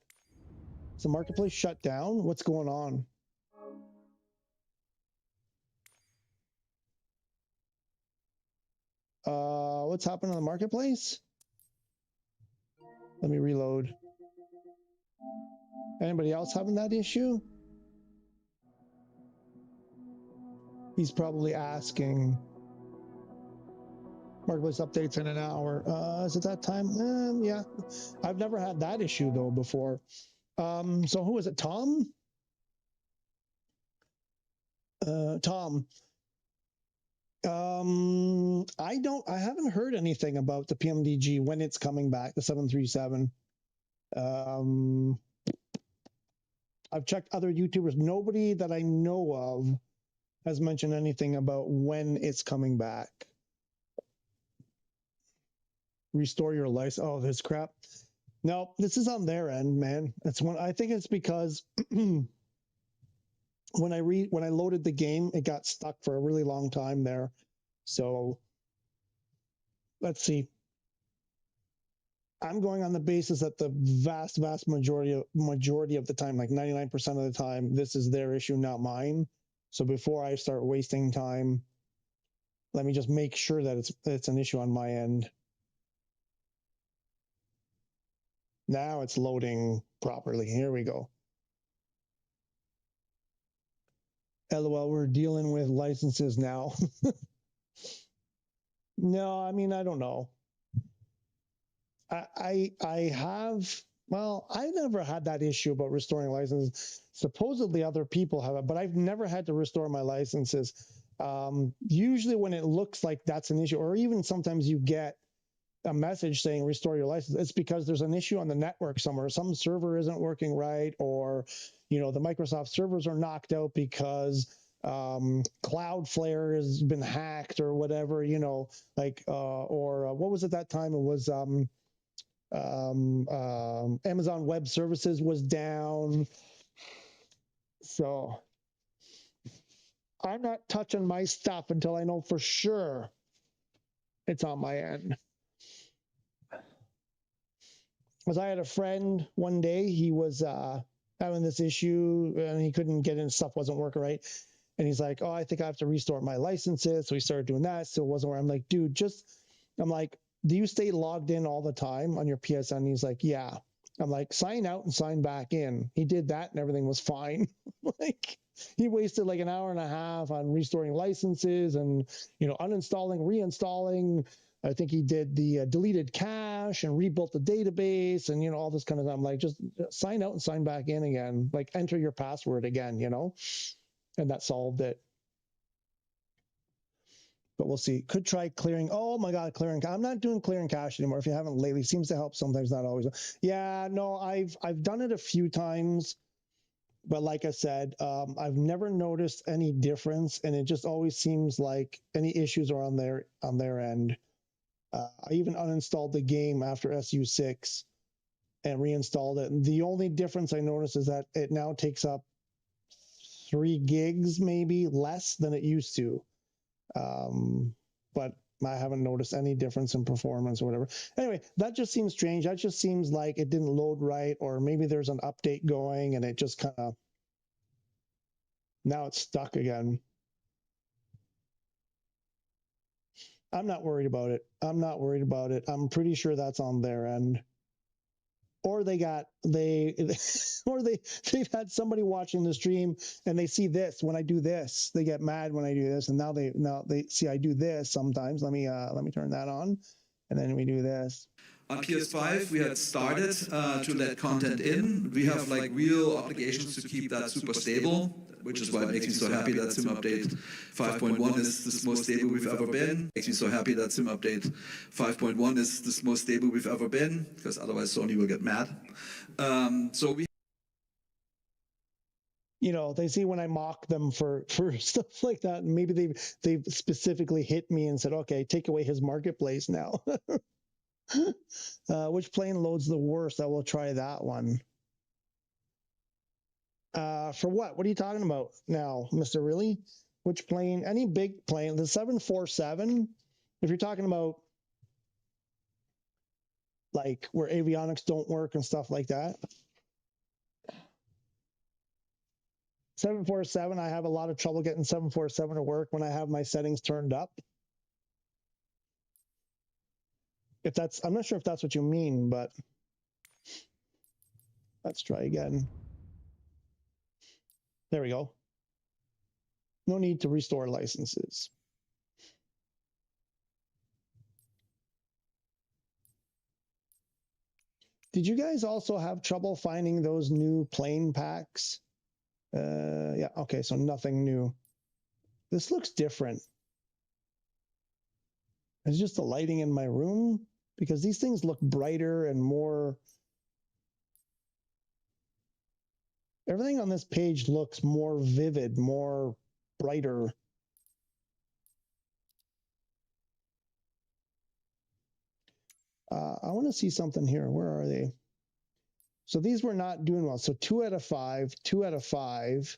Is the marketplace shut down? What's going on? What's happening on the marketplace? Let me reload. Anybody else having that issue? He's probably asking. Marketplace updates in an hour. Is it that time? Yeah. I've never had that issue though before. So who is it? Tom? Tom. I haven't heard anything about the PMDG when it's coming back, the 737. I've checked other YouTubers. Nobody that I know of has mentioned anything about when it's coming back. Restore your license. Oh, this crap. No, this is on their end, man. I think it's because when I loaded the game, it got stuck for a really long time there. So let's see. I'm going on the basis that the vast majority of the time, like 99% of the time, this is their issue, not mine. So before I start wasting time, let me just make sure that it's an issue on my end. Now it's loading properly. Here we go. LOL, we're dealing with licenses now. No, I mean, I don't know. I never had that issue about restoring licenses. Supposedly other people have it, but I've never had to restore my licenses. Usually when it looks like that's an issue, or even sometimes you get a message saying restore your license, it's because there's an issue on the network somewhere. Some server isn't working right, or the Microsoft servers are knocked out because Cloudflare has been hacked or whatever, or what was it that time? It was Amazon Web Services was down. So I'm not touching my stuff until I know for sure it's on my end. Because I had a friend one day, he was having this issue and he couldn't get in, stuff wasn't working right. And he's like, oh, I think I have to restore my licenses. So he started doing that. Still wasn't where I'm like, dude, I'm like, do you stay logged in all the time on your PSN? And he's like, yeah. I'm like, sign out and sign back in. He did that and everything was fine. Like, he wasted like an hour and a half on restoring licenses and, uninstalling, reinstalling. I think he did the deleted cache and rebuilt the database and, all this kind of stuff. I'm like, just sign out and sign back in again. Like, enter your password again, and that solved it. but we'll see. Could try clearing. Oh my God, clearing. I'm not doing clearing cache anymore. If you haven't lately, seems to help sometimes, not always. Yeah, no, I've done it a few times, but like I said, I've never noticed any difference, and it just always seems like any issues are on their end. I even uninstalled the game after SU6 and reinstalled it. And the only difference I noticed is that it now takes up 3 gigs, maybe less than it used to. But I haven't noticed any difference in performance or whatever. Anyway, that just seems strange. That just seems like it didn't load right, or maybe there's an update going and it just kind of, now it's stuck again. I'm not worried about it. I'm not worried about it. I'm pretty sure that's on their end. Or they've had somebody watching the stream and they see this when I do this, they get mad when I do this, and now they see I do this sometimes. Let me turn that on, and then we do this. On PS5, we had started to let content in. We have like real obligations to keep that super stable, which is why it makes me so happy that Sim Update 5.1 is the most stable we've ever been. Makes me so happy that Sim Update 5.1 is the most stable we've ever been, because otherwise Sony will get mad. So we. You know, they see when I mock them for stuff like that, and maybe they've specifically hit me and said, okay, take away his marketplace now. Which plane loads the worst? I will try that one. For what? What are you talking about now, Mr. Really? Which plane? Any big plane? The 747? If you're talking about like where avionics don't work and stuff like that. 747, I have a lot of trouble getting 747 to work when I have my settings turned up. If that's, I'm not sure if that's what you mean, but let's try again. There we go. No need to restore licenses. Did you guys also have trouble finding those new plane packs? Yeah, okay, so nothing new. This looks different. It's just the lighting in my room, because these things look brighter and more. Everything on this page looks more vivid, more brighter. I want to see something here. Where are they? So these were not doing well. So 2 out of 5, 2 out of 5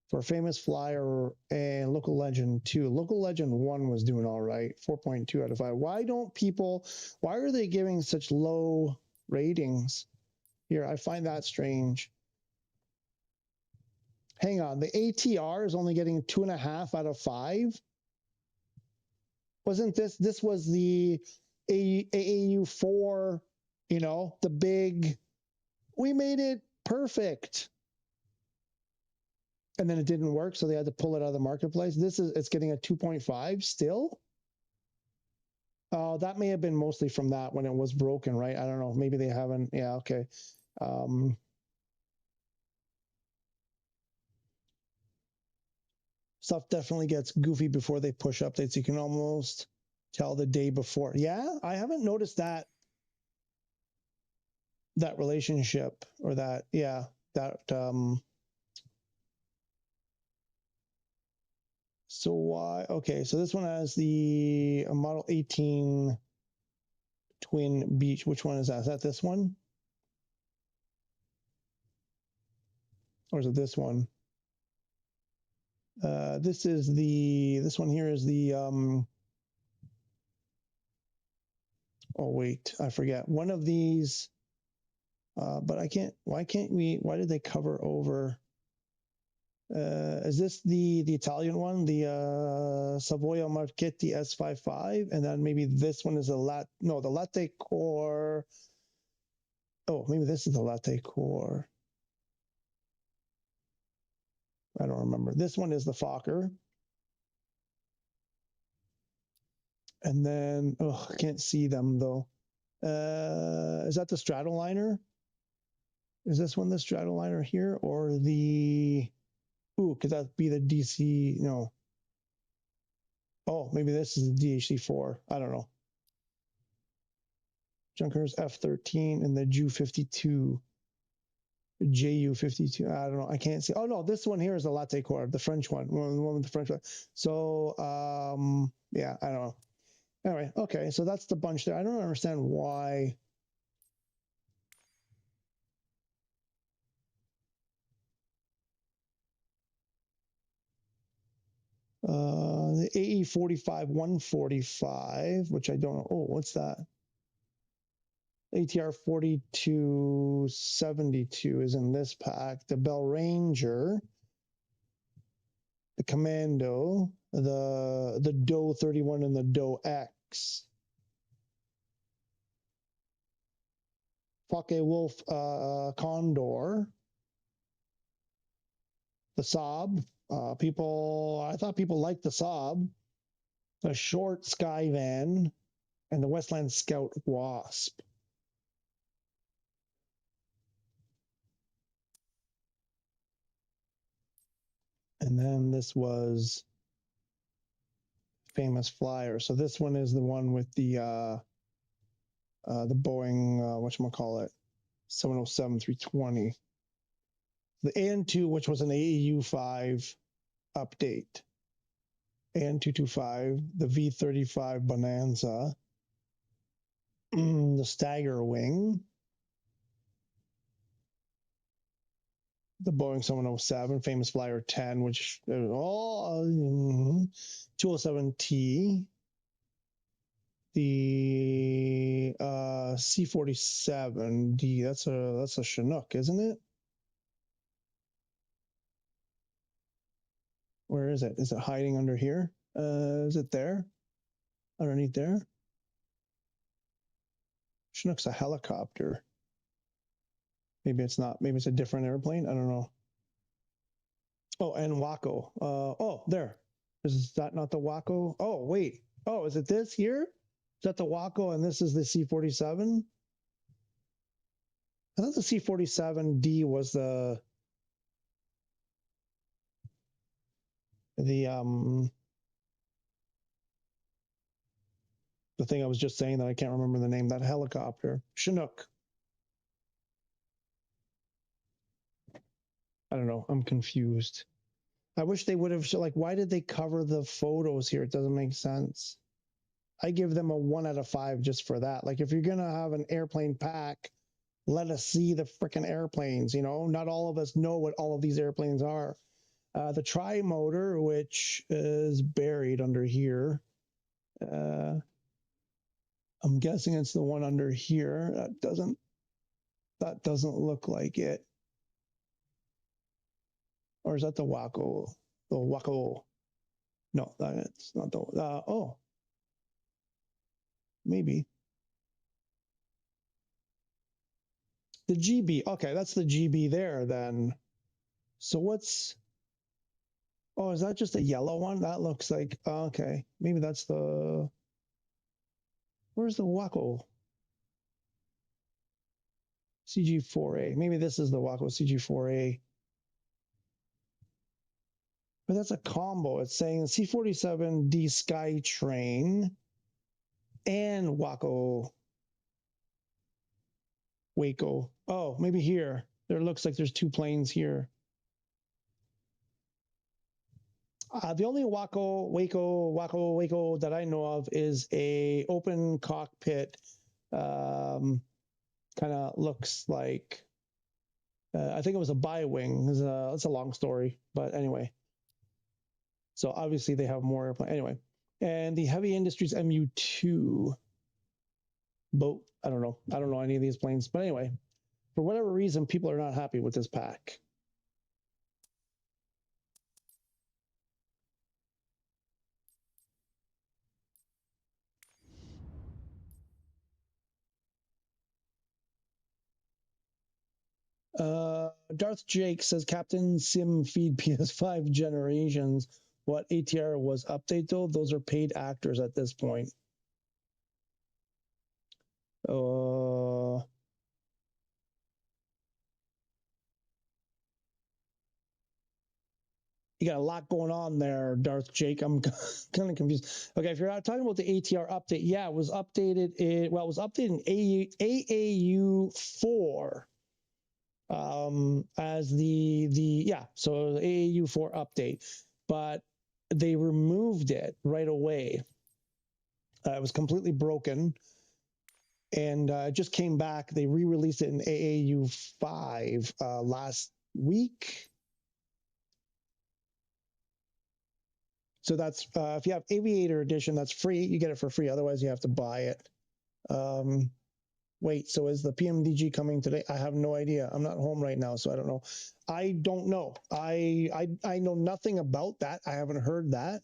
for Famous Flyer and Local Legend 2. Local Legend 1 was doing all right, 4.2 out of 5. Why are they giving such low ratings here? I find that strange. Hang on, the ATR is only getting 2.5 out of 5. Wasn't this was the AAU4, you know, the big, we made it perfect. And then it didn't work, so they had to pull it out of the marketplace. It's getting a 2.5 still. Oh, that may have been mostly from that when it was broken, right? I don't know. Maybe they haven't. Yeah, okay. Stuff definitely gets goofy before they push updates. You can almost tell the day before. Yeah, I haven't noticed that relationship, or that, yeah, that so why, okay, so this one has the Model 18 Twin Beach. Which one is that? Is that this one? Or is it this one? This one here is the, oh wait, I forget. One of these, but I can't, why did they cover over? Is this the Italian one, the Savoia Marchetti S55? And then maybe this one is the Latte Core. Oh, maybe this is the Latte Core. I don't remember. This one is the Fokker. And then, oh, I can't see them though. Is that the Stratoliner? Is this one the Stratoliner here, or the, ooh, could that be the DC? No. Oh, maybe this is the DHC4. I don't know. Junkers F13 and the Ju-52. JU-52. I don't know. I can't see. Oh, no. This one here is the Latte Core, the French one. The one with the French one. So, yeah, I don't know. Anyway, okay. So that's the bunch there. I don't understand why. The AE45-145, which I don't know. Oh, what's that? ATR 4272 is in this pack. The Bell Ranger, the Commando, the Doe 31 and the Doe X. Focke-Wulf Condor, the Saab. I thought people liked the Saab, the Short Skyvan, and the Westland Scout Wasp. And then this was Famous Flyer. So this one is the one with the Boeing, whatchamacallit, 707-320. The AN2, which was an AEU-5 update. AN225, the V35 Bonanza, the Stagger Wing, the Boeing 707, Famous Flyer 10, which all 207T, the C-47D. That's a Chinook, isn't it? Where is it? Is it hiding under here? Is it there? Underneath there? Chinook's a helicopter. Maybe it's not. Maybe it's a different airplane. I don't know. Oh, and Waco. Oh, there. Is that not the Waco? Oh, wait. Oh, is it this here? Is that the Waco and this is the C-47? I thought the C-47D was the thing I was just saying that I can't remember the name, that helicopter. Chinook. I don't know. I'm confused. I wish they would have, like, why did they cover the photos here? It doesn't make sense. I give them a 1 out of 5 just for that. Like, if you're going to have an airplane pack, let us see the freaking airplanes, you know? Not all of us know what all of these airplanes are. The tri-motor, which is buried under here. I'm guessing it's the one under here. That doesn't look like it. Or is that the Waco? The Waco. No, that's not the. Oh, maybe. The GB. Okay, that's the GB there then. So what's. Oh, is that just a yellow one? That looks like. Okay, maybe that's the. Where's the Waco? CG4A. Maybe this is the Waco CG4A. But that's a combo. It's saying C-47D Skytrain and Waco. Oh, maybe here. There looks like there's 2 planes here. The only Waco that I know of is a open cockpit. Kind of looks like. I think it was a bi-wing. It's a long story, but anyway. So obviously they have more airplane. Anyway, and the Heavy Industries MU-2 boat. I don't know any of these planes, but anyway, for whatever reason, people are not happy with this pack. Darth Jake says Captain Sim feed PS5 generations. What ATR was update though? Those are paid actors at this point. You got a lot going on there, Darth Jake. I'm kind of confused. Okay, if you're not talking about the ATR update, yeah, it was updated. It was updated in AAU 4 as so the AAU 4 update, but they removed it right away. It was completely broken, and it just came back. They re-released it in AAU 5 last week. So that's if you have Aviator Edition, that's free. You get it for free. Otherwise, you have to buy it. Wait, so is the PMDG coming today? I have no idea. I'm not home right now, so I don't know. I don't know. I know nothing about that. I haven't heard that.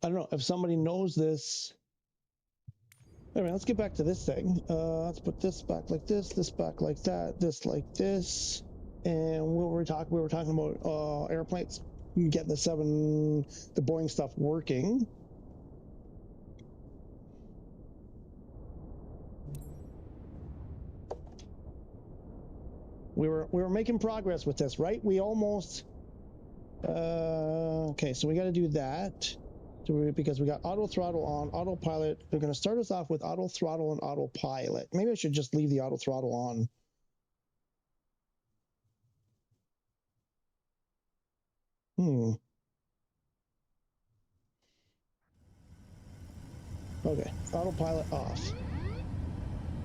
I don't know if somebody knows this. Anyway, let's get back to this thing. Let's put this back like this back like that, this like this. And what we were talking about airplanes, getting the Boeing stuff working. We were making progress with this, right? We almost okay, so we got to do that. Because we got auto throttle on, autopilot. They're going to start us off with auto throttle and autopilot. Maybe I should just leave the auto throttle on. Okay, autopilot off.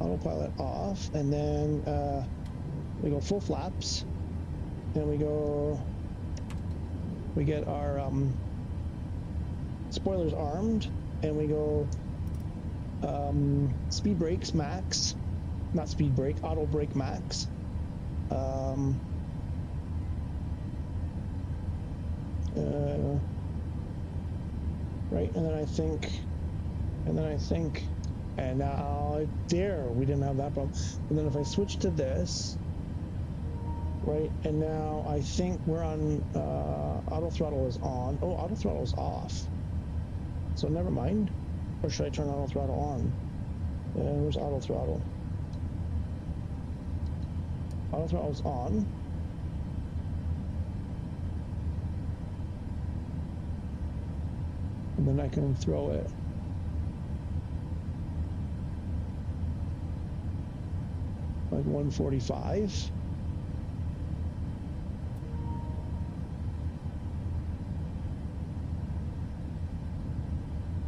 Autopilot off, and then we go full flaps, and we get our spoilers armed, and we go speed brakes max, not speed brake, auto brake max. Right, and then I think, and now there, we didn't have that problem. And then if I switch to this, right, and now I think we're on, auto throttle is on. Oh, auto throttle is off. So never mind. Or should I turn auto throttle on? Where's auto throttle? Auto throttle is on. And then I can throw it. Like 145.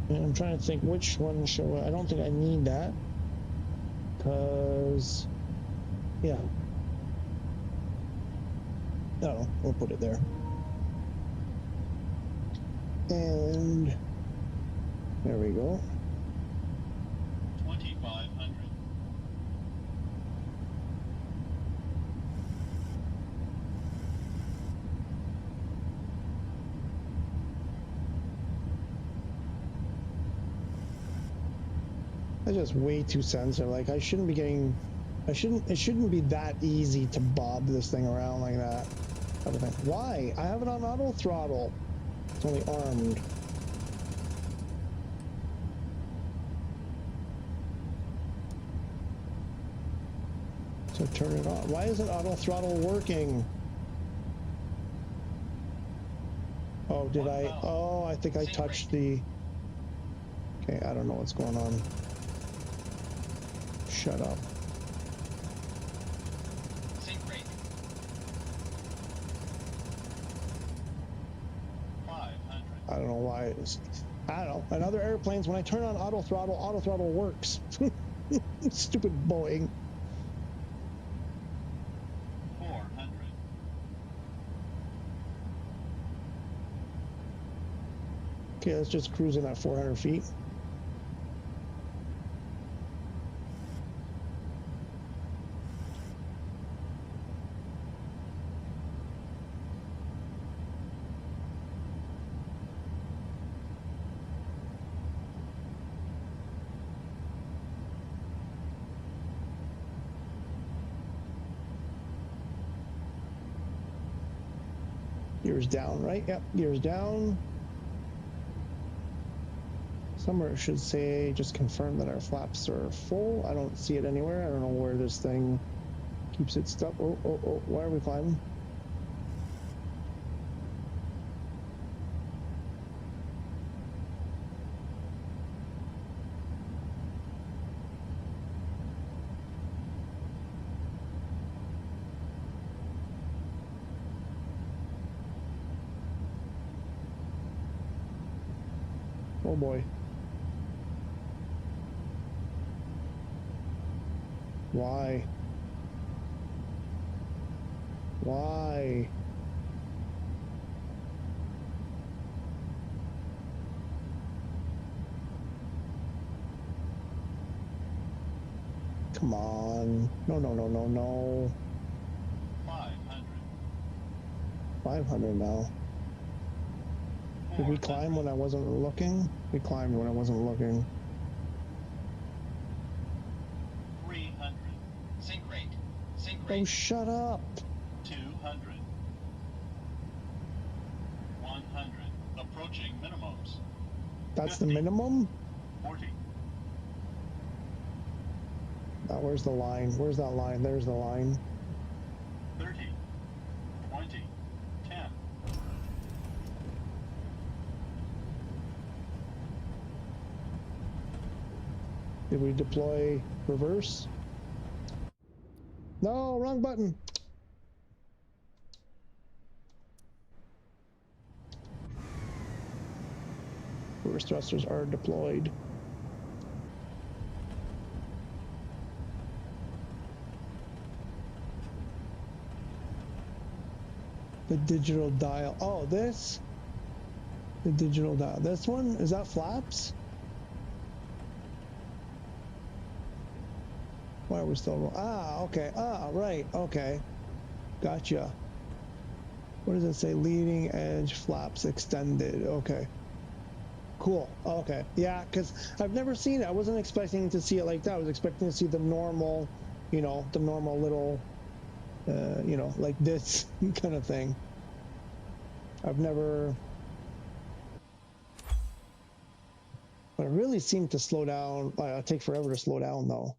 And I'm trying to think which one should I don't think I need that. Because, yeah. No, we'll put it there. And there we go. 2,500. That's just way too sensitive. Like it shouldn't be that easy to bob this thing around like that. Why? I have it on auto throttle. It's only armed. So turn it on. Why isn't auto throttle working? Oh, did I? Oh, I think I touched the... Okay, I don't know what's going on. Shut up. Sync rate. 500. I don't know why it is. I don't know. In other airplanes, when I turn on auto throttle works. Stupid Boeing. 400. Okay, let's just cruise in at 400 feet. Gears down, right? Yep, gears down. Somewhere it should say just confirm that our flaps are full. I don't see it anywhere. I don't know where this thing keeps it stuck. Oh, oh, oh, why are we climbing? Oh boy. Why? Why? Come on. No, no, no, no, no. 500. 500 now. Did we climb when I wasn't looking? We climbed when I wasn't looking. 300. Sink rate. Sink rate. Oh, shut up. 200. 100. Approaching minimums. That's the 50. minimum? 40. Now, where's the line? Where's that line? There's the line. 30. 20. 10. Did we deploy reverse? No, wrong button. Reverse thrusters are deployed. The digital dial. Oh, this? The digital dial. This one? Is that flaps? Why are we still... Ah, okay. Ah, right. Okay. Gotcha. What does it say? Leading edge flaps extended. Okay. Cool. Okay. Yeah, because I've never seen it. I wasn't expecting to see it like that. I was expecting to see the normal, you know, the normal little, you know, like this kind of thing. I've never... But it really seemed to slow down. It'll take forever to slow down, though.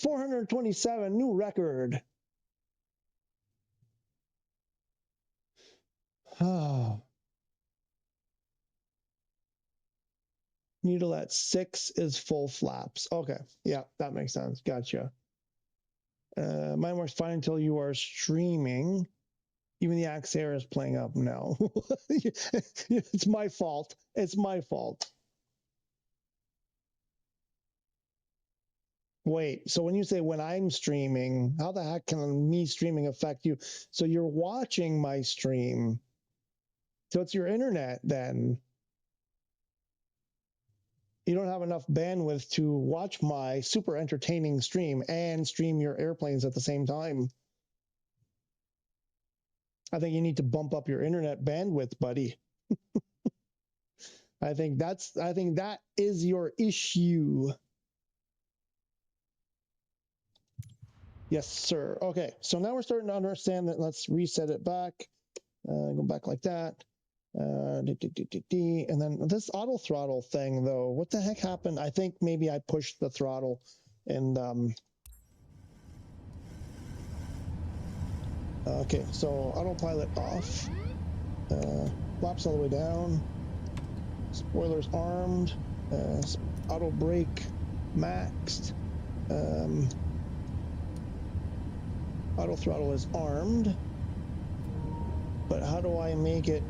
427, new record. Oh. Needle at 6 is full flaps. Okay, yeah, that makes sense. Gotcha. Mine works fine until you are streaming. Even the Axair is playing up now. It's my fault. It's my fault. Wait, so when you say when I'm streaming, how the heck can me streaming affect you? So you're watching my stream. So it's your internet then. You don't have enough bandwidth to watch my super entertaining stream and stream your airplanes at the same time. I think you need to bump up your internet bandwidth, buddy. I think that is your issue. Yes, sir. Okay, so now we're starting to understand that. Let's reset it back. Go back like that. And then this auto throttle thing, though, what the heck happened? I think maybe I pushed the throttle and okay, so autopilot off, flaps all the way down, spoilers armed, auto brake maxed, auto throttle is armed, but how do I make it?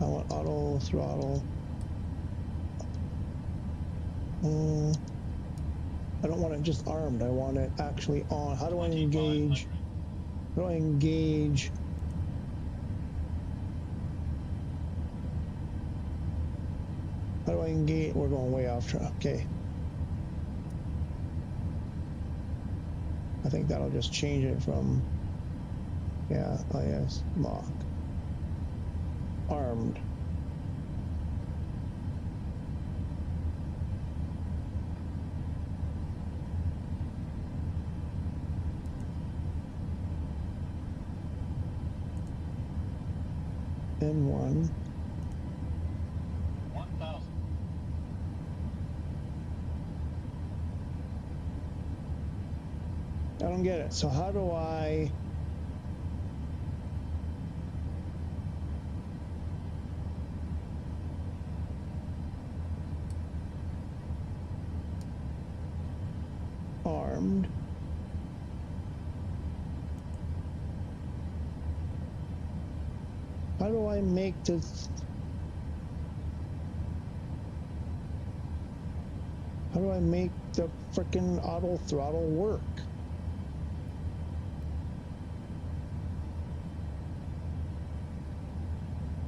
I want auto throttle. I don't want it just armed. I want it actually on. How do I engage? How do I engage? How do I engage? We're going way off track. Okay. I think that'll just change it from, yeah, IS, Mach. Armed. N1. 1,000. I don't get it. So how do I... Armed. How do I make this? How do I make the frickin' auto throttle work?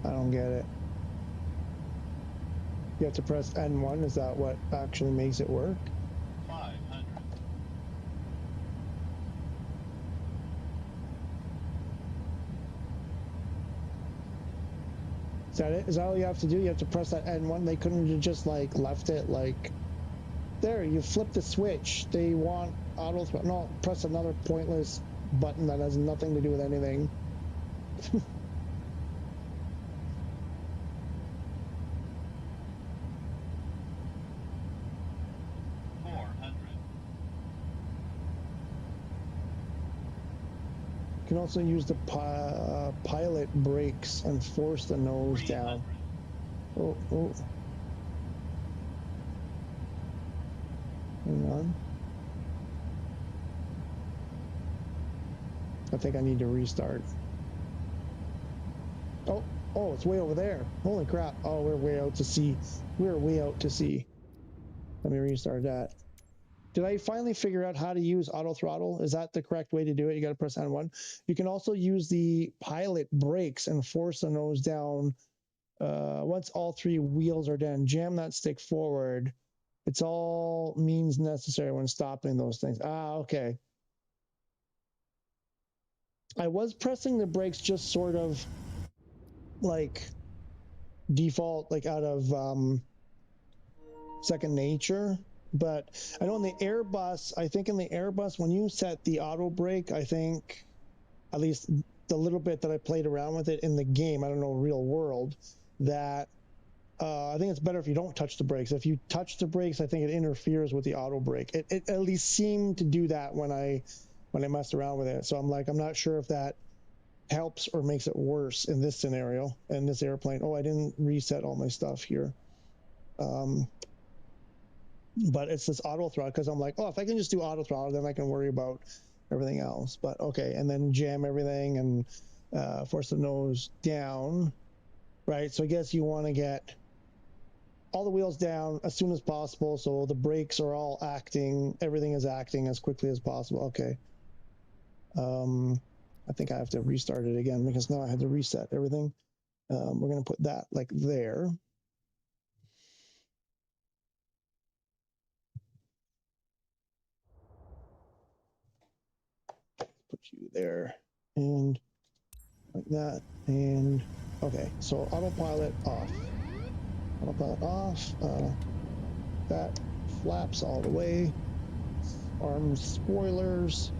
I don't get it. You have to press N1. Is that what actually makes it work? 500. Is that it? Is that all you have to do? You have to press that N1? They couldn't have just like left it like, there, you flip the switch. They want auto throttle. No, press another pointless button that has nothing to do with anything. 400. You can also use the pilot brakes and force the nose down. 300. Oh. Hang on. I think I need to restart. Oh, it's way over there. Holy crap. Oh, we're way out to sea. We're way out to sea. Let me restart that. Did I finally figure out how to use auto throttle? Is that the correct way to do it? You got to press N1. You can also use the pilot brakes and force the nose down. Once all three wheels are down, jam that stick forward. It's all means necessary when stopping those things. Ah, okay. I was pressing the brakes just sort of like default, like out of second nature. But I know in the Airbus, I think in the Airbus, when you set the auto brake, I think, at least the little bit that I played around with it in the game, I don't know, real world, that I think it's better if you don't touch the brakes. If you touch the brakes, I think it interferes with the auto brake. It at least seemed to do that when I messed around with it. So I'm like, I'm not sure if that helps or makes it worse in this scenario, in this airplane. Oh, I didn't reset all my stuff here. But it's this auto throttle, because I'm like, oh, if I can just do auto throttle, then I can worry about everything else. But okay, and then jam everything and force the nose down, right? So I guess you want to get all the wheels down as soon as possible, so the brakes are all acting, everything is acting as quickly as possible. Okay. I think I have to restart it again, because now I had to reset everything. We're going to put that like there. Put you there and like that. And okay, so autopilot off. Autopilot off. That flaps all the way. Arm spoilers.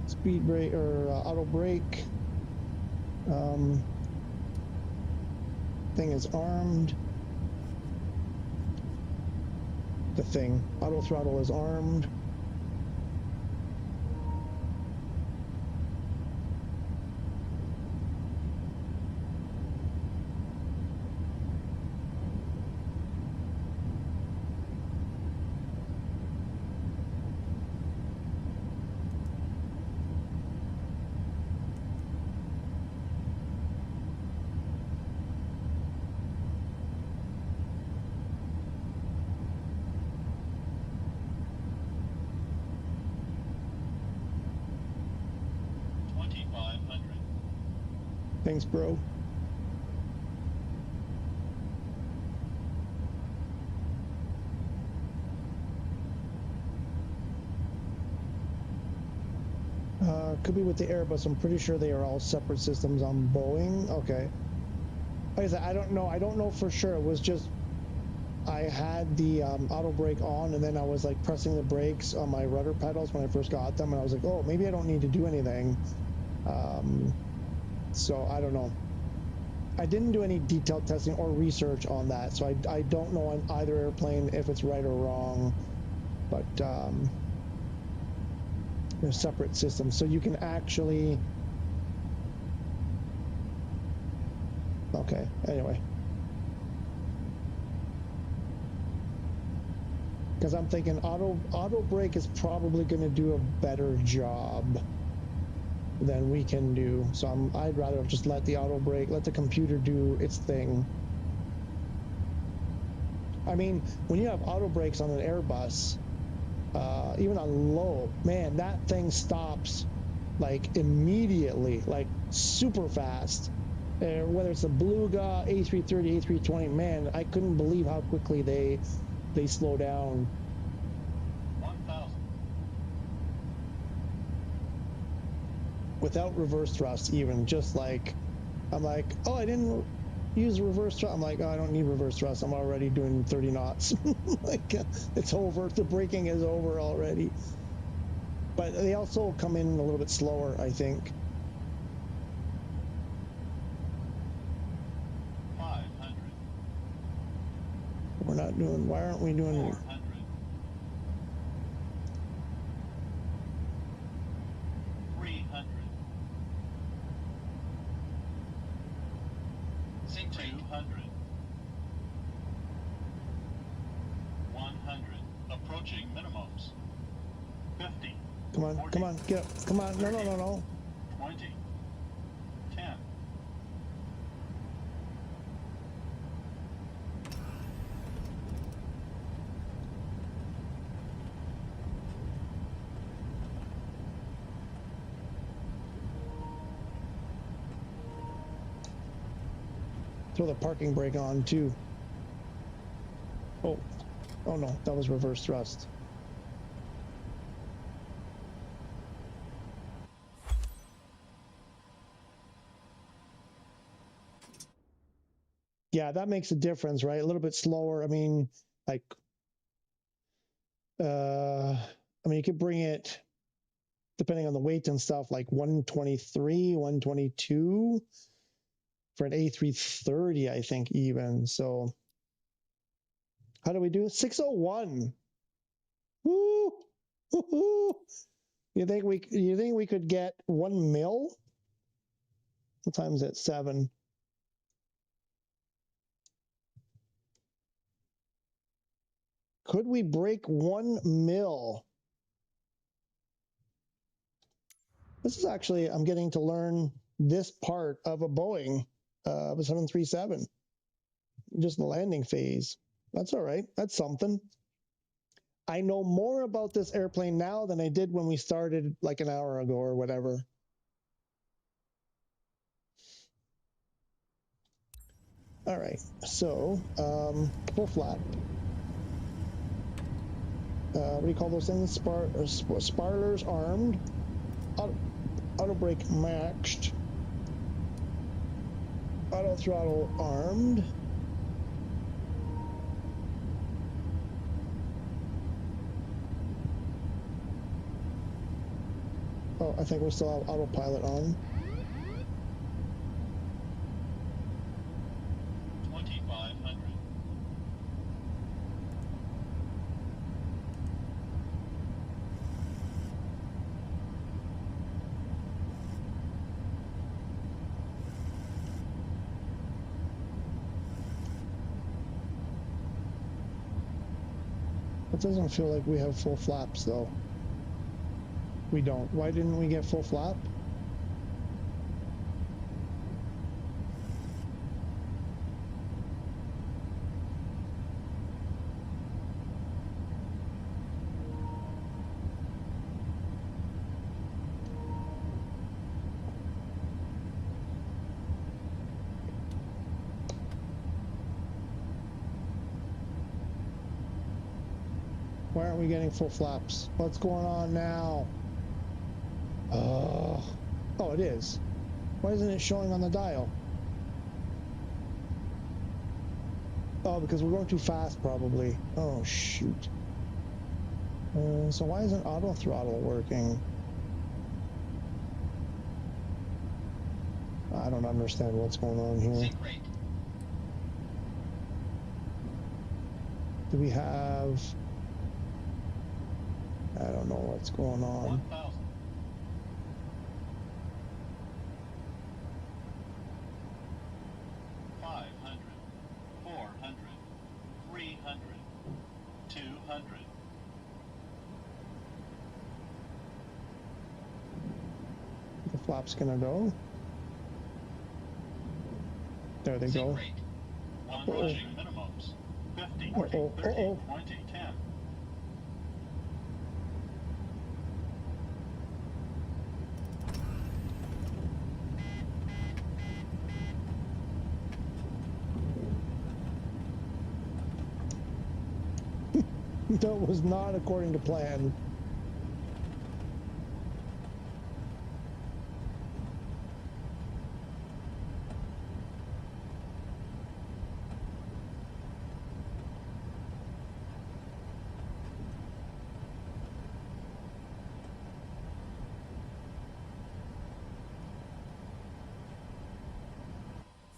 Speed brake or auto brake. Thing is armed. The thing. Auto throttle is armed. Thanks, bro. Could be with the Airbus. I'm pretty sure they are all separate systems on Boeing. Okay. Like I said, I don't know. I don't know for sure. It was just I had the auto brake on, and then I was like pressing the brakes on my rudder pedals when I first got them, and I was like, oh, maybe I don't need to do anything. So I don't know. I didn't do any detailed testing or research on that, so I don't know on either airplane if it's right or wrong. But they're separate systems, so you can actually. Okay. Anyway. Because I'm thinking auto brake is probably going to do a better job than we can do. So I'd rather have just let the auto brake, let the computer do its thing. I mean, when you have auto brakes on an Airbus, even on low, man, that thing stops like immediately, like super fast. Whether it's a Beluga, A330, A320, man, I couldn't believe how quickly they slow down. 1,000. Without reverse thrust, even just like, I'm like, oh, I didn't use reverse thrust. I'm like, oh, I don't need reverse thrust. I'm already doing 30 knots. Like, it's over. The braking is over already. But they also come in a little bit slower, I think. 500. We're not doing, why aren't we doing 400. 300. 200. 100. Approaching minimums. 50. Come on, 40, come on, get up. Come on, no, no, no, no. 20. 10. Throw the parking brake on too. Oh, oh no, that was reverse thrust. Yeah, that makes a difference, right? A little bit slower. I mean, like, I mean, you could bring it, depending on the weight and stuff, like 123, 122 for an A330, I think even. So how do we do? 601. Woo! Woo-hoo! You think we could get 1 mil? What time is it? 7. Could we break 1 mil? This is actually, I'm getting to learn this part of a Boeing, of a 737. Just the landing phase. That's all right. That's something. I know more about this airplane now than I did when we started like an hour ago or whatever. All right, so full flap. What do you call those things? Spoilers armed. Auto brake maxed. Auto throttle armed. Oh, I think we still have autopilot on. 2,500. It doesn't feel like we have full flaps though. We don't. Why didn't we get full flap? Why aren't we getting full flaps? What's going on now? Oh, it is. Why isn't it showing on the dial? Oh, because we're going too fast, probably. Oh, shoot. So why isn't auto throttle working? I don't understand what's going on here. Sink rate. Do we have... I don't know what's going on. 1,000. 500. 400. 300. 200. The flap's gonna go. There they Sink go. rate. Approaching minimums. 50. Uh-oh, 30. uh-oh. 20. 10. That was not according to plan.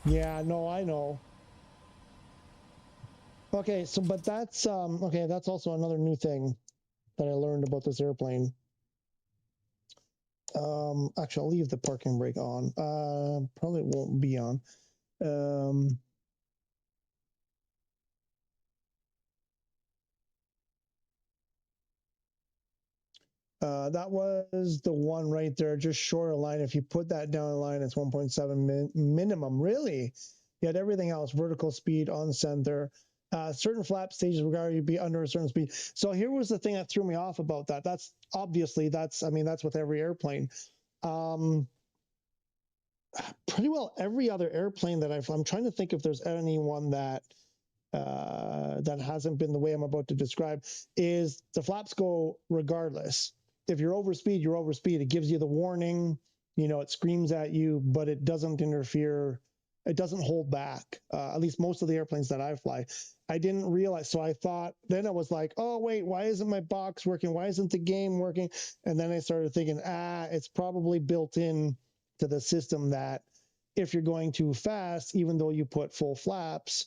Yeah, no, I know. Okay, so but that's okay, that's also another new thing that I learned about this airplane. Actually, I'll leave the parking brake on. Probably won't be on. That was the one right there, just short of line. If you put that down the line, it's 1.7 minimum. Really? You had everything else, vertical speed, on center. Certain flap stages require you to be under a certain speed. So here was the thing that threw me off about that. That's obviously, I mean, that's with every airplane. Pretty well every other airplane that I'm trying to think if there's anyone that that hasn't been the way I'm about to describe, is the flaps go regardless. If you're over speed, you're over speed. It gives you the warning, you know, it screams at you, but it doesn't interfere. It doesn't hold back. At least most of the airplanes that I fly. I didn't realize. So I thought, then I was like, oh, wait, why isn't my box working? Why isn't the game working? And then I started thinking, it's probably built in to the system that if you're going too fast, even though you put full flaps,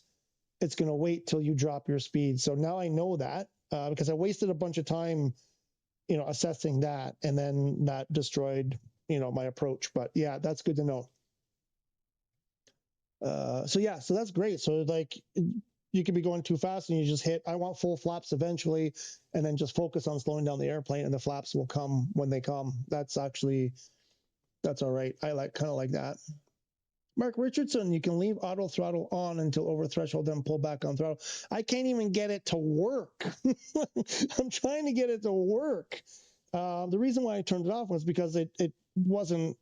it's going to wait till you drop your speed. So now I know that because I wasted a bunch of time, you know, assessing that, and then that destroyed, you know, my approach. But yeah, that's good to know. So yeah, so that's great. So like you could be going too fast and you just hit, I want full flaps eventually, and then just focus on slowing down the airplane and the flaps will come when they come. That's all right. I kind of like that. Mark Richardson, you can leave auto throttle on until over threshold, then pull back on throttle. I can't even get it to work. I'm trying to get it to work. The reason why I turned it off was because it wasn't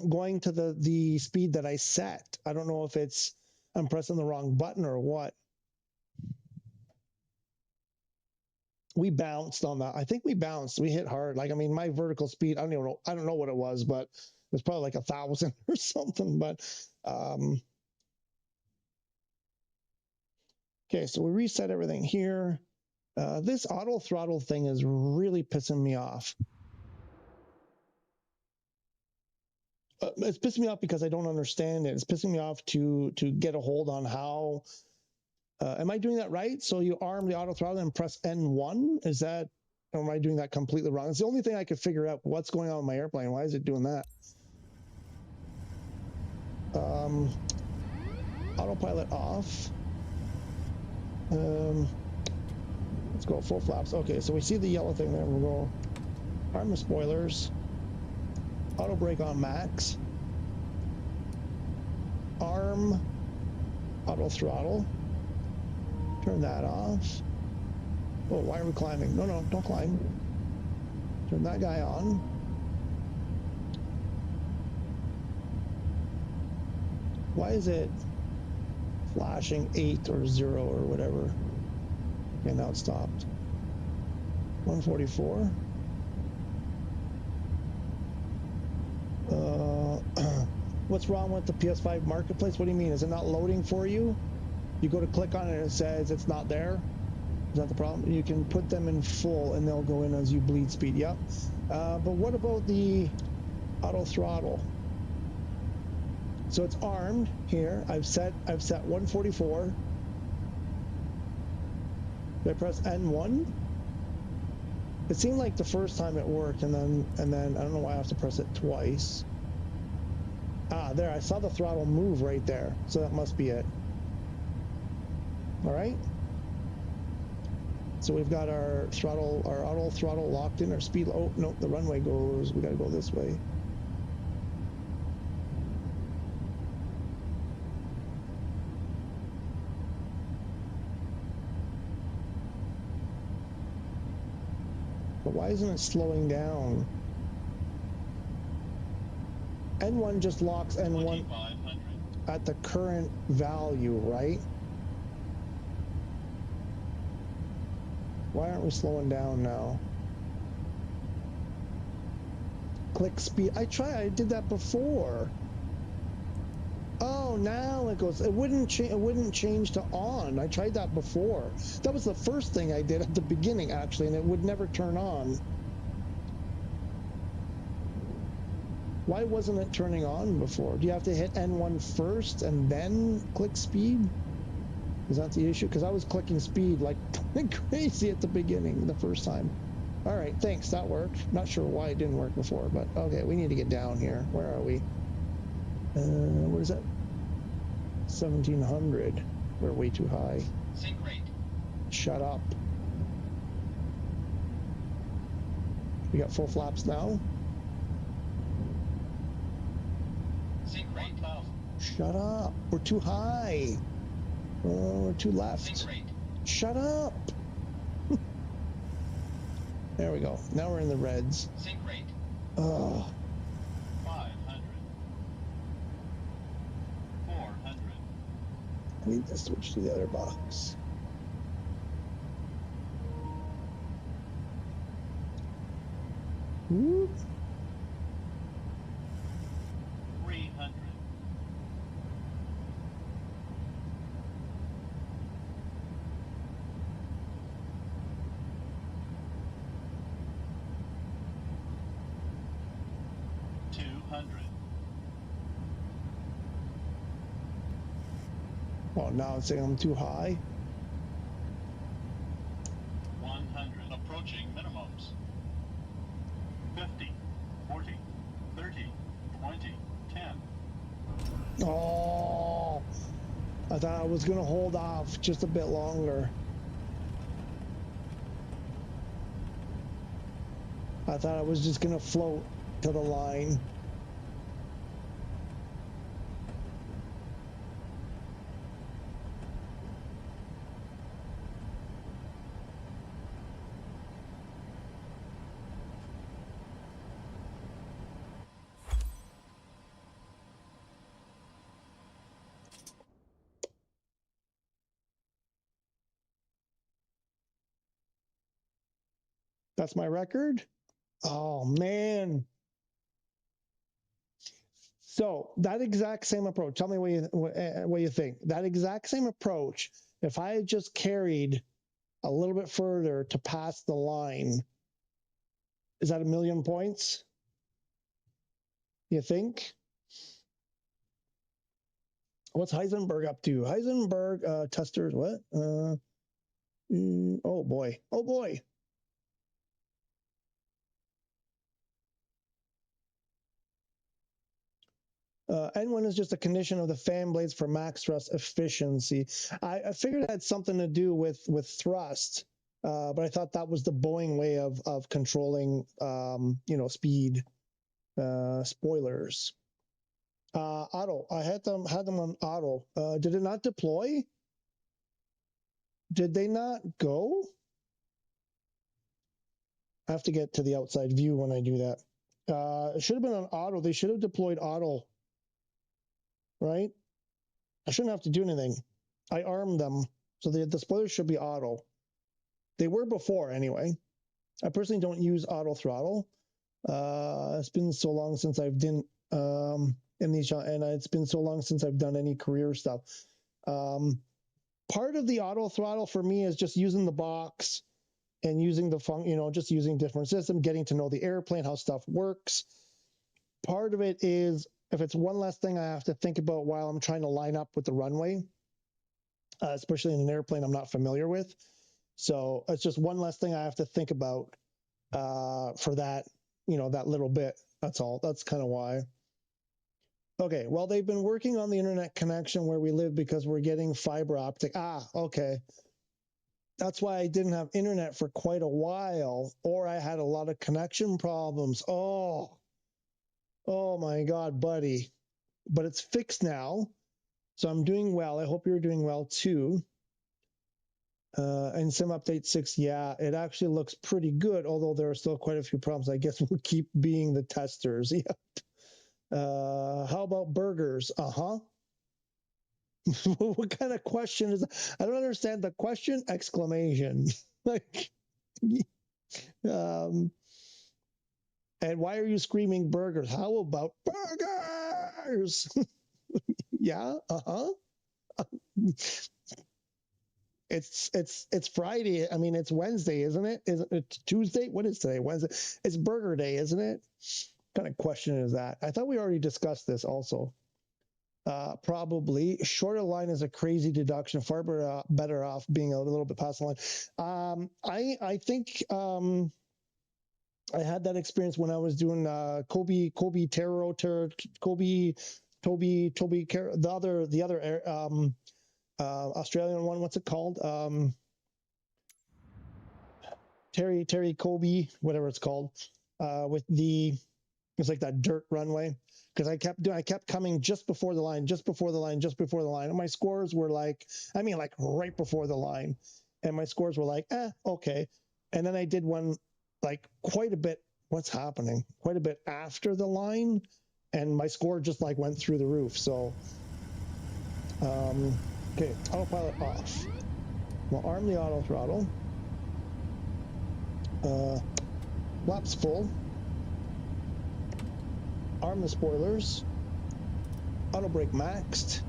going to the speed that I set. I don't know if I'm pressing the wrong button or what. We bounced on that. I think we bounced. We hit hard. Like, I mean, my vertical speed, I don't know what it was, but it was probably like 1,000 or something. But okay, so we reset everything here. This auto throttle thing is really pissing me off. It's pissing me off because I don't understand it. It's pissing me off to get a hold on how. Am I doing that right? So you arm the auto throttle and press N1? Is that, or am I doing that completely wrong? It's the only thing I could figure out. What's going on with my airplane? Why is it doing that? Autopilot off. Let's go full flaps. Okay, so we see the yellow thing there. We'll go arm the spoilers. Auto brake on max. Arm auto throttle. Turn that off. Oh, why are we climbing? No, don't climb. Turn that guy on. Why is it flashing 8 or 0 or whatever? Okay, now it stopped. 144. What's wrong with the PS5 marketplace? What do you mean? Is it not loading for you? You go to click on it and it says it's not there. Is that the problem? You can put them in full and they'll go in as you bleed speed. Yep. But what about the Auto throttle. So it's armed here. I've set 144. Did I press N1? It seemed like the first time it worked, and then I don't know why I have to press it twice. Ah, there, I saw the throttle move right there, so that must be it. All right. So we've got our throttle, our auto throttle locked in, our speed. Oh no, the runway goes. We got to go this way. But why isn't it slowing down? N1 just locks N1 at the current value, right? Why aren't we slowing down now? Click speed. I did that before. Oh, now it goes. It wouldn't change to on. I tried that before. That was the first thing I did at the beginning, actually, and it would never turn on. Why wasn't it turning on before? Do you have to hit N1 first and then click speed? Is that the issue? Because I was clicking speed like crazy at the beginning, the first time. All right, thanks. That worked. Not sure why it didn't work before, but okay, we need to get down here. Where are we? What is that? 1700. We're way too high. Sync rate. Shut up. We got full flaps now. Sync rate. 1000. Shut up. We're too high. Oh, we're too left. Sync rate. Shut up. There we go. Now we're in the reds. Sync rate. Oh. 500. 400. I need to switch to the other box. Whoop. 300. 200. Oh, now it's saying I'm too high. 100. Approaching minimums. 50. 40. 30. 20. 10. Oh, I thought I was going to hold off just a bit longer. I thought I was just going to float to the line. That's my record. Oh, man. So that exact same approach, tell me what you think. That exact same approach, if I had just carried a little bit further to pass the line, is that 1,000,000 points? You think? What's Heisenberg up to? Heisenberg testers, what? Oh, boy. Oh, boy. N1 is just a condition of the fan blades for max thrust efficiency. I figured it had something to do with thrust, but I thought that was the Boeing way of controlling, speed. Spoilers. Auto. I had them on auto. Did it not deploy? Did they not go? I have to get to the outside view when I do that. It should have been on auto. They should have deployed auto. Right? I shouldn't have to do anything. I armed them, so the spoilers should be auto. They were before anyway. I personally don't use auto throttle. It's been so long since I've done it's been so long since I've done any career stuff. Part of the auto throttle for me is just using the box and using the just using different system, getting to know the airplane, how stuff works. part of it is if it's one less thing I have to think about while I'm trying to line up with the runway, especially in an airplane I'm not familiar with. So it's just one less thing I have to think about for that, that little bit. That's all. That's kind of why. Okay, well, they've been working on the internet connection where we live because we're getting fiber optic. Okay. That's why I didn't have internet for quite a while, or I had a lot of connection problems. Oh my God, buddy. But it's fixed now, so I'm doing well. I hope you're doing well too. And Sim Update 6, yeah, it actually looks pretty good, although there are still quite a few problems. I guess we'll keep being the testers. Yeah. How about burgers? What kind of question is that? I don't understand the question! Exclamation. Like, and why are you screaming burgers? How about burgers? Yeah, It's Friday. I mean, it's Wednesday, isn't it? Isn't it Tuesday? What is today? Wednesday. It's Burger Day, isn't it? What kind of question is that? I thought we already discussed this also. Probably shorter line is a crazy deduction. Far better off being a little bit past the line. I think I had that experience when I was doing Toby, the other Australian one. What's it called? Terry Kobe, whatever it's called, with it's like that dirt runway. Because I kept coming just before the line, and my scores were like right before the line, and my scores were like, okay. And then I did one like quite a bit. What's happening? Quite a bit after the line, and my score just like went through the roof. So, okay, autopilot off. We'll arm the auto throttle. Flaps full. Arm the spoilers. Auto brake maxed.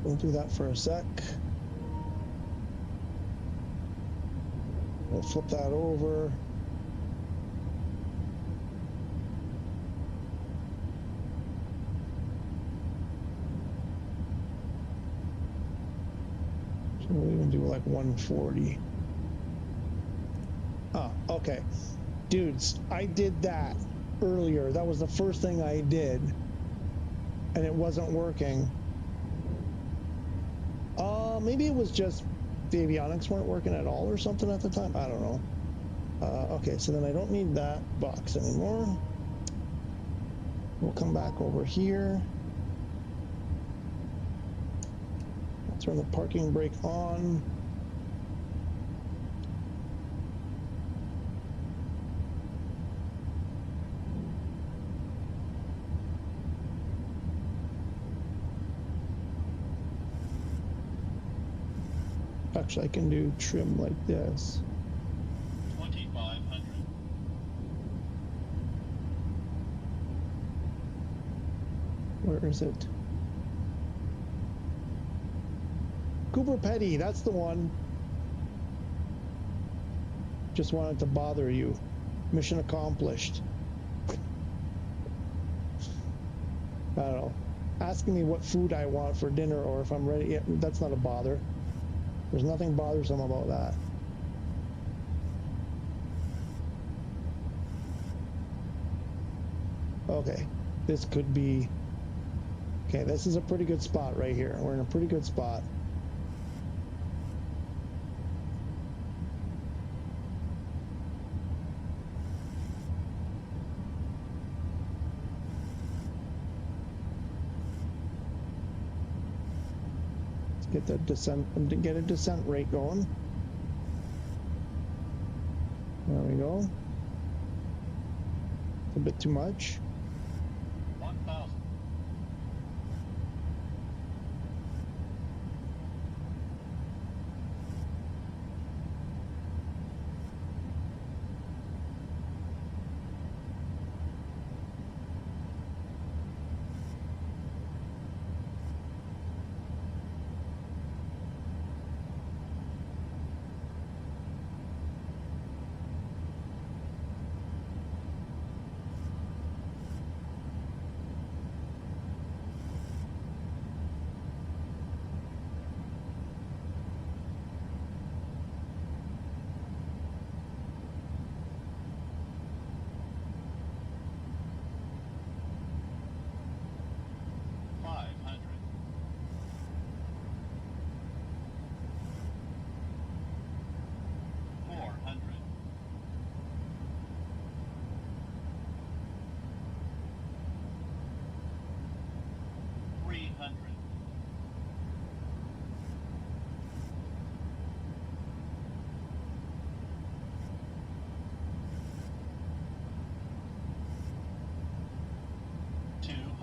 We'll do that for a sec. We'll flip that over. We'll even do like 140. Okay. Dudes, I did that earlier. That was the first thing I did. And it wasn't working. Maybe it was just the avionics weren't working at all or something at the time. I don't know. Okay, so then I don't need that box anymore. We'll come back over here. Turn the parking brake on. Actually, I can do trim like this. 2,500. Where is it? Cooper Petty, that's the one. Just wanted to bother you. Mission accomplished. I don't know. Asking me what food I want for dinner or if I'm ready, yeah, that's not a bother. There's nothing bothersome about that. Okay, this could be... Okay, this is a pretty good spot right here. We're in a pretty good spot. Get the descent, get a descent rate going. There we go. It's a bit too much. 1,000.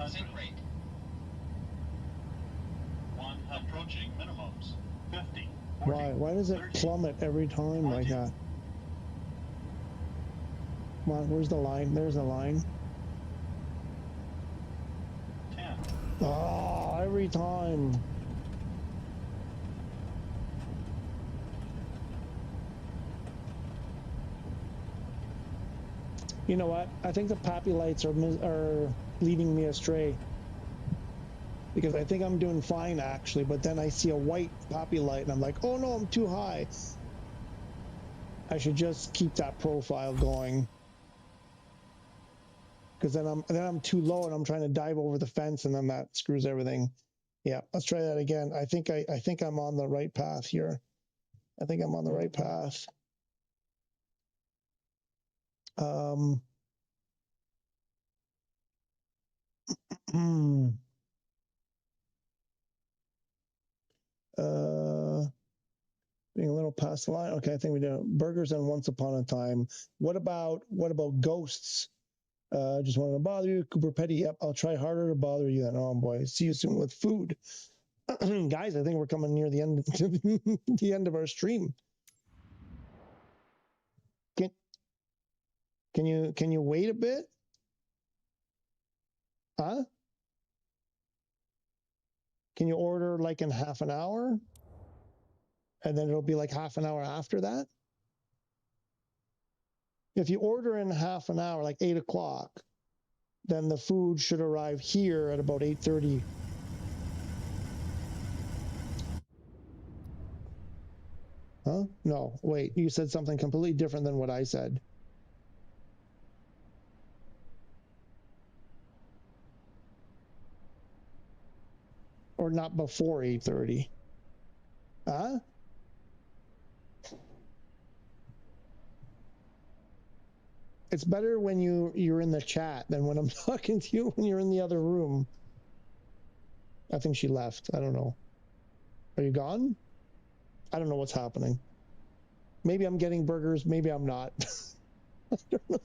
Sink rate. 1 approaching minimums. 50. 40, Why? Why does it 30, plummet every time like 20. that? Come on, where's the line? There's the line. 10. Oh, every time. You know what? I think the poppy lights are leading me astray. Because I think I'm doing fine actually, but then I see a white poppy light and I'm like, oh no, I'm too high. I should just keep that profile going. Because then I'm too low and I'm trying to dive over the fence and then that screws everything. Yeah, let's try that again. I think I'm on the right path here. I think I'm on the right path. Being a little past the line. Okay, I think we do burgers and Once Upon a Time. What about Ghosts? Just wanted to bother you, Cooper Petty. Yep, I'll try harder to bother you then. Oh boy, see you soon with food, guys. I think we're coming near the end the end of our stream. Can you wait a bit? Huh? Can you order like in half an hour? And then it'll be like half an hour after that? If you order in half an hour, like 8 o'clock, then the food should arrive here at about 8:30. Huh? No, wait, you said something completely different than what I said. Or not before 8:30. Huh? It's better when you're in the chat than when I'm talking to you when you're in the other room. I think she left. I don't know. Are you gone? I don't know what's happening. Maybe I'm getting burgers. Maybe I'm not. I don't know.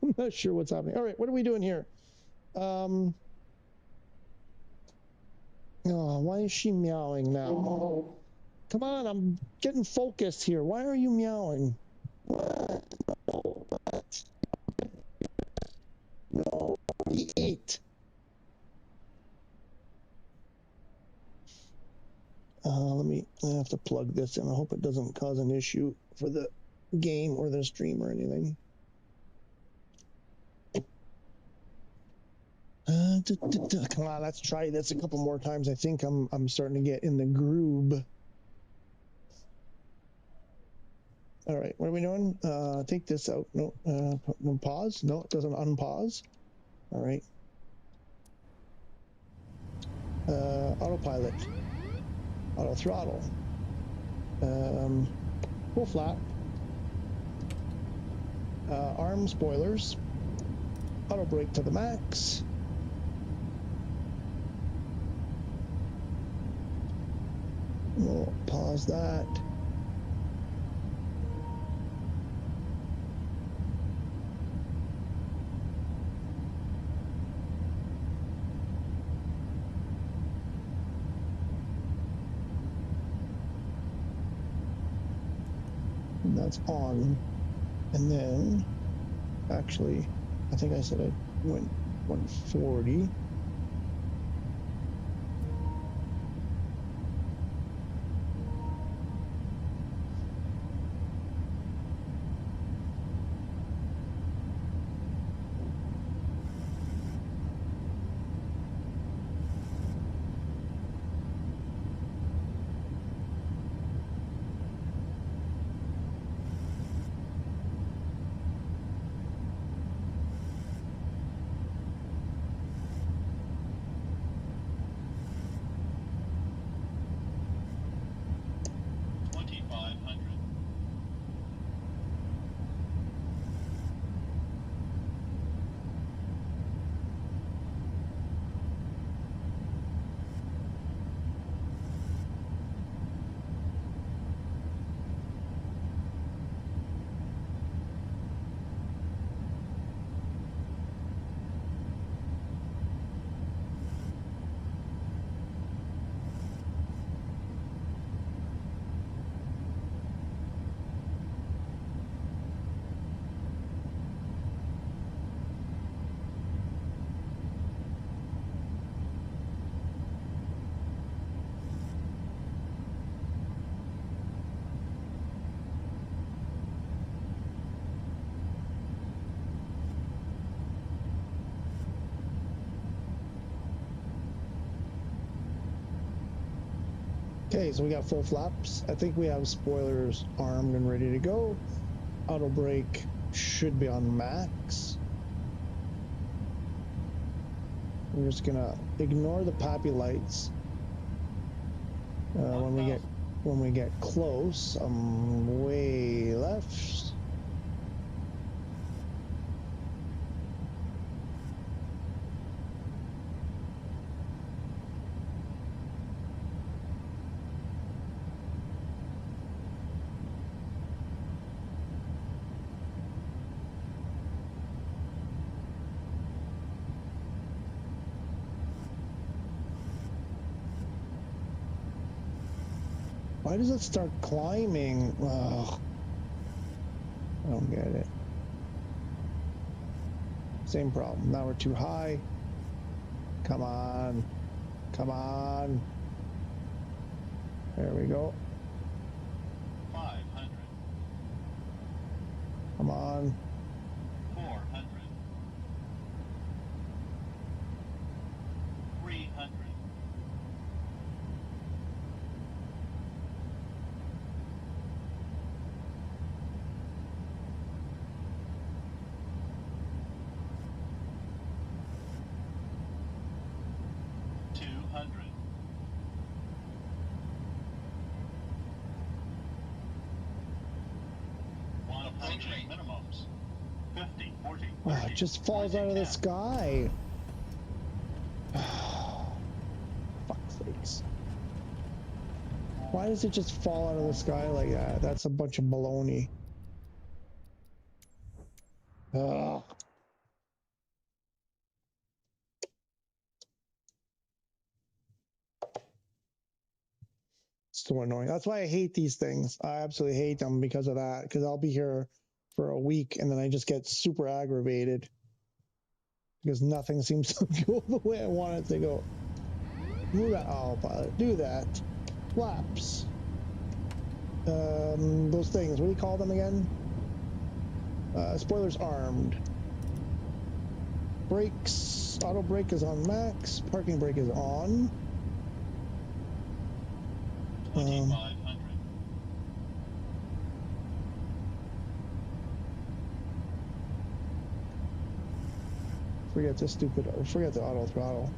I'm not sure what's happening. All right, what are we doing here? Oh, why is she meowing now? Come on, I'm getting focused here. Why are you meowing? No, eat. I have to plug this in. I hope it doesn't cause an issue for the game or the stream or anything. Come on, let's try this a couple more times. I think I'm starting to get in the groove. All right, what are we doing? Take this out. No, no pause. No, it doesn't unpause. All right. Autopilot. Auto throttle. Full flap. Arm spoilers. Auto brake to the max. We'll pause that. And that's on. And then, actually, I think I said I went 140. Okay, so we got full flaps. I think we have spoilers armed and ready to go. Auto brake should be on max. We're just gonna ignore the poppy lights. When we get close, way left. Why does it start climbing? Ugh. I don't get it. Same problem. Now we're too high. Come on. Come on. There we go. 500. Come on. 400. 300. 200. One approaching minimums. 50, 40, 30, Oh, it just falls out of the 10. sky. Fuck's sakes. Why does it just fall out of the sky like that? That's a bunch of baloney. Ugh. So annoying. That's why I hate these things. I absolutely hate them because of that. Because I'll be here for a week and then I just get super aggravated because nothing seems to go the way I want it to go. Move that. Oh, pilot, do that. Flaps. Those things. What do you call them again? Spoilers armed. Brakes. Auto brake is on max. Parking brake is on. 2,500. Forget the stupid, or forget the auto throttle.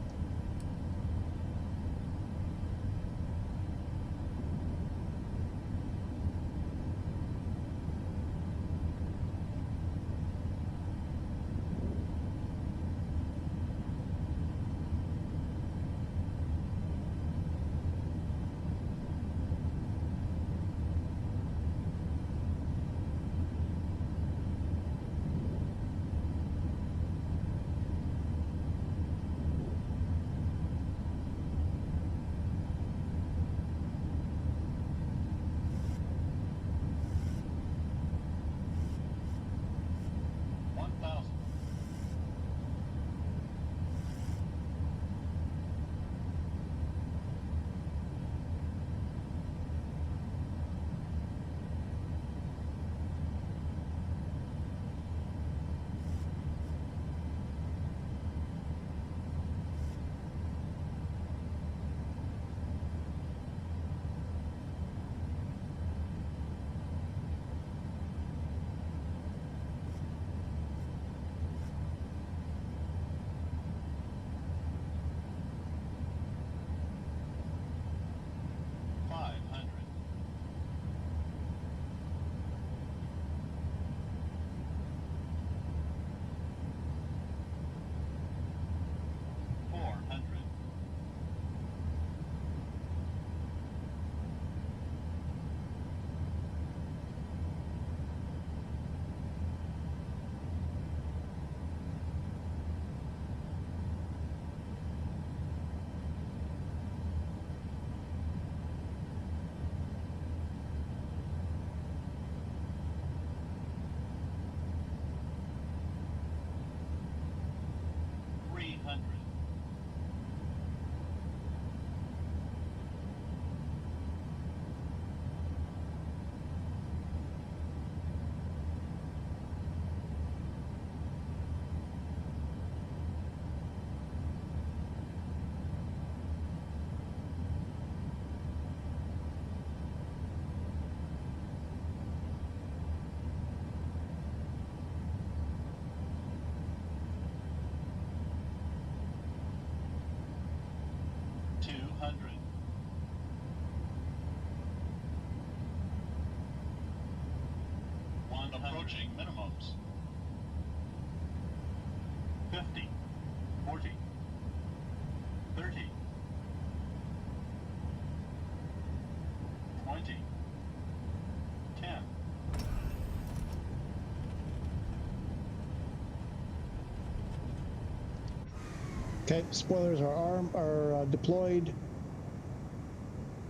Okay, spoilers are deployed.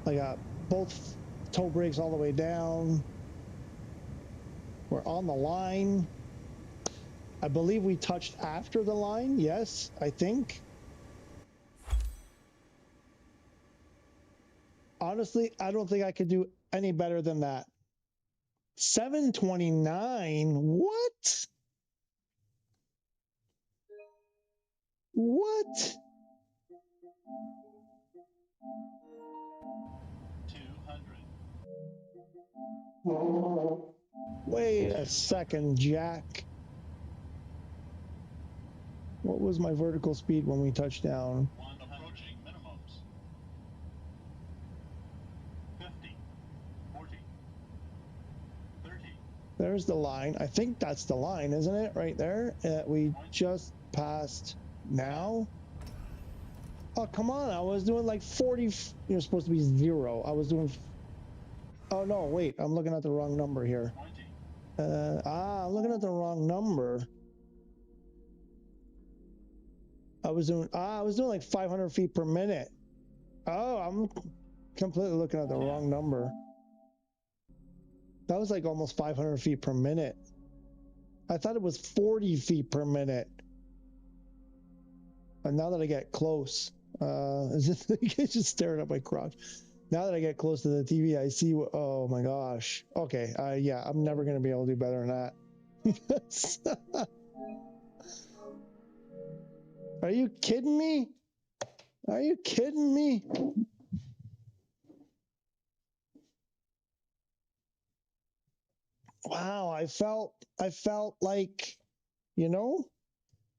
I got both toe brakes all the way down. We're on the line. I believe we touched after the line. Yes, I think. Honestly, I don't think I could do any better than that. 729? What? What? 200. Wait a second, Jack. What was my vertical speed when we touched down? 1 approaching minimums. 50. 40. 30. There's the line. I think that's the line, isn't it? Right there. We just passed now. Oh, come on. I was doing like 40. You're supposed to be 0. I was doing. Oh, no. Wait. I'm looking at the wrong number here. 20. I'm looking at the wrong number. I was doing like 500 feet per minute. Oh, I'm completely looking at the wrong number. That was like almost 500 feet per minute. I thought it was 40 feet per minute. And now that I get close, it's just staring at my crotch. Now that I get close to the TV, I see, oh my gosh. Okay, yeah, I'm never going to be able to do better than that. Are you kidding me? Are you kidding me? Wow, I felt like, you know,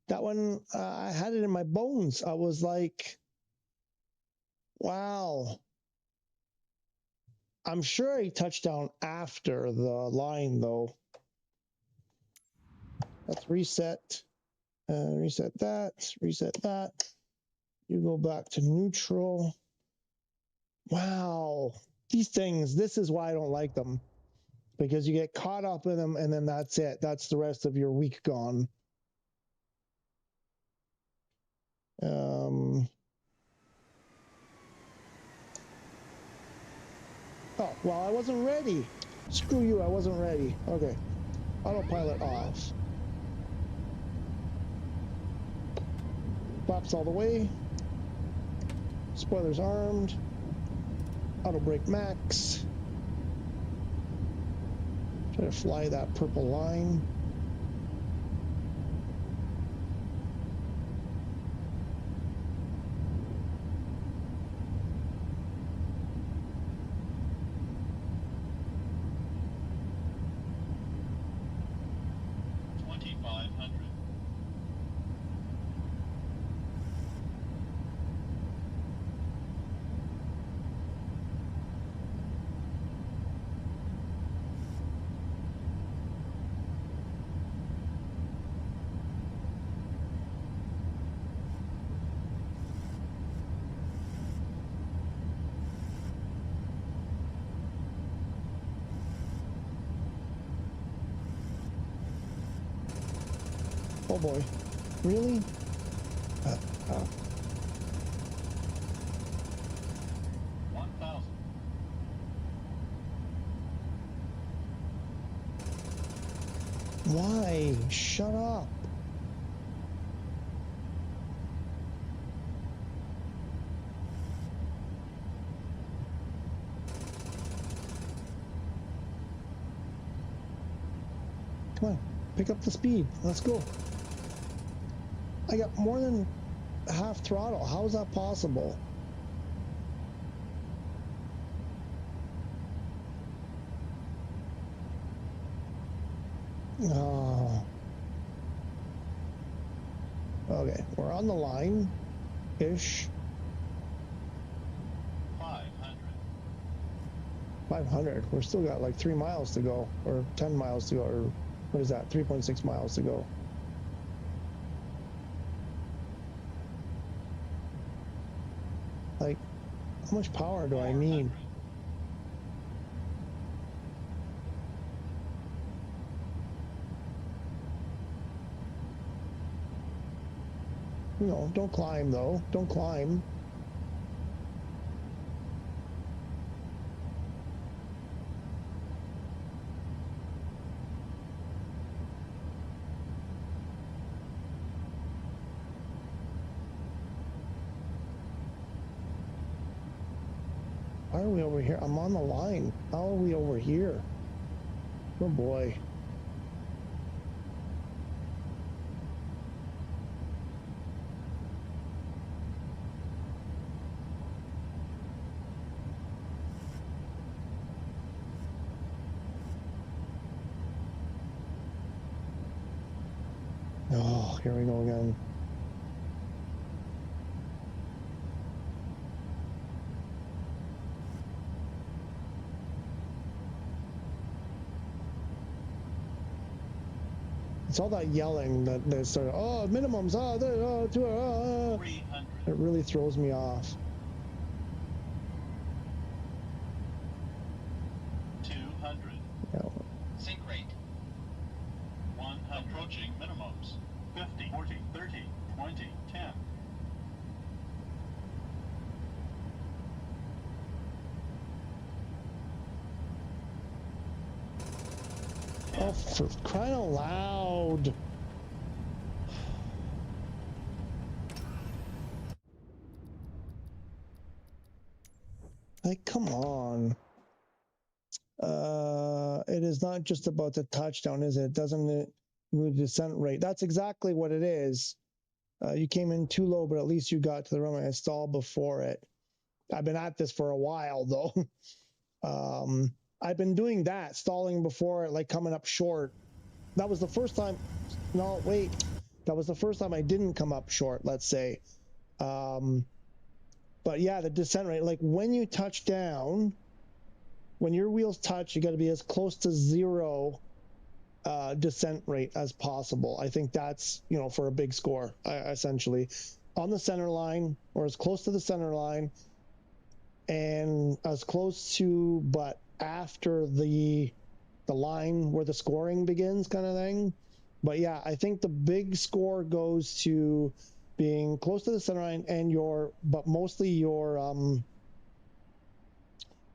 that one, I had it in my bones. I was like, wow. I'm sure I touched down after the line, though. Let's reset. Reset that. Reset that. You go back to neutral. Wow. These things, this is why I don't like them. Because you get caught up in them, and then that's it. That's the rest of your week gone. Oh, well, I wasn't ready. Screw you, I wasn't ready. Okay. Autopilot off. Flaps all the way. Spoilers armed. Auto brake max. Try to fly that purple line. Oh boy, really? 1,000. Why? Shut up. Come on, pick up the speed. Let's go. I got more than half throttle. How is that possible? Oh. Okay, we're on the line-ish. 500. 500. We're still got like 3 miles to go, or 10 miles to go, or what is that? 3.6 miles to go. Like, how much power do I need? 400. You know, don't climb though. Don't climb. Why are we over here? I'm on the line. How are we over here? Oh boy. Oh, here we go again. It's all that yelling that they started. Oh, minimums. Oh, 200. 300. It really throws me off. 200. Yeah. Sink rate. 100. Approaching minimums. 50, 40, 30, 20, 10. Oh, for crying out loud. Like, come on. It is not just about the touchdown, is it? Doesn't it move the descent rate? That's exactly what it is. You came in too low, but at least you got to the runway and stalled before it. I've been at this for a while, though. I've been doing that, stalling before it, like coming up short. That was the first time. No, wait. That was the first time I didn't come up short, let's say. But yeah, the descent rate, like when you touch down, when your wheels touch, you got to be as close to zero descent rate as possible. I think that's, you know, for a big score, essentially. On the center line, or as close to the center line, and as close to, but after the line where the scoring begins, kind of thing. But yeah, I think the big score goes to being close to the center line and but mostly your,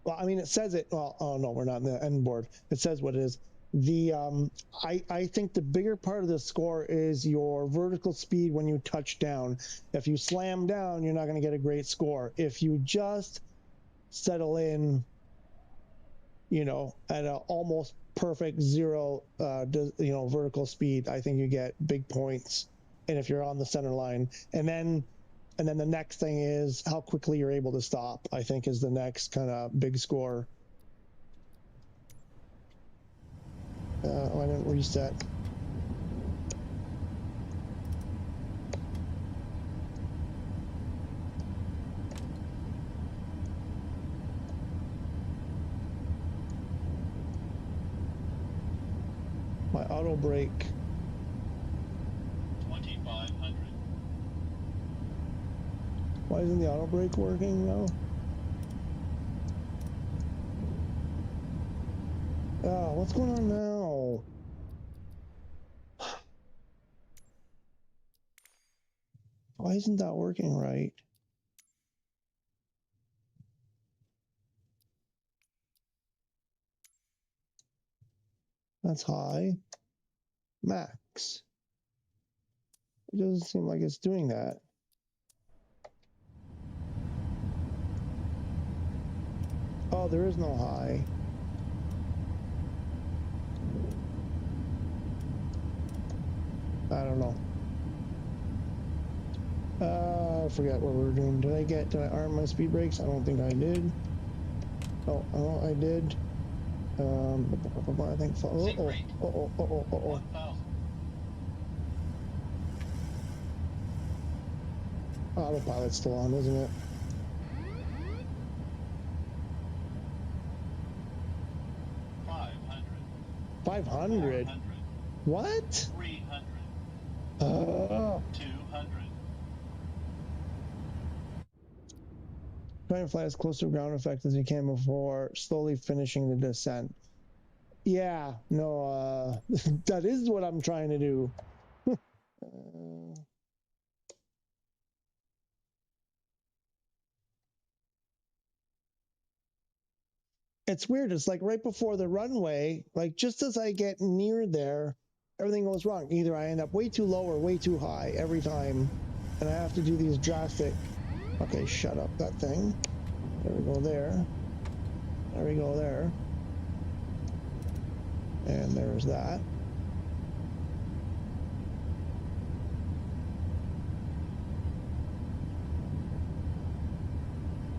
well, I mean, it says it, well, oh no, we're not in the end board. It says what it is. I think the bigger part of the score is your vertical speed when you touch down. If you slam down, you're not going to get a great score. If you just settle in, you know, at a almost perfect zero, you know, vertical speed, I think you get big points. And if you're on the center line, and then the next thing is how quickly you're able to stop, I think is the next kind of big score. I didn't reset. My auto brake. 2,500. Why isn't the auto brake working now? Oh, what's going on now? Why isn't that working right? That's high. Max. It doesn't seem like it's doing that. Oh, there is no high. I don't know. I forget what we were doing. Did I arm my speed brakes? I don't think I did. Oh, I did. I think. Oh. Autopilot's still on, isn't it? 500? What? 300. 200. Try and fly as close to ground effect as you can before slowly finishing the descent. Yeah, no, that is what I'm trying to do. it's weird. It's like right before the runway, like just as I get near there, everything goes wrong. Either I end up way too low or way too high every time. And I have to do these drastic, okay, shut up that thing. There we go there. There we go there. And there's that.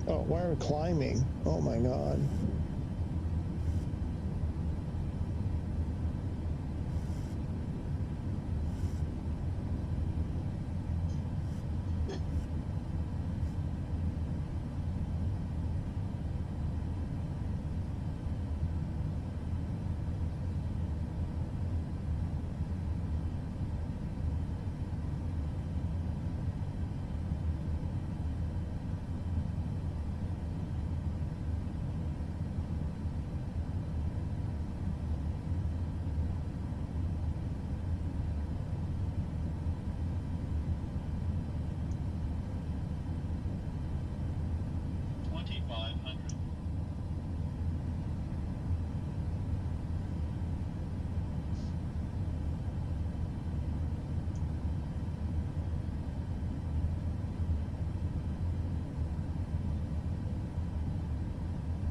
Oh, why are we climbing? Oh my God.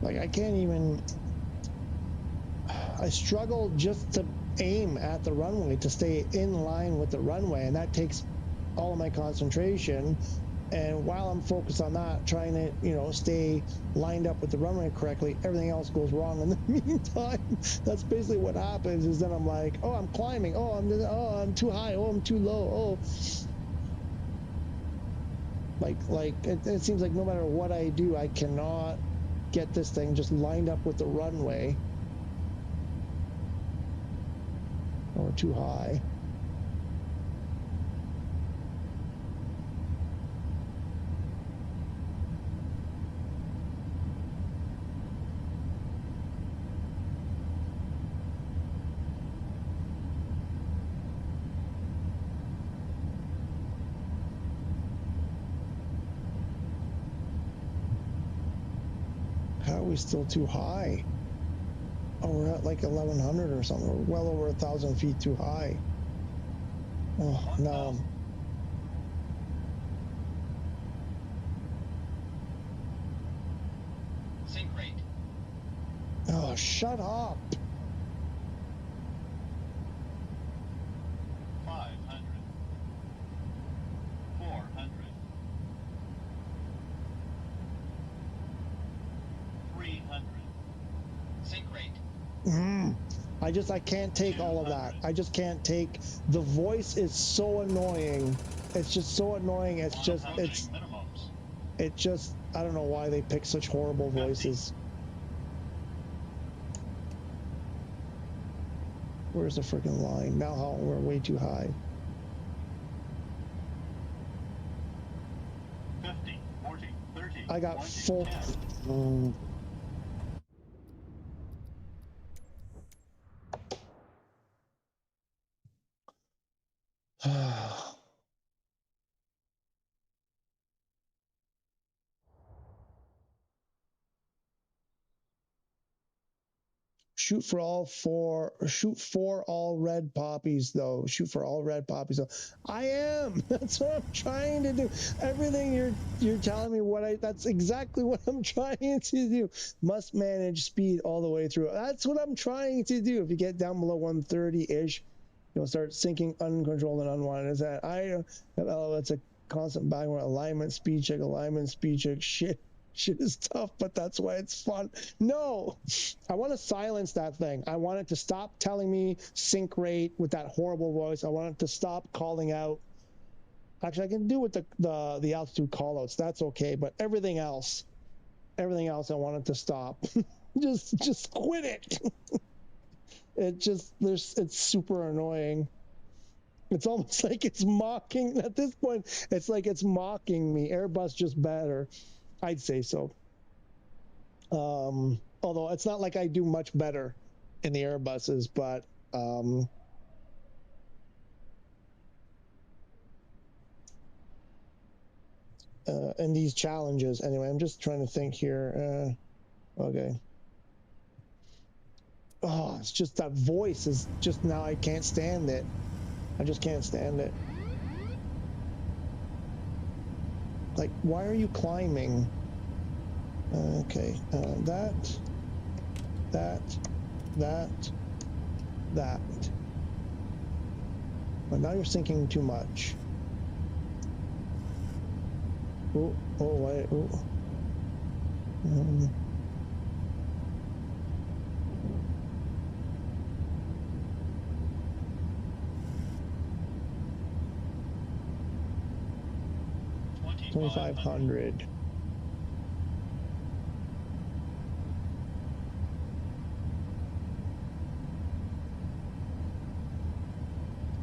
Like I can't even, I struggle just to aim at the runway, to stay in line with the runway, and that takes all of my concentration. And while I'm focused on that, trying to, you know, stay lined up with the runway correctly, everything else goes wrong in the meantime. That's basically what happens. Is then I'm like, oh, I'm climbing. Oh, I'm too high. Oh, I'm too low. Oh, like it seems like no matter what I do, I cannot get this thing just lined up with the runway. Or too high. How are we still too high? Oh, we're at like 1,100 or something. We're well over 1,000 feet too high. Oh, no. Sink rate. Oh, shut up. 500. 400. 300. Sink rate. I can't take all of that. I just can't take, the voice is so annoying. It's just so annoying. It's just, I don't know why they pick such horrible voices. Where's the freaking line? Now how we're way too high. 50, 40, 30. I got 20, full. 10. Shoot for all red poppies though. Shoot for all red poppies though. I am. That's what I'm trying to do. Everything you're telling me that's exactly what I'm trying to do. Must manage speed all the way through. That's what I'm trying to do. If you get down below 130-ish, you'll start sinking uncontrolled and unwanted. Is that that's a constant backward alignment, speed check, shit. Shit is tough, but that's why it's fun. No, I want to silence that thing. I want it to stop telling me sync rate with that horrible voice. I want it to stop calling out. Actually, I can do with the altitude callouts. That's okay, but everything else, I want it to stop. just quit it. It's super annoying. It's almost like it's mocking. At this point, it's like it's mocking me. Airbus just better. I'd say so. Although it's not like I do much better in the Airbuses, but in these challenges, anyway, I'm just trying to think here. Okay. oh, it's just that voice is just now I can't stand it. I just can't stand it. Like, why are you climbing? Okay, that. But now you're sinking too much. Oh, wait, oh. 2,500.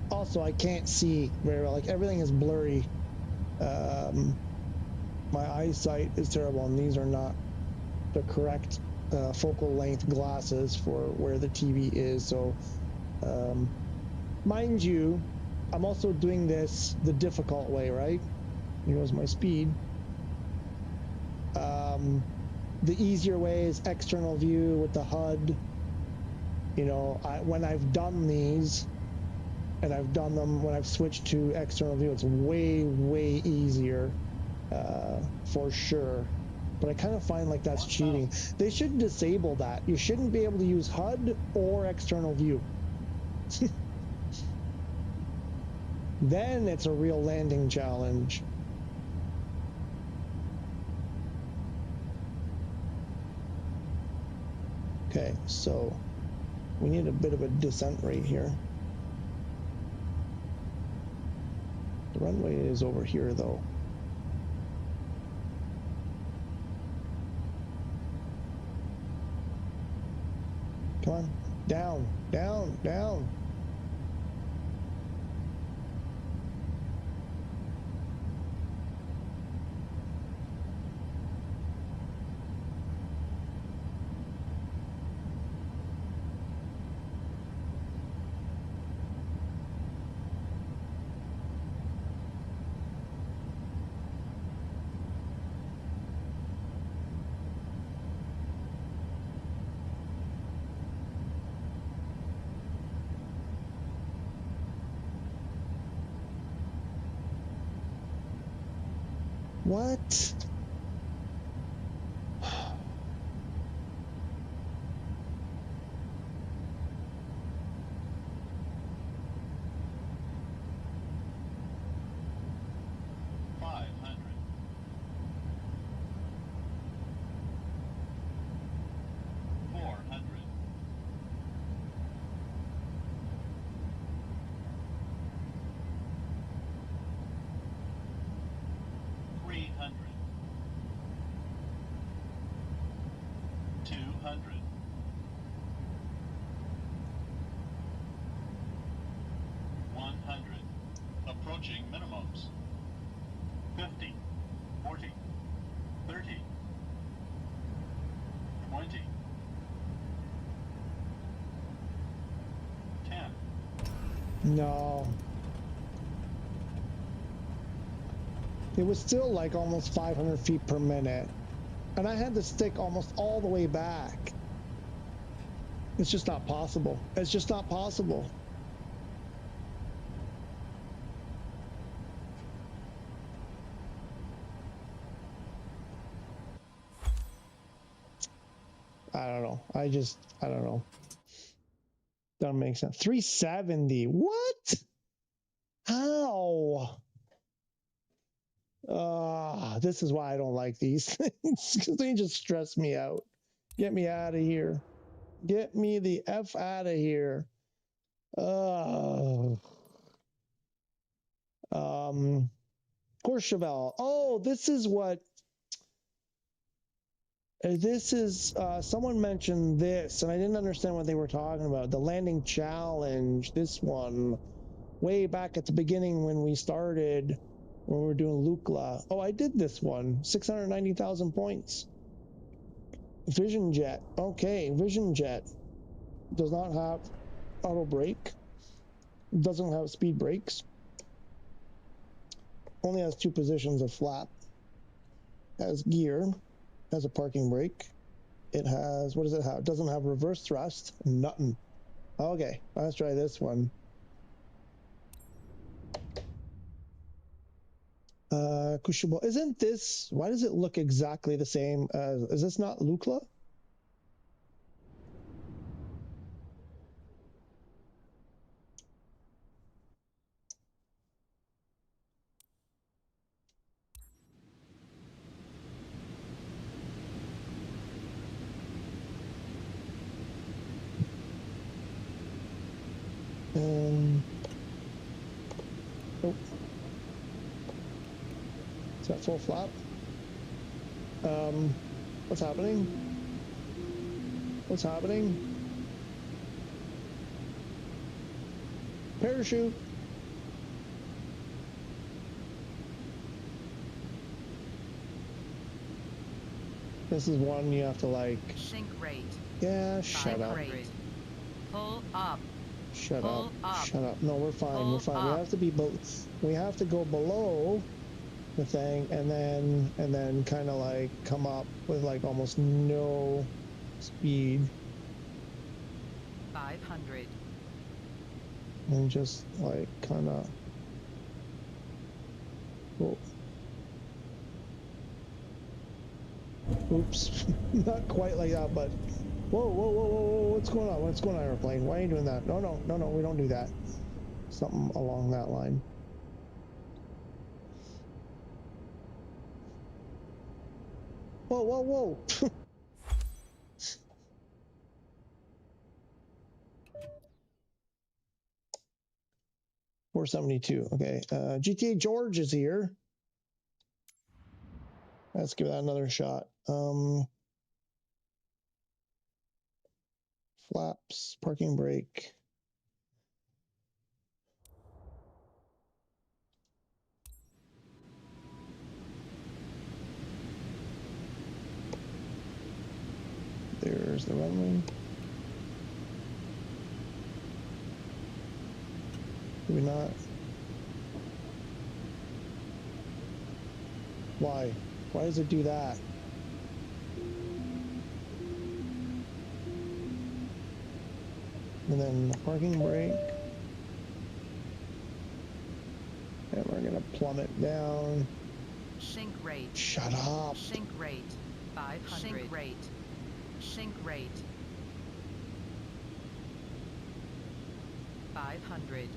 Also, I can't see very well. Like, everything is blurry. My eyesight is terrible, and these are not the correct focal length glasses for where the TV is. So, mind you, I'm also doing this the difficult way, right? Here goes my speed. The easier way is external view with the HUD. You know, when I've done these, and I've done them when I've switched to external view, it's way, way easier, for sure. But I kind of find like that's cheating. They should disable that. You shouldn't be able to use HUD or external view. Then it's a real landing challenge. Okay, so we need a bit of a descent rate here. The runway is over here, though. Come on, down, down, down. What? Approaching minimums. 50, 40, 30, 20, 10. No. It was still like almost 500 feet per minute. And I had to stick almost all the way back. It's just not possible. It's just not possible. I don't know. I don't know. Doesn't make sense. 370. What? How? This is why I don't like these things, because they just stress me out. Get me out of here. Get me the F out of here. Courchevel. Oh, this is what. This is, someone mentioned this, and I didn't understand what they were talking about. The landing challenge, this one, way back at the beginning when we started, when we were doing Lukla. Oh, I did this one, 690,000 points. Vision Jet. Okay, Vision Jet does not have auto brake, doesn't have speed brakes, only has 2 positions of flap, has gear, has a parking brake, It has, what does it have? It doesn't have reverse thrust. Nothing. Okay, let's try this one. Kushabo. Isn't this, why does it look exactly the same as, is this not Lukla? Oh. Is that full flap? What's happening? What's happening? Parachute. This is one you have to like. Sink rate. Yeah, shut up. Rate. Pull up. Shut Pull up. up. Shut up. No, we're fine. Pull We're fine. up. We have to be. We have to go below the thing, and then kind of like come up with like almost no speed, 500. and just like kind of. Oh. Oops, not quite like that, but whoa, whoa, whoa, whoa, whoa, what's going on? What's going on, airplane? Why are you doing that? No, no, no, no, we don't do that. Something along that line. Whoa, whoa, whoa. 472. Okay. GTA George is here. Let's give that another shot. Flaps, parking brake. There's the runway. Maybe not. Why? Why does it do that? And then the parking brake. And we're gonna plummet down. Sink rate. Shut up. Sink rate. 500. Sink rate. Sink rate. 500.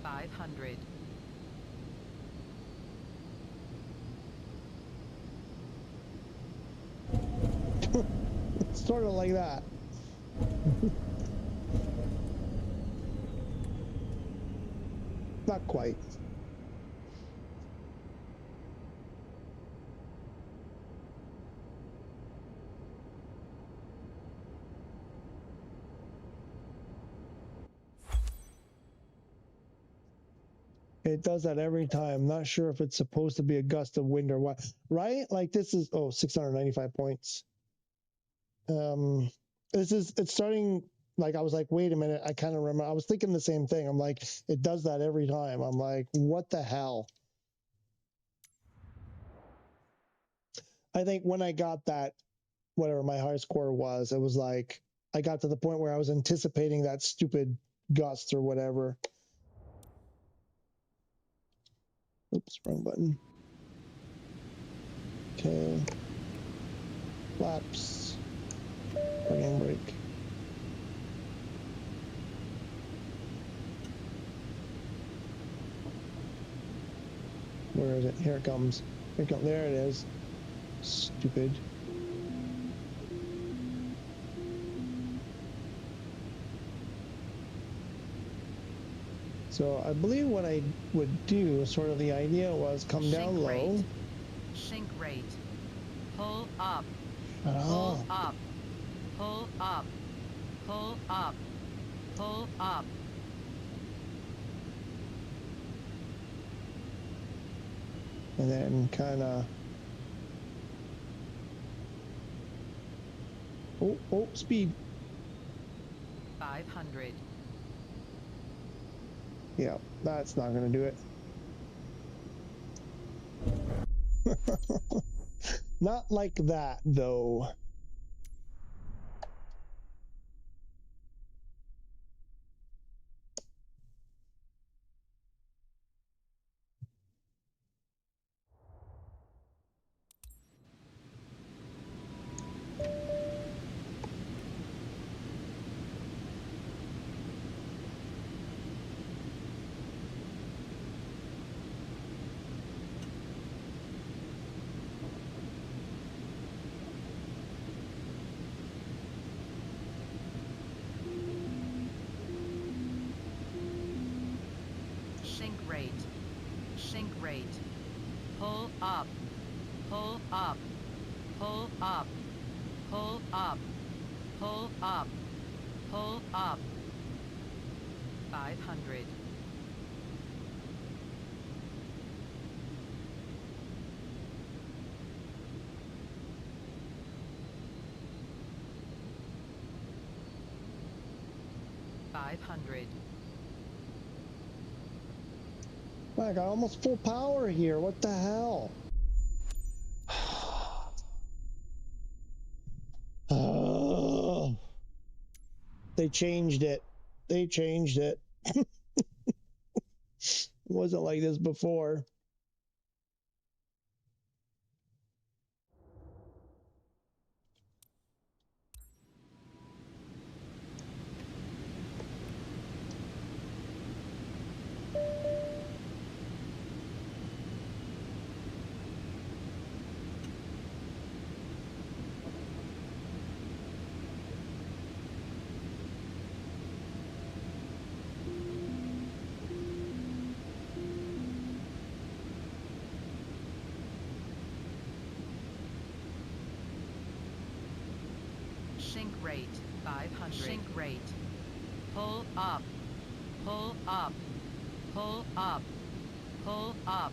$500. It's sort of like that. Not quite. It does that every time. Not sure if it's supposed to be a gust of wind or what. Right? Like this is 695 points. It's starting, like I was like, wait a minute, I kind of remember. I was thinking the same thing. I'm like, it does that every time. I'm like, what the hell? I think when I got that, whatever my high score was, it was like I got to the point where I was anticipating that stupid gust or whatever. Oops, wrong button. Okay. Flaps. Parking brake. Where is it? Here it comes. Here it comes. There it is. Stupid. So I believe what I would do, sort of the idea was come down low. Sink rate. Pull up. Pull up. Pull up. Pull up. Pull up. And then kind of. Oh, speed. 500. Yeah, that's not going to do it. Not like that, though. Sink rate. Sink rate. Pull up. Pull up. Pull up. Pull up. Pull up. Pull up. 500. $500. I got almost full power here. What the hell? They changed it. They changed it. It wasn't like this before. Sink rate. 500. Sink rate. Pull up. Pull up. Pull up. Pull up.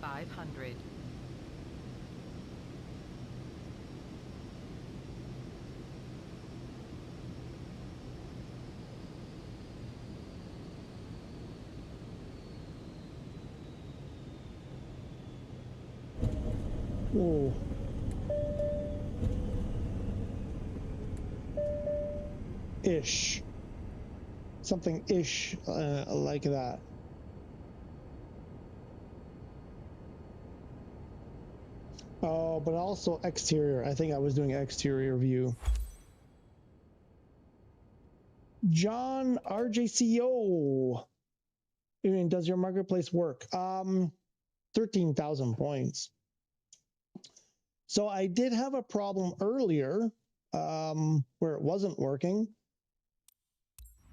$500. Whoa. Ish. Something ish like that. Oh, but also exterior. I think I was doing exterior view. John RJCO. I mean, does your marketplace work? 13,000 points. So I did have a problem earlier where it wasn't working.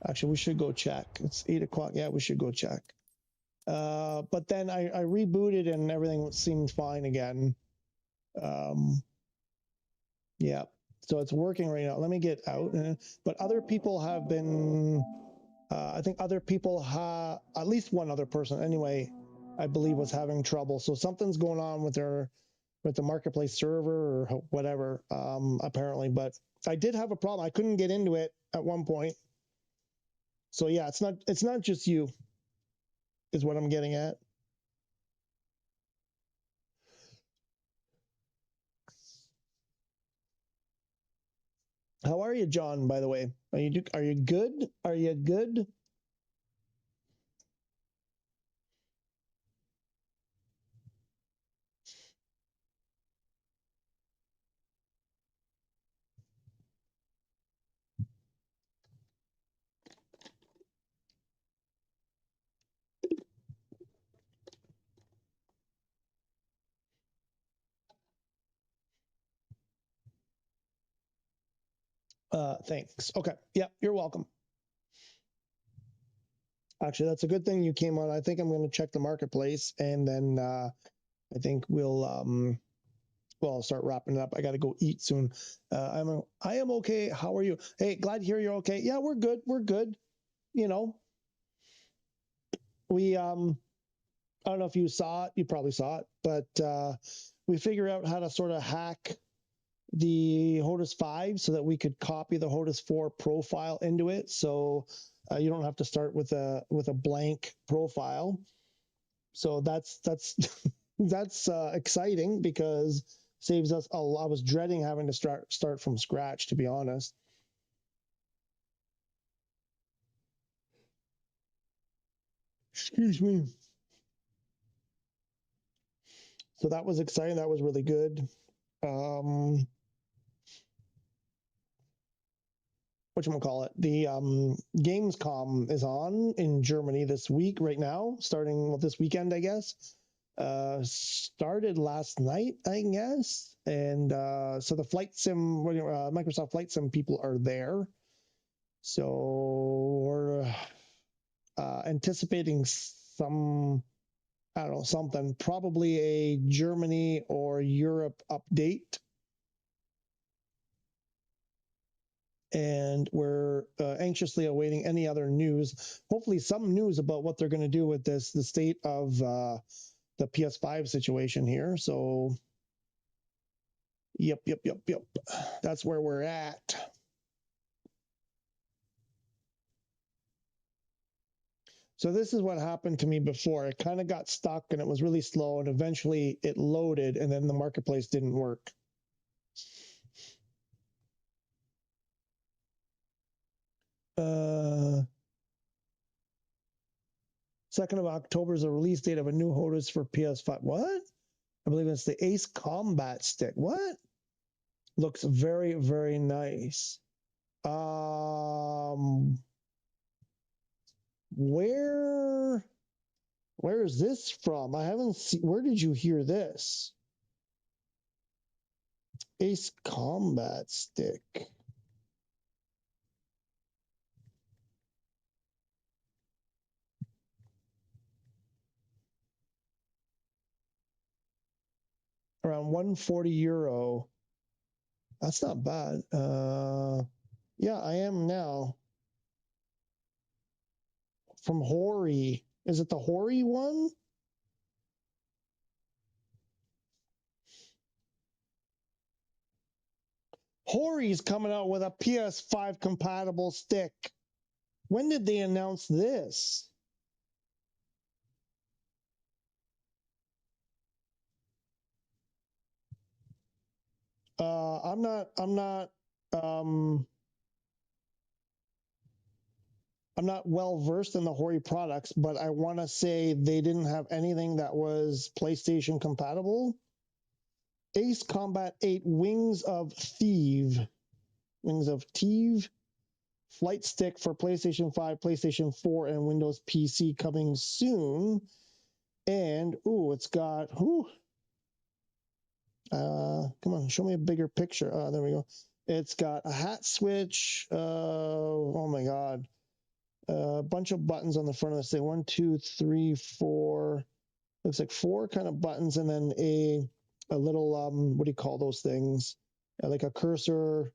Actually, we should go check. It's 8 o'clock. Yeah, we should go check. But then I rebooted and everything seemed fine again. Yeah, so it's working right now. Let me get out. But other people have been, I think other people have, at least one other person anyway, I believe was having trouble. So something's going on with the marketplace server or whatever, apparently. But I did have a problem. I couldn't get into it at one point. So yeah, it's not just you, is what I'm getting at. How are you, John, by the way? Are you good? Are you good? Thanks. Okay. Yeah, you're welcome. Actually, that's a good thing you came on. I think I'm going to check the marketplace, and then I think well, I'll start wrapping it up. I got to go eat soon. I am okay. How are you? Hey, glad to hear you're okay. Yeah, we're good. We're good. You know, we I don't know if you saw it. You probably saw it, but we figured out how to sort of hack the Hotas 5 so that we could copy the Hotas 4 profile into it. So you don't have to start with a blank profile. So that's that's exciting because saves us a lot. I was dreading having to start from scratch, to be honest. Excuse me. So that was exciting. That was really good. Whatchamacallit, the Gamescom is on in Germany this week, right now, starting this weekend, I guess. Started last night, I guess. And so the flight sim, Microsoft Flight Sim people are there. So we're anticipating some, I don't know, something, probably a Germany or Europe update. And we're anxiously awaiting any other news, hopefully some news about what they're going to do with the state of the PS5 situation here. So, yep. That's where we're at. So this is what happened to me before. It kind of got stuck and it was really slow, and eventually it loaded, and then the marketplace didn't work. Uh, 2nd of October is the release date of a new Hotas for PS5. What? I believe it's the Ace Combat Stick. What? Looks very, very nice. Where is this from? I haven't seen. Where did you hear this? Ace Combat Stick. Around €140. That's not bad. Yeah, I am now. From Hori. Is it the Hori one? Hori's coming out with a PS5 compatible stick. When did they announce this? I'm not well versed in the Hori products, but I want to say they didn't have anything that was PlayStation compatible. Ace Combat 8 Wings of Thieves flight stick for PlayStation 5, PlayStation 4, and Windows PC coming soon. And it's got come on, show me a bigger picture. There we go. It's got a hat switch. Oh my god. A bunch of buttons on the front of this thing. 1, 2, 3, 4. Looks like 4 kind of buttons, and then a little what do you call those things? Like a cursor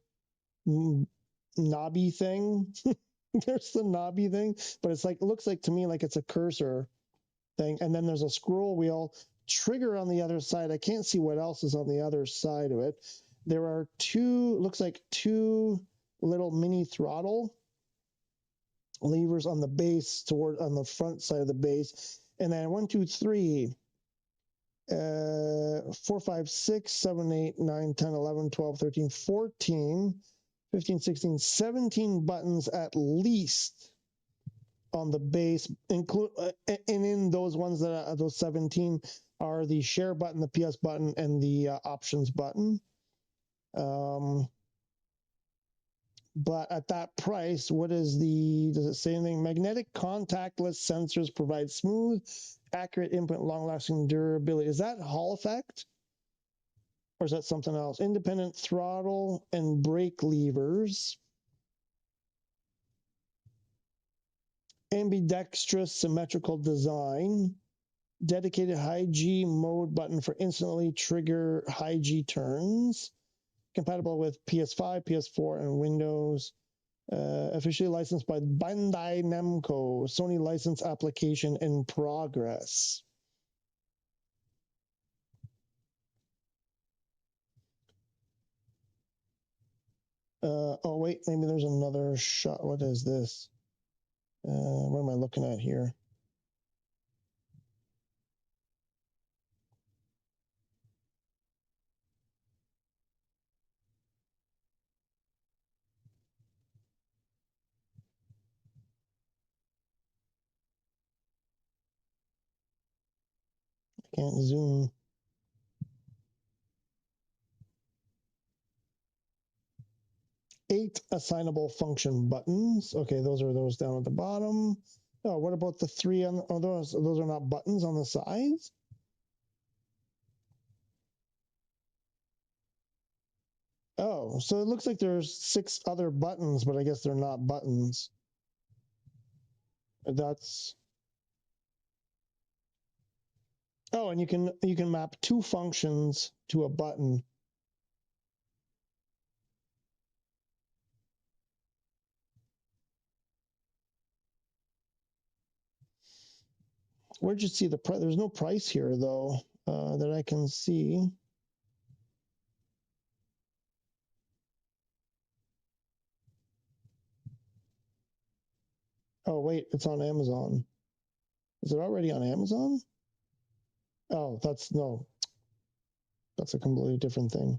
knobby thing. There's the knobby thing, but it's like, it looks like to me like it's a cursor thing, and then there's a scroll wheel, trigger on the other side. I can't see what else is on the other side of it. There are looks like two little mini throttle levers on the base, on the front side of the base, and then 1, 2, 3, 4, 5, 6, 7, 8, 9, 10, 11, 12, 13, 14, 15, 16, 17 buttons at least on the base, and in those ones that are those 17 are the share button, the PS button, and the options button. But at that price, does it say anything? Magnetic contactless sensors provide smooth, accurate input, long-lasting durability. Is that Hall effect? Or is that something else? Independent throttle and brake levers. Ambidextrous symmetrical design. Dedicated high G mode button for instantly trigger high G turns. Compatible with PS5, PS4, and Windows. Officially licensed by Bandai Namco. Sony license application in progress. Oh, wait, maybe there's another shot. What is this? What am I looking at here? I can't zoom. Eight assignable function buttons. Okay, those are those down at the bottom. Oh, what about the three on? Oh, those are not buttons on the sides. Oh, so it looks like there's 6 other buttons, but I guess they're not buttons. That's. Oh, and you can map 2 functions to a button. Where'd you see the price? There's no price here though that I can see. Oh wait, it's on Amazon. Is it already on Amazon? Oh, that's a completely different thing.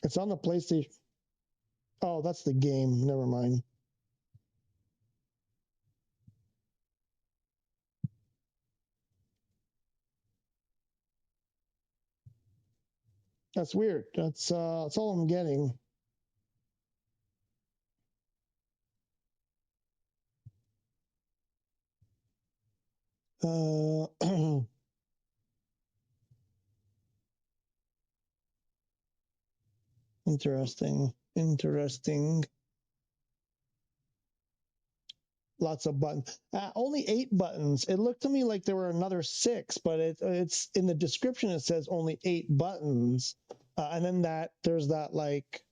It's on the PlayStation. Oh, that's the game. Never mind. That's weird. That's all I'm getting. Interesting. Lots of buttons. Only 8 buttons. It looked to me like there were another 6, but it's in the description. It says only 8 buttons, and then there's that like.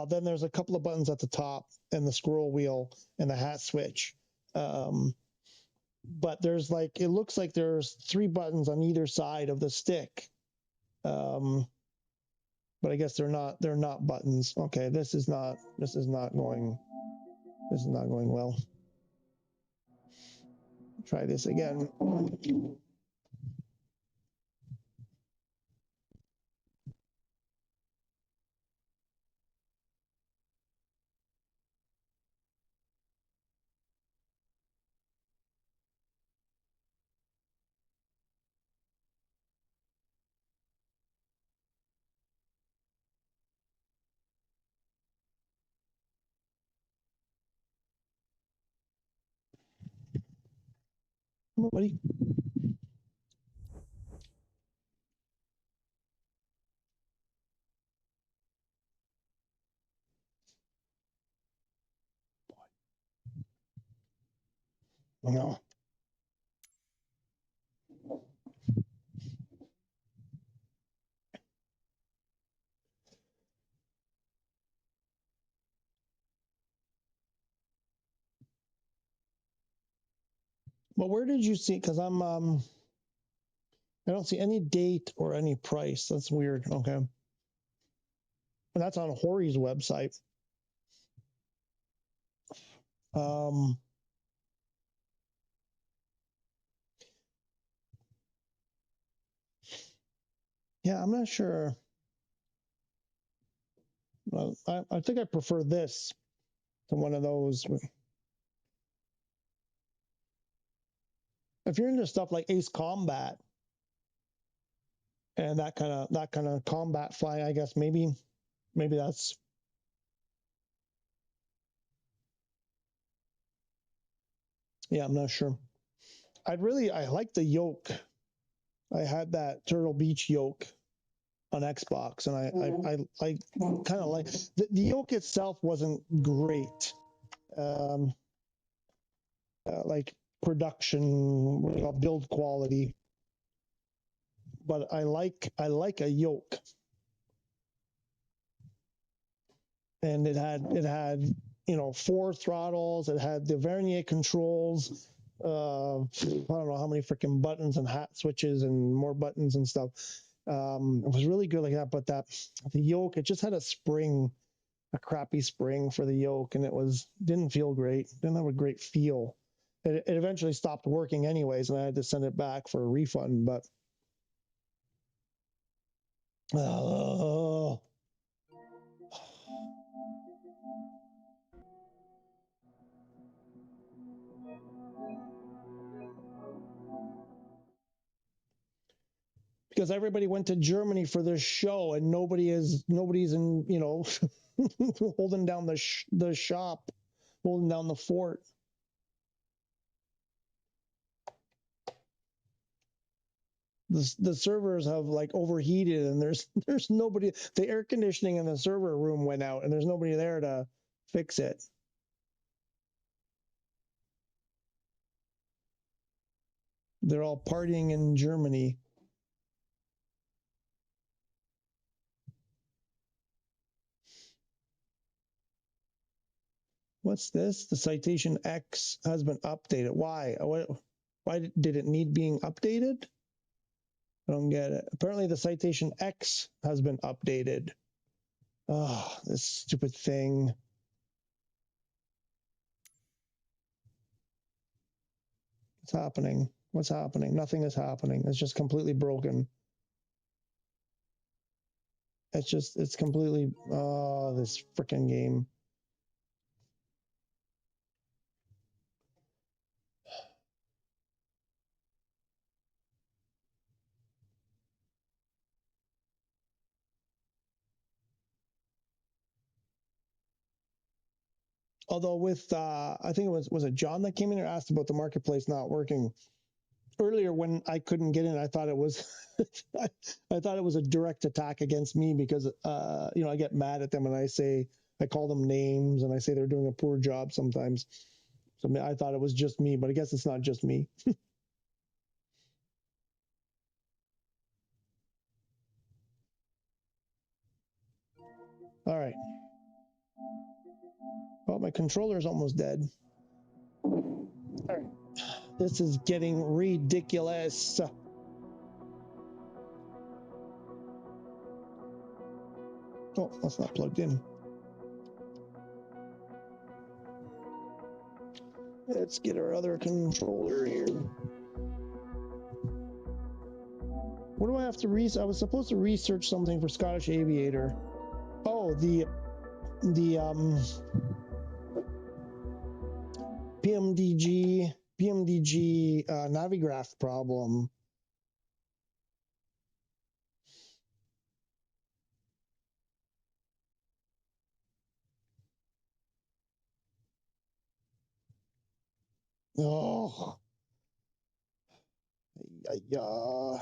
Then there's a couple of buttons at the top and the scroll wheel and the hat switch. But there's like, it looks like there's 3 buttons on either side of the stick. But I guess they're not buttons. Okay, this is not going well. Try this again. Come on, buddy. No. But where did you see? Because I don't see any date or any price. That's weird. Okay. And that's on Hori's website. Yeah, I'm not sure. Well, I think I prefer this to one of those. If you're into stuff like Ace Combat and that kind of combat flying, I guess maybe that's. Yeah, I'm not sure. I like the yoke. I had that Turtle Beach yoke on Xbox, and I kind of like the yoke itself wasn't great. Like production, build quality. But I like a yoke, and it had 4 throttles. It had the vernier controls. I don't know how many freaking buttons and hat switches and more buttons and stuff. It was really good like that. But the yoke, it just had a crappy spring for the yoke, and didn't feel great. Didn't have a great feel. It eventually stopped working anyways, and I had to send it back for a refund. But because everybody went to Germany for this show, and nobody's in holding down the shop, holding down the fort. The servers have like overheated, and there's nobody. The air conditioning in the server room went out, and there's nobody there to fix it. They're all partying in Germany. What's this? The citation X has been updated. Why? Why did it need being updated? I don't get it. Apparently the citation X has been updated. Oh, this stupid thing. What's happening? What's happening? Nothing is happening. It's just completely broken. It's completely, oh, this freaking game. Although with, I think was it John that came in and asked about the marketplace not working? Earlier when I couldn't get in, I thought it was, I thought it was a direct attack against me because, I get mad at them and I call them names and I say they're doing a poor job sometimes. So I thought it was just me, but I guess it's not just me. All right. Well, my controller's almost dead. All right. This is getting ridiculous. Oh, that's not plugged in. Let's get our other controller here. What do I have to research? I was supposed to research something for Scottish Aviator. Oh, the PMDG Navigraph problem. Oh, yeah.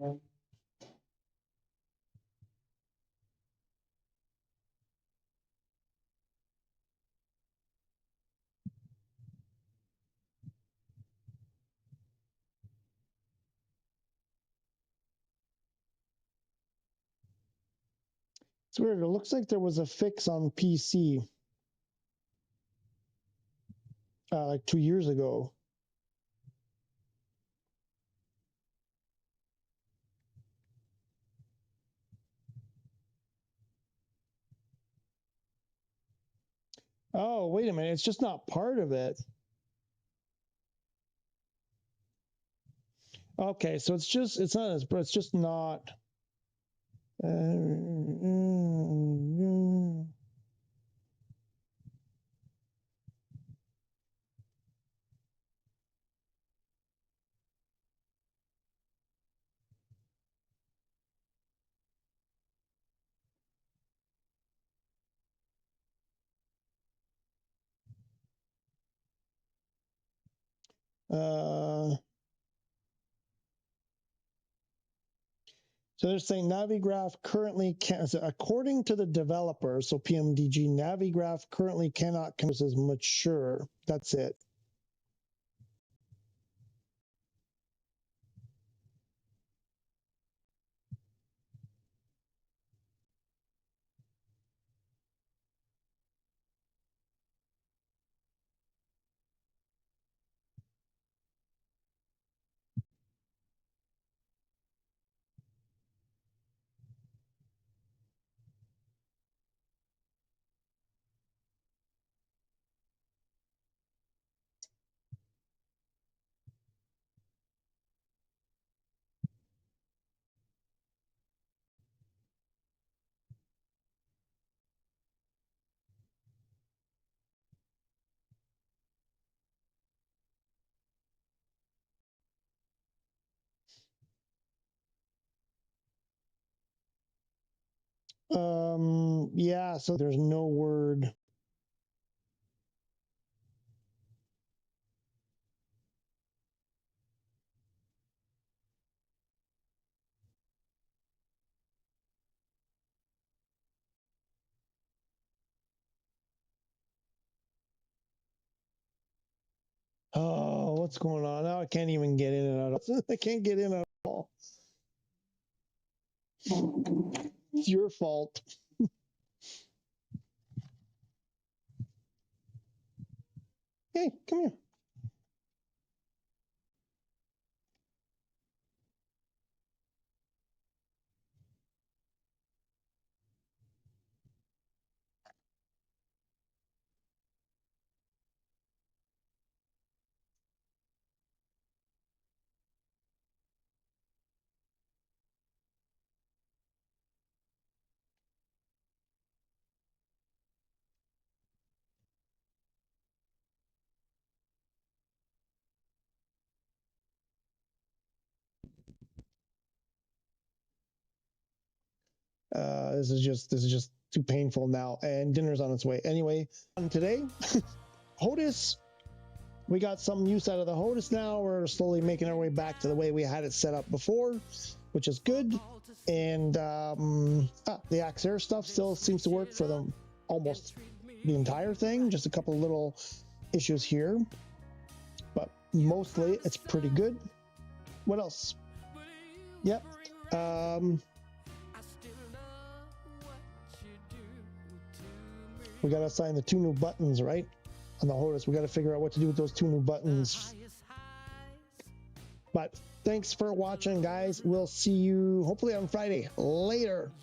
It's weird. It looks like there was a fix on PC like 2 years ago. Oh, wait a minute. It's just not part of it. Okay, so it's not as, but it's just not. So they're saying Navigraph currently can, so according to the developer, so PMDG, Navigraph currently cannot consider as mature. That's it. Yeah, so there's no word. Oh, what's going on? Now I can't even get in and out. I can't get in at all. It's your fault. Hey, come here. This is just too painful now, and dinner's on its way. Anyway, today, Hotas, we got some use out of the Hotas now. We're slowly making our way back to the way we had it set up before, which is good. And the Axair stuff still seems to work for them almost the entire thing. Just a couple of little issues here, but mostly it's pretty good. What else? Yep. We got to assign the 2 new buttons, right? On the Hotas, we got to figure out what to do with those 2 new buttons. But thanks for watching, guys. We'll see you hopefully on Friday. Later.